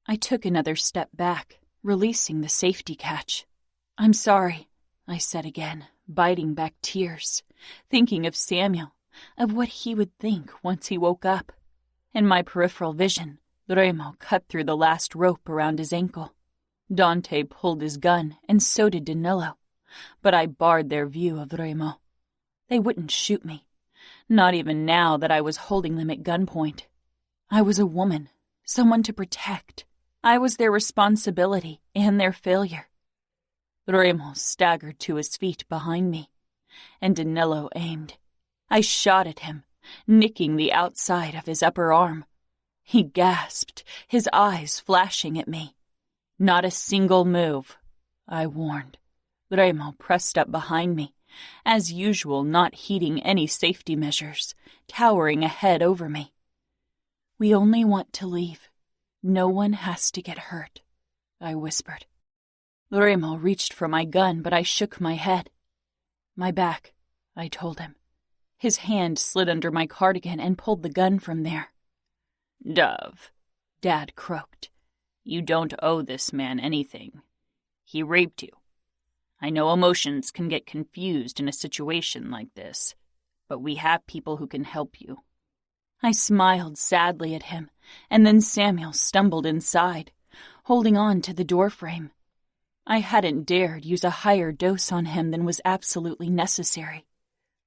I took another step back, releasing the safety catch. "I'm sorry," I said again, biting back tears, thinking of Samuel, of what he would think once he woke up. In my peripheral vision, Remo cut through the last rope around his ankle. Dante pulled his gun, and so did Danilo, but I barred their view of Remo. They wouldn't shoot me, not even now that I was holding them at gunpoint. I was a woman, someone to protect. I was their responsibility and their failure. Remo staggered to his feet behind me, and Danilo aimed. I shot at him, nicking the outside of his upper arm. He gasped, his eyes flashing at me. "Not a single move," I warned. Remo pressed up behind me, as usual not heeding any safety measures, towering a head over me. "We only want to leave. No one has to get hurt," I whispered. Remo reached for my gun, but I shook my head. "My back," I told him. His hand slid under my cardigan and pulled the gun from there. "Dove," Dad croaked. "You don't owe this man anything. He raped you. I know emotions can get confused in a situation like this, but we have people who can help you." I smiled sadly at him, and then Samuel stumbled inside, holding on to the doorframe. I hadn't dared use a higher dose on him than was absolutely necessary.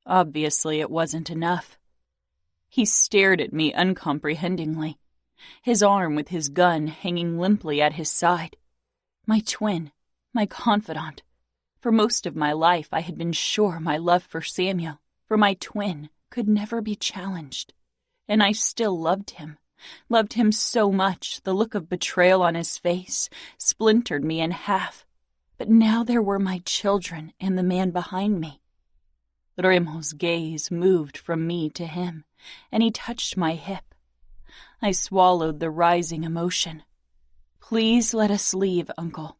Obviously, it wasn't enough. He stared at me uncomprehendingly, his arm with his gun hanging limply at his side. My twin, my confidant. For most of my life, I had been sure my love for Samuel, for my twin, could never be challenged. And I still loved him, Loved him so much, the look of betrayal on his face splintered me in half. But now there were my children and the man behind me. Remo's gaze moved from me to him, and he touched my hip. I swallowed the rising emotion. "Please let us leave, Uncle,"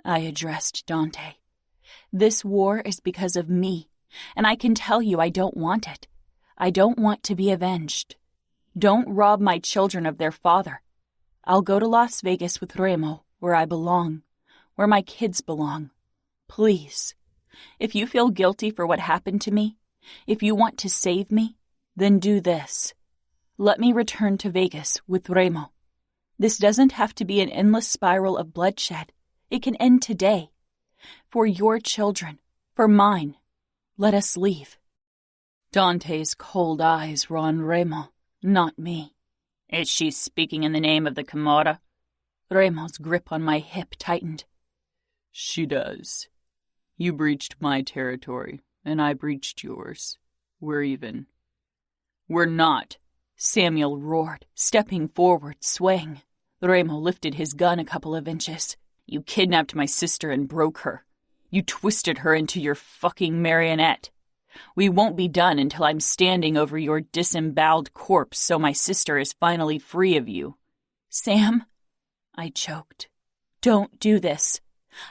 I addressed Dante. "This war is because of me, and I can tell you I don't want it. I don't want to be avenged. Don't rob my children of their father. I'll go to Las Vegas with Remo, where I belong, where my kids belong. Please, if you feel guilty for what happened to me, if you want to save me, then do this. Let me return to Vegas with Remo. This doesn't have to be an endless spiral of bloodshed. It can end today. For your children, for mine, let us leave." Dante's cold eyes were on Remo, not me. "Is she speaking in the name of the Camorra?" Remo's grip on my hip tightened. "She does. You breached my territory, and I breached yours. We're even." "We're not," Samuel roared, stepping forward, swaying. Remo lifted his gun a couple of inches. "You kidnapped my sister and broke her. You twisted her into your fucking marionette. We won't be done until I'm standing over your disemboweled corpse so my sister is finally free of you." "Sam," I choked. "Don't do this.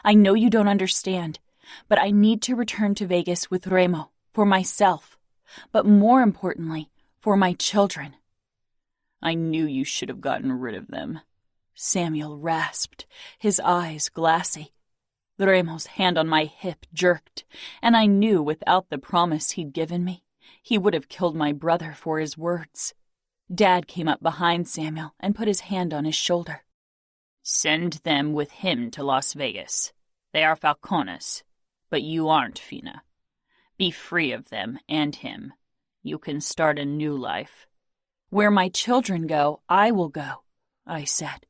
I know you don't understand, but I need to return to Vegas with Remo, for myself, but more importantly, for my children." "I knew you should have gotten rid of them," Samuel rasped, his eyes glassy. Remo's hand on my hip jerked, and I knew without the promise he'd given me, he would have killed my brother for his words. Dad came up behind Samuel and put his hand on his shoulder. "Send them with him to Las Vegas. They are Falcones, but you aren't, Fina. Be free of them and him. You can start a new life." "Where my children go, I will go," I said.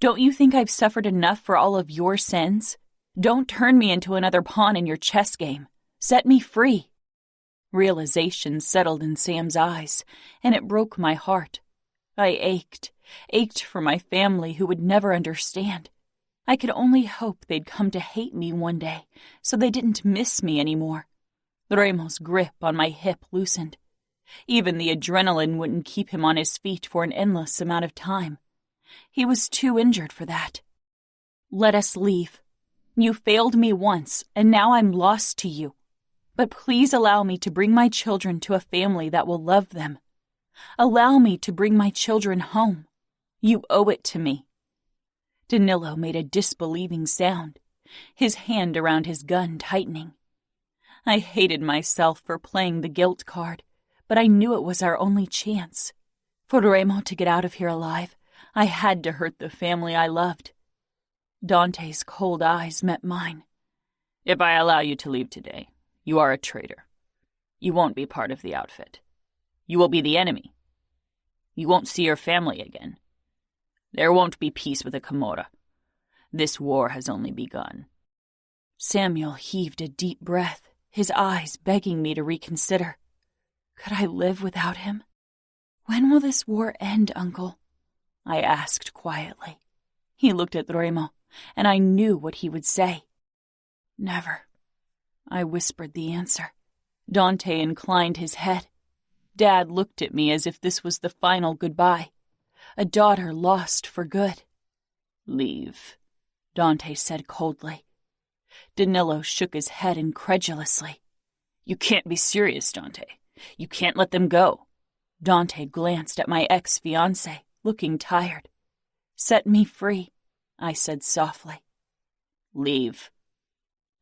"Don't you think I've suffered enough for all of your sins? Don't turn me into another pawn in your chess game. Set me free." Realization settled in Sam's eyes, and it broke my heart. I ached for my family who would never understand. I could only hope they'd come to hate me one day, so they didn't miss me anymore. Remo's grip on my hip loosened. Even the adrenaline wouldn't keep him on his feet for an endless amount of time. He was too injured for that. "Let us leave. You failed me once, and now I'm lost to you. But please allow me to bring my children to a family that will love them. Allow me to bring my children home. You owe it to me." Danilo made a disbelieving sound, his hand around his gun tightening. I hated myself for playing the guilt card, but I knew it was our only chance. For Remo to get out of here alive, I had to hurt the family I loved. Dante's cold eyes met mine. "If I allow you to leave today, you are a traitor. You won't be part of the outfit. You will be the enemy. You won't see your family again. There won't be peace with the Camorra. This war has only begun." Samuel heaved a deep breath, his eyes begging me to reconsider. Could I live without him? "When will this war end, Uncle?" I asked quietly. He looked at Remo, and I knew what he would say. "Never." I whispered the answer. Dante inclined his head. Dad looked at me as if this was the final goodbye. A daughter lost for good. "Leave," Dante said coldly. Danilo shook his head incredulously. "You can't be serious, Dante. You can't let them go." Dante glanced at my ex-fiancé, looking tired. "Set me free," I said softly. "Leave."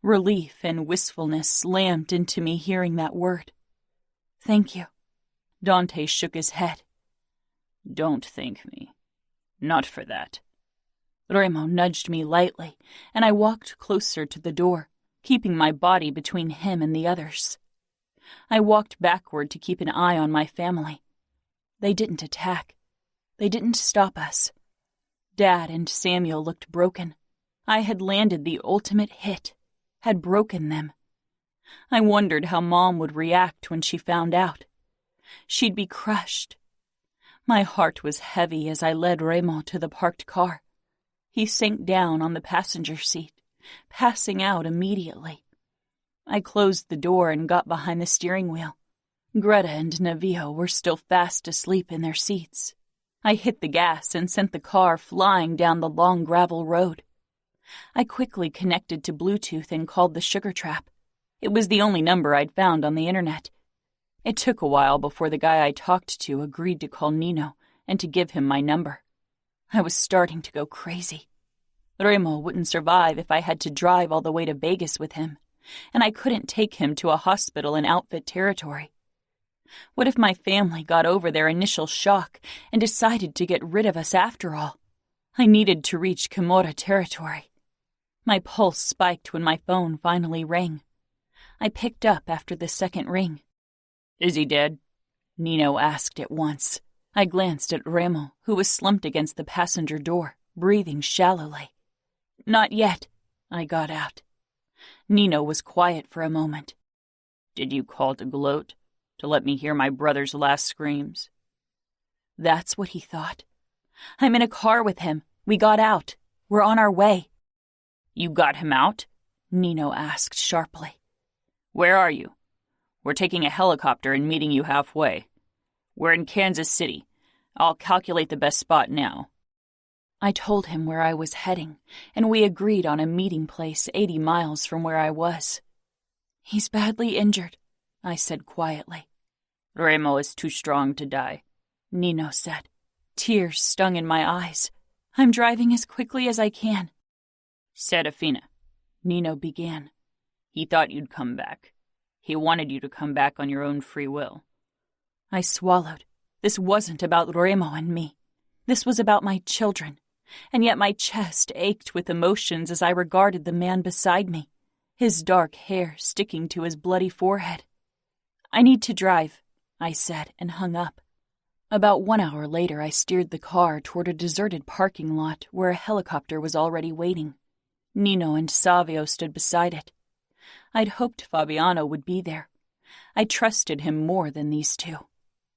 Relief and wistfulness slammed into me hearing that word. "Thank you." Dante shook his head. "Don't thank me. Not for that." Remo nudged me lightly, and I walked closer to the door, keeping my body between him and the others. I walked backward to keep an eye on my family. They didn't attack. They didn't stop us. Dad and Samuel looked broken. I had landed the ultimate hit, had broken them. I wondered how Mom would react when she found out. She'd be crushed. My heart was heavy as I led Remo to the parked car. He sank down on the passenger seat, passing out immediately. I closed the door and got behind the steering wheel. Greta and Navio were still fast asleep in their seats. I hit the gas and sent the car flying down the long gravel road. I quickly connected to Bluetooth and called the Sugar Trap. It was the only number I'd found on the internet. It took a while before the guy I talked to agreed to call Nino and to give him my number. I was starting to go crazy. Remo wouldn't survive if I had to drive all the way to Vegas with him, and I couldn't take him to a hospital in outfit territory. What if my family got over their initial shock and decided to get rid of us after all? I needed to reach Kimura territory. My pulse spiked when my phone finally rang. I picked up after the second ring. "Is he dead?" Nino asked at once. I glanced at Remo, who was slumped against the passenger door, breathing shallowly. "Not yet," I got out. Nino was quiet for a moment. "Did you call to gloat? To let me hear my brother's last screams?" That's what he thought. "I'm in a car with him. We got out. We're on our way." "You got him out?" Nino asked sharply. "Where are you?" "We're taking a helicopter and meeting you halfway. We're in Kansas City. I'll calculate the best spot now." I told him where I was heading, and we agreed on a meeting place 80 miles from where I was. "He's badly injured," I said quietly. "Remo is too strong to die," Nino said. Tears stung in my eyes. "I'm driving as quickly as I can." "Serafina," Nino began. "He thought you'd come back. He wanted you to come back on your own free will." I swallowed. This wasn't about Remo and me. This was about my children. And yet my chest ached with emotions as I regarded the man beside me, his dark hair sticking to his bloody forehead. "I need to drive," I said, and hung up. About 1 hour later, I steered the car toward a deserted parking lot where a helicopter was already waiting. Nino and Savio stood beside it. I'd hoped Fabiano would be there. I trusted him more than these two.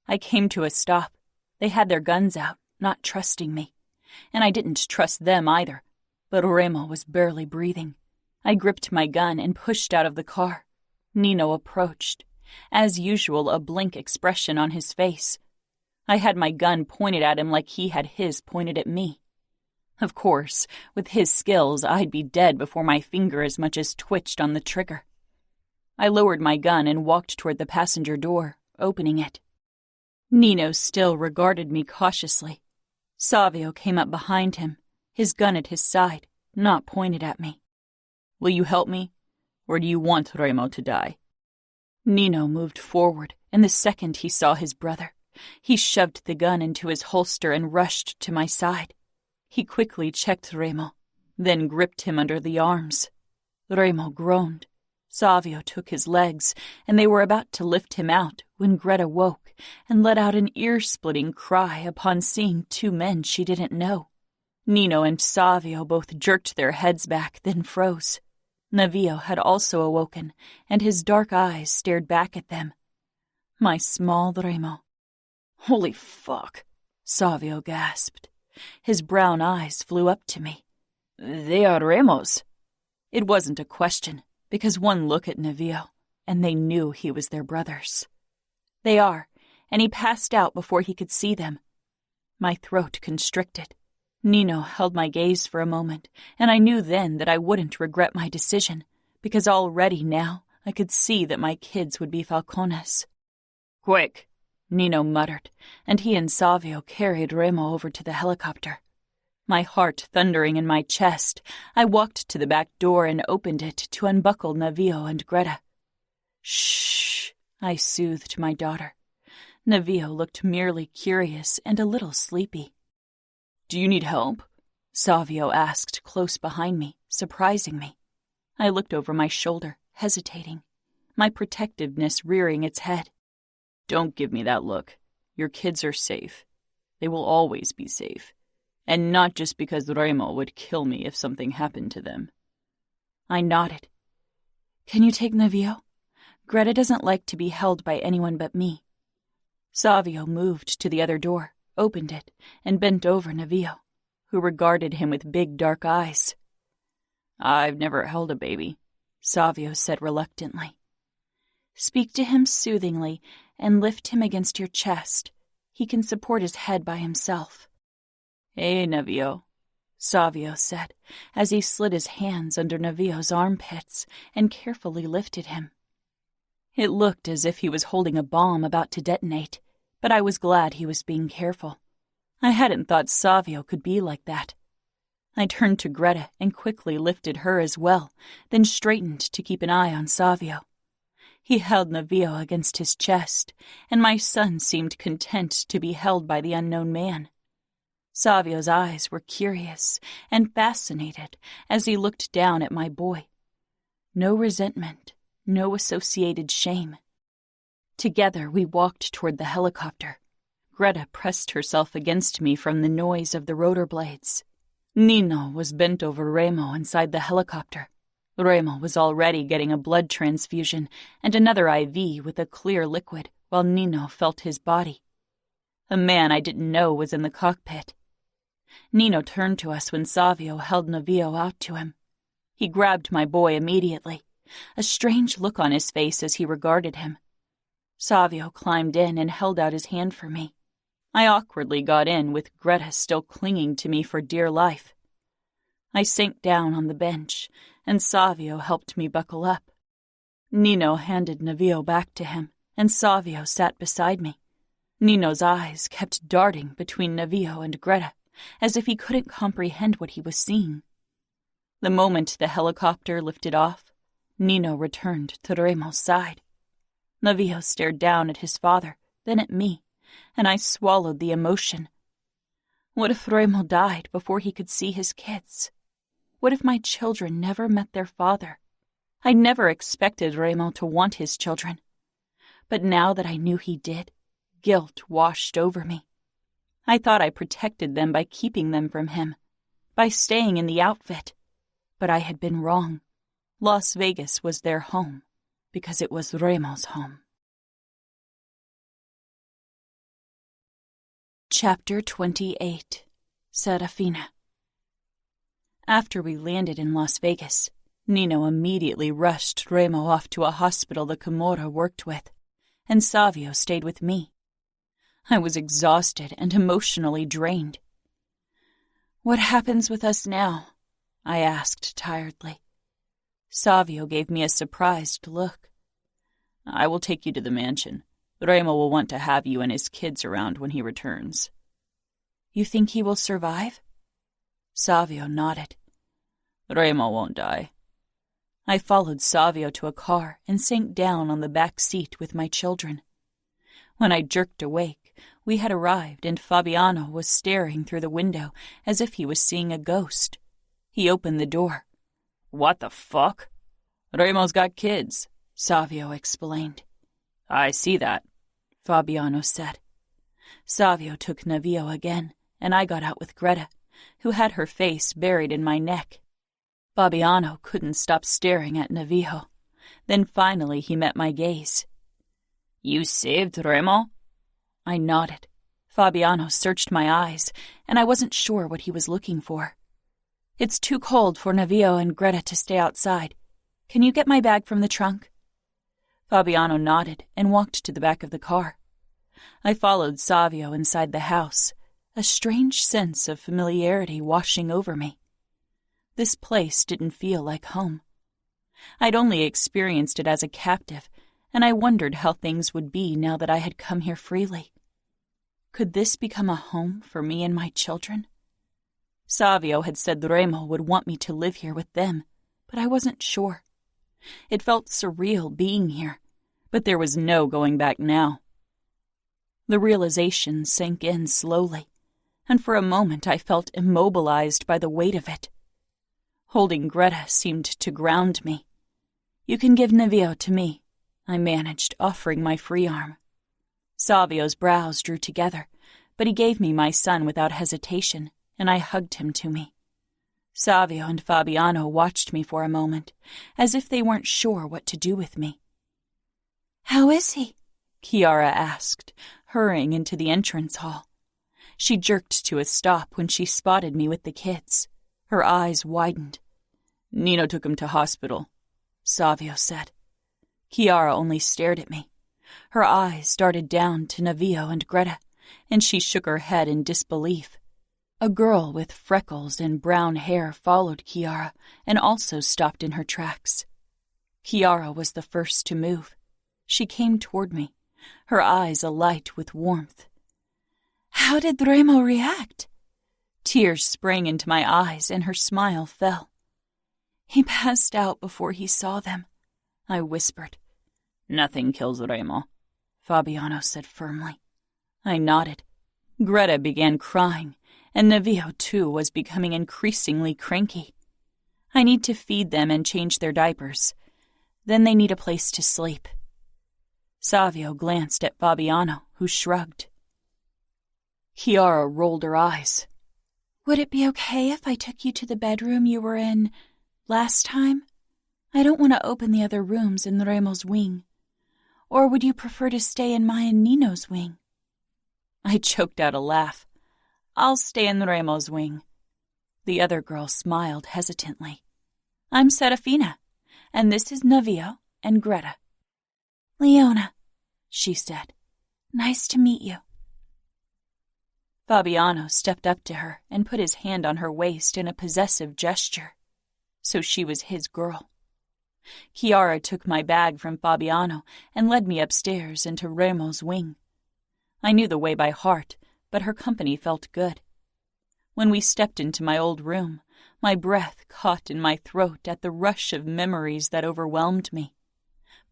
I came to a stop. They had their guns out, not trusting me. And I didn't trust them either. But Remo was barely breathing. I gripped my gun and pushed out of the car. Nino approached. As usual, a blank expression on his face. I had my gun pointed at him like he had his pointed at me. Of course, with his skills, I'd be dead before my finger as much as twitched on the trigger. I lowered my gun and walked toward the passenger door, opening it. Nino still regarded me cautiously. Savio came up behind him, his gun at his side, not pointed at me. "Will you help me? Or do you want Remo to die?" Nino moved forward, and the second he saw his brother, he shoved the gun into his holster and rushed to my side. He quickly checked Remo, then gripped him under the arms. Remo groaned. Savio took his legs, and they were about to lift him out when Greta woke and let out an ear-splitting cry upon seeing two men she didn't know. Nino and Savio both jerked their heads back, then froze. Navio had also awoken, and his dark eyes stared back at them. My small Remo. "Holy fuck," Savio gasped. His brown eyes flew up to me. "They are Remo's." It wasn't a question, because one look at Navio, and they knew he was their brother's. "They are, and he passed out before he could see them." My throat constricted. Nino held my gaze for a moment, and I knew then that I wouldn't regret my decision, because already now I could see that my kids would be Falcone's. "Quick," Nino muttered, and he and Savio carried Remo over to the helicopter. My heart thundering in my chest, I walked to the back door and opened it to unbuckle Navio and Greta. "Shh," I soothed my daughter. Navio looked merely curious and a little sleepy. "Do you need help?" Savio asked close behind me, surprising me. I looked over my shoulder, hesitating, my protectiveness rearing its head. "Don't give me that look. Your kids are safe. They will always be safe. And not just because Remo would kill me if something happened to them." I nodded. "Can you take Navio? Greta doesn't like to be held by anyone but me." Savio moved to the other door, opened it and bent over Navio, who regarded him with big dark eyes. "I've never held a baby," Savio said reluctantly. "Speak to him soothingly and lift him against your chest. He can support his head by himself." "Hey, Navio," Savio said, as he slid his hands under Navio's armpits and carefully lifted him. It looked as if he was holding a bomb about to detonate, but I was glad he was being careful. I hadn't thought Savio could be like that. I turned to Greta and quickly lifted her as well, then straightened to keep an eye on Savio. He held Navio against his chest, and my son seemed content to be held by the unknown man. Savio's eyes were curious and fascinated as he looked down at my boy. No resentment, no associated shame. Together we walked toward the helicopter. Greta pressed herself against me from the noise of the rotor blades. Nino was bent over Remo inside the helicopter. Remo was already getting a blood transfusion and another IV with a clear liquid while Nino felt his body. A man I didn't know was in the cockpit. Nino turned to us when Savio held Navio out to him. He grabbed my boy immediately, a strange look on his face as he regarded him. Savio climbed in and held out his hand for me. I awkwardly got in with Greta still clinging to me for dear life. I sank down on the bench, and Savio helped me buckle up. Nino handed Navio back to him, and Savio sat beside me. Nino's eyes kept darting between Navio and Greta, as if he couldn't comprehend what he was seeing. The moment the helicopter lifted off, Nino returned to Remo's side. Navio stared down at his father, then at me, and I swallowed the emotion. What if Remo died before he could see his kids? What if my children never met their father? I never expected Remo to want his children. But now that I knew he did, guilt washed over me. I thought I protected them by keeping them from him, by staying in the outfit. But I had been wrong. Las Vegas was their home, because it was Remo's home. Chapter 28. Serafina. After we landed in Las Vegas, Nino immediately rushed Remo off to a hospital the Camorra worked with, and Savio stayed with me. I was exhausted and emotionally drained. "What happens with us now?" I asked tiredly. Savio gave me a surprised look. "I will take you to the mansion. Remo will want to have you and his kids around when he returns." "You think he will survive?" Savio nodded. "Remo won't die." I followed Savio to a car and sank down on the back seat with my children. When I jerked awake, we had arrived and Fabiano was staring through the window as if he was seeing a ghost. He opened the door. "What the fuck?" "Remo's got kids," Savio explained. "I see that," Fabiano said. Savio took Navio again, and I got out with Greta, who had her face buried in my neck. Fabiano couldn't stop staring at Navio. Then finally he met my gaze. "You saved Remo?" I nodded. Fabiano searched my eyes, and I wasn't sure what he was looking for. "It's too cold for Navio and Greta to stay outside. Can you get my bag from the trunk?" Fabiano nodded and walked to the back of the car. I followed Savio inside the house, a strange sense of familiarity washing over me. This place didn't feel like home. I'd only experienced it as a captive, and I wondered how things would be now that I had come here freely. Could this become a home for me and my children? Savio had said Remo would want me to live here with them, but I wasn't sure. It felt surreal being here, but there was no going back now. The realization sank in slowly, and for a moment I felt immobilized by the weight of it. Holding Greta seemed to ground me. "You can give Navio to me," I managed, offering my free arm. Savio's brows drew together, but he gave me my son without hesitation, and I hugged him to me. Savio and Fabiano watched me for a moment, as if they weren't sure what to do with me. "How is he?" Chiara asked, hurrying into the entrance hall. She jerked to a stop when she spotted me with the kids. Her eyes widened. "Nino took him to hospital," Savio said. Chiara only stared at me. Her eyes darted down to Navio and Greta, and she shook her head in disbelief. A girl with freckles and brown hair followed Chiara and also stopped in her tracks. Chiara was the first to move. She came toward me, her eyes alight with warmth. "How did Remo react?" Tears sprang into my eyes and her smile fell. "He passed out before he saw them," I whispered. "Nothing kills Remo," Fabiano said firmly. I nodded. Greta began crying, and Navio too was becoming increasingly cranky. I need to feed them and change their diapers. Then they need a place to sleep. Savio glanced at Fabiano, who shrugged. Chiara rolled her eyes. "Would it be okay if I took you to the bedroom you were in last time? I don't want to open the other rooms in Remo's wing. Or would you prefer to stay in my and Nino's wing?" I choked out a laugh. "I'll stay in Remo's wing." The other girl smiled hesitantly. "I'm Serafina, and this is Navio and Greta." "Leona," she said. "Nice to meet you." Fabiano stepped up to her and put his hand on her waist in a possessive gesture. So she was his girl. Chiara took my bag from Fabiano and led me upstairs into Remo's wing. I knew the way by heart, but her company felt good. When we stepped into my old room, my breath caught in my throat at the rush of memories that overwhelmed me.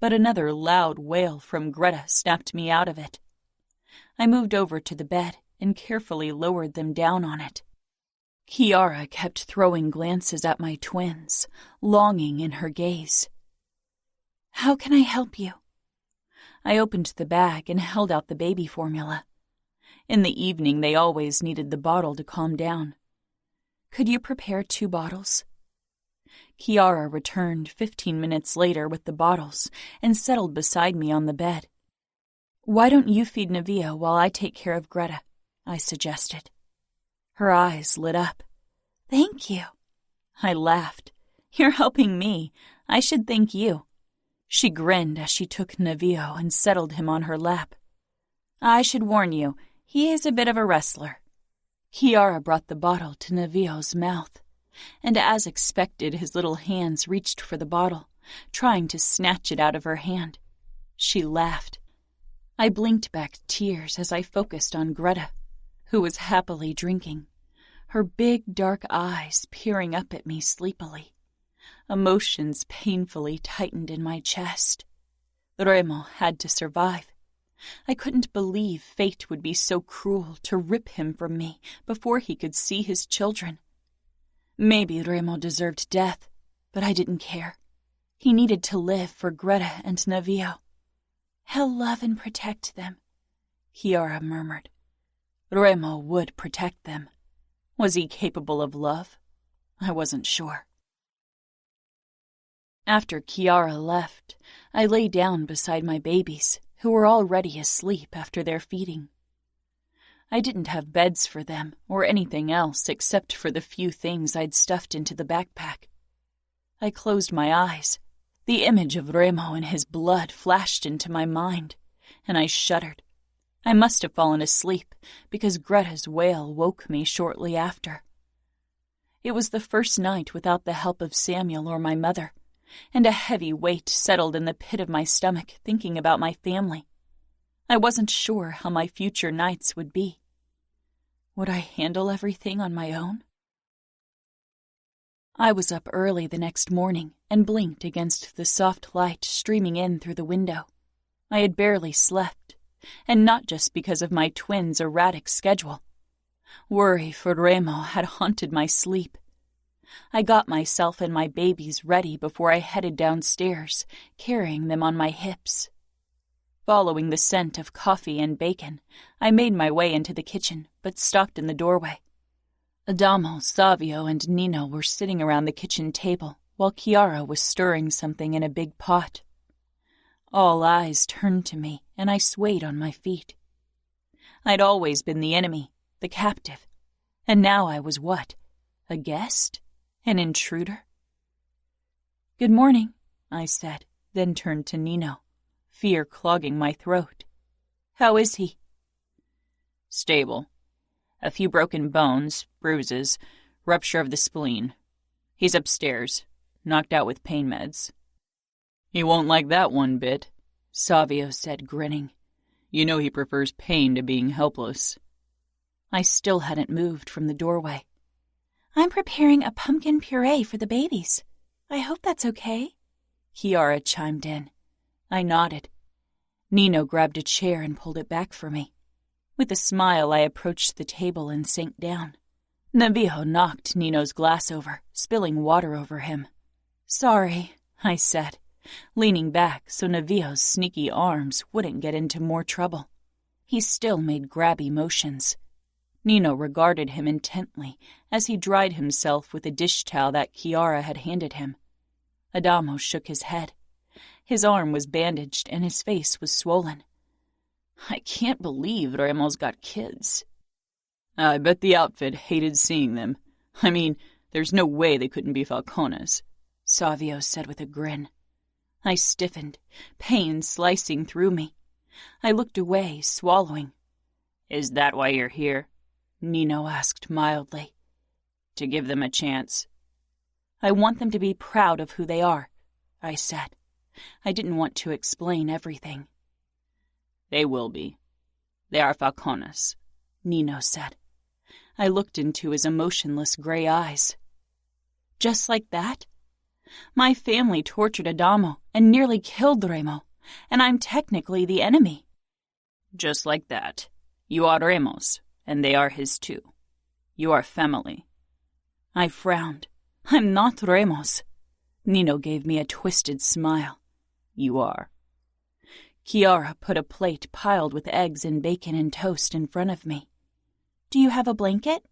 But another loud wail from Greta snapped me out of it. I moved over to the bed and carefully lowered them down on it. Chiara kept throwing glances at my twins, longing in her gaze. "How can I help you?" I opened the bag and held out the baby formula. In the evening, they always needed the bottle to calm down. "Could you prepare 2 bottles?" Chiara returned 15 minutes later with the bottles and settled beside me on the bed. "Why don't you feed Navio while I take care of Greta?" I suggested. Her eyes lit up. "Thank you." I laughed. "You're helping me. I should thank you." She grinned as she took Navio and settled him on her lap. "I should warn you, he is a bit of a wrestler." Chiara brought the bottle to Navio's mouth, and as expected, his little hands reached for the bottle, trying to snatch it out of her hand. She laughed. I blinked back tears as I focused on Greta, who was happily drinking, her big dark eyes peering up at me sleepily. Emotions painfully tightened in my chest. Remo had to survive. I couldn't believe fate would be so cruel to rip him from me before he could see his children. Maybe Remo deserved death, but I didn't care. He needed to live for Greta and Navio. "He'll love and protect them," Chiara murmured. Remo would protect them. Was he capable of love? I wasn't sure. After Chiara left, I lay down beside my babies, who were already asleep after their feeding. I didn't have beds for them or anything else except for the few things I'd stuffed into the backpack. I closed my eyes. The image of Remo and his blood flashed into my mind, and I shuddered. I must have fallen asleep because Greta's wail woke me shortly after. It was the first night without the help of Samuel or my mother, and a heavy weight settled in the pit of my stomach thinking about my family. I wasn't sure how my future nights would be. Would I handle everything on my own? I was up early the next morning and blinked against the soft light streaming in through the window. I had barely slept, and not just because of my twins' erratic schedule. Worry for Remo had haunted my sleep. I got myself and my babies ready before I headed downstairs, carrying them on my hips. Following the scent of coffee and bacon, I made my way into the kitchen, but stopped in the doorway. Adamo, Savio, and Nino were sitting around the kitchen table, while Chiara was stirring something in a big pot. All eyes turned to me, and I swayed on my feet. I'd always been the enemy, the captive. And now I was what? A guest? An intruder? "Good morning," I said, then turned to Nino, fear clogging my throat. "How is he?" "Stable. A few broken bones, bruises, rupture of the spleen. He's upstairs, knocked out with pain meds." "He won't like that one bit," Savio said, grinning. "You know he prefers pain to being helpless." I still hadn't moved from the doorway. "I'm preparing a pumpkin puree for the babies. I hope that's okay," Kiara chimed in. I nodded. Nino grabbed a chair and pulled it back for me. With a smile, I approached the table and sank down. Navijo knocked Nino's glass over, spilling water over him. "Sorry," I said, leaning back so Navijo's sneaky arms wouldn't get into more trouble. He still made grabby motions. Nino regarded him intently as he dried himself with a dish towel that Kiara had handed him. Adamo shook his head. His arm was bandaged and his face was swollen. "I can't believe Remo's got kids." "I bet the outfit hated seeing them. I mean, there's no way they couldn't be Falcones," Savio said with a grin. I stiffened, pain slicing through me. I looked away, swallowing. "Is that why you're here?" Nino asked mildly. "To give them a chance." "I want them to be proud of who they are," I said. I didn't want to explain everything. "They will be. They are Falcones," Nino said. I looked into his emotionless gray eyes. "Just like that? My family tortured Adamo and nearly killed Remo, and I'm technically the enemy." "Just like that. You are Remo's, and they are his too. You are family." I frowned. "I'm not Remo's." Nino gave me a twisted smile. "You are." Kiara put a plate piled with eggs and bacon and toast in front of me. "Do you have a blanket?"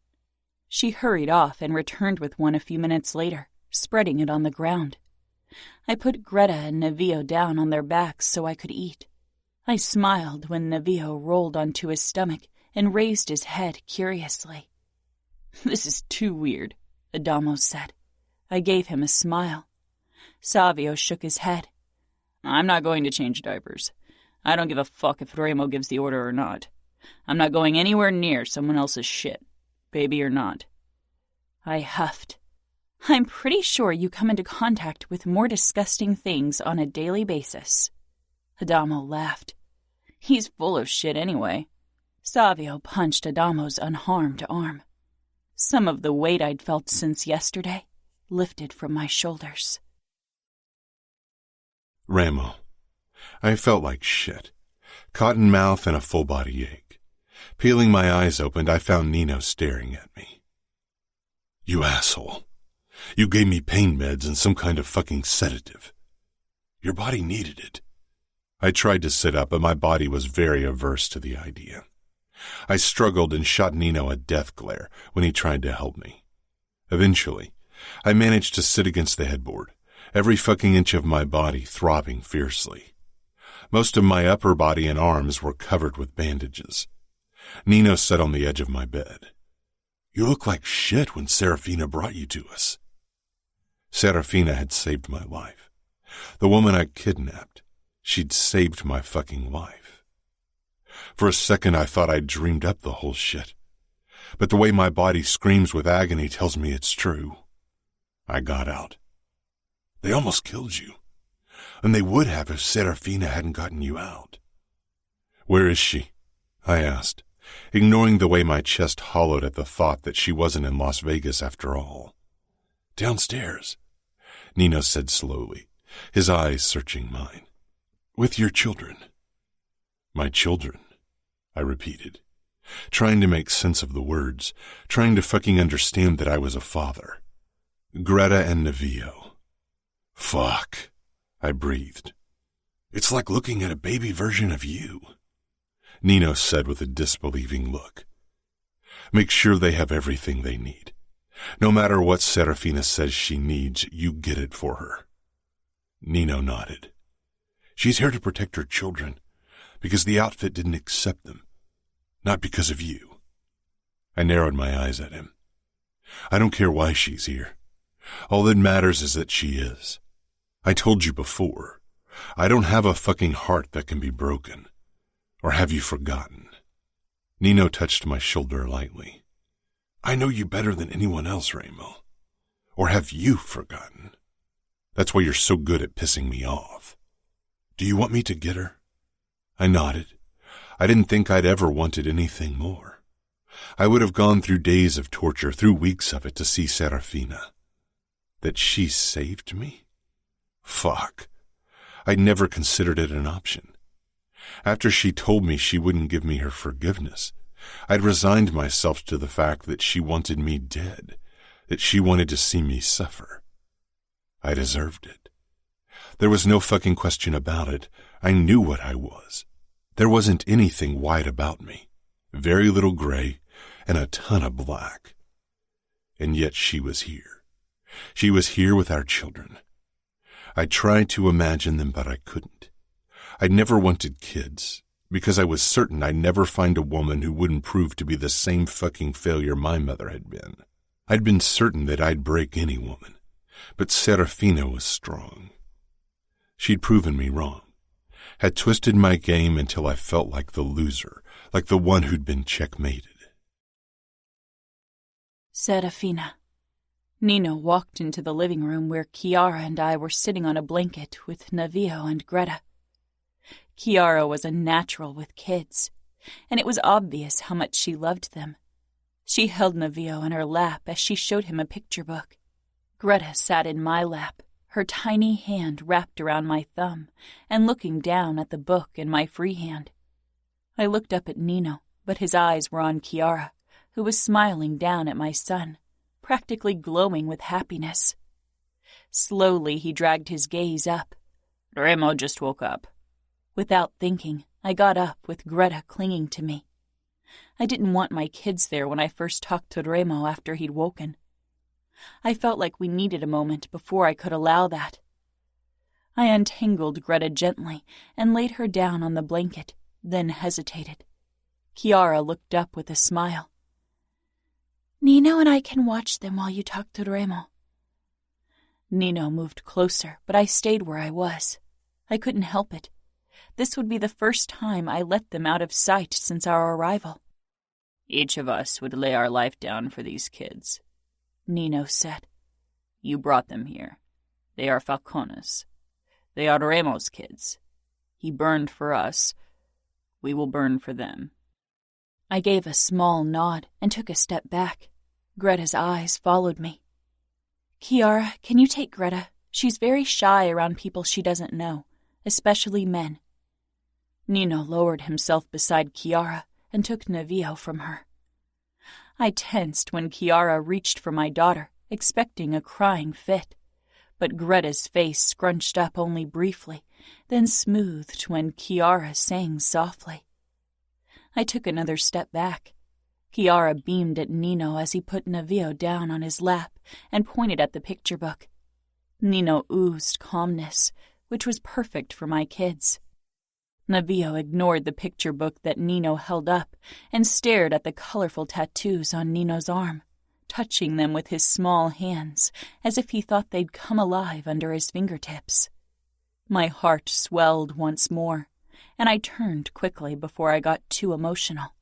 She hurried off and returned with one a few minutes later, spreading it on the ground. I put Greta and Navijo down on their backs so I could eat. I smiled when Navijo rolled onto his stomach and raised his head curiously. "This is too weird," Adamo said. I gave him a smile. Savio shook his head. "I'm not going to change diapers. I don't give a fuck if Remo gives the order or not. I'm not going anywhere near someone else's shit, baby or not." I huffed. "I'm pretty sure you come into contact with more disgusting things on a daily basis." Adamo laughed. "He's full of shit anyway." Savio punched Adamo's unharmed arm. Some of the weight I'd felt since yesterday lifted from my shoulders. Remo. I felt like shit. Cotton mouth and a full body ache. Peeling my eyes open, I found Nino staring at me. "You asshole. You gave me pain meds and some kind of fucking sedative. Your body needed it." I tried to sit up, but my body was very averse to the idea. I struggled and shot Nino a death glare when he tried to help me. Eventually, I managed to sit against the headboard, every fucking inch of my body throbbing fiercely. Most of my upper body and arms were covered with bandages. Nino sat on the edge of my bed. "You look like shit when Serafina brought you to us." Serafina had saved my life. The woman I kidnapped. She'd saved my fucking life. For a second, I thought I'd dreamed up the whole shit. But the way my body screams with agony tells me it's true. I got out. "They almost killed you. And they would have if Serafina hadn't gotten you out." "Where is she?" I asked, ignoring the way my chest hollowed at the thought that she wasn't in Las Vegas after all. "Downstairs," Nino said slowly, his eyes searching mine. "With your children." "My children," I repeated, trying to make sense of the words, trying to fucking understand that I was a father. "Greta and Navijo." "Fuck," I breathed. "It's like looking at a baby version of you," Nino said with a disbelieving look. "Make sure they have everything they need. No matter what Serafina says she needs, you get it for her." Nino nodded. "She's here to protect her children, because the outfit didn't accept them. Not because of you." I narrowed my eyes at him. I don't care why she's here. All that matters is that she is. I told you before, I don't have a fucking heart that can be broken. Or have you forgotten? Nino touched my shoulder lightly. I know you better than anyone else, Ramo. Or have you forgotten? That's why you're so good at pissing me off. Do you want me to get her? I nodded. I didn't think I'd ever wanted anything more. I would have gone through days of torture, through weeks of it, to see Serafina. That she saved me? Fuck. I'd never considered it an option. After she told me she wouldn't give me her forgiveness, I'd resigned myself to the fact that she wanted me dead, that she wanted to see me suffer. I deserved it. There was no fucking question about it. I knew what I was. There wasn't anything white about me. Very little gray and a ton of black. And yet she was here. She was here with our children. I tried to imagine them, but I couldn't. I never wanted kids, because I was certain I'd never find a woman who wouldn't prove to be the same fucking failure my mother had been. I'd been certain that I'd break any woman, but Serafina was strong. She'd proven me wrong, had twisted my game until I felt like the loser, like the one who'd been checkmated. Serafina. Nino walked into the living room where Chiara and I were sitting on a blanket with Navio and Greta. Chiara was a natural with kids, and it was obvious how much she loved them. She held Navio in her lap as she showed him a picture book. Greta sat in my lap, her tiny hand wrapped around my thumb and looking down at the book in my free hand. I looked up at Nino, but his eyes were on Chiara, who was smiling down at my son, practically glowing with happiness. Slowly he dragged his gaze up. Ramo just woke up. Without thinking, I got up with Greta clinging to me. I didn't want my kids there when I first talked to Ramo after he'd woken. I felt like we needed a moment before I could allow that. I untangled Greta gently and laid her down on the blanket, then hesitated. Chiara looked up with a smile. Nino and I can watch them while you talk to Ramo. Nino moved closer, but I stayed where I was. I couldn't help it. This would be the first time I let them out of sight since our arrival. Each of us would lay our life down for these kids, Nino said. You brought them here. They are Falcone's. They are Ramo's kids. He burned for us. We will burn for them. I gave a small nod and took a step back. Greta's eyes followed me. Chiara, can you take Greta? She's very shy around people she doesn't know, especially men. Nino lowered himself beside Chiara and took Navio from her. I tensed when Chiara reached for my daughter, expecting a crying fit, but Greta's face scrunched up only briefly, then smoothed when Chiara sang softly. I took another step back. Chiara beamed at Nino as he put Navio down on his lap and pointed at the picture book. Nino oozed calmness, which was perfect for my kids. Navio ignored the picture book that Nino held up and stared at the colorful tattoos on Nino's arm, touching them with his small hands as if he thought they'd come alive under his fingertips. My heart swelled once more, and I turned quickly before I got too emotional.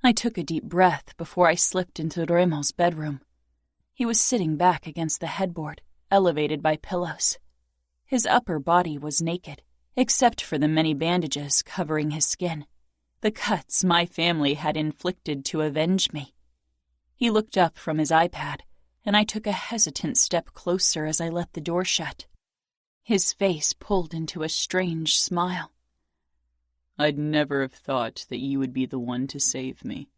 I took a deep breath before I slipped into Ramo's bedroom. He was sitting back against the headboard, elevated by pillows. His upper body was naked, except for the many bandages covering his skin, the cuts my family had inflicted to avenge me. He looked up from his iPad, and I took a hesitant step closer as I let the door shut. His face pulled into a strange smile. I'd never have thought that you would be the one to save me.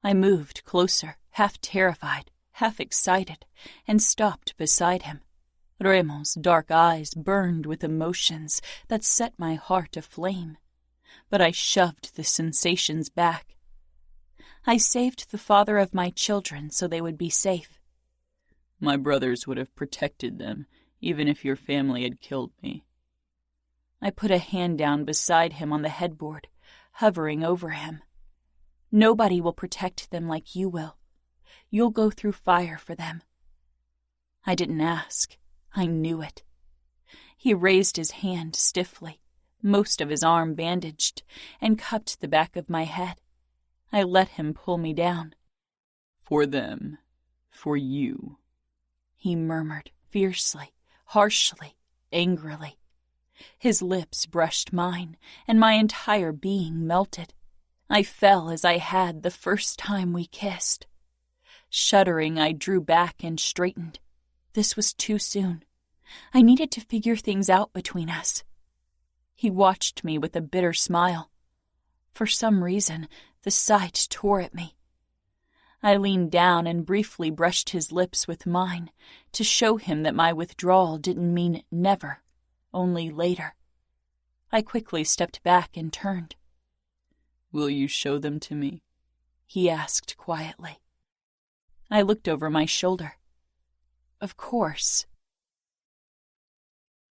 I moved closer, half terrified, half excited, and stopped beside him. Ramon's dark eyes burned with emotions that set my heart aflame, but I shoved the sensations back. I saved the father of my children so they would be safe. My brothers would have protected them, even if your family had killed me. I put a hand down beside him on the headboard, hovering over him. Nobody will protect them like you will. You'll go through fire for them." I didn't ask. I knew it. He raised his hand stiffly, most of his arm bandaged, and cupped the back of my head. I let him pull me down. "For them. For you," he murmured, fiercely, harshly, angrily. His lips brushed mine, and my entire being melted. I fell as I had the first time we kissed. Shuddering, I drew back and straightened. This was too soon. I needed to figure things out between us. He watched me with a bitter smile. For some reason, the sight tore at me. I leaned down and briefly brushed his lips with mine to show him that my withdrawal didn't mean never, only later. I quickly stepped back and turned. "Will you show them to me?" he asked quietly. I looked over my shoulder. Of course.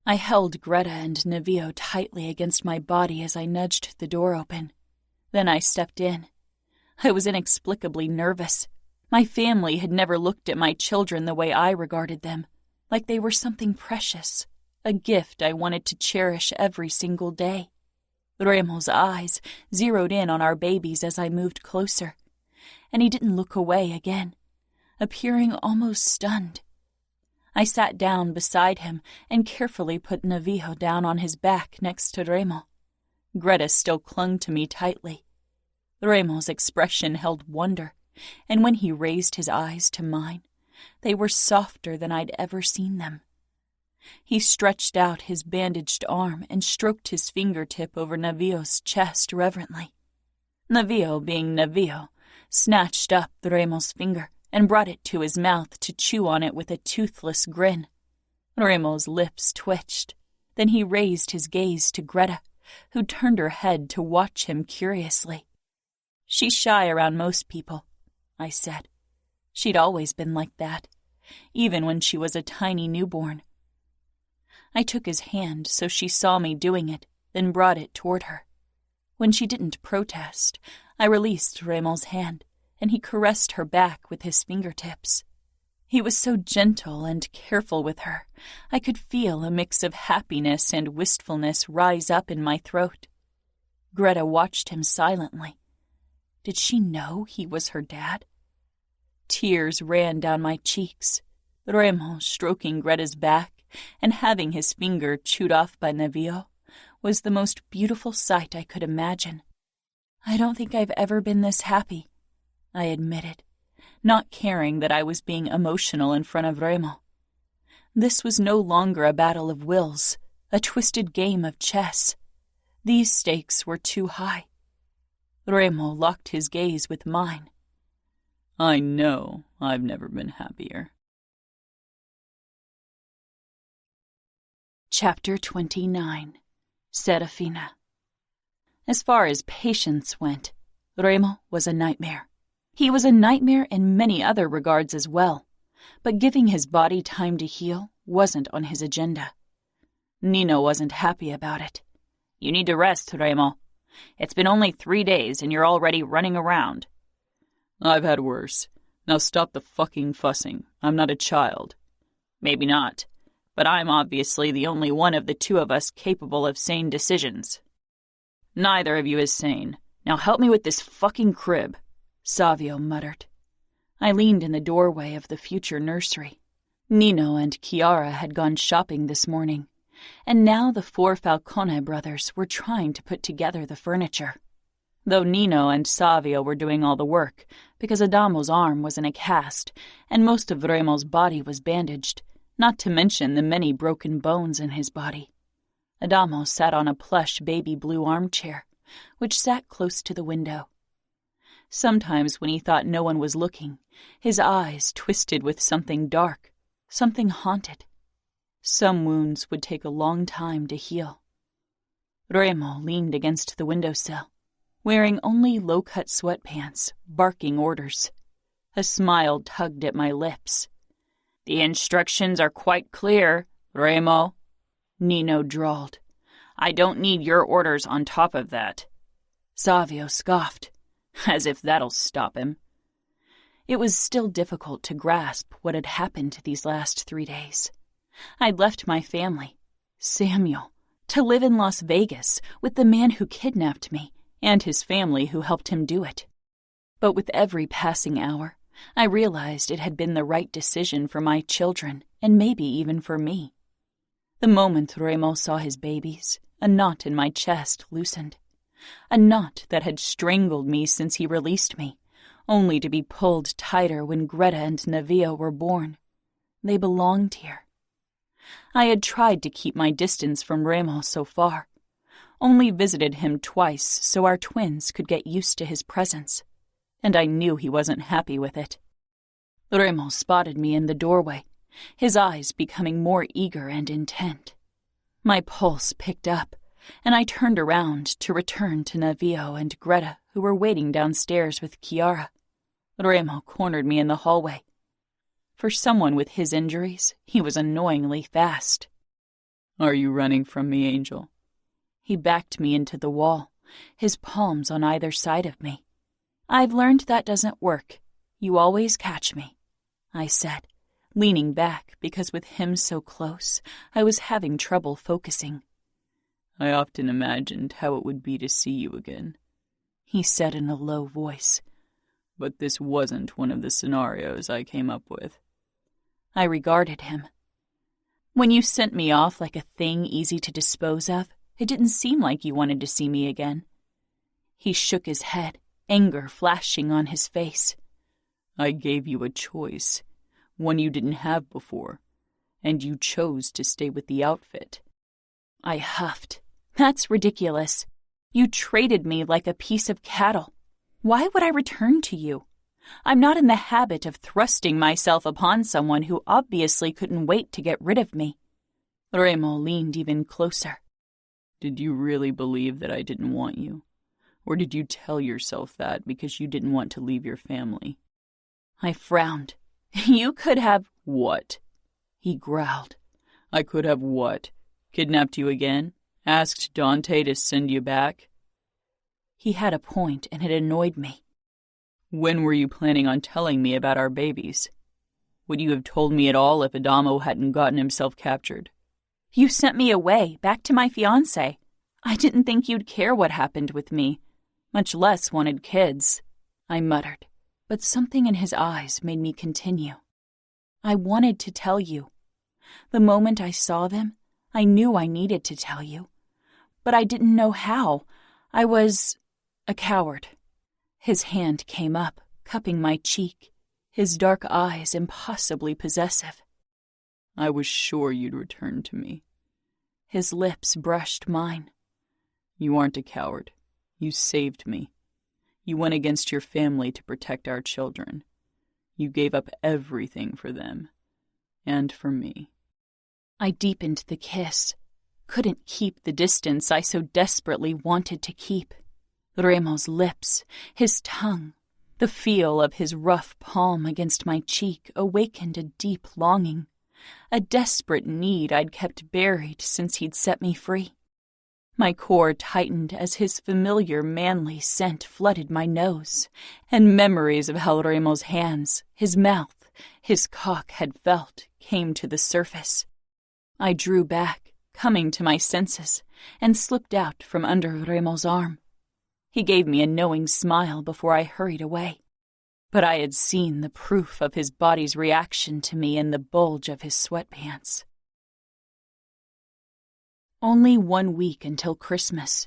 I held Greta and Navio tightly against my body as I nudged the door open. Then I stepped in. I was inexplicably nervous. My family had never looked at my children the way I regarded them, like they were something precious, a gift I wanted to cherish every single day. Remo's eyes zeroed in on our babies as I moved closer, and he didn't look away again, appearing almost stunned. I sat down beside him and carefully put Navio down on his back next to Remo. Greta still clung to me tightly. Remo's expression held wonder, and when he raised his eyes to mine, they were softer than I'd ever seen them. He stretched out his bandaged arm and stroked his fingertip over Navio's chest reverently. Navio, being Navio, snatched up Remo's finger and brought it to his mouth to chew on it with a toothless grin. Remo's lips twitched. Then he raised his gaze to Greta, who turned her head to watch him curiously. "She's shy around most people," I said. She'd always been like that, even when she was a tiny newborn. I took his hand so she saw me doing it, then brought it toward her. When she didn't protest, I released Remo's hand, and he caressed her back with his fingertips. He was so gentle and careful with her, I could feel a mix of happiness and wistfulness rise up in my throat. Greta watched him silently. Did she know he was her dad? Tears ran down my cheeks. Remo, stroking Greta's back and having his finger chewed off by Navio, was the most beautiful sight I could imagine. "I don't think I've ever been this happy," I admitted, not caring that I was being emotional in front of Remo. This was no longer a battle of wills, a twisted game of chess. These stakes were too high. Remo locked his gaze with mine. "I know I've never been happier." Chapter 29. Serafina. As far as patience went, Remo was a nightmare. He was a nightmare in many other regards as well, but giving his body time to heal wasn't on his agenda. Nino wasn't happy about it. "You need to rest, Remo. It's been only 3 days and you're already running around." "I've had worse. Now stop the fucking fussing. I'm not a child." "Maybe not, but I'm obviously the only one of the two of us capable of sane decisions." "Neither of you is sane. Now help me with this fucking crib," Savio muttered. I leaned in the doorway of the future nursery. Nino and Chiara had gone shopping this morning, and now the 4 Falcone brothers were trying to put together the furniture. Though Nino and Savio were doing all the work, because Adamo's arm was in a cast, and most of Remo's body was bandaged, not to mention the many broken bones in his body. Adamo sat on a plush baby blue armchair, which sat close to the window. Sometimes when he thought no one was looking, his eyes twisted with something dark, something haunted. Some wounds would take a long time to heal. Remo leaned against the windowsill, wearing only low-cut sweatpants, barking orders. A smile tugged at my lips. "The instructions are quite clear, Remo," Nino drawled. "I don't need your orders on top of that." Savio scoffed. As if that'll stop him. It was still difficult to grasp what had happened these last 3 days. I'd left my family, Samuel, to live in Las Vegas with the man who kidnapped me and his family who helped him do it. But with every passing hour, I realized it had been the right decision for my children and maybe even for me. The moment Remo saw his babies, a knot in my chest loosened. A knot that had strangled me since he released me, only to be pulled tighter when Greta and Navia were born. They belonged here. I had tried to keep my distance from Remo so far, only visited him twice so our twins could get used to his presence, and I knew he wasn't happy with it. Remo spotted me in the doorway, his eyes becoming more eager and intent. My pulse picked up, and I turned around to return to Navio and Greta, who were waiting downstairs with Chiara. Remo cornered me in the hallway. For someone with his injuries, he was annoyingly fast. "Are you running from me, Angel?" He backed me into the wall, his palms on either side of me. "I've learned that doesn't work. You always catch me," I said, leaning back because with him so close, I was having trouble focusing. "I often imagined how it would be to see you again," he said in a low voice. "But this wasn't one of the scenarios I came up with." I regarded him. "When you sent me off like a thing easy to dispose of, it didn't seem like you wanted to see me again." He shook his head, anger flashing on his face. "I gave you a choice, one you didn't have before, and you chose to stay with the outfit." I huffed. "That's ridiculous. You traded me like a piece of cattle. Why would I return to you? I'm not in the habit of thrusting myself upon someone who obviously couldn't wait to get rid of me." Remo leaned even closer. "Did you really believe that I didn't want you? Or did you tell yourself that because you didn't want to leave your family?" I frowned. "You could have—" "What?" he growled. "I could have what? Kidnapped you again? Asked Dante to send you back?" He had a point, and it annoyed me. "When were you planning on telling me about our babies? Would you have told me at all if Adamo hadn't gotten himself captured?" "You sent me away, back to my fiancé. I didn't think you'd care what happened with me, much less wanted kids," I muttered, but something in his eyes made me continue. "I wanted to tell you. The moment I saw them, I knew I needed to tell you. But I didn't know how. I was a coward." His hand came up, cupping my cheek, his dark eyes impossibly possessive. "I was sure you'd return to me." His lips brushed mine. "You aren't a coward. You saved me. You went against your family to protect our children. You gave up everything for them. And for me." I deepened the kiss. Couldn't keep the distance I so desperately wanted to keep. Remo's lips, his tongue, the feel of his rough palm against my cheek awakened a deep longing, a desperate need I'd kept buried since he'd set me free. My core tightened as his familiar manly scent flooded my nose, and memories of how Remo's hands, his mouth, his cock had felt came to the surface. I drew back, coming to my senses, and slipped out from under Remo's arm. He gave me a knowing smile before I hurried away. But I had seen the proof of his body's reaction to me in the bulge of his sweatpants. Only 1 week until Christmas.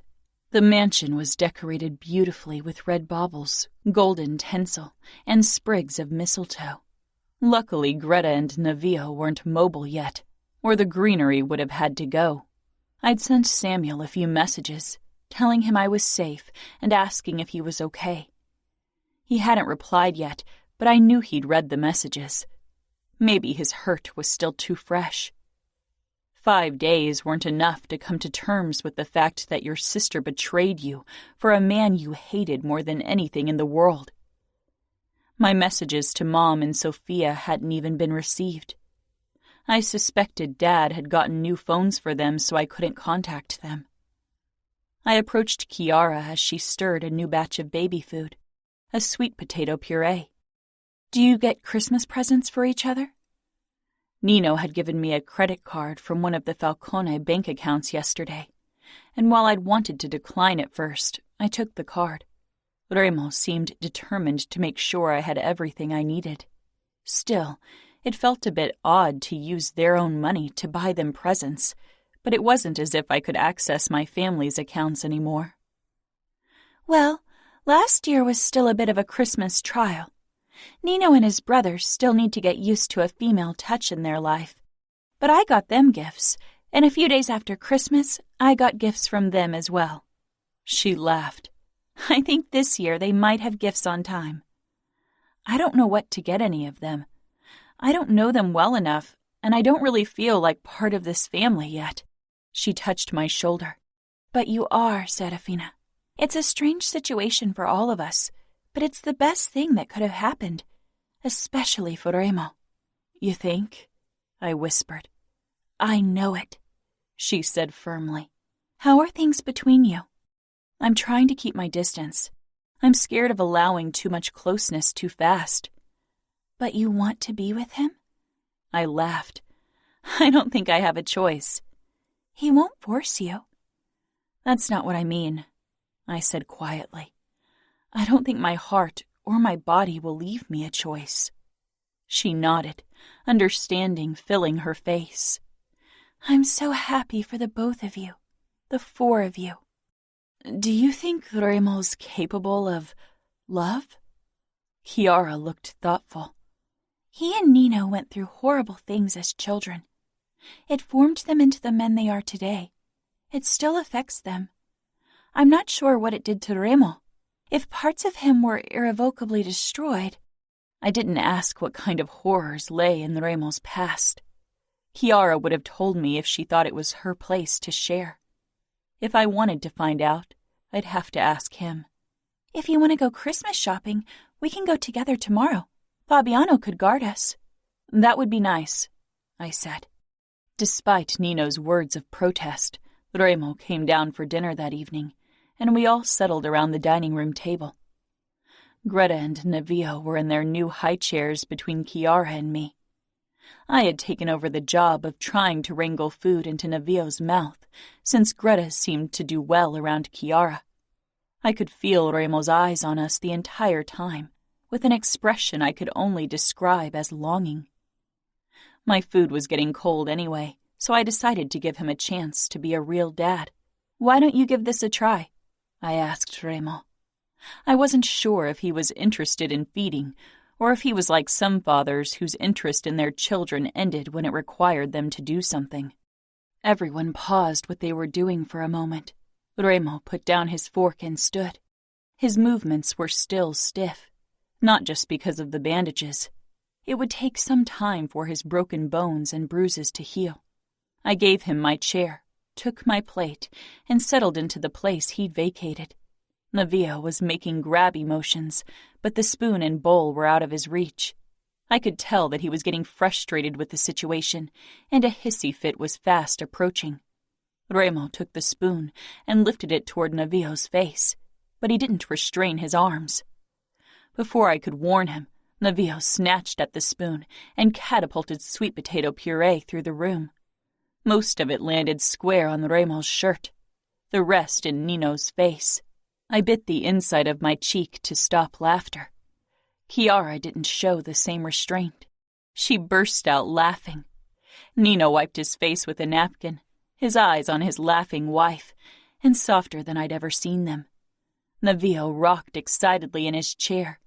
The mansion was decorated beautifully with red baubles, golden tinsel, and sprigs of mistletoe. Luckily, Greta and Navio weren't mobile yet, or the greenery would have had to go. I'd sent Samuel a few messages, telling him I was safe and asking if he was okay. He hadn't replied yet, but I knew he'd read the messages. Maybe his hurt was still too fresh. 5 days weren't enough to come to terms with the fact that your sister betrayed you for a man you hated more than anything in the world. My messages to Mom and Sophia hadn't even been received. I suspected Dad had gotten new phones for them so I couldn't contact them. I approached Chiara as she stirred a new batch of baby food, a sweet potato puree. Do you get Christmas presents for each other? Nino had given me a credit card from one of the Falcone bank accounts yesterday, and while I'd wanted to decline at first, I took the card. Remo seemed determined to make sure I had everything I needed. Still, it felt a bit odd to use their own money to buy them presents, but it wasn't as if I could access my family's accounts anymore. Well, last year was still a bit of a Christmas trial. Nino and his brothers still need to get used to a female touch in their life. But I got them gifts, and a few days after Christmas, I got gifts from them as well. She laughed. I think this year they might have gifts on time. I don't know what to get any of them. I don't know them well enough, and I don't really feel like part of this family yet. She touched my shoulder. But you are, Serafina. It's a strange situation for all of us, but it's the best thing that could have happened, especially for Remo. You think? I whispered. I know it, she said firmly. How are things between you? I'm trying to keep my distance. I'm scared of allowing too much closeness too fast. But you want to be with him? I laughed. I don't think I have a choice. He won't force you. That's not what I mean, I said quietly. I don't think my heart or my body will leave me a choice. She nodded, understanding filling her face. I'm so happy for the both of you, the four of you. Do you think Remo's capable of love? Chiara looked thoughtful. He and Nino went through horrible things as children. It formed them into the men they are today. It still affects them. I'm not sure what it did to Remo. If parts of him were irrevocably destroyed, I didn't ask what kind of horrors lay in Remo's past. Chiara would have told me if she thought it was her place to share. If I wanted to find out, I'd have to ask him. If you want to go Christmas shopping, we can go together tomorrow. Fabiano could guard us. That would be nice, I said. Despite Nino's words of protest, Remo came down for dinner that evening, and we all settled around the dining room table. Greta and Navio were in their new high chairs between Chiara and me. I had taken over the job of trying to wrangle food into Navio's mouth, since Greta seemed to do well around Chiara. I could feel Remo's eyes on us the entire time, with an expression I could only describe as longing. My food was getting cold anyway, so I decided to give him a chance to be a real dad. Why don't you give this a try? I asked Remo. I wasn't sure if he was interested in feeding, or if he was like some fathers whose interest in their children ended when it required them to do something. Everyone paused what they were doing for a moment. Remo put down his fork and stood. His movements were still stiff, not just because of the bandages. It would take some time for his broken bones and bruises to heal. I gave him my chair, took my plate, and settled into the place he'd vacated. Navio was making grabby motions, but the spoon and bowl were out of his reach. I could tell that he was getting frustrated with the situation, and a hissy fit was fast approaching. Remo took the spoon and lifted it toward Navio's face, but he didn't restrain his arms. Before I could warn him, Navio snatched at the spoon and catapulted sweet potato puree through the room. Most of it landed square on Remo's shirt, the rest in Nino's face. I bit the inside of my cheek to stop laughter. Chiara didn't show the same restraint. She burst out laughing. Nino wiped his face with a napkin, his eyes on his laughing wife, and softer than I'd ever seen them. Navio rocked excitedly in his chair,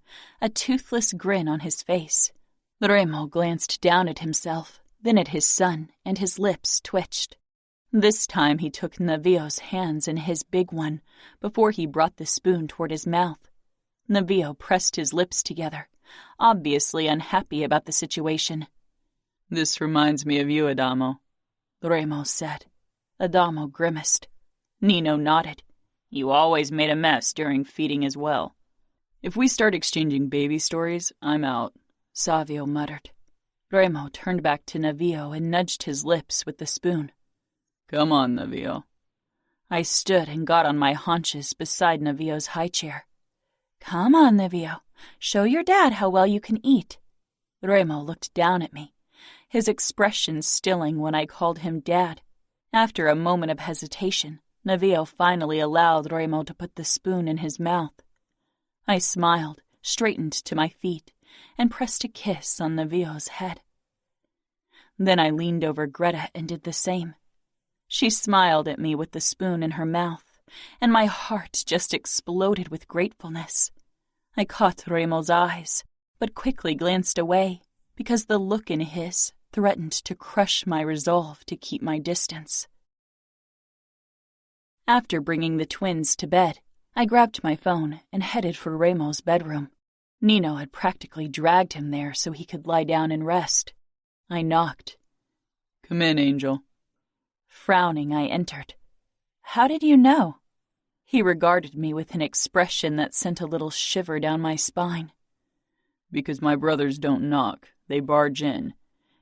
a toothless grin on his face. Remo glanced down at himself, then at his son, and his lips twitched. This time he took Navio's hands in his big one before he brought the spoon toward his mouth. Navio pressed his lips together, obviously unhappy about the situation. This reminds me of you, Adamo, Remo said. Adamo grimaced. Nino nodded. You always made a mess during feeding as well. If we start exchanging baby stories, I'm out, Savio muttered. Remo turned back to Navio and nudged his lips with the spoon. Come on, Navio. I stood and got on my haunches beside Navio's high chair. "Come on, Livio. Show your dad how well you can eat." Remo looked down at me, his expression stilling when I called him Dad. After a moment of hesitation, Livio finally allowed Remo to put the spoon in his mouth. I smiled, straightened to my feet, and pressed a kiss on Livio's head. Then I leaned over Greta and did the same. She smiled at me with the spoon in her mouth, and my heart just exploded with gratefulness. I caught Remo's eyes, but quickly glanced away because the look in his threatened to crush my resolve to keep my distance. After bringing the twins to bed, I grabbed my phone and headed for Remo's bedroom. Nino had practically dragged him there so he could lie down and rest. I knocked. "Come in, Angel." Frowning, I entered. "How did you know?" He regarded me with an expression that sent a little shiver down my spine. "Because my brothers don't knock, they barge in,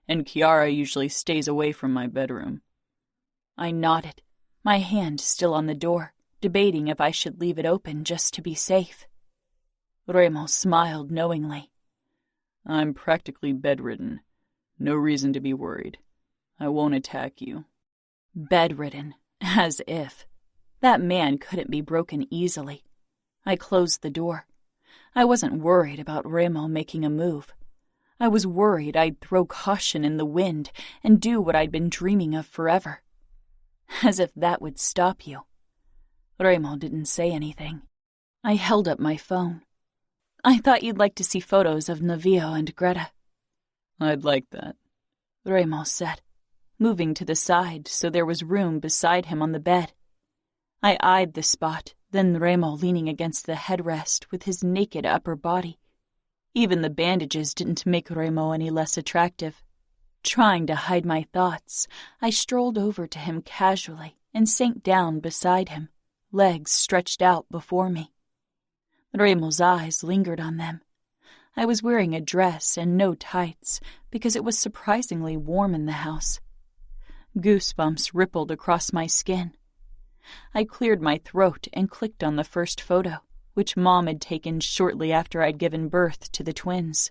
and Chiara usually stays away from my bedroom." I nodded, my hand still on the door, debating if I should leave it open just to be safe. Remo smiled knowingly. "I'm practically bedridden. No reason to be worried. I won't attack you." Bedridden, as if. That man couldn't be broken easily. I closed the door. I wasn't worried about Remo making a move. I was worried I'd throw caution in the wind and do what I'd been dreaming of forever. As if that would stop you. Remo didn't say anything. I held up my phone. "I thought you'd like to see photos of Livio and Greta." "I'd like that," Remo said, moving to the side so there was room beside him on the bed. I eyed the spot, then Remo leaning against the headrest with his naked upper body. Even the bandages didn't make Remo any less attractive. Trying to hide my thoughts, I strolled over to him casually and sank down beside him, legs stretched out before me. Remo's eyes lingered on them. I was wearing a dress and no tights because it was surprisingly warm in the house. Goosebumps rippled across my skin. I cleared my throat and clicked on the first photo, which Mom had taken shortly after I'd given birth to the twins.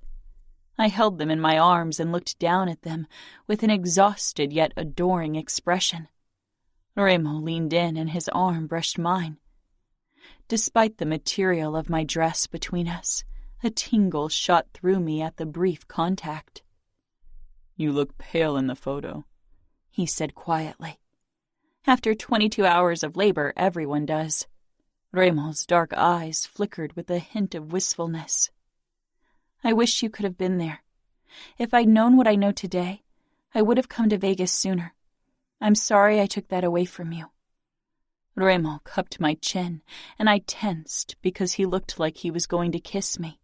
I held them in my arms and looked down at them with an exhausted yet adoring expression. Remo leaned in and his arm brushed mine. Despite the material of my dress between us, a tingle shot through me at the brief contact. "You look pale in the photo," he said quietly. After 22 hours of labor, everyone does. Remo's dark eyes flickered with a hint of wistfulness. "I wish you could have been there. If I'd known what I know today, I would have come to Vegas sooner. I'm sorry I took that away from you." Remo cupped my chin, and I tensed because he looked like he was going to kiss me.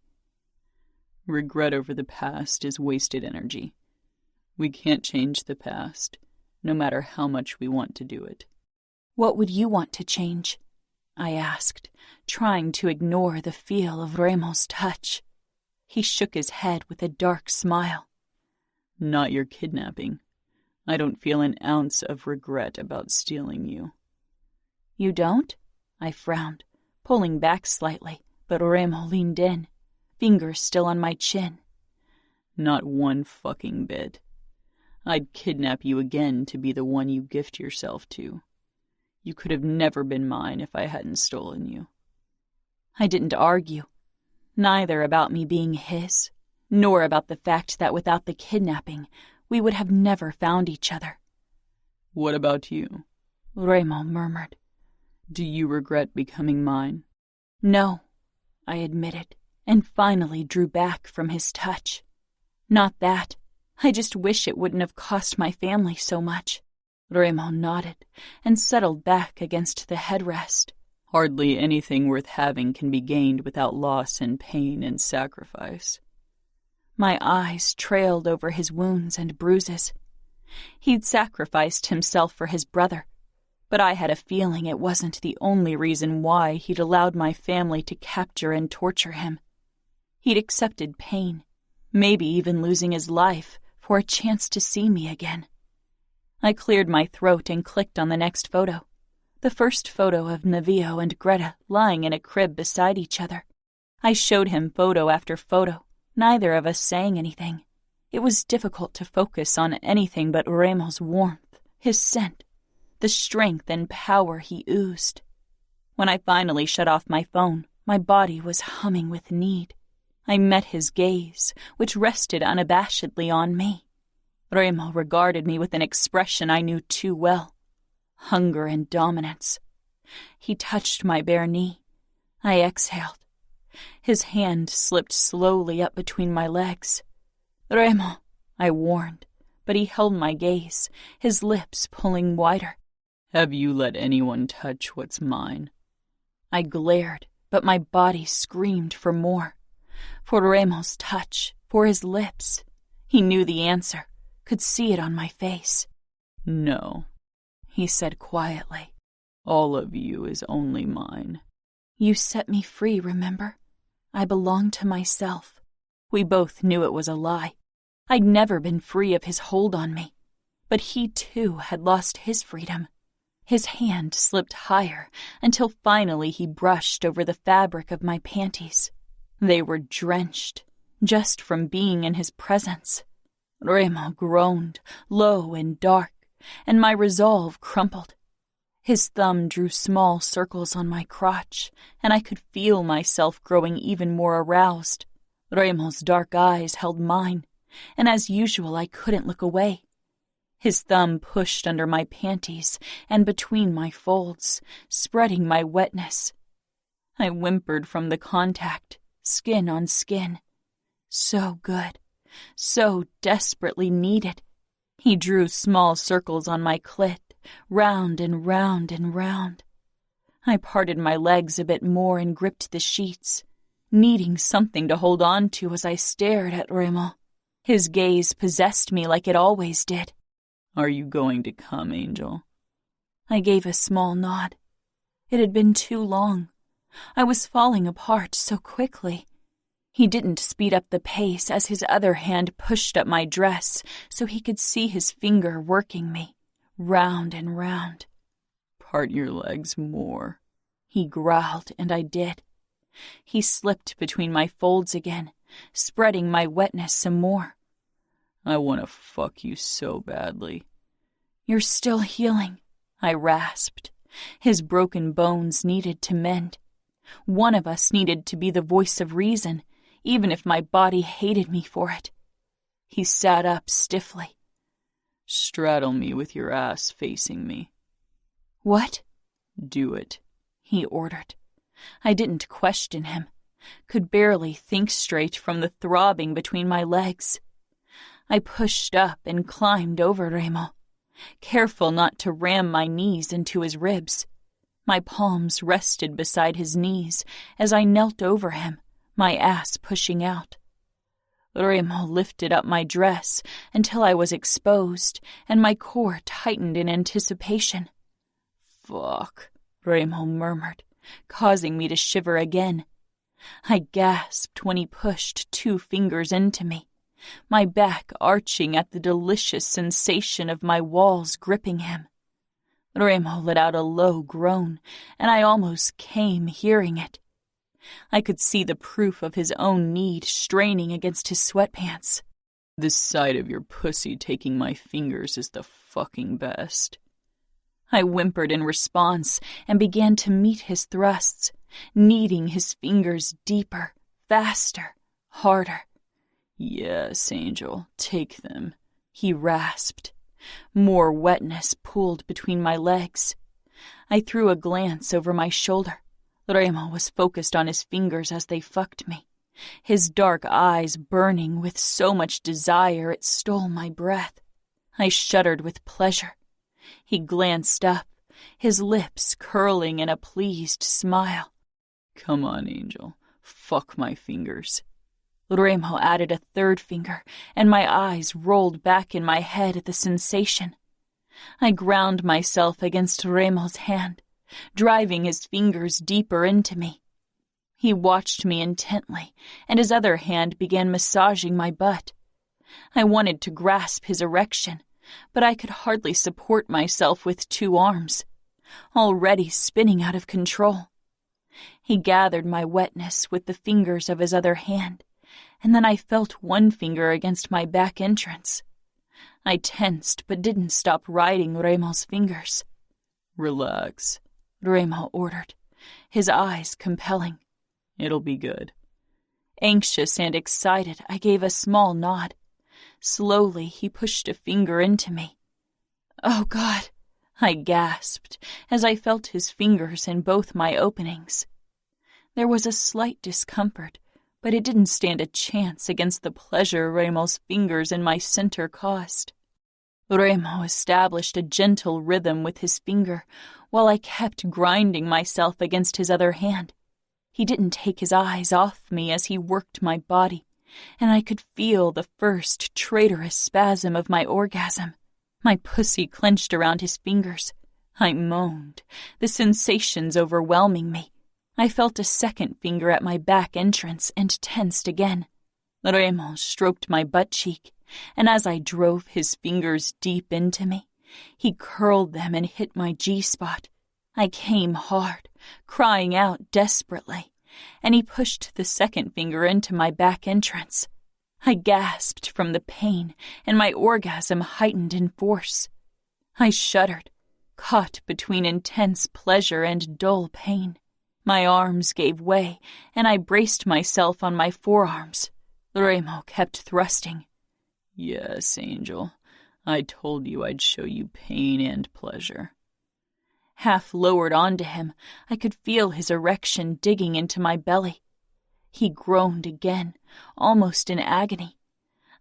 "Regret over the past is wasted energy. We can't change the past, no matter how much we want to do it." "What would you want to change?" I asked, trying to ignore the feel of Remo's touch. He shook his head with a dark smile. "Not your kidnapping. I don't feel an ounce of regret about stealing you." "You don't?" I frowned, pulling back slightly, but Remo leaned in, fingers still on my chin. "Not one fucking bit. I'd kidnap you again to be the one you gift yourself to. You could have never been mine if I hadn't stolen you." I didn't argue, neither about me being his, nor about the fact that without the kidnapping, we would have never found each other. "What about you?" Remo murmured. "Do you regret becoming mine?" "No," I admitted, and finally drew back from his touch. "Not that. I just wish it wouldn't have cost my family so much." Remo nodded and settled back against the headrest. "Hardly anything worth having can be gained without loss and pain and sacrifice." My eyes trailed over his wounds and bruises. He'd sacrificed himself for his brother, but I had a feeling it wasn't the only reason why he'd allowed my family to capture and torture him. He'd accepted pain, maybe even losing his life, for a chance to see me again. I cleared my throat and clicked on the next photo. The first photo of Livio and Greta lying in a crib beside each other. I showed him photo after photo, neither of us saying anything. It was difficult to focus on anything but Remo's warmth, his scent, the strength and power he oozed. When I finally shut off my phone, my body was humming with need. I met his gaze, which rested unabashedly on me. Remo regarded me with an expression I knew too well: hunger and dominance. He touched my bare knee. I exhaled. His hand slipped slowly up between my legs. "Remo," I warned, but he held my gaze, his lips pulling wider. "Have you let anyone touch what's mine?" I glared, but my body screamed for more. For Remo's touch, for his lips. He knew the answer, could see it on my face. "No," he said quietly. "All of you is only mine." You set me free, remember? I belonged to myself. We both knew it was a lie. I'd never been free of his hold on me. But he, too, had lost his freedom. His hand slipped higher until finally he brushed over the fabric of my panties. They were drenched, just from being in his presence. Remo groaned, low and dark, and my resolve crumpled. His thumb drew small circles on my crotch, and I could feel myself growing even more aroused. Remo's dark eyes held mine, and as usual I couldn't look away. His thumb pushed under my panties and between my folds, spreading my wetness. I whimpered from the contact, skin on skin. So good, so desperately needed. He drew small circles on my clit, round and round and round. I parted my legs a bit more and gripped the sheets, needing something to hold on to as I stared at Remo. His gaze possessed me like it always did. "Are you going to come, Angel?" I gave a small nod. It had been too long. I was falling apart so quickly. He didn't speed up the pace as his other hand pushed up my dress so he could see his finger working me, round and round. "Part your legs more," he growled, and I did. He slipped between my folds again, spreading my wetness some more. "I want to fuck you so badly." "You're still healing," I rasped. His broken bones needed to mend. One of us needed to be the voice of reason, even if my body hated me for it. He sat up stiffly. "Straddle me with your ass facing me." "What?" "Do it," he ordered. I didn't question him. Could barely think straight from the throbbing between my legs. I pushed up and climbed over Remo, careful not to ram my knees into his ribs. My palms rested beside his knees as I knelt over him, my ass pushing out. Remo lifted up my dress until I was exposed, and my core tightened in anticipation. "Fuck," Remo murmured, causing me to shiver again. I gasped when he pushed 2 fingers into me, my back arching at the delicious sensation of my walls gripping him. Remo let out a low groan, and I almost came hearing it. I could see the proof of his own need straining against his sweatpants. "The sight of your pussy taking my fingers is the fucking best." I whimpered in response and began to meet his thrusts, kneading his fingers deeper, faster, harder. "Yes, Angel, take them," he rasped. More wetness pooled between my legs. I threw a glance over my shoulder. Remo was focused on his fingers as they fucked me, his dark eyes burning with so much desire it stole my breath. I shuddered with pleasure. He glanced up, his lips curling in a pleased smile. "Come on, Angel, fuck my fingers." Remo added a 3rd finger, and my eyes rolled back in my head at the sensation. I ground myself against Remo's hand, driving his fingers deeper into me. He watched me intently, and his other hand began massaging my butt. I wanted to grasp his erection, but I could hardly support myself with 2 arms, already spinning out of control. He gathered my wetness with the fingers of his other hand, and then I felt one finger against my back entrance. I tensed but didn't stop riding Remo's fingers. Relax, Remo ordered, his eyes compelling. It'll be good. Anxious and excited, I gave a small nod. Slowly, he pushed a finger into me. "Oh, God," I gasped as I felt his fingers in both my openings. There was a slight discomfort, but it didn't stand a chance against the pleasure Remo's fingers in my center caused. Remo established a gentle rhythm with his finger while I kept grinding myself against his other hand. He didn't take his eyes off me as he worked my body, and I could feel the first traitorous spasm of my orgasm. My pussy clenched around his fingers. I moaned, the sensations overwhelming me. I felt a second finger at my back entrance and tensed again. Remo stroked my butt cheek, and as I drove his fingers deep into me, he curled them and hit my G-spot. I came hard, crying out desperately, and he pushed the second finger into my back entrance. I gasped from the pain, and my orgasm heightened in force. I shuddered, caught between intense pleasure and dull pain. My arms gave way, and I braced myself on my forearms. Remo kept thrusting. Yes, Angel. I told you I'd show you pain and pleasure. Half lowered onto him, I could feel his erection digging into my belly. He groaned again, almost in agony.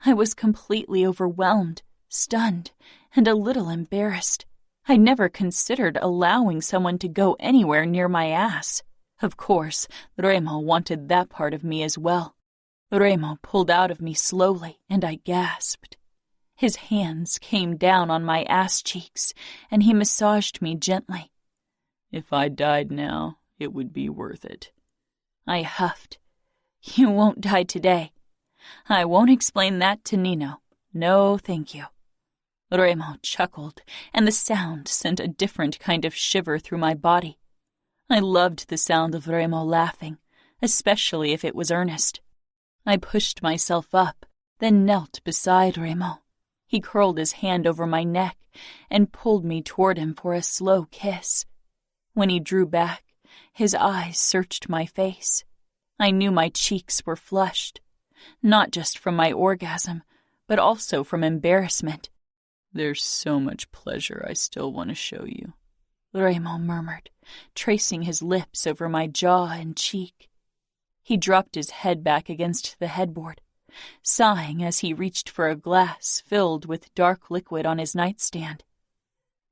I was completely overwhelmed, stunned, and a little embarrassed. I never considered allowing someone to go anywhere near my ass. Of course, Remo wanted that part of me as well. Remo pulled out of me slowly, and I gasped. His hands came down on my ass cheeks, and he massaged me gently. If I died now, it would be worth it. I huffed. You won't die today. I won't explain that to Nino. No, thank you. Remo chuckled, and the sound sent a different kind of shiver through my body. I loved the sound of Remo laughing, especially if it was earnest. I pushed myself up, then knelt beside Remo. He curled his hand over my neck and pulled me toward him for a slow kiss. When he drew back, his eyes searched my face. I knew my cheeks were flushed, not just from my orgasm, but also from embarrassment. There's so much pleasure I still want to show you, Remo murmured, tracing his lips over my jaw and cheek. He dropped his head back against the headboard, sighing as he reached for a glass filled with dark liquid on his nightstand.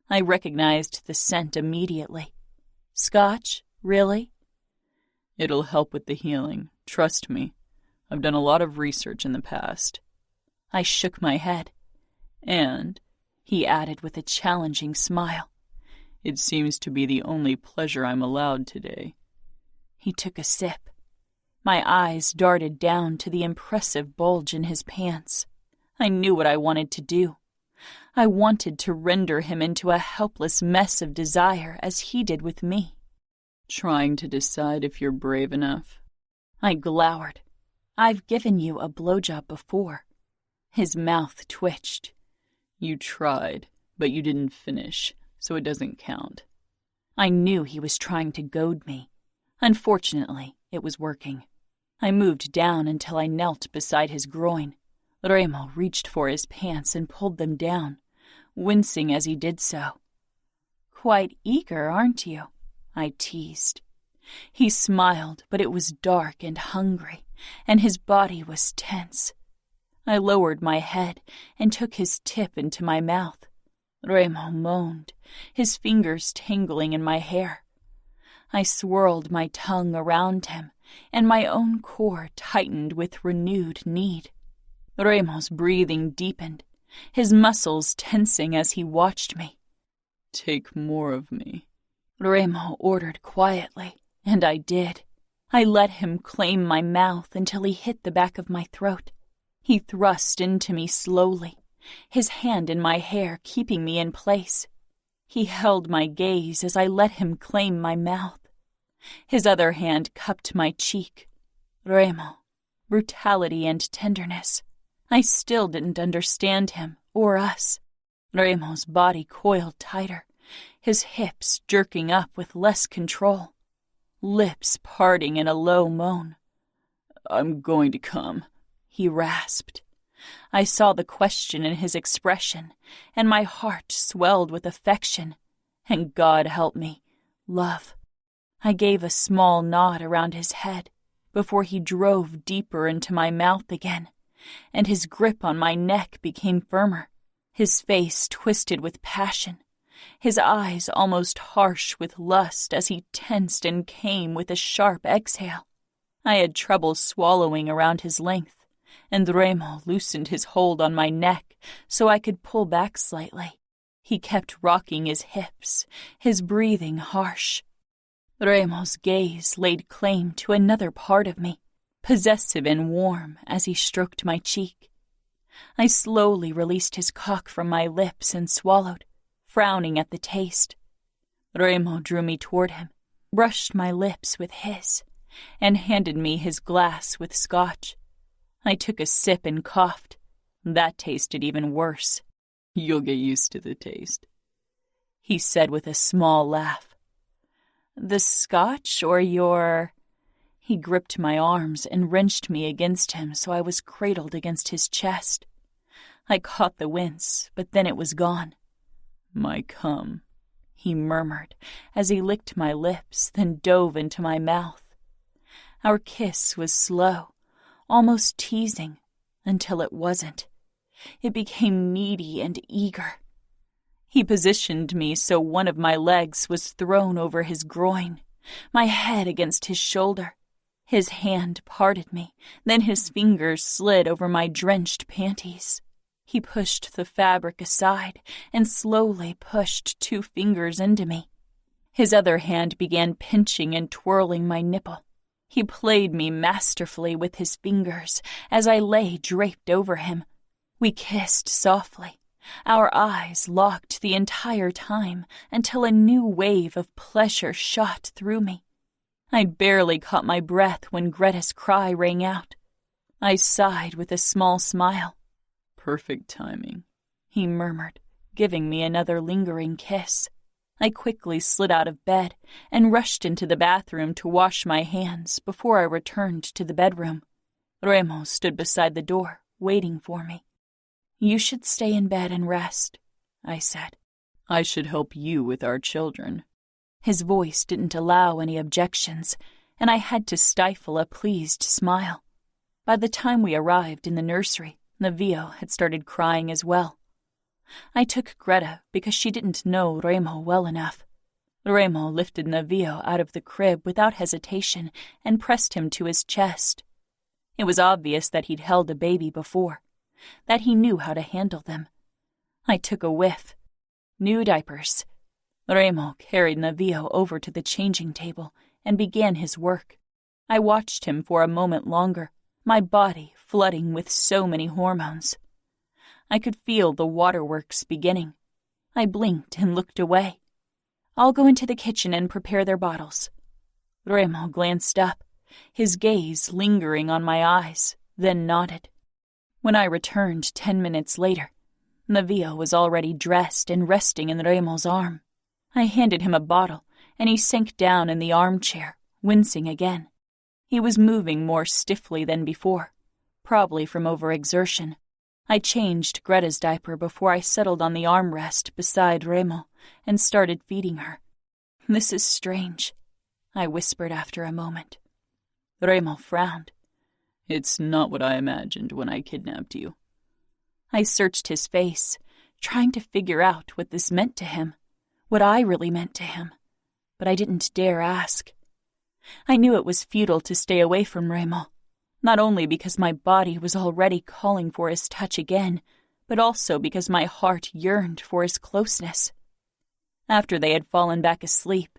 I recognized the scent immediately. Scotch, really? It'll help with the healing, trust me. I've done a lot of research in the past. I shook my head. And, he added with a challenging smile, it seems to be the only pleasure I'm allowed today. He took a sip. My eyes darted down to the impressive bulge in his pants. I knew what I wanted to do. I wanted to render him into a helpless mess of desire as he did with me. Trying to decide if you're brave enough. I glowered. I've given you a blowjob before. His mouth twitched. You tried, but you didn't finish, so it doesn't count. I knew he was trying to goad me. Unfortunately, it was working. I moved down until I knelt beside his groin. Remo reached for his pants and pulled them down, wincing as he did so. Quite eager, aren't you? I teased. He smiled, but it was dark and hungry, and his body was tense. I lowered my head and took his tip into my mouth. Remo moaned, his fingers tingling in my hair. I swirled my tongue around him, and my own core tightened with renewed need. Remo's breathing deepened, his muscles tensing as he watched me. Take more of me, Remo ordered quietly, and I did. I let him claim my mouth until he hit the back of my throat. He thrust into me slowly, his hand in my hair keeping me in place. He held my gaze as I let him claim my mouth. His other hand cupped my cheek. Remo. Brutality and tenderness. I still didn't understand him or us. Remo's body coiled tighter, his hips jerking up with less control, lips parting in a low moan. "I'm going to come," he rasped. I saw the question in his expression, and my heart swelled with affection, and God help me, love. I gave a small nod around his head before he drove deeper into my mouth again, and his grip on my neck became firmer, his face twisted with passion, his eyes almost harsh with lust as he tensed and came with a sharp exhale. I had trouble swallowing around his length, and Remo loosened his hold on my neck so I could pull back slightly. He kept rocking his hips, his breathing harsh. Remo's gaze laid claim to another part of me, possessive and warm as he stroked my cheek. I slowly released his cock from my lips and swallowed, frowning at the taste. Remo drew me toward him, brushed my lips with his, and handed me his glass with scotch. I took a sip and coughed. That tasted even worse. "You'll get used to the taste," he said with a small laugh. "The scotch or your—" He gripped my arms and wrenched me against him so I was cradled against his chest. I caught the wince, but then it was gone. "My cum," he murmured as he licked my lips, then dove into my mouth. Our kiss was slow, almost teasing, until it wasn't. It became needy and eager. He positioned me so one of my legs was thrown over his groin, my head against his shoulder. His hand parted me, then his fingers slid over my drenched panties. He pushed the fabric aside and slowly pushed 2 fingers into me. His other hand began pinching and twirling my nipple. He played me masterfully with his fingers as I lay draped over him. We kissed softly, our eyes locked the entire time until a new wave of pleasure shot through me. I'd barely caught my breath when Greta's cry rang out. I sighed with a small smile. "Perfect timing," he murmured, giving me another lingering kiss. I quickly slid out of bed and rushed into the bathroom to wash my hands before I returned to the bedroom. Remo stood beside the door, waiting for me. "You should stay in bed and rest," I said. "I should help you with our children." His voice didn't allow any objections, and I had to stifle a pleased smile. By the time we arrived in the nursery, Navio had started crying as well. I took Greta because she didn't know Remo well enough. Remo lifted Navio out of the crib without hesitation and pressed him to his chest. It was obvious that he'd held a baby before, that he knew how to handle them. I took a whiff. New diapers. Remo carried Navio over to the changing table and began his work. I watched him for a moment longer, my body flooding with so many hormones. I could feel the waterworks beginning. I blinked and looked away. "I'll go into the kitchen and prepare their bottles." Remo glanced up, his gaze lingering on my eyes, then nodded. When I returned 10 minutes later, Navio was already dressed and resting in Remo's arm. I handed him a bottle, and he sank down in the armchair, wincing again. He was moving more stiffly than before, probably from overexertion. I changed Greta's diaper before I settled on the armrest beside Remo and started feeding her. "This is strange," I whispered after a moment. Remo frowned. "It's not what I imagined when I kidnapped you." I searched his face, trying to figure out what this meant to him, what I really meant to him, but I didn't dare ask. I knew it was futile to stay away from Remo, not only because my body was already calling for his touch again, but also because my heart yearned for his closeness. After they had fallen back asleep,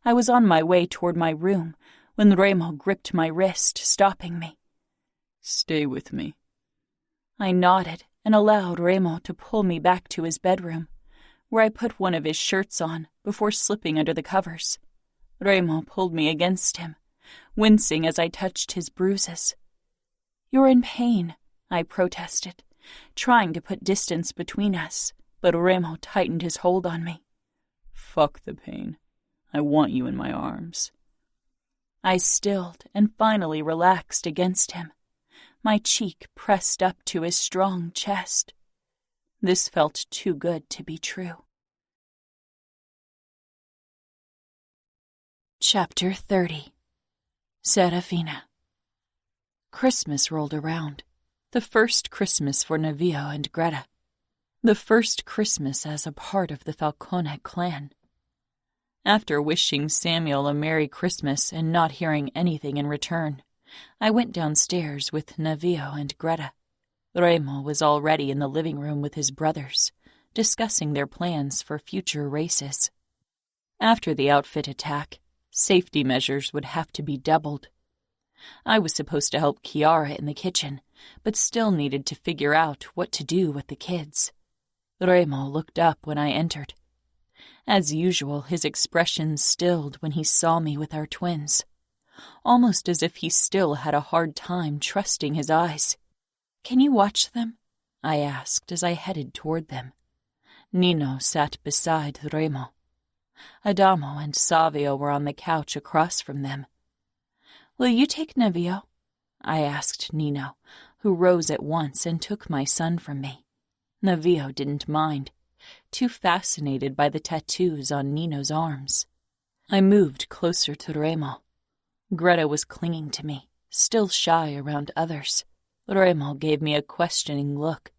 I was on my way toward my room when Remo gripped my wrist, stopping me. "Stay with me." I nodded and allowed Remo to pull me back to his bedroom, where I put one of his shirts on before slipping under the covers. Remo pulled me against him, wincing as I touched his bruises. "You're in pain," I protested, trying to put distance between us, but Remo tightened his hold on me. "Fuck the pain. I want you in my arms." I stilled and finally relaxed against him, my cheek pressed up to his strong chest. This felt too good to be true. Chapter 30. Serafina. Christmas rolled around. The first Christmas for Navio and Greta. The first Christmas as a part of the Falcone clan. After wishing Samuel a Merry Christmas and not hearing anything in return, I went downstairs with Navio and Greta. Remo was already in the living room with his brothers, discussing their plans for future races. After the outfit attack, safety measures would have to be doubled. I was supposed to help Chiara in the kitchen, but still needed to figure out what to do with the kids. Remo looked up when I entered. As usual, his expression stilled when he saw me with our twins, almost as if he still had a hard time trusting his eyes. "Can you watch them?" I asked as I headed toward them. Nino sat beside Remo. Adamo and Savio were on the couch across from them. "Will you take Navio?" I asked Nino, who rose at once and took my son from me. Navio didn't mind, too fascinated by the tattoos on Nino's arms. I moved closer to Remo. Greta was clinging to me, still shy around others. Remo gave me a questioning look.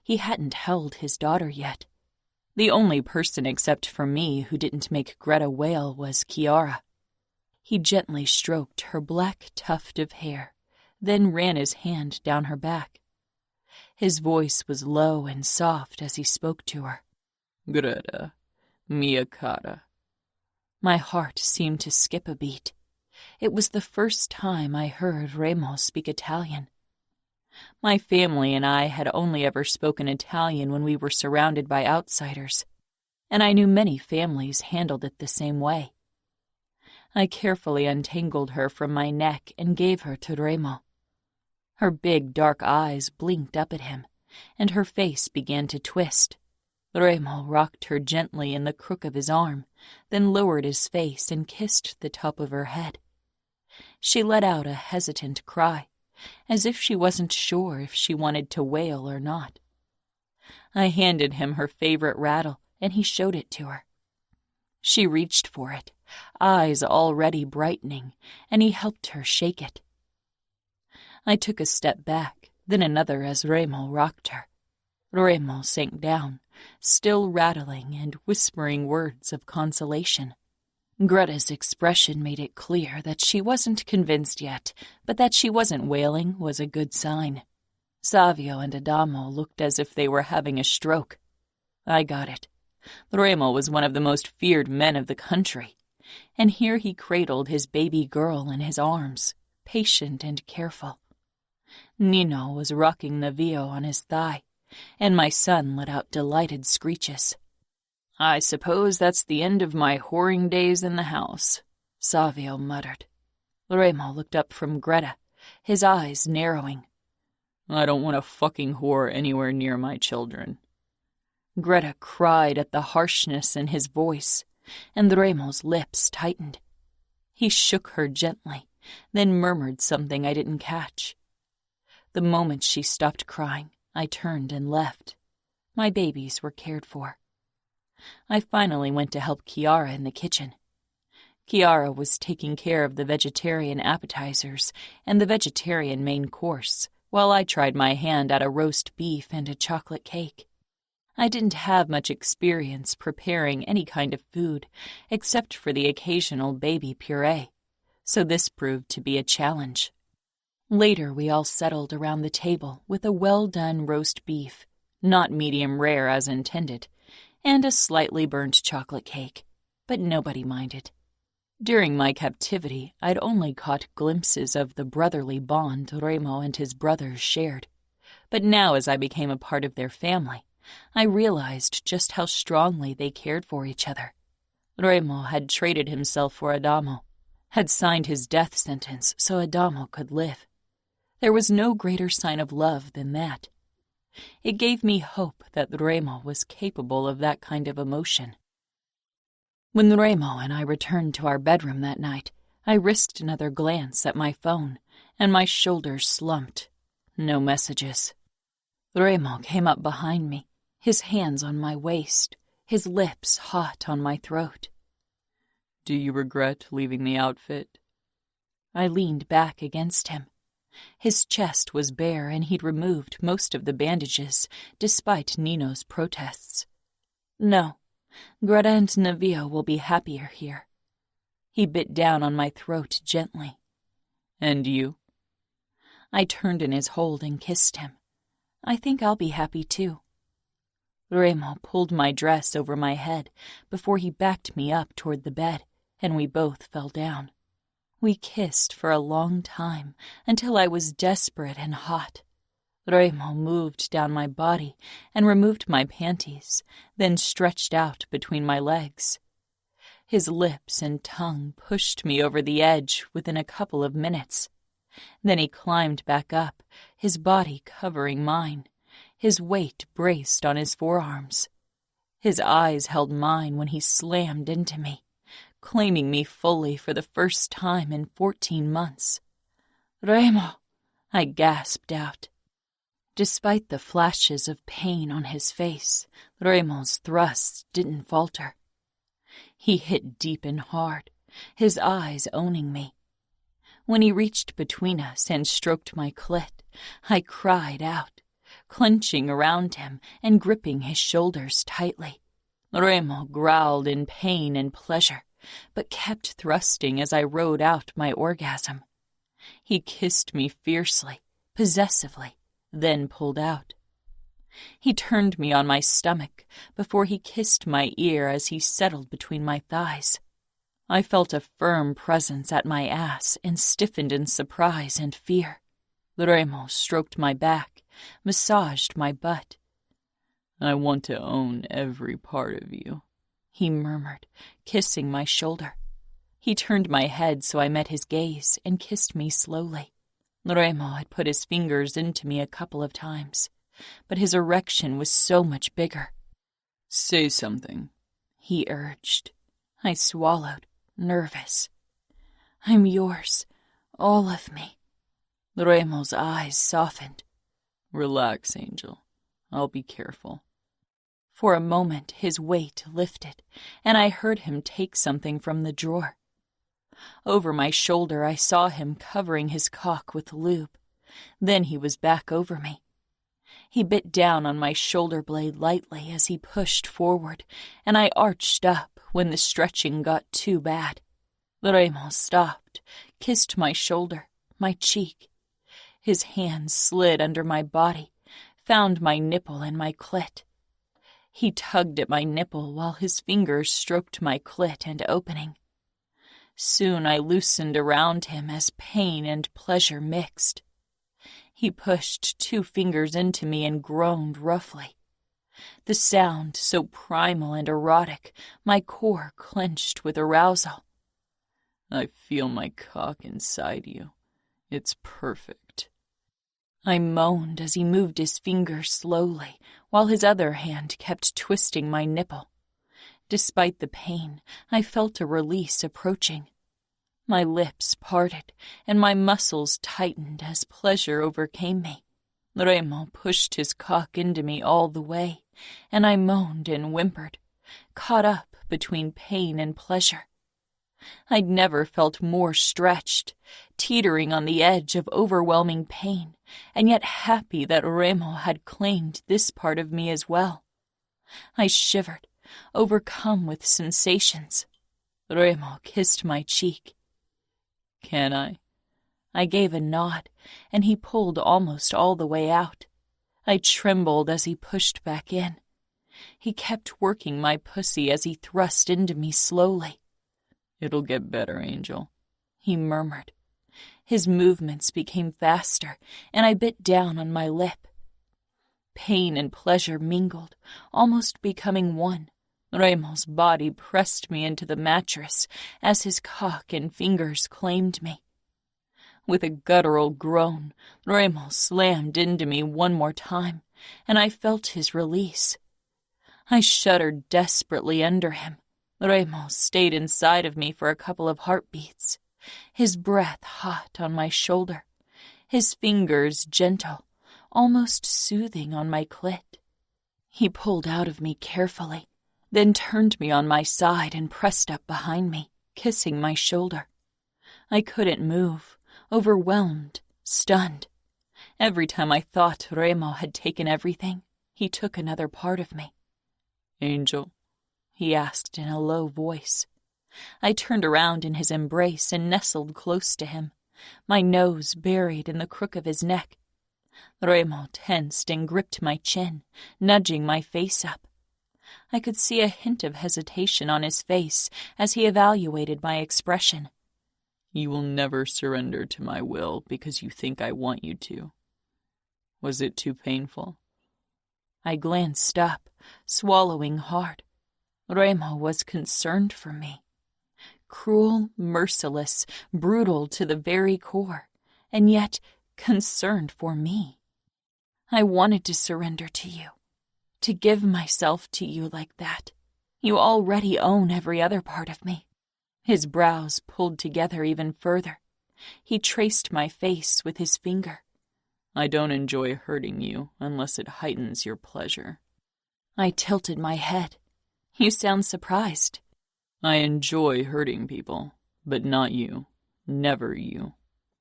He hadn't held his daughter yet. The only person except for me who didn't make Greta wail was Chiara. He gently stroked her black tuft of hair, then ran his hand down her back. His voice was low and soft as he spoke to her. "Greta, mia cara." My heart seemed to skip a beat. It was the first time I heard Remo speak Italian. My family and I had only ever spoken Italian when we were surrounded by outsiders, and I knew many families handled it the same way. I carefully untangled her from my neck and gave her to Remo. Her big dark eyes blinked up at him, and her face began to twist. Remo rocked her gently in the crook of his arm, then lowered his face and kissed the top of her head. She let out a hesitant cry, as if she wasn't sure if she wanted to wail or not. I handed him her favorite rattle, and he showed it to her. She reached for it, eyes already brightening, and he helped her shake it. I took a step back, then another as Remo rocked her. Remo sank down, still rattling and whispering words of consolation. Greta's expression made it clear that she wasn't convinced yet, but that she wasn't wailing was a good sign. Savio and Adamo looked as if they were having a stroke. I got it. Remo was one of the most feared men of the country, and here he cradled his baby girl in his arms, patient and careful. Nino was rocking Navio on his thigh, and my son let out delighted screeches. "I suppose that's the end of my whoring days in the house," Savio muttered. Remo looked up from Greta, his eyes narrowing. "I don't want a fucking whore anywhere near my children." Greta cried at the harshness in his voice, and Remo's lips tightened. He shook her gently, then murmured something I didn't catch. The moment she stopped crying, I turned and left. My babies were cared for. I finally went to help Chiara in the kitchen. Chiara was taking care of the vegetarian appetizers and the vegetarian main course, while I tried my hand at a roast beef and a chocolate cake. I didn't have much experience preparing any kind of food, except for the occasional baby puree, so this proved to be a challenge. Later, we all settled around the table with a well-done roast beef, not medium rare as intended, and a slightly burnt chocolate cake, but nobody minded. During my captivity, I'd only caught glimpses of the brotherly bond Remo and his brothers shared, but now as I became a part of their family, I realized just how strongly they cared for each other. Remo had traded himself for Adamo, had signed his death sentence so Adamo could live. There was no greater sign of love than that. It gave me hope that Remo was capable of that kind of emotion. When Remo and I returned to our bedroom that night, I risked another glance at my phone, and my shoulders slumped. No messages. Remo came up behind me, his hands on my waist, his lips hot on my throat. "Do you regret leaving the outfit?" I leaned back against him. His chest was bare, and he'd removed most of the bandages, despite Nino's protests. "No, Greta and Navio will be happier here." He bit down on my throat gently. "And you?" I turned in his hold and kissed him. "I think I'll be happy too." Remo pulled my dress over my head before he backed me up toward the bed, and we both fell down. We kissed for a long time, until I was desperate and hot. Remo moved down my body and removed my panties, then stretched out between my legs. His lips and tongue pushed me over the edge within a couple of minutes. Then he climbed back up, his body covering mine, his weight braced on his forearms. His eyes held mine when he slammed into me, claiming me fully for the first time in 14 months. "Remo!" I gasped out. Despite the flashes of pain on his face, Remo's thrusts didn't falter. He hit deep and hard, his eyes owning me. When he reached between us and stroked my clit, I cried out, clenching around him and gripping his shoulders tightly. Remo growled in pain and pleasure, but kept thrusting as I rode out my orgasm. He kissed me fiercely, possessively, then pulled out. He turned me on my stomach before he kissed my ear as he settled between my thighs. I felt a firm presence at my ass and stiffened in surprise and fear. Remo stroked my back, massaged my butt. "I want to own every part of you," he murmured, kissing my shoulder. He turned my head so I met his gaze and kissed me slowly. Remo had put his fingers into me a couple of times, but his erection was so much bigger. "Say something," he urged. I swallowed, nervous. "I'm yours, all of me." Remo's eyes softened. "Relax, Angel. I'll be careful." For a moment his weight lifted, and I heard him take something from the drawer. Over my shoulder I saw him covering his cock with lube. Then he was back over me. He bit down on my shoulder blade lightly as he pushed forward, and I arched up when the stretching got too bad. Remo stopped, kissed my shoulder, my cheek. His hands slid under my body, found my nipple and my clit. He tugged at my nipple while his fingers stroked my clit and opening. Soon I loosened around him as pain and pleasure mixed. He pushed 2 fingers into me and groaned roughly. The sound so primal and erotic, my core clenched with arousal. "I feel my cock inside you. It's perfect." I moaned as he moved his fingers slowly, while his other hand kept twisting my nipple. Despite the pain, I felt a release approaching. My lips parted, and my muscles tightened as pleasure overcame me. Remo pushed his cock into me all the way, and I moaned and whimpered, caught up between pain and pleasure. I'd never felt more stretched, teetering on the edge of overwhelming pain, and yet happy that Remo had claimed this part of me as well. I shivered, overcome with sensations. Remo kissed my cheek. "Can I?" I gave a nod, and he pulled almost all the way out. I trembled as he pushed back in. He kept working my pussy as he thrust into me slowly. "It'll get better, Angel," he murmured. His movements became faster, and I bit down on my lip. Pain and pleasure mingled, almost becoming one. Raymond's body pressed me into the mattress as his cock and fingers claimed me. With a guttural groan, Raymond slammed into me one more time, and I felt his release. I shuddered desperately under him. Raymond stayed inside of me for a couple of heartbeats, his breath hot on my shoulder, his fingers gentle, almost soothing on my clit. He pulled out of me carefully, then turned me on my side and pressed up behind me, kissing my shoulder. I couldn't move, overwhelmed, stunned. Every time I thought Raymond had taken everything, he took another part of me. "Angel?" he asked in a low voice. I turned around in his embrace and nestled close to him, my nose buried in the crook of his neck. Raymond tensed and gripped my chin, nudging my face up. I could see a hint of hesitation on his face as he evaluated my expression. "You will never surrender to my will because you think I want you to. Was it too painful?" I glanced up, swallowing hard. Raymond was concerned for me. Cruel, merciless, brutal to the very core, and yet concerned for me. I wanted to surrender to you, to give myself to you like that. You already own every other part of me. His brows pulled together even further. He traced my face with his finger. "I don't enjoy hurting you unless it heightens your pleasure." I tilted my head. You sound surprised. "I enjoy hurting people, but not you. Never you."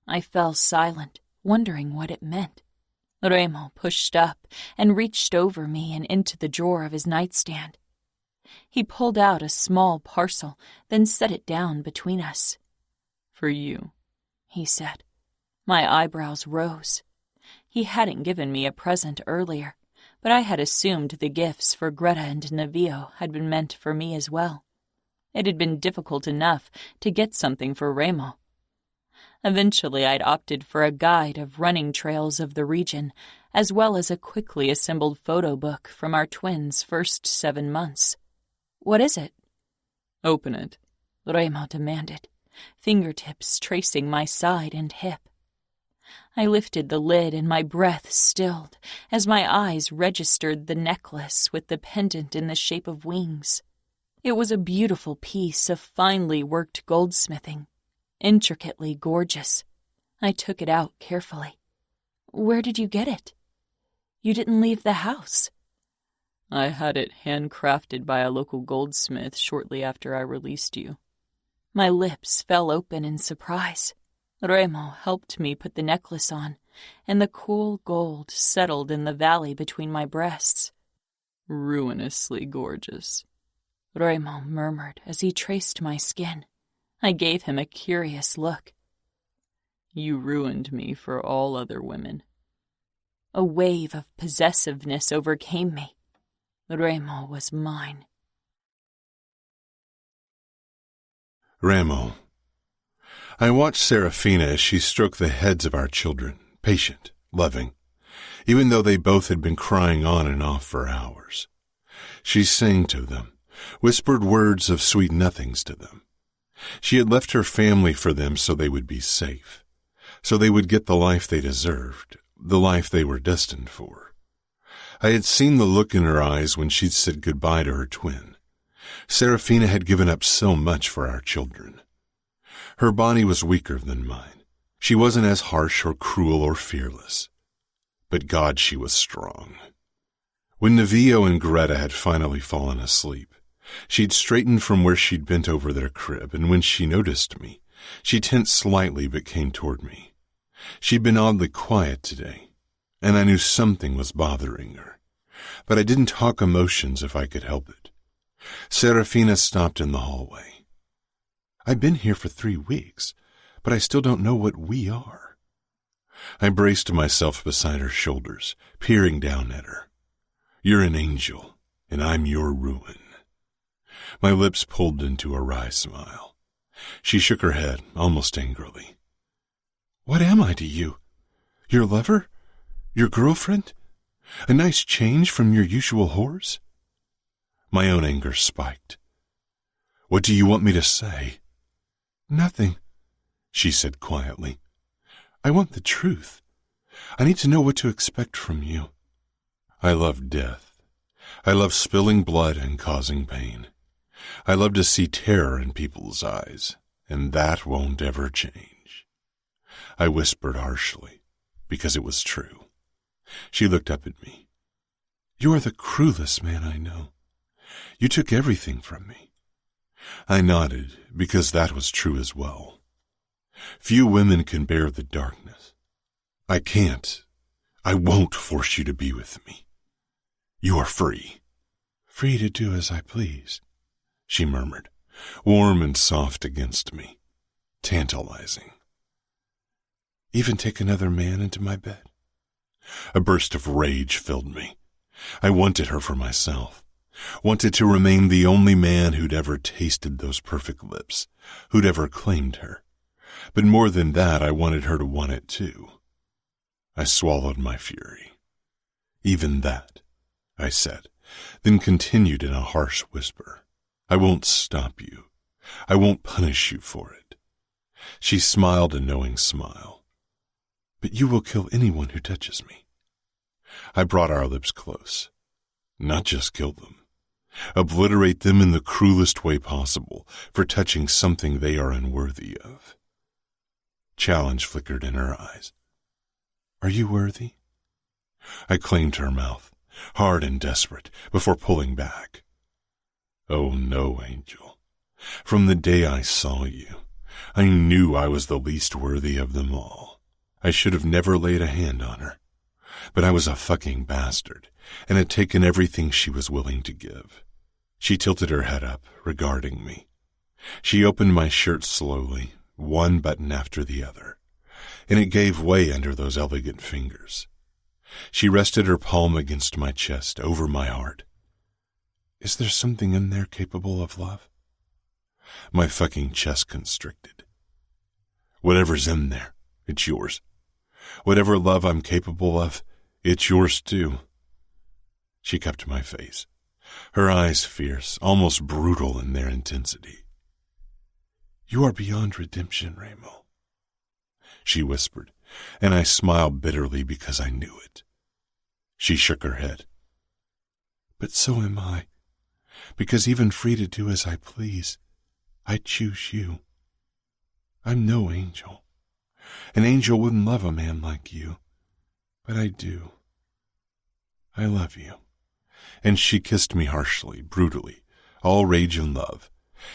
I fell silent, wondering what it meant. Raymond pushed up and reached over me and into the drawer of his nightstand. He pulled out a small parcel, then set it down between us. "For you," he said. My eyebrows rose. He hadn't given me a present earlier, but I had assumed the gifts for Greta and Navio had been meant for me as well. It had been difficult enough to get something for Raymond. Eventually, I'd opted for a guide of running trails of the region, as well as a quickly assembled photo book from our twins' first 7 months. What is it? "Open it," Raymond demanded, fingertips tracing my side and hip. I lifted the lid and my breath stilled as my eyes registered the necklace with the pendant in the shape of wings. It was a beautiful piece of finely worked goldsmithing, intricately gorgeous. I took it out carefully. Where did you get it? You didn't leave the house. "I had it handcrafted by a local goldsmith shortly after I released you." My lips fell open in surprise. Raymond helped me put the necklace on, and the cool gold settled in the valley between my breasts. "Ruinously gorgeous," Raymond murmured as he traced my skin. I gave him a curious look. "You ruined me for all other women." A wave of possessiveness overcame me. Raymond was mine. Raymond. I watched Serafina as she stroked the heads of our children, patient, loving, even though they both had been crying on and off for hours. She sang to them, whispered words of sweet nothings to them. She had left her family for them so they would be safe, so they would get the life they deserved, the life they were destined for. I had seen the look in her eyes when she'd said goodbye to her twin. Serafina had given up so much for our children. Her body was weaker than mine. She wasn't as harsh or cruel or fearless. But God, she was strong. When Navio and Greta had finally fallen asleep, she'd straightened from where she'd bent over their crib, and when she noticed me, she tensed slightly but came toward me. She'd been oddly quiet today, and I knew something was bothering her. But I didn't talk emotions if I could help it. Serafina stopped in the hallway. I've been here for 3 weeks, but I still don't know what we are. I braced myself beside her shoulders, peering down at her. You're an angel, and I'm your ruin. My lips pulled into a wry smile. She shook her head, almost angrily. What am I to you? Your lover? Your girlfriend? A nice change from your usual whores? My own anger spiked. "What do you want me to say?" "Nothing," she said quietly. "I want the truth. I need to know what to expect from you." I love death. I love spilling blood and causing pain. I love to see terror in people's eyes, and that won't ever change. I whispered harshly, because it was true. She looked up at me. "You are the cruelest man I know. You took everything from me." I nodded, because that was true as well. Few women can bear the darkness. I can't. I won't force you to be with me. You are free. "Free to do as I please," she murmured, warm and soft against me, tantalizing. "Even take another man into my bed?" A burst of rage filled me. I wanted her for myself, wanted to remain the only man who'd ever tasted those perfect lips, who'd ever claimed her. But more than that, I wanted her to want it too. I swallowed my fury. "Even that," I said, then continued in a harsh whisper. "I won't stop you. I won't punish you for it." She smiled a knowing smile. "But you will kill anyone who touches me." I brought our lips close. Not just kill them. Obliterate them in the cruelest way possible for touching something they are unworthy of. Challenge flickered in her eyes. "Are you worthy?" I claimed her mouth, hard and desperate, before pulling back. "Oh no, Angel. From the day I saw you, I knew I was the least worthy of them all. I should have never laid a hand on her. But I was a fucking bastard, and had taken everything she was willing to give." She tilted her head up, regarding me. She opened my shirt slowly, one button after the other, and it gave way under those elegant fingers. She rested her palm against my chest, over my heart. "Is there something in there capable of love?" My fucking chest constricted. "Whatever's in there, it's yours. Whatever love I'm capable of, it's yours too." She cupped my face, her eyes fierce, almost brutal in their intensity. "You are beyond redemption, Ramo," she whispered, and I smiled bitterly because I knew it. She shook her head. "But so am I, because even free to do as I please, I choose you. I'm no angel. An angel wouldn't love a man like you, but I do. I love you." And she kissed me harshly, brutally, all rage and love,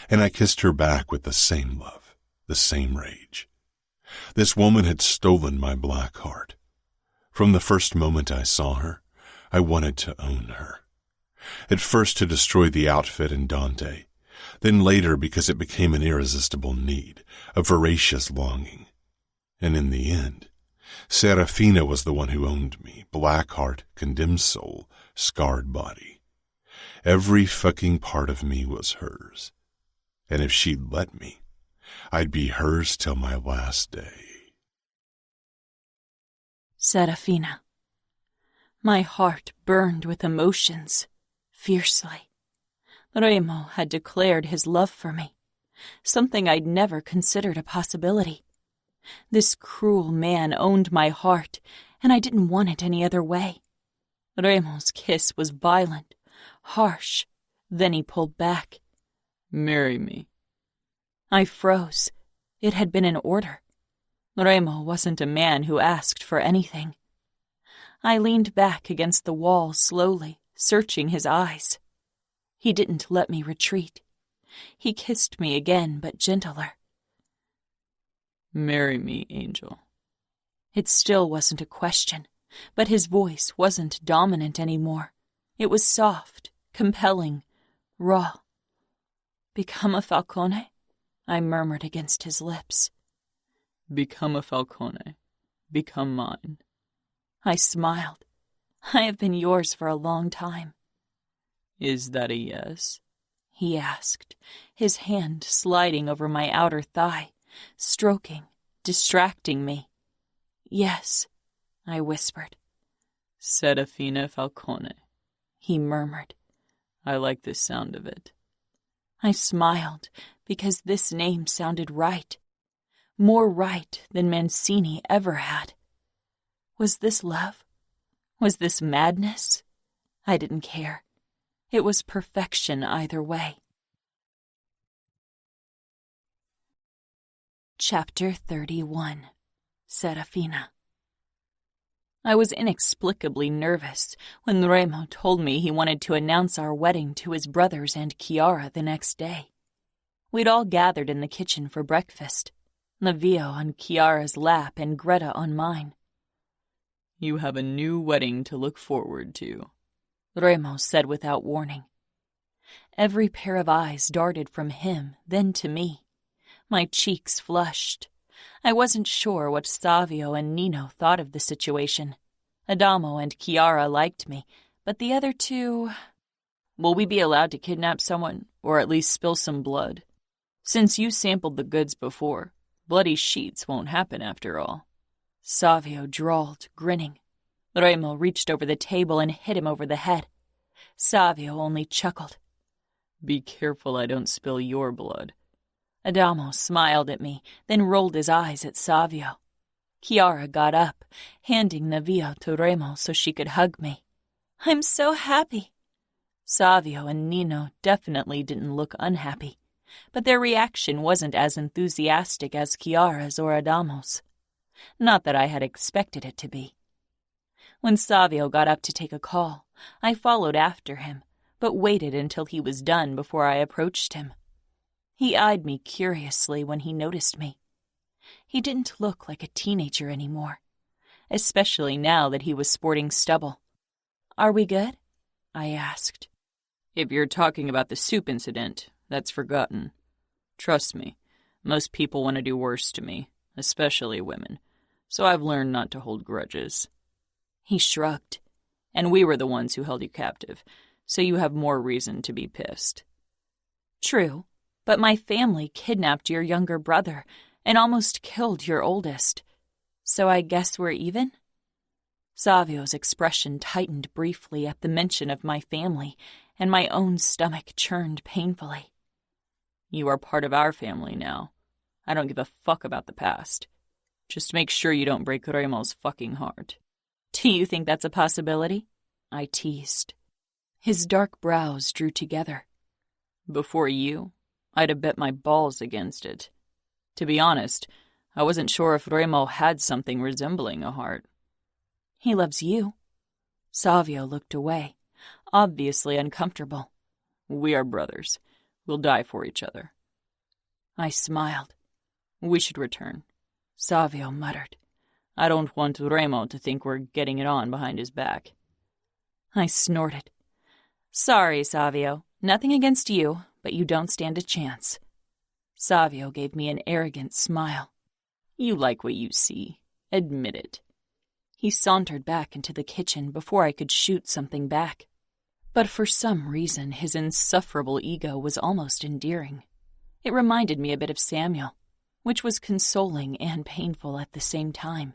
and I kissed her back with the same love, the same rage. This woman had stolen my black heart. From the first moment I saw her, I wanted to own her. At first to destroy the outfit and Dante, then later because it became an irresistible need, a voracious longing. And in the end, Serafina was the one who owned me, black heart, condemned soul, scarred body. Every fucking part of me was hers. And if she'd let me, I'd be hers till my last day. Serafina. My heart burned with emotions, fiercely. Remo had declared his love for me, something I'd never considered a possibility. This cruel man owned my heart, and I didn't want it any other way. Remo's kiss was violent, harsh. Then he pulled back. "Marry me." I froze. It had been an order. Remo wasn't a man who asked for anything. I leaned back against the wall slowly, searching his eyes. He didn't let me retreat. He kissed me again, but gentler. "Marry me, Angel." It still wasn't a question, but his voice wasn't dominant anymore. It was soft, compelling, raw. "Become a falcone?" I murmured against his lips. "Become a falcone. Become mine." I smiled. "I have been yours for a long time." "Is that a yes?" he asked, his hand sliding over my outer thigh, stroking, distracting me. "Yes," I whispered. "Serafina Falcone," he murmured. I like the sound of it. I smiled because this name sounded right. More right than Mancini ever had. Was this love? Was this madness? I didn't care. It was perfection either way. Chapter 31. Serafina. I was inexplicably nervous when Remo told me he wanted to announce our wedding to his brothers and Chiara the next day. We'd all gathered in the kitchen for breakfast, Navio on Chiara's lap and Greta on mine. You have a new wedding to look forward to, Remo said without warning. Every pair of eyes darted from him, then to me. My cheeks flushed. I wasn't sure what Savio and Nino thought of the situation. Adamo and Chiara liked me, but the other two... Will we be allowed to kidnap someone, or at least spill some blood? Since you sampled the goods before, bloody sheets won't happen after all. Savio drawled, grinning. Remo reached over the table and hit him over the head. Savio only chuckled. Be careful I don't spill your blood. Adamo smiled at me, then rolled his eyes at Savio. Chiara got up, handing Navio to Remo so she could hug me. I'm so happy. Savio and Nino definitely didn't look unhappy, but their reaction wasn't as enthusiastic as Chiara's or Adamo's. Not that I had expected it to be. When Savio got up to take a call, I followed after him, but waited until he was done before I approached him. He eyed me curiously when he noticed me. He didn't look like a teenager anymore, especially now that he was sporting stubble. Are we good? I asked. If you're talking about the soup incident, that's forgotten. Trust me, most people want to do worse to me, especially women, so I've learned not to hold grudges. He shrugged. And we were the ones who held you captive, so you have more reason to be pissed. True, but my family kidnapped your younger brother and almost killed your oldest. So I guess we're even? Savio's expression tightened briefly at the mention of my family, and my own stomach churned painfully. You are part of our family now. I don't give a fuck about the past. Just make sure you don't break Remo's fucking heart. Do you think that's a possibility? I teased. His dark brows drew together. Before you, I'd have bet my balls against it. To be honest, I wasn't sure if Remo had something resembling a heart. He loves you. Savio looked away, obviously uncomfortable. We are brothers. We'll die for each other. I smiled. We should return. Savio muttered. I don't want Remo to think we're getting it on behind his back. I snorted. Sorry, Savio. Nothing against you, but you don't stand a chance. Savio gave me an arrogant smile. You like what you see. Admit it. He sauntered back into the kitchen before I could shoot something back. But for some reason, his insufferable ego was almost endearing. It reminded me a bit of Samuel, which was consoling and painful at the same time.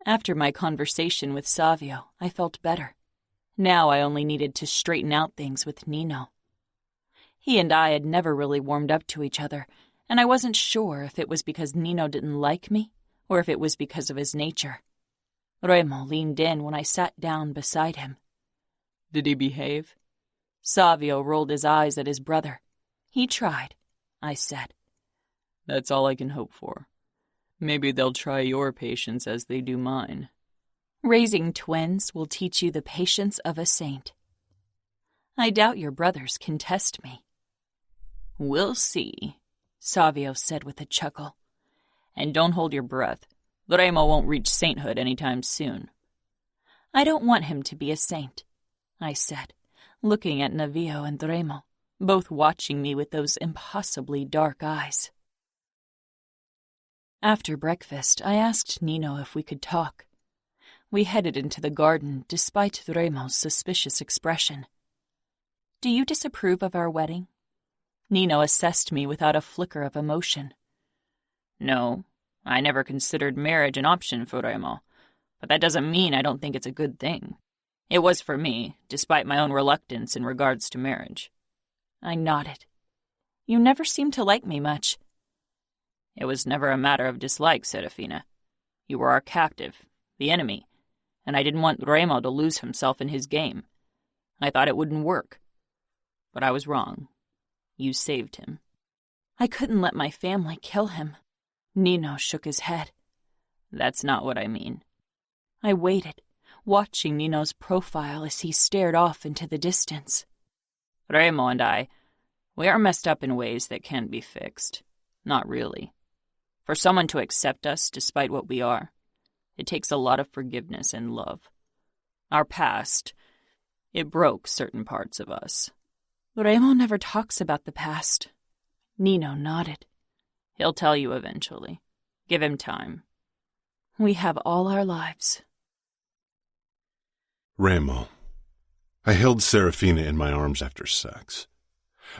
After my conversation with Savio, I felt better. Now I only needed to straighten out things with Nino. He and I had never really warmed up to each other, and I wasn't sure if it was because Nino didn't like me or if it was because of his nature. Remo leaned in when I sat down beside him. Did he behave? Savio rolled his eyes at his brother. He tried, I said. That's all I can hope for. Maybe they'll try your patience as they do mine. Raising twins will teach you the patience of a saint. I doubt your brothers can test me. We'll see, Savio said with a chuckle. And don't hold your breath. Remo won't reach sainthood anytime soon. I don't want him to be a saint, I said, looking at Navio and Remo, both watching me with those impossibly dark eyes. After breakfast, I asked Nino if we could talk. We headed into the garden despite Remo's suspicious expression. Do you disapprove of our wedding? Nino assessed me without a flicker of emotion. No, I never considered marriage an option for Remo, but that doesn't mean I don't think it's a good thing. It was for me, despite my own reluctance in regards to marriage. I nodded. You never seemed to like me much. It was never a matter of dislike, Serafina. You were our captive, the enemy, and I didn't want Remo to lose himself in his game. I thought it wouldn't work. But I was wrong. You saved him. I couldn't let my family kill him. Nino shook his head. That's not what I mean. I waited, watching Nino's profile as he stared off into the distance. Remo and we are messed up in ways that can't be fixed. Not really. For someone to accept us despite what we are, it takes a lot of forgiveness and love. Our past, it broke certain parts of us. Remo never talks about the past. Nino nodded. He'll tell you eventually. Give him time. We have all our lives. Remo. I held Serafina in my arms after sex.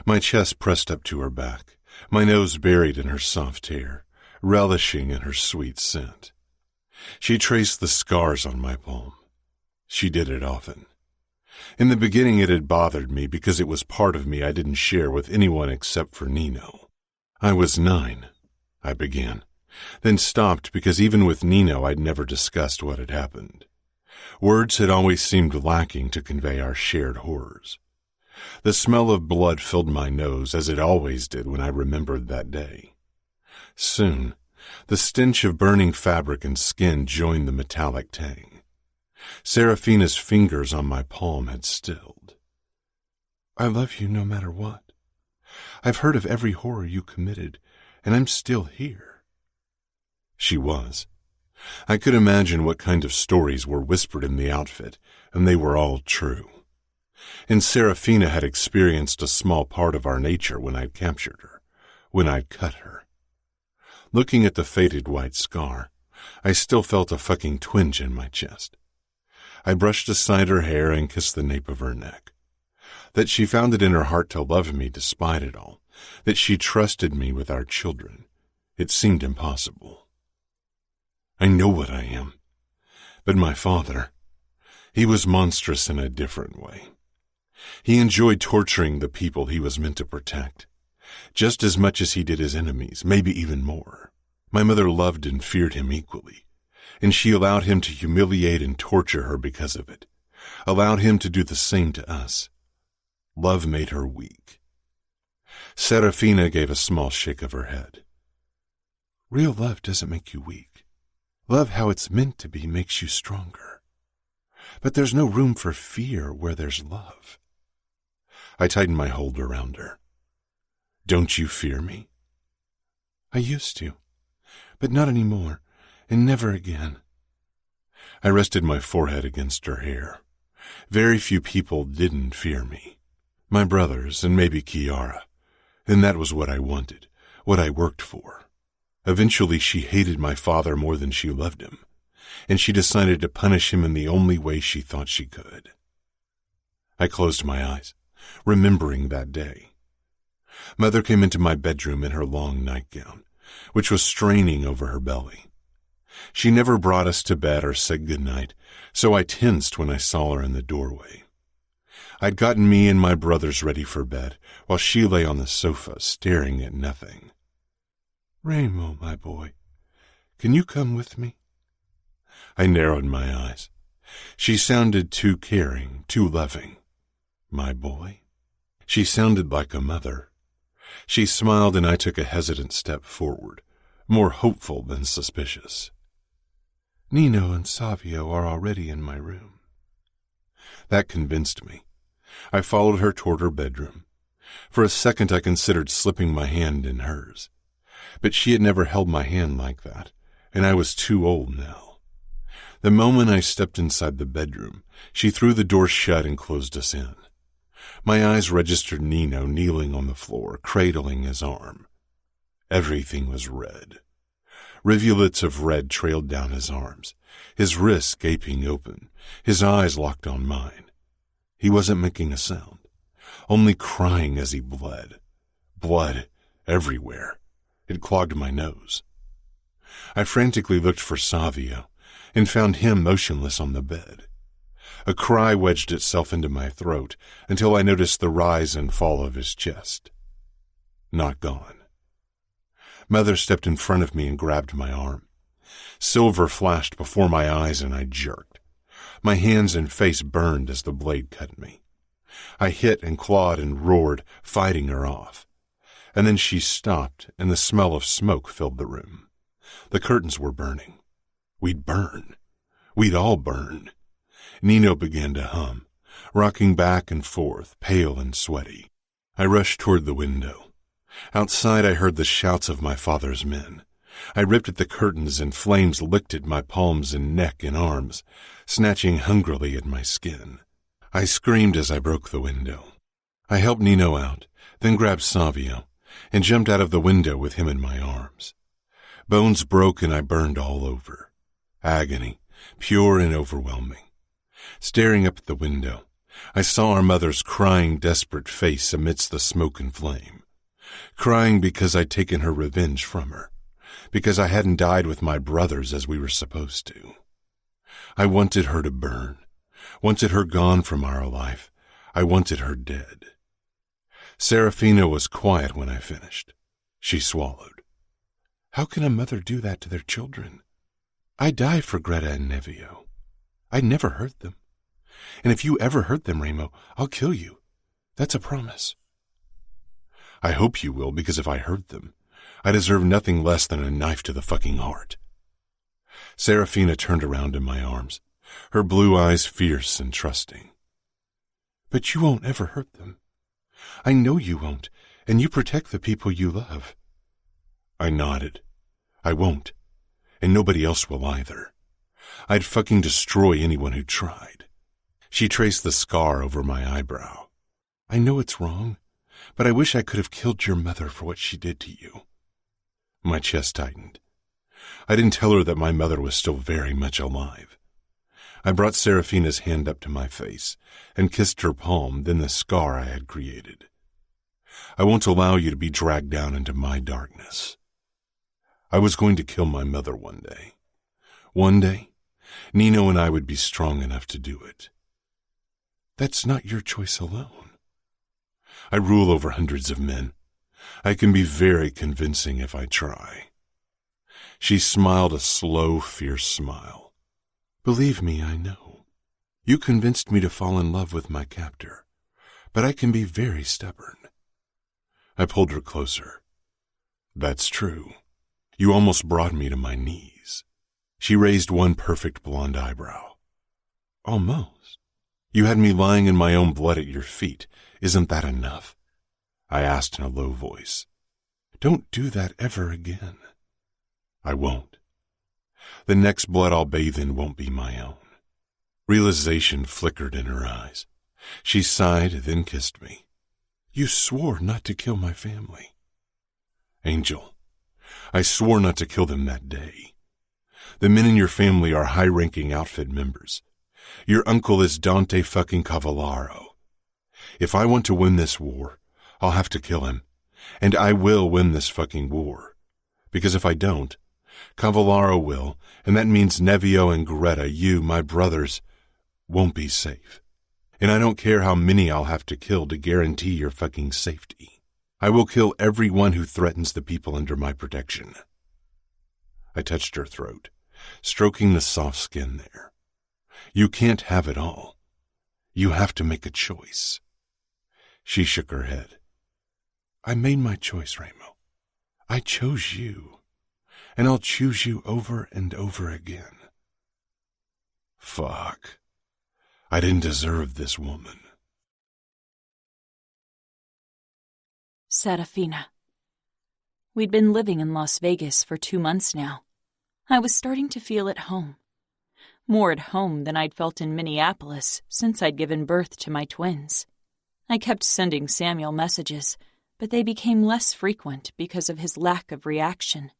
My chest pressed up to her back, my nose buried in her soft hair, relishing in her sweet scent. She traced the scars on my palm. She did it often. In the beginning it had bothered me because it was part of me I didn't share with anyone except for Nino. I was 9, I began, then stopped because even with Nino I'd never discussed what had happened. Words had always seemed lacking to convey our shared horrors. The smell of blood filled my nose as it always did when I remembered that day. Soon, the stench of burning fabric and skin joined the metallic tang. Serafina's fingers on my palm had stilled. I love you no matter what. I've heard of every horror you committed, and I'm still here. She was. I could imagine what kind of stories were whispered in the outfit, and they were all true. And Serafina had experienced a small part of our nature when I'd captured her, when I'd cut her. Looking at the faded white scar, I still felt a fucking twinge in my chest. I brushed aside her hair and kissed the nape of her neck. That she found it in her heart to love me despite it all, that she trusted me with our children, it seemed impossible. I know what I am, but my father, he was monstrous in a different way. He enjoyed torturing the people he was meant to protect, just as much as he did his enemies, maybe even more. My mother loved and feared him equally, and she allowed him to humiliate and torture her because of it, allowed him to do the same to us. Love made her weak. Serafina gave a small shake of her head. Real love doesn't make you weak. Love how it's meant to be makes you stronger. But there's no room for fear where there's love. I tightened my hold around her. Don't you fear me? I used to, but not anymore, and never again. I rested my forehead against her hair. Very few people didn't fear me. My brothers and maybe Kiara, and that was what I wanted, what I worked for. Eventually she hated my father more than she loved him, and she decided to punish him in the only way she thought she could. I closed my eyes, remembering that day. Mother came into my bedroom in her long nightgown, which was straining over her belly. She never brought us to bed or said goodnight, so I tensed when I saw her in the doorway. I'd gotten me and my brothers ready for bed, while she lay on the sofa, staring at nothing. Remo, my boy, can you come with me? I narrowed my eyes. She sounded too caring, too loving. My boy? She sounded like a mother. She smiled and I took a hesitant step forward, more hopeful than suspicious. Nino and Savio are already in my room. That convinced me. I followed her toward her bedroom. For a second I considered slipping my hand in hers. But she had never held my hand like that, and I was too old now. The moment I stepped inside the bedroom, she threw the door shut and closed us in. My eyes registered Nino kneeling on the floor, cradling his arm. Everything was red. Rivulets of red trailed down his arms, his wrists gaping open, his eyes locked on mine. He wasn't making a sound, only crying as he bled. Blood everywhere. It clogged my nose. I frantically looked for Savio and found him motionless on the bed. A cry wedged itself into my throat until I noticed the rise and fall of his chest. Not gone. Mother stepped in front of me and grabbed my arm. Silver flashed before my eyes and I jerked. My hands and face burned as the blade cut me. I hit and clawed and roared, fighting her off. And then she stopped and the smell of smoke filled the room. The curtains were burning. We'd burn. We'd all burn. Nino began to hum, rocking back and forth, pale and sweaty. I rushed toward the window. Outside I heard the shouts of my father's men. I ripped at the curtains and flames licked at my palms and neck and arms, snatching hungrily at my skin. I screamed as I broke the window. I helped Nino out, then grabbed Savio, and jumped out of the window with him in my arms. Bones broke and I burned all over. Agony, pure and overwhelming. Staring up at the window, I saw our mother's crying, desperate face amidst the smoke and flame. Crying because I'd taken her revenge from her, because I hadn't died with my brothers as we were supposed to. I wanted her to burn, wanted her gone from our life. I wanted her dead. Serafina was quiet when I finished. She swallowed. How can a mother do that to their children? I die for Greta and Nevio. I never hurt them. And if you ever hurt them, Ramo, I'll kill you. That's a promise. I hope you will, because if I hurt them, I deserve nothing less than a knife to the fucking heart. Serafina turned around in my arms, her blue eyes fierce and trusting. But you won't ever hurt them. I know you won't, and you protect the people you love. I nodded. I won't, and nobody else will either. I'd fucking destroy anyone who tried. She traced the scar over my eyebrow. I know it's wrong, but I wish I could have killed your mother for what she did to you. My chest tightened. I didn't tell her that my mother was still very much alive. I brought Serafina's hand up to my face and kissed her palm, then the scar I had created. I won't allow you to be dragged down into my darkness. I was going to kill my mother one day. One day, Nino and I would be strong enough to do it. That's not your choice alone. I rule over hundreds of men. I can be very convincing if I try. She smiled a slow, fierce smile. Believe me, I know. You convinced me to fall in love with my captor, but I can be very stubborn. I pulled her closer. That's true. You almost brought me to my knees. She raised one perfect blonde eyebrow. Almost. You had me lying in my own blood at your feet. Isn't that enough? I asked in a low voice. Don't do that ever again. I won't. The next blood I'll bathe in won't be my own. Realization flickered in her eyes. She sighed, then kissed me. You swore not to kill my family. Angel, I swore not to kill them that day. The men in your family are high-ranking outfit members. Your uncle is Dante fucking Cavallaro. If I want to win this war, I'll have to kill him. And I will win this fucking war. Because if I don't, Cavallaro will, and that means Nevio and Greta, you, my brothers, won't be safe. And I don't care how many I'll have to kill to guarantee your fucking safety. I will kill everyone who threatens the people under my protection. I touched her throat, stroking the soft skin there. You can't have it all. You have to make a choice. She shook her head. I made my choice, Ramo. I chose you, and I'll choose you over and over again. Fuck. I didn't deserve this woman. Serafina. We'd been living in Las Vegas for 2 months now. I was starting to feel at home. More at home than I'd felt in Minneapolis since I'd given birth to my twins. I kept sending Samuel messages, but they became less frequent because of his lack of reaction.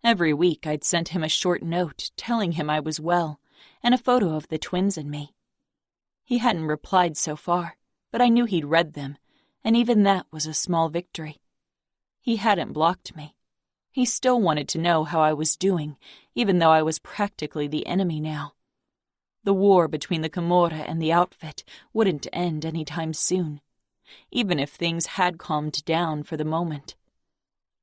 Every week I'd sent him a short note telling him I was well and a photo of the twins and me. He hadn't replied so far, but I knew he'd read them, and even that was a small victory. He hadn't blocked me. He still wanted to know how I was doing, even though I was practically the enemy now. The war between the Camorra and the outfit wouldn't end any time soon, even if things had calmed down for the moment.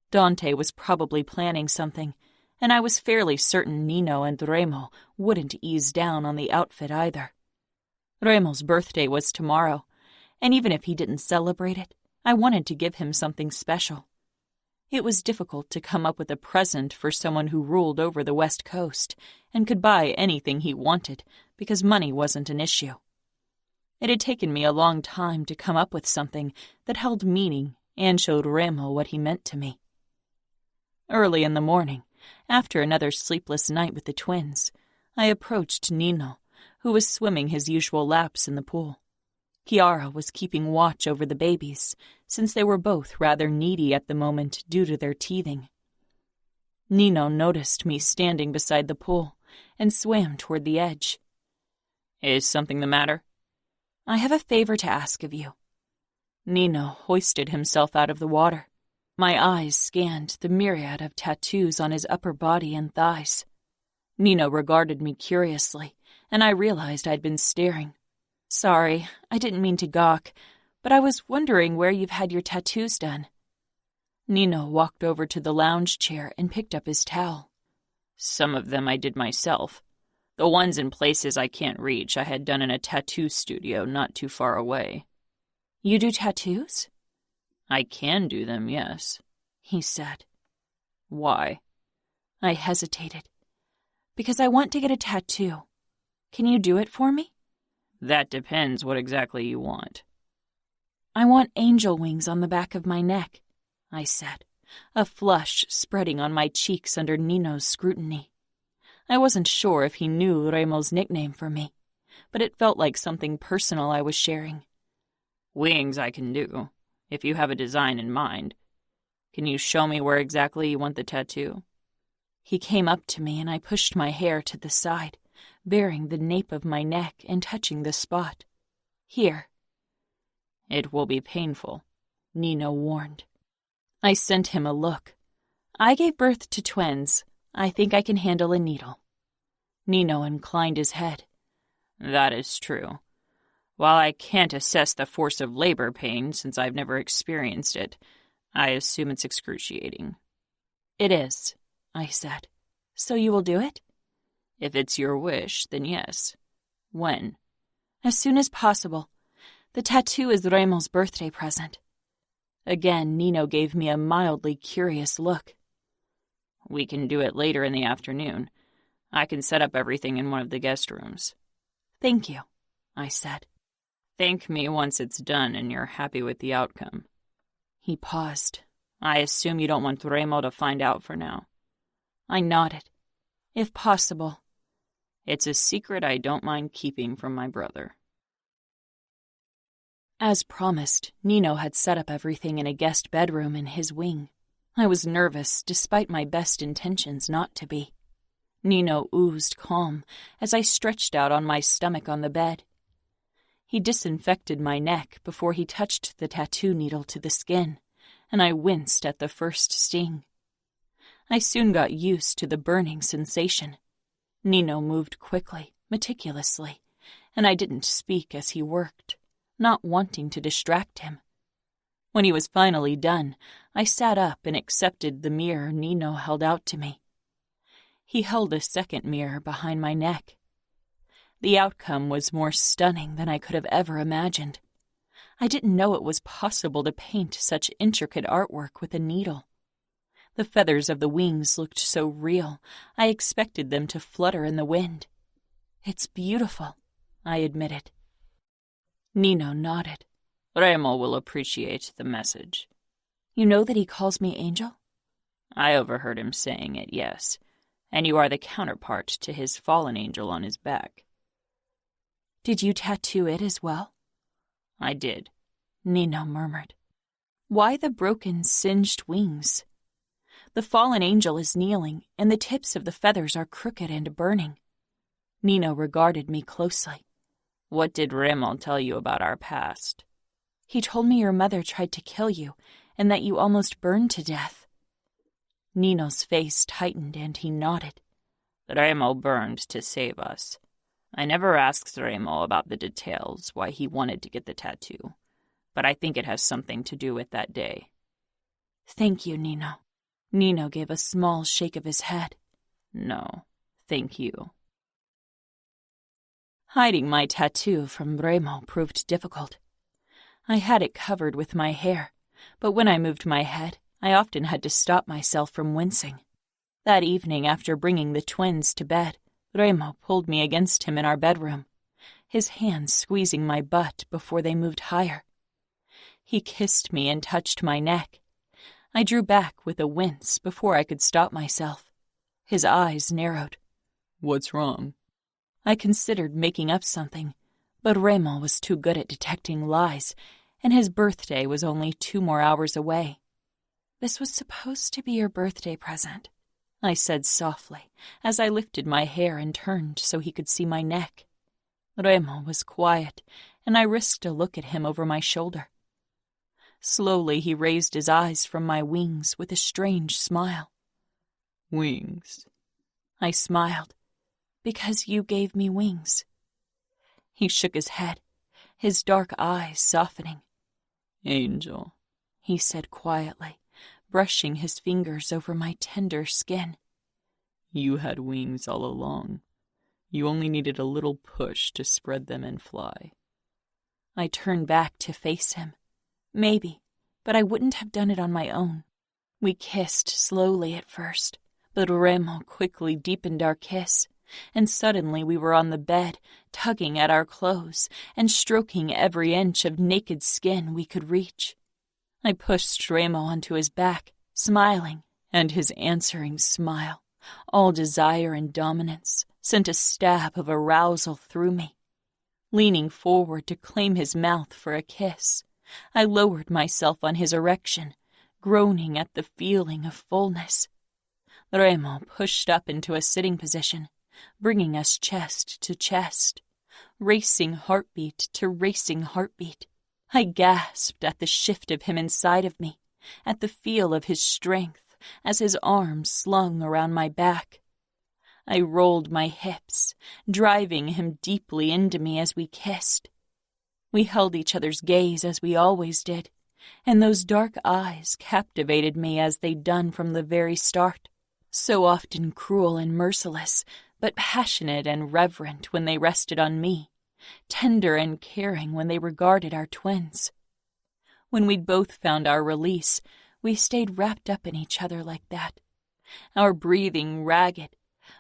Dante was probably planning something, and I was fairly certain Nino and Remo wouldn't ease down on the outfit either. Remo's birthday was tomorrow, and even if he didn't celebrate it, I wanted to give him something special. It was difficult to come up with a present for someone who ruled over the West Coast and could buy anything he wanted because money wasn't an issue. It had taken me a long time to come up with something that held meaning and showed Remo what he meant to me. Early in the morning, after another sleepless night with the twins, I approached Nino, who was swimming his usual laps in the pool. Chiara was keeping watch over the babies, since they were both rather needy at the moment due to their teething. Nino noticed me standing beside the pool and swam toward the edge. "Is something the matter?" "I have a favor to ask of you." Nino hoisted himself out of the water. My eyes scanned the myriad of tattoos on his upper body and thighs. Nino regarded me curiously, and I realized I'd been staring. "Sorry, I didn't mean to gawk, but I was wondering where you've had your tattoos done." Nino walked over to the lounge chair and picked up his towel. "Some of them I did myself. The ones in places I can't reach I had done in a tattoo studio not too far away." "You do tattoos?" "I can do them, yes," he said. "Why?" I hesitated. "Because I want to get a tattoo. Can you do it for me?" "That depends what exactly you want." "I want angel wings on the back of my neck," I said, a flush spreading on my cheeks under Nino's scrutiny. I wasn't sure if he knew Remo's nickname for me, but it felt like something personal I was sharing. "Wings I can do, if you have a design in mind. Can you show me where exactly you want the tattoo?" He came up to me and I pushed my hair to the side, baring the nape of my neck and touching the spot. "Here." "It will be painful," Nino warned. I sent him a look. "I gave birth to twins. I think I can handle a needle." Nino inclined his head. "That is true. While I can't assess the force of labor pain since I've never experienced it, I assume it's excruciating." "It is," I said. "So you will do it?" "If it's your wish, then yes. When?" "As soon as possible. The tattoo is Remo's birthday present." Again, Nino gave me a mildly curious look. "We can do it later in the afternoon. I can set up everything in one of the guest rooms." "Thank you," I said. "Thank me once it's done and you're happy with the outcome." He paused. "I assume you don't want Remo to find out for now." I nodded. "If possible." "It's a secret I don't mind keeping from my brother." As promised, Nino had set up everything in a guest bedroom in his wing. I was nervous, despite my best intentions not to be. Nino oozed calm as I stretched out on my stomach on the bed. He disinfected my neck before he touched the tattoo needle to the skin, and I winced at the first sting. I soon got used to the burning sensation. Nino moved quickly, meticulously, and I didn't speak as he worked, not wanting to distract him. When he was finally done, I sat up and accepted the mirror Nino held out to me. He held a second mirror behind my neck. The outcome was more stunning than I could have ever imagined. I didn't know it was possible to paint such intricate artwork with a needle. The feathers of the wings looked so real, I expected them to flutter in the wind. "It's beautiful," I admitted. Nino nodded. "Remo will appreciate the message." "You know that he calls me Angel?" "I overheard him saying it, yes. And you are the counterpart to his fallen angel on his back." "Did you tattoo it as well?" "I did," Nino murmured. "Why the broken, singed wings?" "The fallen angel is kneeling, and the tips of the feathers are crooked and burning." Nino regarded me closely. "What did Remo tell you about our past?" "He told me your mother tried to kill you, and that you almost burned to death." Nino's face tightened, and he nodded. "Remo burned to save us. I never asked Remo about the details, why he wanted to get the tattoo, but I think it has something to do with that day. Thank you, Nino. Nino gave a small shake of his head. No, thank you. Hiding my tattoo from Remo proved difficult. I had it covered with my hair, but when I moved my head, I often had to stop myself from wincing. That evening, after bringing the twins to bed, Remo pulled me against him in our bedroom, his hands squeezing my butt before they moved higher. He kissed me and touched my neck. I drew back with a wince before I could stop myself. His eyes narrowed. What's wrong? I considered making up something, but Remo was too good at detecting lies, and his birthday was only 2 more hours away. This was supposed to be your birthday present, I said softly, as I lifted my hair and turned so he could see my neck. Remo was quiet, and I risked a look at him over my shoulder. Slowly he raised his eyes from my wings with a strange smile. Wings? I smiled. Because you gave me wings. He shook his head, his dark eyes softening. Angel, he said quietly, brushing his fingers over my tender skin. You had wings all along. You only needed a little push to spread them and fly. I turned back to face him. Maybe, but I wouldn't have done it on my own. We kissed slowly at first, but Remo quickly deepened our kiss, and suddenly we were on the bed, tugging at our clothes and stroking every inch of naked skin we could reach. I pushed Remo onto his back, smiling, and his answering smile, all desire and dominance, sent a stab of arousal through me. Leaning forward to claim his mouth for a kiss, I lowered myself on his erection, groaning at the feeling of fullness. Remo pushed up into a sitting position, bringing us chest to chest, racing heartbeat to racing heartbeat. I gasped at the shift of him inside of me, at the feel of his strength as his arms slung around my back. I rolled my hips, driving him deeply into me as we kissed. We held each other's gaze as we always did, and those dark eyes captivated me as they'd done from the very start, so often cruel and merciless, but passionate and reverent when they rested on me, tender and caring when they regarded our twins. When we'd both found our release, we stayed wrapped up in each other like that, our breathing ragged,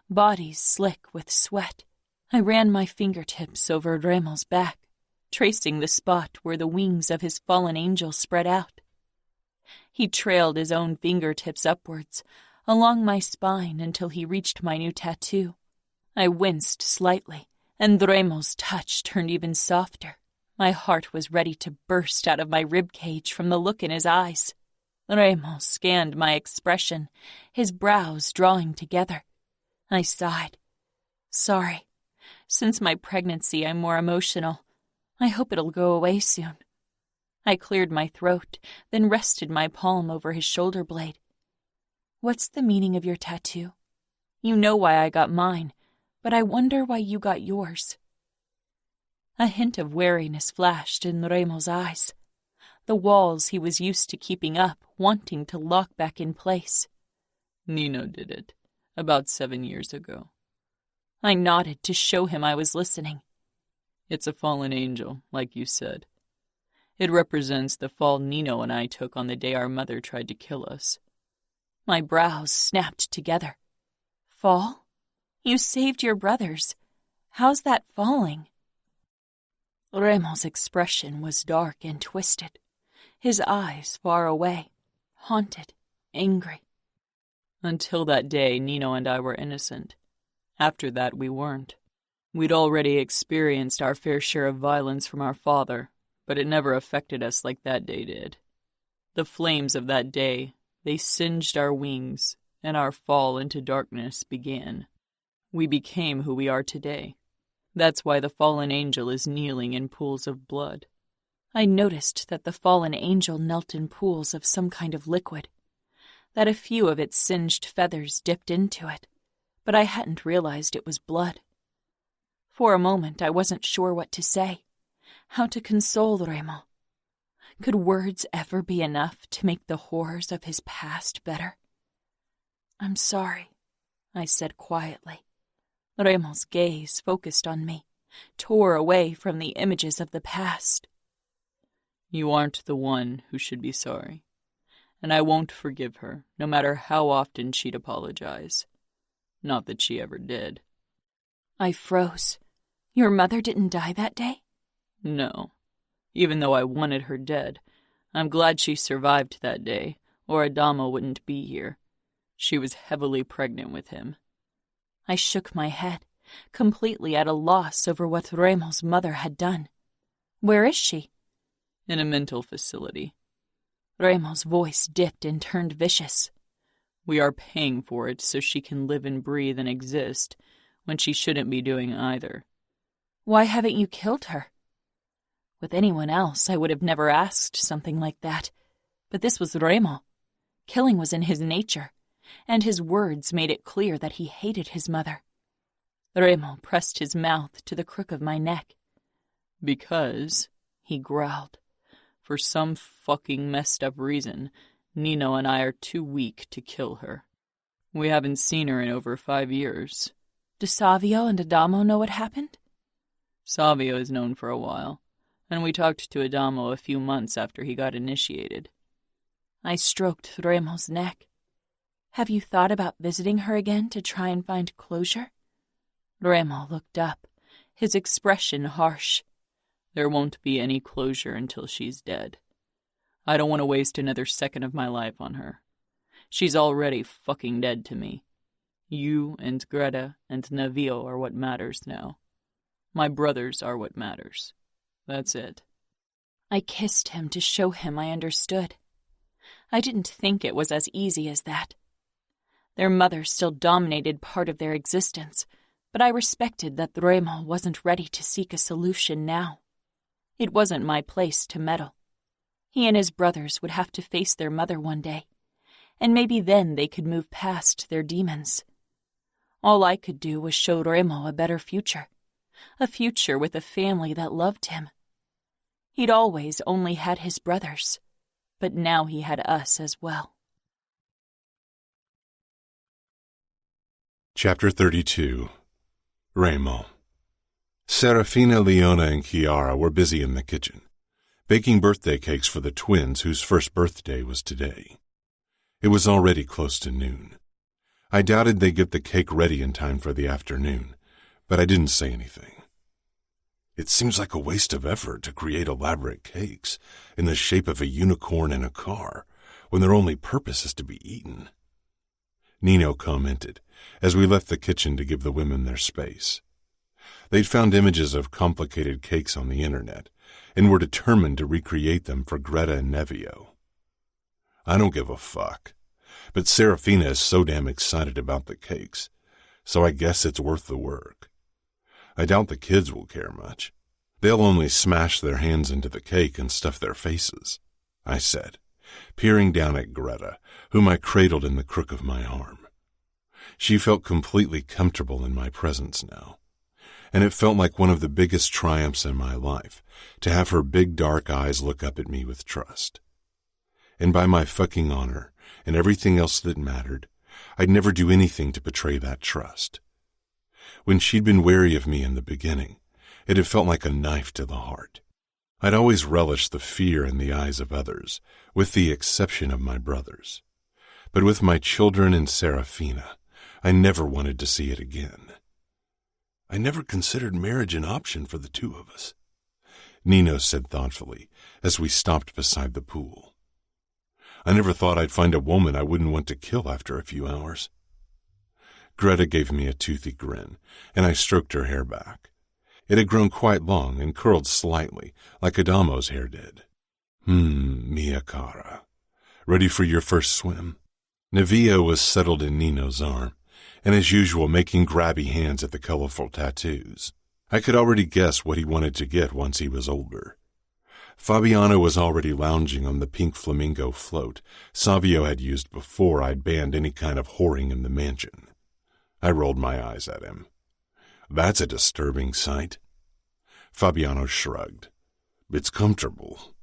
bodies slick with sweat. I ran my fingertips over Remo's back, tracing the spot where the wings of his fallen angel spread out. He trailed his own fingertips upwards, along my spine until he reached my new tattoo. I winced slightly, and Remo's touch turned even softer. My heart was ready to burst out of my ribcage from the look in his eyes. Remo scanned my expression, his brows drawing together. I sighed. Sorry. Since my pregnancy, I'm more emotional. I hope it'll go away soon. I cleared my throat, then rested my palm over his shoulder blade. What's the meaning of your tattoo? You know why I got mine, but I wonder why you got yours. A hint of wariness flashed in Remo's eyes. The walls he was used to keeping up, wanting to lock back in place. Nino did it, about 7 years ago. I nodded to show him I was listening. It's a fallen angel, like you said. It represents the fall Nino and I took on the day our mother tried to kill us. My brows snapped together. Fall? You saved your brothers. How's that falling? Remo's expression was dark and twisted, his eyes far away, haunted, angry. Until that day, Nino and I were innocent. After that, we weren't. We'd already experienced our fair share of violence from our father, but it never affected us like that day did. The flames of that day, they singed our wings, and our fall into darkness began. We became who we are today. That's why the fallen angel is kneeling in pools of blood. I noticed that the fallen angel knelt in pools of some kind of liquid, that a few of its singed feathers dipped into it, but I hadn't realized it was blood. For a moment, I wasn't sure what to say, how to console Remo. Could words ever be enough to make the horrors of his past better? "I'm sorry," I said quietly. Remo's gaze focused on me, tore away from the images of the past. "You aren't the one who should be sorry, and I won't forgive her, no matter how often she'd apologize. Not that she ever did." I froze. "Your mother didn't die that day?" "No. Even though I wanted her dead, I'm glad she survived that day, or Adamo wouldn't be here. She was heavily pregnant with him." I shook my head, completely at a loss over what Remo's mother had done. "Where is she?" "In a mental facility." Remo's voice dipped and turned vicious. "We are paying for it so she can live and breathe and exist when she shouldn't be doing either." "Why haven't you killed her?" With anyone else, I would have never asked something like that. But this was Remo. Killing was in his nature, and his words made it clear that he hated his mother. Remo pressed his mouth to the crook of my neck. "Because," he growled, "for some fucking messed up reason, Nino and I are too weak to kill her. We haven't seen her in over 5 years. Do Savio and Adamo know what happened?" "Savio is known for a while, and we talked to Adamo a few months after he got initiated." I stroked Remo's neck. "Have you thought about visiting her again to try and find closure?" Remo looked up, his expression harsh. "There won't be any closure until she's dead. I don't want to waste another second of my life on her. She's already fucking dead to me. You and Greta and Navio are what matters now. My brothers are what matters. That's it." I kissed him to show him I understood. I didn't think it was as easy as that. Their mother still dominated part of their existence, but I respected that Remo wasn't ready to seek a solution now. It wasn't my place to meddle. He and his brothers would have to face their mother one day, and maybe then they could move past their demons. All I could do was show Remo a better future, a future with a family that loved him. He'd always only had his brothers, but now he had us as well. Chapter 32. Remo. Serafina, Leona, and Chiara were busy in the kitchen, baking birthday cakes for the twins whose first birthday was today. It was already close to noon. I doubted they'd get the cake ready in time for the afternoon, but I didn't say anything. It seems like a waste of effort to create elaborate cakes in the shape of a unicorn in a car when their only purpose is to be eaten. Nino commented as we left the kitchen to give the women their space. They'd found images of complicated cakes on the internet and were determined to recreate them for Greta and Nevio. I don't give a fuck, but Serafina is so damn excited about the cakes, so I guess it's worth the work. I doubt the kids will care much. They'll only smash their hands into the cake and stuff their faces, I said, peering down at Greta, whom I cradled in the crook of my arm. She felt completely comfortable in my presence now, and it felt like one of the biggest triumphs in my life to have her big dark eyes look up at me with trust. And by my fucking honor and everything else that mattered, I'd never do anything to betray that trust. When she'd been wary of me in the beginning, it had felt like a knife to the heart. I'd always relished the fear in the eyes of others, with the exception of my brothers. But with my children and Serafina, I never wanted to see it again. I never considered marriage an option for the two of us, Nino said thoughtfully as we stopped beside the pool. I never thought I'd find a woman I wouldn't want to kill after a few hours. Greta gave me a toothy grin, and I stroked her hair back. It had grown quite long and curled slightly, like Adamo's hair did. Mia cara. Ready for your first swim? Navia was settled in Nino's arm, and as usual making grabby hands at the colorful tattoos. I could already guess what he wanted to get once he was older. Fabiano was already lounging on the pink flamingo float Savio had used before I'd banned any kind of whoring in the mansion. I rolled my eyes at him. That's a disturbing sight. Fabiano shrugged. It's comfortable.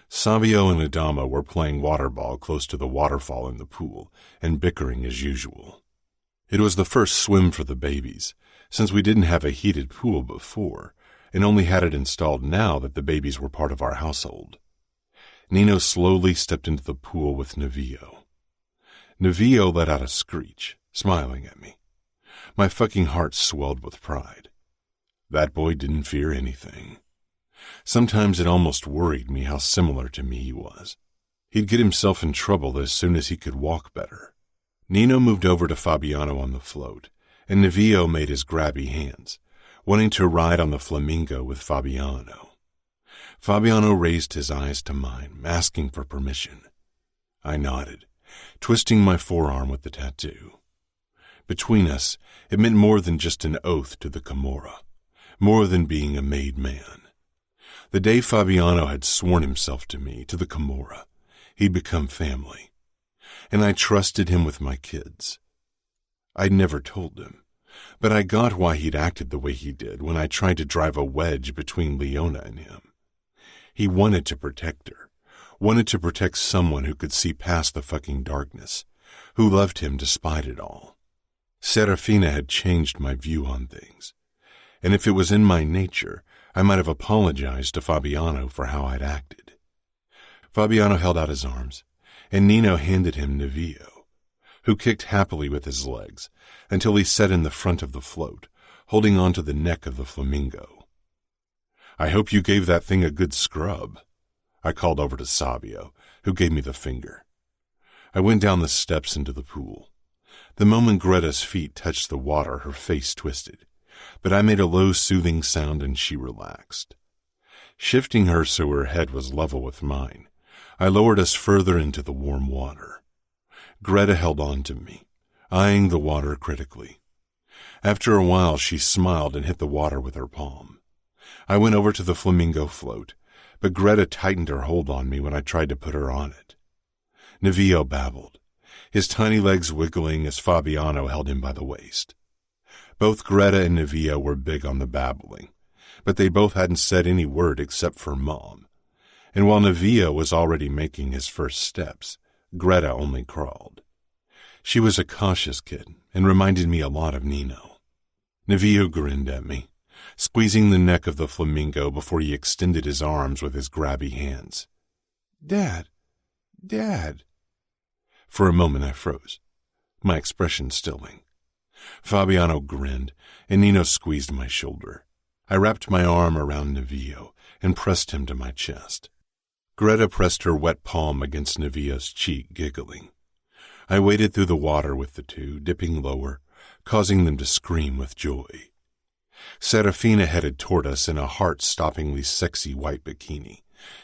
Savio and Adama were playing water ball close to the waterfall in the pool and bickering as usual. It was the first swim for the babies, since we didn't have a heated pool before and only had it installed now that the babies were part of our household. Nino slowly stepped into the pool with Navio. Navio let out a screech, smiling at me. My fucking heart swelled with pride. That boy didn't fear anything. Sometimes it almost worried me how similar to me he was. He'd get himself in trouble as soon as he could walk better. Nino moved over to Fabiano on the float, and Navio made his grabby hands, wanting to ride on the flamingo with Fabiano. Fabiano raised his eyes to mine, asking for permission. I nodded, twisting my forearm with the tattoo. Between us, it meant more than just an oath to the Camorra, more than being a made man. The day Fabiano had sworn himself to me, to the Camorra, he'd become family, and I trusted him with my kids. I'd never told him, but I got why he'd acted the way he did when I tried to drive a wedge between Leona and him. He wanted to protect her, wanted to protect someone who could see past the fucking darkness, who loved him despite it all. Serafina had changed my view on things, and if it was in my nature, I might have apologized to Fabiano for how I'd acted. Fabiano held out his arms, and Nino handed him Navio, who kicked happily with his legs until he sat in the front of the float, holding on to the neck of the flamingo. I hope you gave that thing a good scrub. I called over to Savio, who gave me the finger. I went down the steps into the pool. The moment Greta's feet touched the water, her face twisted, but I made a low, soothing sound and she relaxed. Shifting her so her head was level with mine, I lowered us further into the warm water. Greta held on to me, eyeing the water critically. After a while, she smiled and hit the water with her palm. I went over to the flamingo float, but Greta tightened her hold on me when I tried to put her on it. Navio babbled, his tiny legs wiggling as Fabiano held him by the waist. Both Greta and Navio were big on the babbling, but they both hadn't said any word except for Mom. And while Navio was already making his first steps, Greta only crawled. She was a cautious kid and reminded me a lot of Nino. Navio grinned at me, squeezing the neck of the flamingo before he extended his arms with his grabby hands. Dad! Dad! For a moment I froze, my expression stilling. Fabiano grinned, and Nino squeezed my shoulder. I wrapped my arm around Navio and pressed him to my chest. Greta pressed her wet palm against Navio's cheek, giggling. I waded through the water with the two, dipping lower, causing them to scream with joy. Serafina headed toward us in a heart-stoppingly sexy white bikini,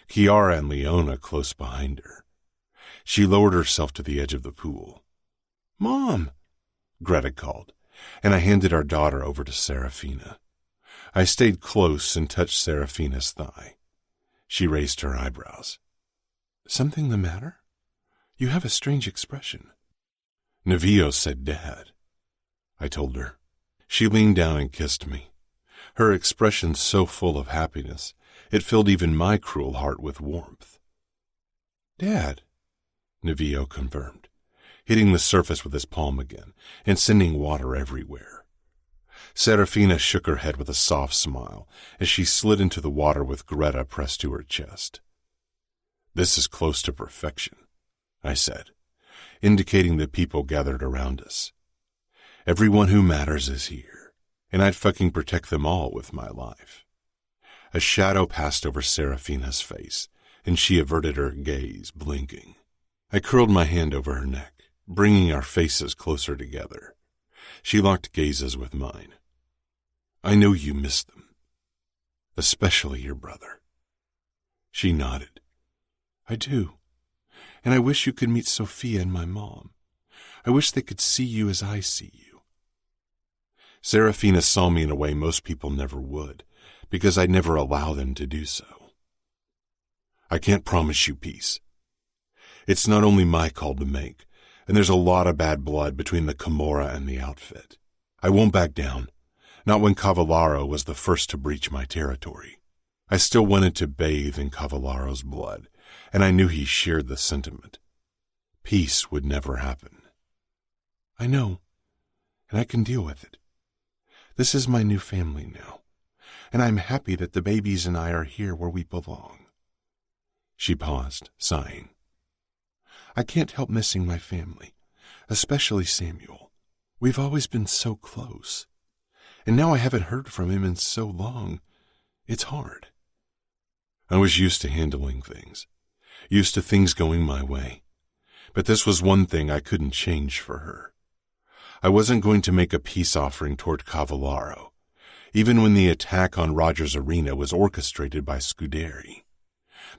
Chiara and Leona close behind her. She lowered herself to the edge of the pool. "Mom!" Greta called, and I handed our daughter over to Serafina. I stayed close and touched Serafina's thigh. She raised her eyebrows. "Something the matter? You have a strange expression." Navio said Dad. I told her. She leaned down and kissed me, her expression so full of happiness it filled even my cruel heart with warmth. "Dad," Navio confirmed, hitting the surface with his palm again and sending water everywhere. Serafina shook her head with a soft smile as she slid into the water with Greta pressed to her chest. "This is close to perfection," I said, indicating the people gathered around us. "Everyone who matters is here, and I'd fucking protect them all with my life." A shadow passed over Serafina's face, and she averted her gaze, blinking. I curled my hand over her neck, bringing our faces closer together. She locked gazes with mine. "I know you miss them, especially your brother." She nodded. "I do, and I wish you could meet Sophia and my mom. I wish they could see you as I see you." Serafina saw me in a way most people never would, because I'd never allow them to do so. "I can't promise you peace. It's not only my call to make, and there's a lot of bad blood between the Camorra and the outfit. I won't back down, Not when Cavallaro was the first to breach my territory. I still wanted to bathe in Cavallaro's blood, and I knew he shared the sentiment. Peace would never happen. I know, and I can deal with it. This is my new family now, and I'm happy that the babies and I are here where we belong. She paused, sighing. I can't help missing my family, especially Samuel. We've always been so close, and now I haven't heard from him in so long. It's hard. I was used to handling things, used to things going my way, but this was one thing I couldn't change for her. I wasn't going to make a peace offering toward Cavallaro, even when the attack on Rogers Arena was orchestrated by Scuderi.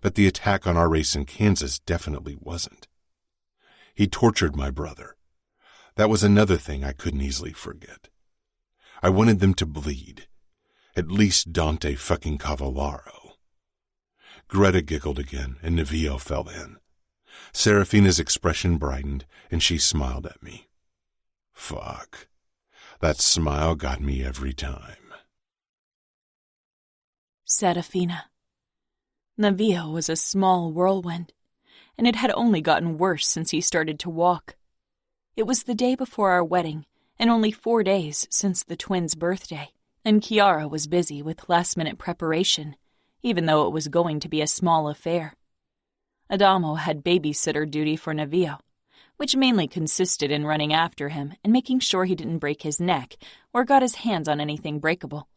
But the attack on our race in Kansas definitely wasn't. He tortured my brother. That was another thing I couldn't easily forget. I wanted them to bleed. At least Dante fucking Cavallaro. Greta giggled again, and Nevillo fell in. Serafina's expression brightened, and she smiled at me. Fuck. That smile got me every time. Serafina. Nevillo was a small whirlwind, and it had only gotten worse since he started to walk. It was the day before our wedding, and only 4 days since the twins' birthday, and Chiara was busy with last-minute preparation, even though it was going to be a small affair. Adamo had babysitter duty for Nevillo, which mainly consisted in running after him and making sure he didn't break his neck or got his hands on anything breakable.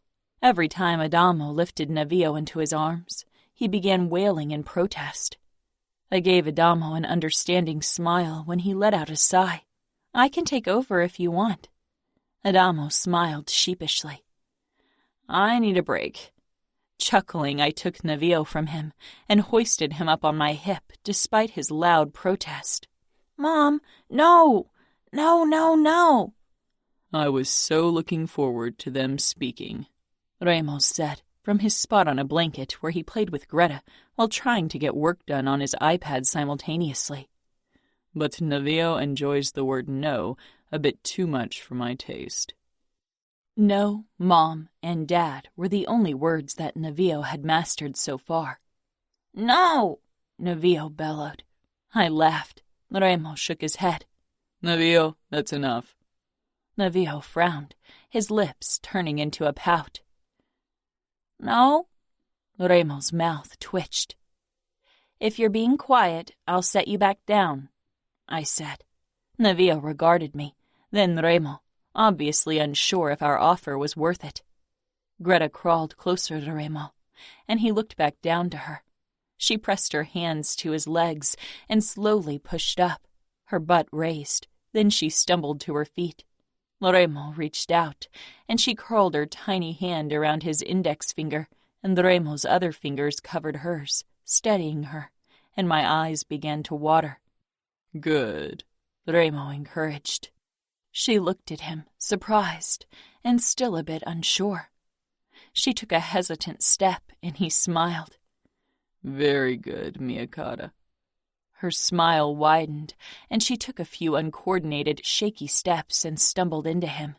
Every time Adamo lifted Nevillo into his arms, he began wailing in protest. I gave Adamo an understanding smile when he let out a sigh. I can take over if you want. Adamo smiled sheepishly. I need a break. Chuckling, I took Nevillo from him and hoisted him up on my hip despite his loud protest. Mom, no! No, no, no! I was so looking forward to them speaking, Ramos said, from his spot on a blanket where he played with Greta while trying to get work done on his iPad simultaneously. But Nevillo enjoys the word no a bit too much for my taste. No, Mom, and Dad were the only words that Nevillo had mastered so far. No! Nevillo bellowed. I laughed. Ramos shook his head. Nevillo, that's enough. Nevillo frowned, his lips turning into a pout. No? Ramos' mouth twitched. If you're being quiet, I'll set you back down, I said. Nevillo regarded me, then Remo, obviously unsure if our offer was worth it. Greta crawled closer to Remo, and he looked back down to her. She pressed her hands to his legs and slowly pushed up, her butt raised. Then she stumbled to her feet. Remo reached out, and she curled her tiny hand around his index finger, and Remo's other fingers covered hers, steadying her, and my eyes began to water. Good, Remo encouraged. She looked at him, surprised, and still a bit unsure. She took a hesitant step, and he smiled. Very good, mia cara. Her smile widened, and she took a few uncoordinated, shaky steps and stumbled into him.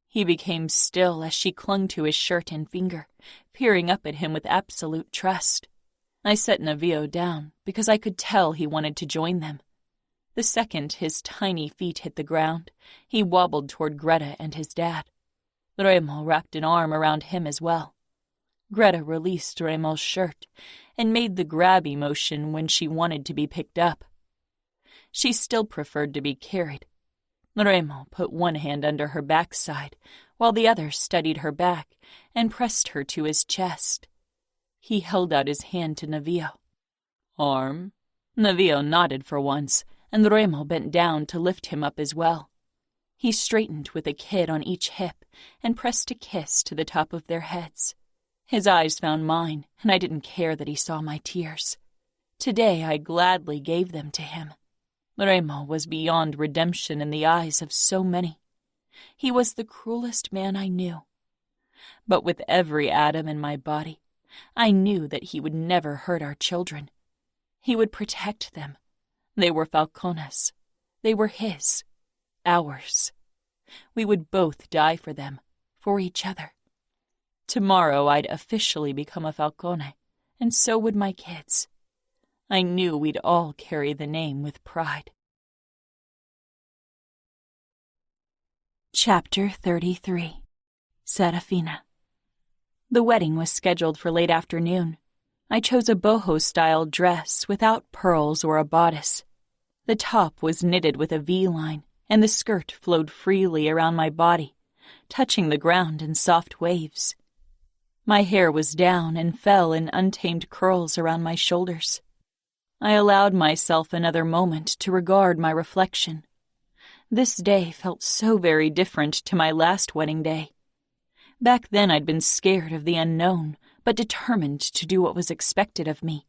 He became still as she clung to his shirt and finger, peering up at him with absolute trust. I set Nevillo down because I could tell he wanted to join them. The second his tiny feet hit the ground, he wobbled toward Greta and his dad. Remo wrapped an arm around him as well. Greta released Remo's shirt and made the grabby motion when she wanted to be picked up. She still preferred to be carried. Remo put one hand under her backside, while the other steadied her back and pressed her to his chest. He held out his hand to Nevillo. Arm? Nevillo nodded for once, and Remo bent down to lift him up as well. He straightened with a kid on each hip and pressed a kiss to the top of their heads. His eyes found mine, and I didn't care that he saw my tears. Today I gladly gave them to him. Remo was beyond redemption in the eyes of so many. He was the cruelest man I knew. But with every atom in my body, I knew that he would never hurt our children. He would protect them. They were Falcone's. They were his. Ours. We would both die for them, for each other. Tomorrow I'd officially become a Falcone, and so would my kids. I knew we'd all carry the name with pride. Chapter 33. Serafina. The wedding was scheduled for late afternoon. I chose a boho-style dress without pearls or a bodice. The top was knitted with a V-line, and the skirt flowed freely around my body, touching the ground in soft waves. My hair was down and fell in untamed curls around my shoulders. I allowed myself another moment to regard my reflection. This day felt so very different to my last wedding day. Back then I'd been scared of the unknown, but determined to do what was expected of me,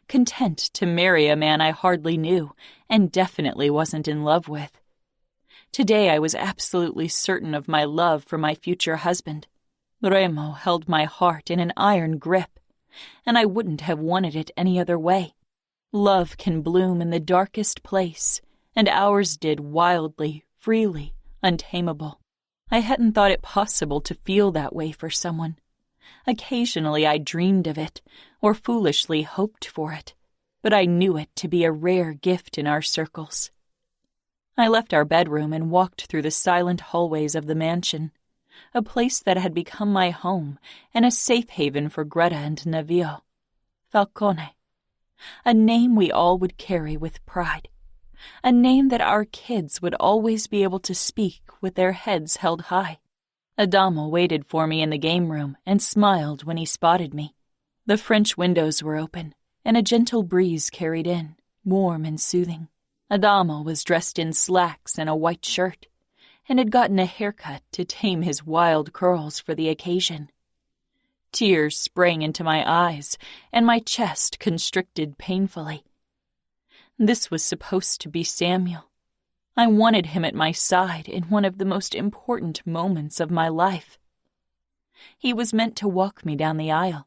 content to marry a man I hardly knew and definitely wasn't in love with. Today I was absolutely certain of my love for my future husband. Remo held my heart in an iron grip, and I wouldn't have wanted it any other way. Love can bloom in the darkest place, and ours did wildly, freely, untamable. I hadn't thought it possible to feel that way for someone. Occasionally I dreamed of it, or foolishly hoped for it, but I knew it to be a rare gift in our circles. I left our bedroom and walked through the silent hallways of the mansion, a place that had become my home and a safe haven for Greta and Navio. Falcone. A name we all would carry with pride. A name that our kids would always be able to speak with their heads held high. Adamo waited for me in the game room and smiled when he spotted me. The French windows were open, and a gentle breeze carried in, warm and soothing. Adamo was dressed in slacks and a white shirt, and had gotten a haircut to tame his wild curls for the occasion. Tears sprang into my eyes, and my chest constricted painfully. This was supposed to be Samuel. I wanted him at my side in one of the most important moments of my life. He was meant to walk me down the aisle.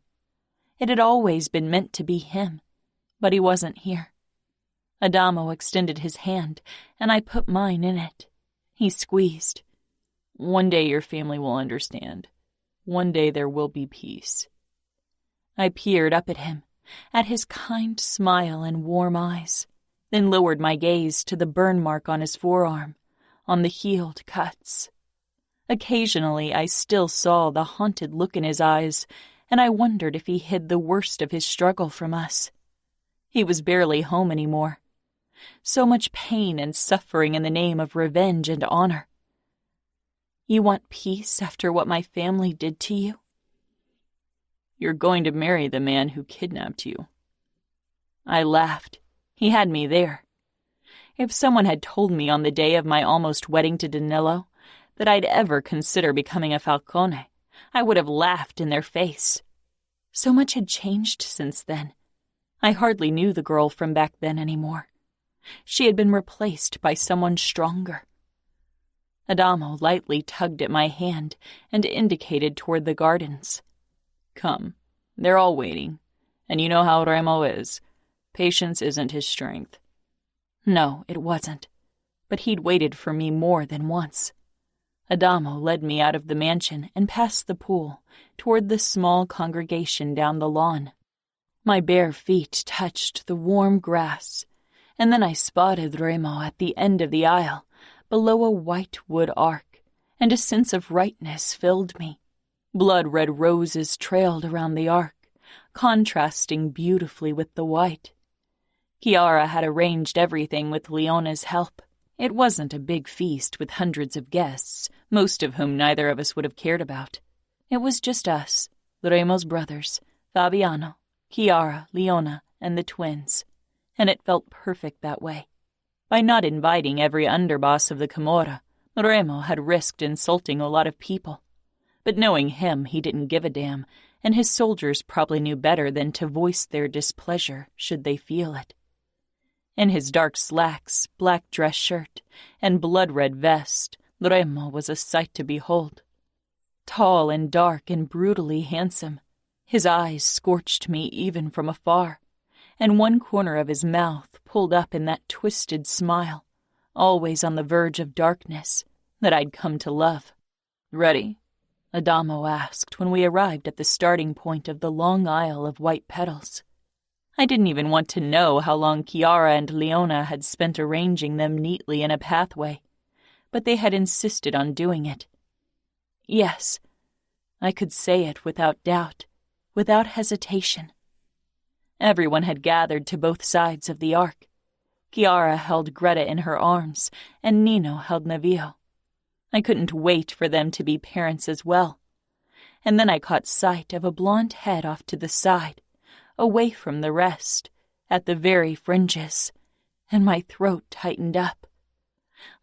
It had always been meant to be him, but he wasn't here. Adamo extended his hand, and I put mine in it. He squeezed. "One day your family will understand. One day there will be peace." I peered up at him, at his kind smile and warm eyes, then lowered my gaze to the burn mark on his forearm, on the healed cuts. Occasionally I still saw the haunted look in his eyes, and I wondered if he hid the worst of his struggle from us. He was barely home anymore. So much pain and suffering in the name of revenge and honor. "You want peace after what my family did to you?" "You're going to marry the man who kidnapped you." I laughed. He had me there. If someone had told me on the day of my almost wedding to Danilo that I'd ever consider becoming a Falcone, I would have laughed in their face. So much had changed since then. I hardly knew the girl from back then anymore. She had been replaced by someone stronger. Adamo lightly tugged at my hand and indicated toward the gardens. "Come, they're all waiting, and you know how Remo is. Patience isn't his strength." No, it wasn't, but he'd waited for me more than once. Adamo led me out of the mansion and past the pool, toward the small congregation down the lawn. My bare feet touched the warm grass, and then I spotted Remo at the end of the aisle, below a white wood ark, and a sense of rightness filled me. Blood-red roses trailed around the ark, contrasting beautifully with the white. Chiara had arranged everything with Leona's help. It wasn't a big feast with hundreds of guests, most of whom neither of us would have cared about. It was just us, Remo's brothers, Fabiano, Chiara, Leona, and the twins, and it felt perfect that way. By not inviting every underboss of the Camorra, Remo had risked insulting a lot of people. But knowing him, he didn't give a damn, and his soldiers probably knew better than to voice their displeasure should they feel it. In his dark slacks, black dress shirt, and blood-red vest, Remo was a sight to behold. Tall and dark and brutally handsome, his eyes scorched me even from afar, and one corner of his mouth pulled up in that twisted smile, always on the verge of darkness, that I'd come to love. "Ready?" Adamo asked when we arrived at the starting point of the long aisle of white petals. I didn't even want to know how long Chiara and Leona had spent arranging them neatly in a pathway, but they had insisted on doing it. Yes, I could say it without doubt, without hesitation. Everyone had gathered to both sides of the ark. Chiara held Greta in her arms, and Nino held Navio. I couldn't wait for them to be parents as well. And then I caught sight of a blonde head off to the side, away from the rest, at the very fringes, and my throat tightened up.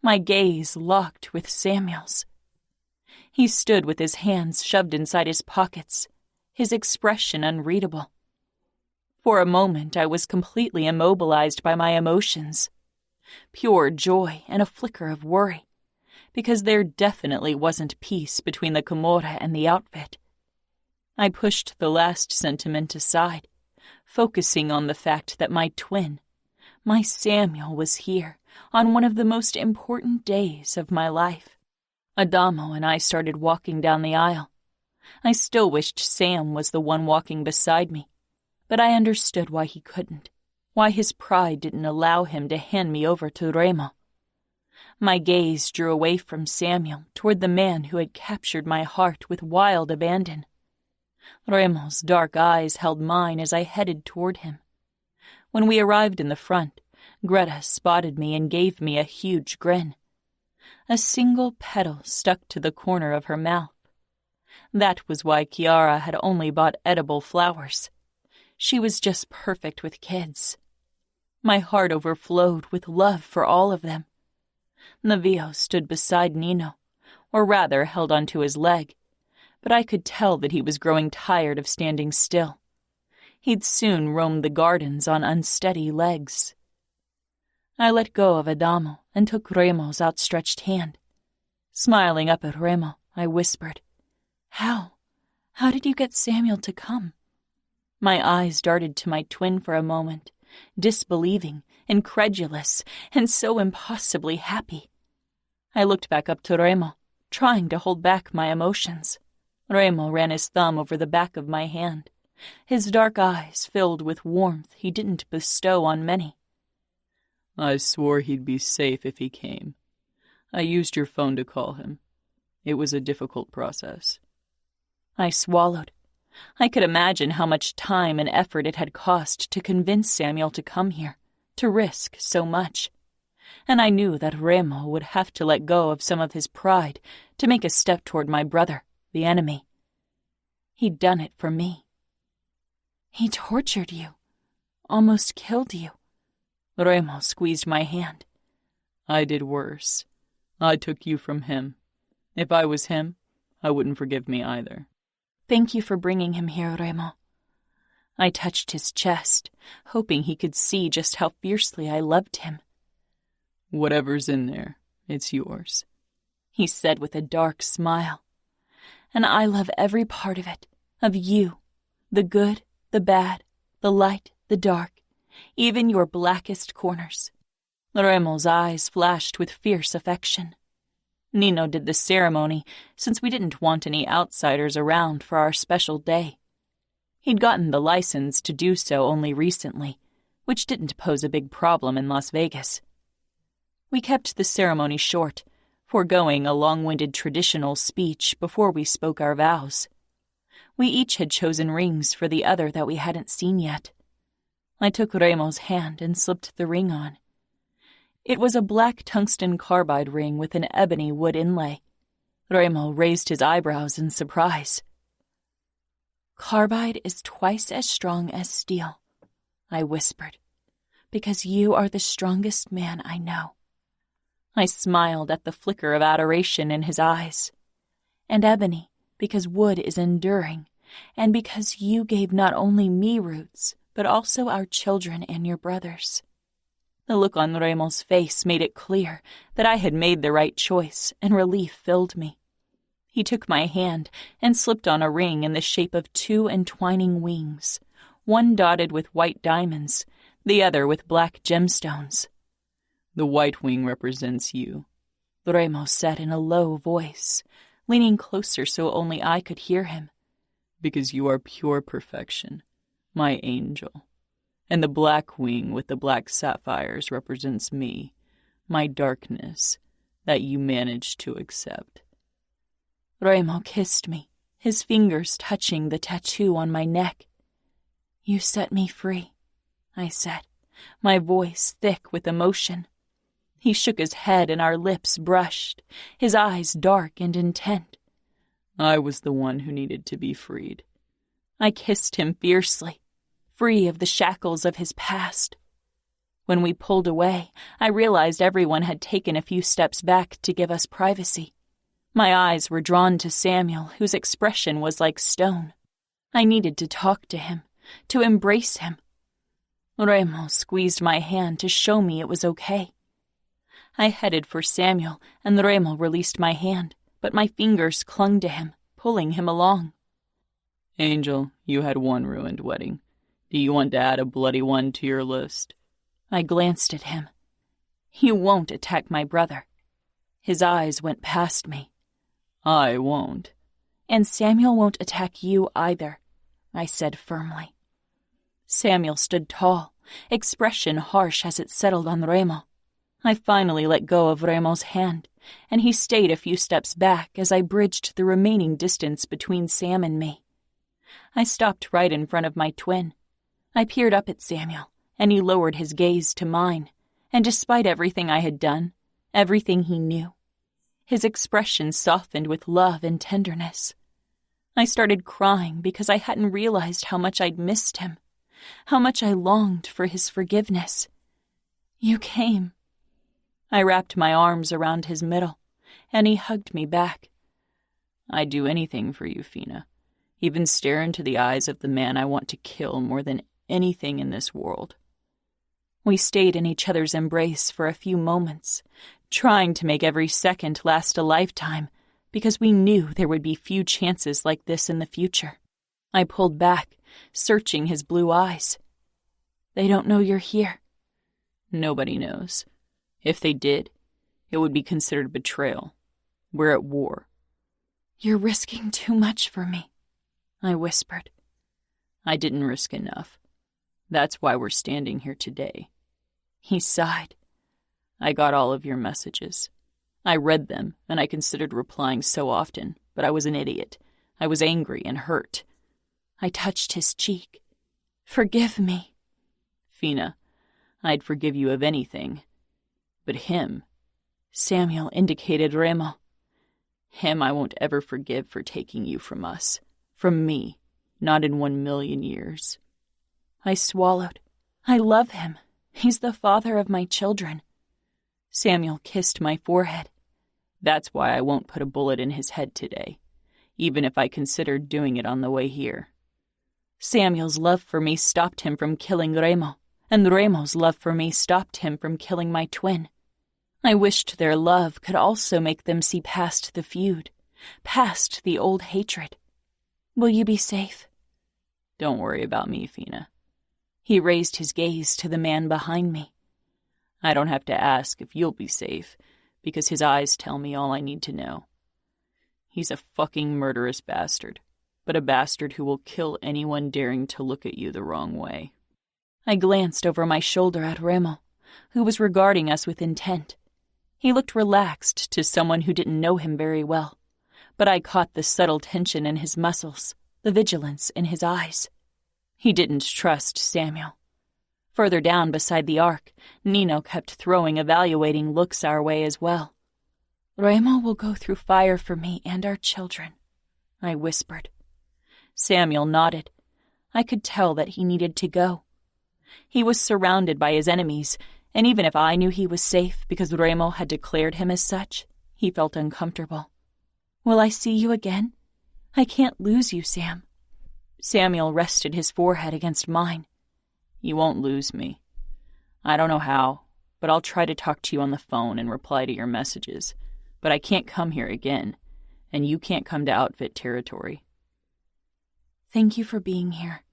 My gaze locked with Samuel's. He stood with his hands shoved inside his pockets, his expression unreadable. For a moment I was completely immobilized by my emotions. Pure joy and a flicker of worry, because there definitely wasn't peace between the Camorra and the outfit. I pushed the last sentiment aside, focusing on the fact that my twin, my Samuel, was here on one of the most important days of my life. Adamo and I started walking down the aisle. I still wished Sam was the one walking beside me, but I understood why he couldn't, why his pride didn't allow him to hand me over to Remo. My gaze drew away from Samuel toward the man who had captured my heart with wild abandon. Remo's dark eyes held mine as I headed toward him. When we arrived in the front, Greta spotted me and gave me a huge grin. A single petal stuck to the corner of her mouth. That was why Chiara had only bought edible flowers. She was just perfect with kids. My heart overflowed with love for all of them. Navio stood beside Nino, or rather held onto his leg, but I could tell that he was growing tired of standing still. He'd soon roam the gardens on unsteady legs. I let go of Adamo and took Remo's outstretched hand. Smiling up at Remo, I whispered, How did you get Samuel to come?" My eyes darted to my twin for a moment, disbelieving, incredulous, and so impossibly happy. I looked back up to Remo, trying to hold back my emotions. Remo ran his thumb over the back of my hand, his dark eyes filled with warmth he didn't bestow on many. "I swore he'd be safe if he came. I used your phone to call him. It was a difficult process." I swallowed. I could imagine how much time and effort it had cost to convince Samuel to come here, to risk so much. And I knew that Remo would have to let go of some of his pride to make a step toward my brother, the enemy. He'd done it for me. "He tortured you, almost killed you." Remo squeezed my hand. "I did worse. I took you from him. If I was him, I wouldn't forgive me either." "Thank you for bringing him here, Remo." I touched his chest, hoping he could see just how fiercely I loved him. "Whatever's in there, it's yours," he said with a dark smile. "And I love every part of it, of you, the good, the bad, the light, the dark, even your blackest corners." Remo's eyes flashed with fierce affection. Nino did the ceremony since we didn't want any outsiders around for our special day. He'd gotten the license to do so only recently, which didn't pose a big problem in Las Vegas. We kept the ceremony short, foregoing a long-winded traditional speech before we spoke our vows. We each had chosen rings for the other that we hadn't seen yet. I took Remo's hand and slipped the ring on. It was a black tungsten carbide ring with an ebony wood inlay. Remo raised his eyebrows in surprise. "Carbide is twice as strong as steel," I whispered, "because you are the strongest man I know." I smiled at the flicker of adoration in his eyes. "And ebony, because wood is enduring, and because you gave not only me roots, but also our children and your brothers." The look on Remo's face made it clear that I had made the right choice, and relief filled me. He took my hand and slipped on a ring in the shape of 2 entwining wings, one dotted with white diamonds, the other with black gemstones. "The white wing represents you," Remo said in a low voice, leaning closer so only I could hear him. Because you are pure perfection, my angel. And the black wing with the black sapphires represents me, my darkness, that you managed to accept. Remo kissed me, his fingers touching the tattoo on my neck. You set me free, I said, my voice thick with emotion. He shook his head and our lips brushed, his eyes dark and intent. I was the one who needed to be freed. I kissed him fiercely, free of the shackles of his past. When we pulled away, I realized everyone had taken a few steps back to give us privacy. My eyes were drawn to Samuel, whose expression was like stone. I needed to talk to him, to embrace him. Remo squeezed my hand to show me it was okay. I headed for Samuel, and Remo released my hand, but my fingers clung to him, pulling him along. Angel, you had one ruined wedding. Do you want to add a bloody one to your list? I glanced at him. You won't attack my brother. His eyes went past me. I won't. And Samuel won't attack you either, I said firmly. Samuel stood tall, expression harsh as it settled on Remo. I finally let go of Remo's hand, and he stayed a few steps back as I bridged the remaining distance between Sam and me. I stopped right in front of my twin. I peered up at Samuel, and he lowered his gaze to mine, and despite everything I had done, everything he knew, his expression softened with love and tenderness. I started crying because I hadn't realized how much I'd missed him, how much I longed for his forgiveness. You came. I wrapped my arms around his middle, and he hugged me back. I'd do anything for you, Fina. Even stare into the eyes of the man I want to kill more than anything in this world. We stayed in each other's embrace for a few moments, trying to make every second last a lifetime, because we knew there would be few chances like this in the future. I pulled back, searching his blue eyes. They don't know you're here. Nobody knows. If they did, it would be considered betrayal. We're at war. You're risking too much for me, I whispered. I didn't risk enough. That's why we're standing here today. He sighed. I got all of your messages. I read them, and I considered replying so often, but I was an idiot. I was angry and hurt. I touched his cheek. Forgive me. Fina, I'd forgive you of anything. But him, Samuel indicated Remo. Him I won't ever forgive for taking you from us. From me. Not in 1,000,000 years. I swallowed. I love him. He's the father of my children. Samuel kissed my forehead. That's why I won't put a bullet in his head today, even if I considered doing it on the way here. Samuel's love for me stopped him from killing Remo, and Remo's love for me stopped him from killing my twin. I wished their love could also make them see past the feud, past the old hatred. Will you be safe? Don't worry about me, Fina. He raised his gaze to the man behind me. I don't have to ask if you'll be safe, because his eyes tell me all I need to know. He's a fucking murderous bastard, but a bastard who will kill anyone daring to look at you the wrong way. I glanced over my shoulder at Remo, who was regarding us with intent. He looked relaxed to someone who didn't know him very well, but I caught the subtle tension in his muscles, the vigilance in his eyes. He didn't trust Samuel. Further down beside the ark, Nino kept throwing evaluating looks our way as well. Remo will go through fire for me and our children, I whispered. Samuel nodded. I could tell that he needed to go. He was surrounded by his enemies, and even if I knew he was safe because Remo had declared him as such, he felt uncomfortable. Will I see you again? I can't lose you, Sam. Samuel rested his forehead against mine. You won't lose me. I don't know how, but I'll try to talk to you on the phone and reply to your messages. But I can't come here again, and you can't come to Outfit territory. Thank you for being here.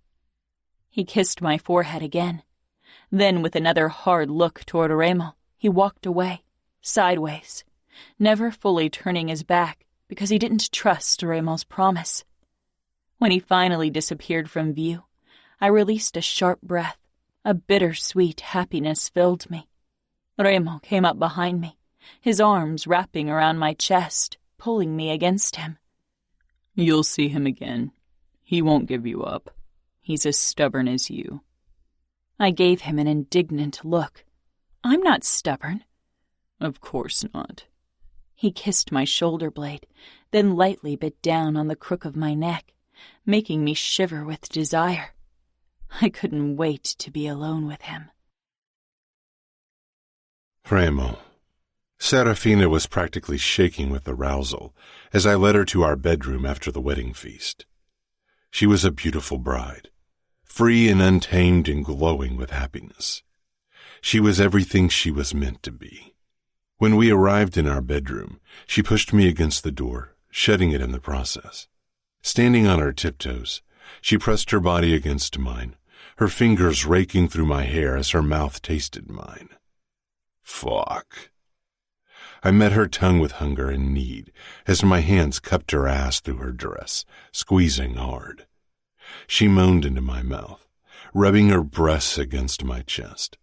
He kissed my forehead again. Then, with another hard look toward Remo, he walked away, sideways, never fully turning his back because he didn't trust Raymond's promise. When he finally disappeared from view, I released a sharp breath. A bittersweet happiness filled me. Raymond came up behind me, his arms wrapping around my chest, pulling me against him. You'll see him again. He won't give you up. He's as stubborn as you. I gave him an indignant look. I'm not stubborn. Of course not. He kissed my shoulder blade, then lightly bit down on the crook of my neck, making me shiver with desire. I couldn't wait to be alone with him. Raymond. Serafina was practically shaking with arousal as I led her to our bedroom after the wedding feast. She was a beautiful bride, free and untamed and glowing with happiness. She was everything she was meant to be. When we arrived in our bedroom, she pushed me against the door, shutting it in the process. Standing on her tiptoes, she pressed her body against mine, her fingers raking through my hair as her mouth tasted mine. Fuck. I met her tongue with hunger and need as my hands cupped her ass through her dress, squeezing hard. She moaned into my mouth, rubbing her breasts against my chest.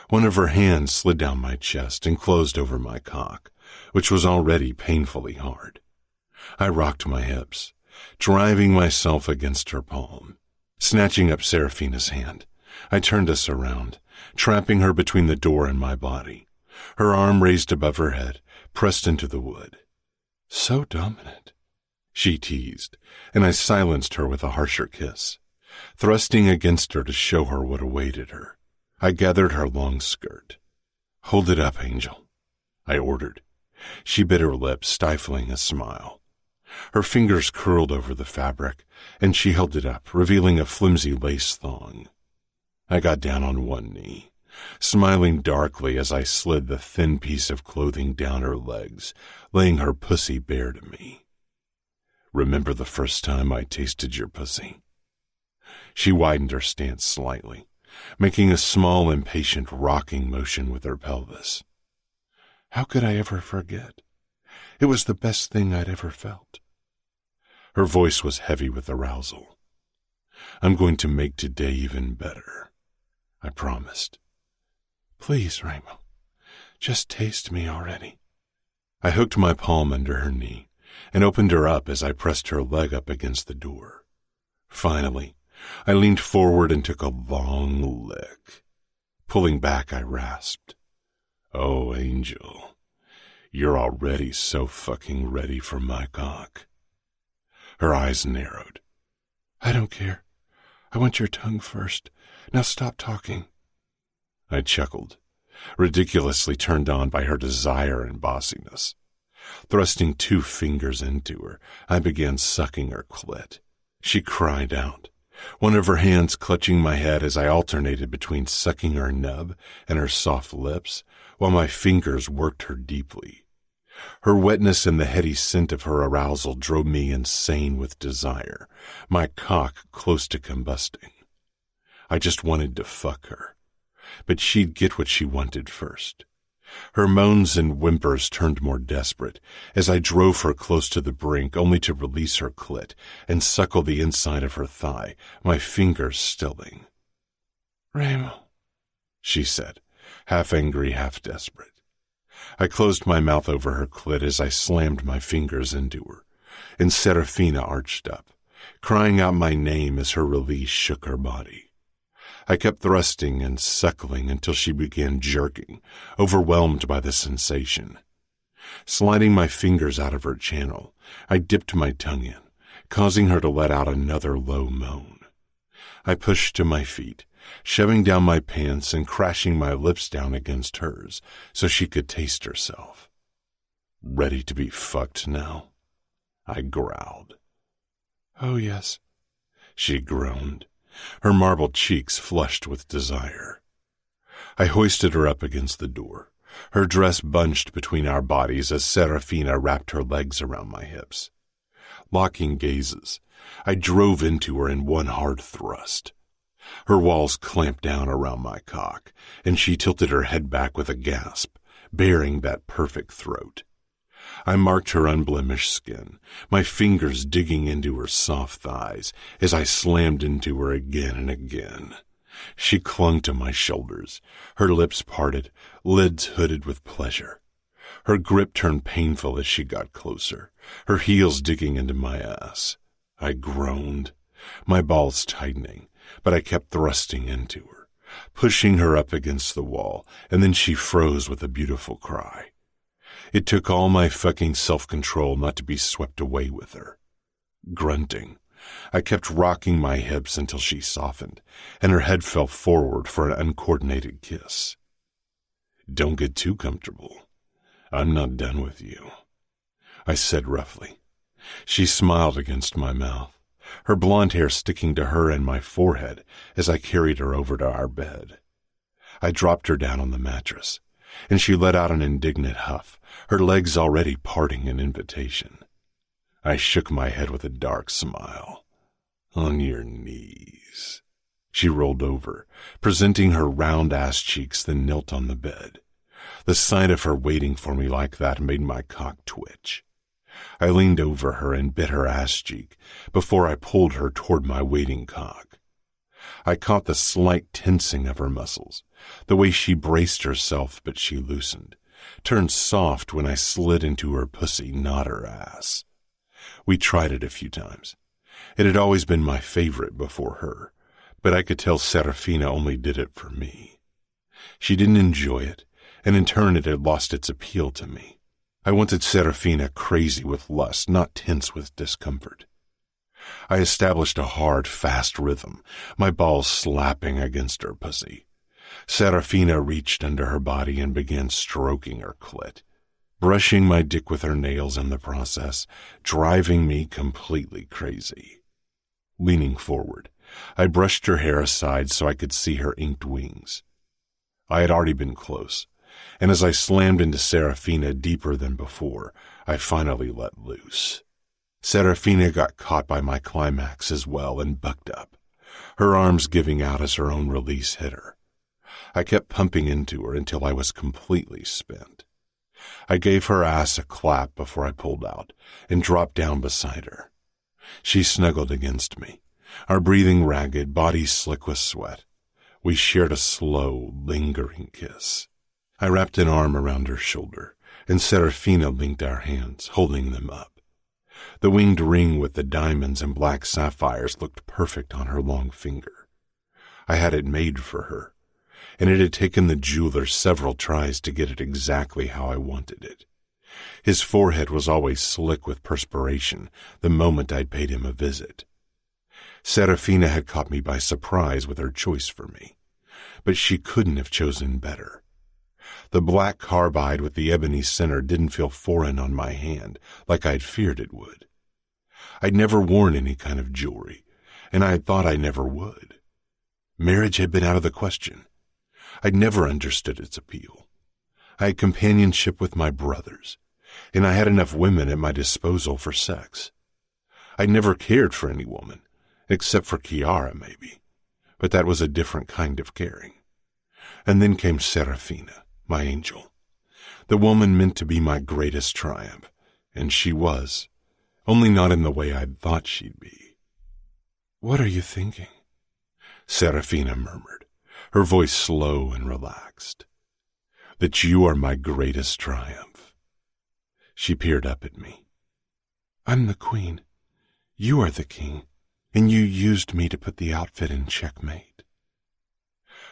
One of her hands slid down my chest and closed over my cock, which was already painfully hard. I rocked my hips, driving myself against her palm. Snatching up Serafina's hand, I turned us around, trapping her between the door and my body, her arm raised above her head, pressed into the wood. So dominant, she teased, and I silenced her with a harsher kiss, thrusting against her to show her what awaited her. I gathered her long skirt. Hold it up, Angel, I ordered. She bit her lip, stifling a smile. Her fingers curled over the fabric, and she held it up, revealing a flimsy lace thong. I got down on one knee, smiling darkly as I slid the thin piece of clothing down her legs, laying her pussy bare to me. Remember the first time I tasted your pussy? She widened her stance slightly, making a small, impatient rocking motion with her pelvis. How could I ever forget? It was the best thing I'd ever felt. Her voice was heavy with arousal. I'm going to make today even better, I promised. Please, Raymond, just taste me already. I hooked my palm under her knee and opened her up as I pressed her leg up against the door. Finally, I leaned forward and took a long lick. Pulling back, I rasped, "Oh, Angel, you're already so fucking ready for my cock." Her eyes narrowed. I don't care. I want your tongue first. Now stop talking. I chuckled, ridiculously turned on by her desire and bossiness. Thrusting 2 fingers into her, I began sucking her clit. She cried out, one of her hands clutching my head as I alternated between sucking her nub and her soft lips, while my fingers worked her deeply. Her wetness and the heady scent of her arousal drove me insane with desire, my cock close to combusting. I just wanted to fuck her, but she'd get what she wanted first. Her moans and whimpers turned more desperate as I drove her close to the brink, only to release her clit and suckle the inside of her thigh, my fingers stilling. "Raymond," she said, half angry, half desperate. I closed my mouth over her clit as I slammed my fingers into her, and Serafina arched up, crying out my name as her release shook her body. I kept thrusting and suckling until she began jerking, overwhelmed by the sensation. Sliding my fingers out of her channel, I dipped my tongue in, causing her to let out another low moan. I pushed to my feet, shoving down my pants and crashing my lips down against hers so she could taste herself. "Ready to be fucked now?" I growled. "Oh, yes," she groaned, her marble cheeks flushed with desire. I hoisted her up against the door, her dress bunched between our bodies as Serafina wrapped her legs around my hips. Locking gazes, I drove into her in one hard thrust. Her walls clamped down around my cock, and she tilted her head back with a gasp, baring that perfect throat. I marked her unblemished skin, my fingers digging into her soft thighs as I slammed into her again and again. She clung to my shoulders, her lips parted, lids hooded with pleasure. Her grip turned painful as she got closer, her heels digging into my ass. I groaned, my balls tightening, but I kept thrusting into her, pushing her up against the wall, and then she froze with a beautiful cry. It took all my fucking self-control not to be swept away with her. Grunting, I kept rocking my hips until she softened, and her head fell forward for an uncoordinated kiss. "Don't get too comfortable. I'm not done with you," I said roughly. She smiled against my mouth, her blonde hair sticking to her and my forehead as I carried her over to our bed. I dropped her down on the mattress, and she let out an indignant huff, her legs already parting in invitation. I shook my head with a dark smile. "On your knees." She rolled over, presenting her round ass cheeks, then knelt on the bed. The sight of her waiting for me like that made my cock twitch. I leaned over her and bit her ass cheek before I pulled her toward my waiting cock. I caught the slight tensing of her muscles, the way she braced herself, but she loosened, turned soft when I slid into her pussy, not her ass. We tried it a few times. It had always been my favorite before her, but I could tell Serafina only did it for me. She didn't enjoy it, and in turn it had lost its appeal to me. I wanted Serafina crazy with lust, not tense with discomfort. I established a hard, fast rhythm, my balls slapping against her pussy. Serafina reached under her body and began stroking her clit, brushing my dick with her nails in the process, driving me completely crazy. Leaning forward, I brushed her hair aside so I could see her inked wings. I had already been close, and as I slammed into Serafina deeper than before, I finally let loose. Serafina got caught by my climax as well and bucked up, her arms giving out as her own release hit her. I kept pumping into her until I was completely spent. I gave her ass a clap before I pulled out and dropped down beside her. She snuggled against me, our breathing ragged, bodies slick with sweat. We shared a slow, lingering kiss. I wrapped an arm around her shoulder, and Serafina linked our hands, holding them up. The winged ring with the diamonds and black sapphires looked perfect on her long finger. I had it made for her, and it had taken the jeweler several tries to get it exactly how I wanted it. His forehead was always slick with perspiration the moment I'd paid him a visit. Serafina had caught me by surprise with her choice for me, but she couldn't have chosen better. The black carbide with the ebony center didn't feel foreign on my hand like I'd feared it would. I'd never worn any kind of jewelry, and I had thought I never would. Marriage had been out of the question. I'd never understood its appeal. I had companionship with my brothers, and I had enough women at my disposal for sex. I'd never cared for any woman, except for Chiara maybe, but that was a different kind of caring. And then came Serafina, my angel, the woman meant to be my greatest triumph, and she was, only not in the way I'd thought she'd be. "What are you thinking?" Serafina murmured, her voice slow and relaxed. "That you are my greatest triumph." She peered up at me. "I'm the queen. You are the king, and you used me to put the outfit in checkmate."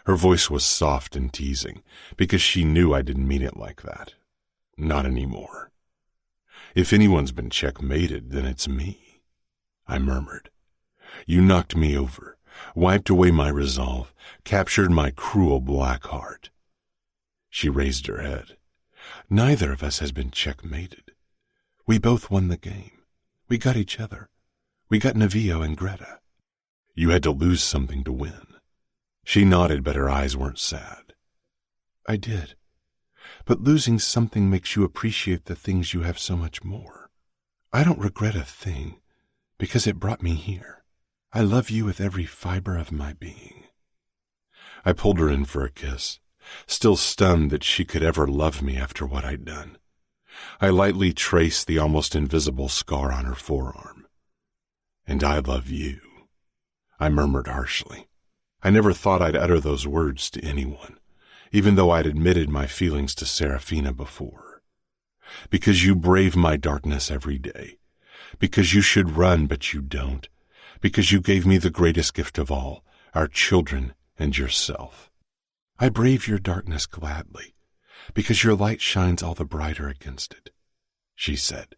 Her voice was soft and teasing, because she knew I didn't mean it like that. Not anymore. "If anyone's been checkmated, then it's me," I murmured. "You knocked me over, wiped away my resolve, captured my cruel black heart." She raised her head. "Neither of us has been checkmated. We both won the game. We got each other. We got Navio and Greta." "You had to lose something to win." She nodded, but her eyes weren't sad. "I did. But losing something makes you appreciate the things you have so much more. I don't regret a thing, because it brought me here. I love you with every fiber of my being." I pulled her in for a kiss, still stunned that she could ever love me after what I'd done. I lightly traced the almost invisible scar on her forearm. "And I love you," I murmured harshly. I never thought I'd utter those words to anyone, even though I'd admitted my feelings to Serafina before. "Because you brave my darkness every day. Because you should run, but you don't. Because you gave me the greatest gift of all, our children and yourself. I brave your darkness gladly, because your light shines all the brighter against it," she said.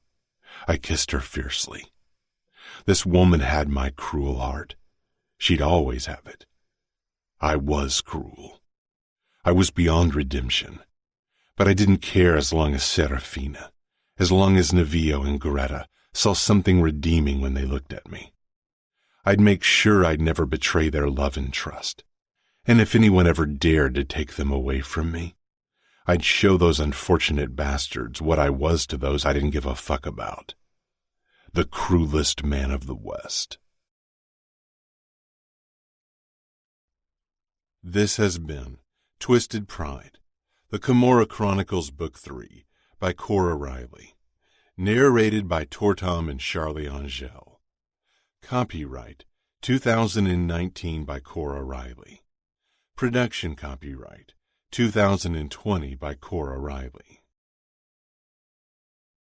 I kissed her fiercely. This woman had my cruel heart. She'd always have it. I was cruel. I was beyond redemption. But I didn't care as long as Serafina, as long as Navio and Greta saw something redeeming when they looked at me. I'd make sure I'd never betray their love and trust. And if anyone ever dared to take them away from me, I'd show those unfortunate bastards what I was to those I didn't give a fuck about. The cruelest man of the West. This has been Twisted Pride, The Cumorah Chronicles Book 3 by Cora Reilly. Narrated by Tortom and Charlie Angel. Copyright 2019 by Cora Reilly. Production copyright 2020 by Cora Reilly.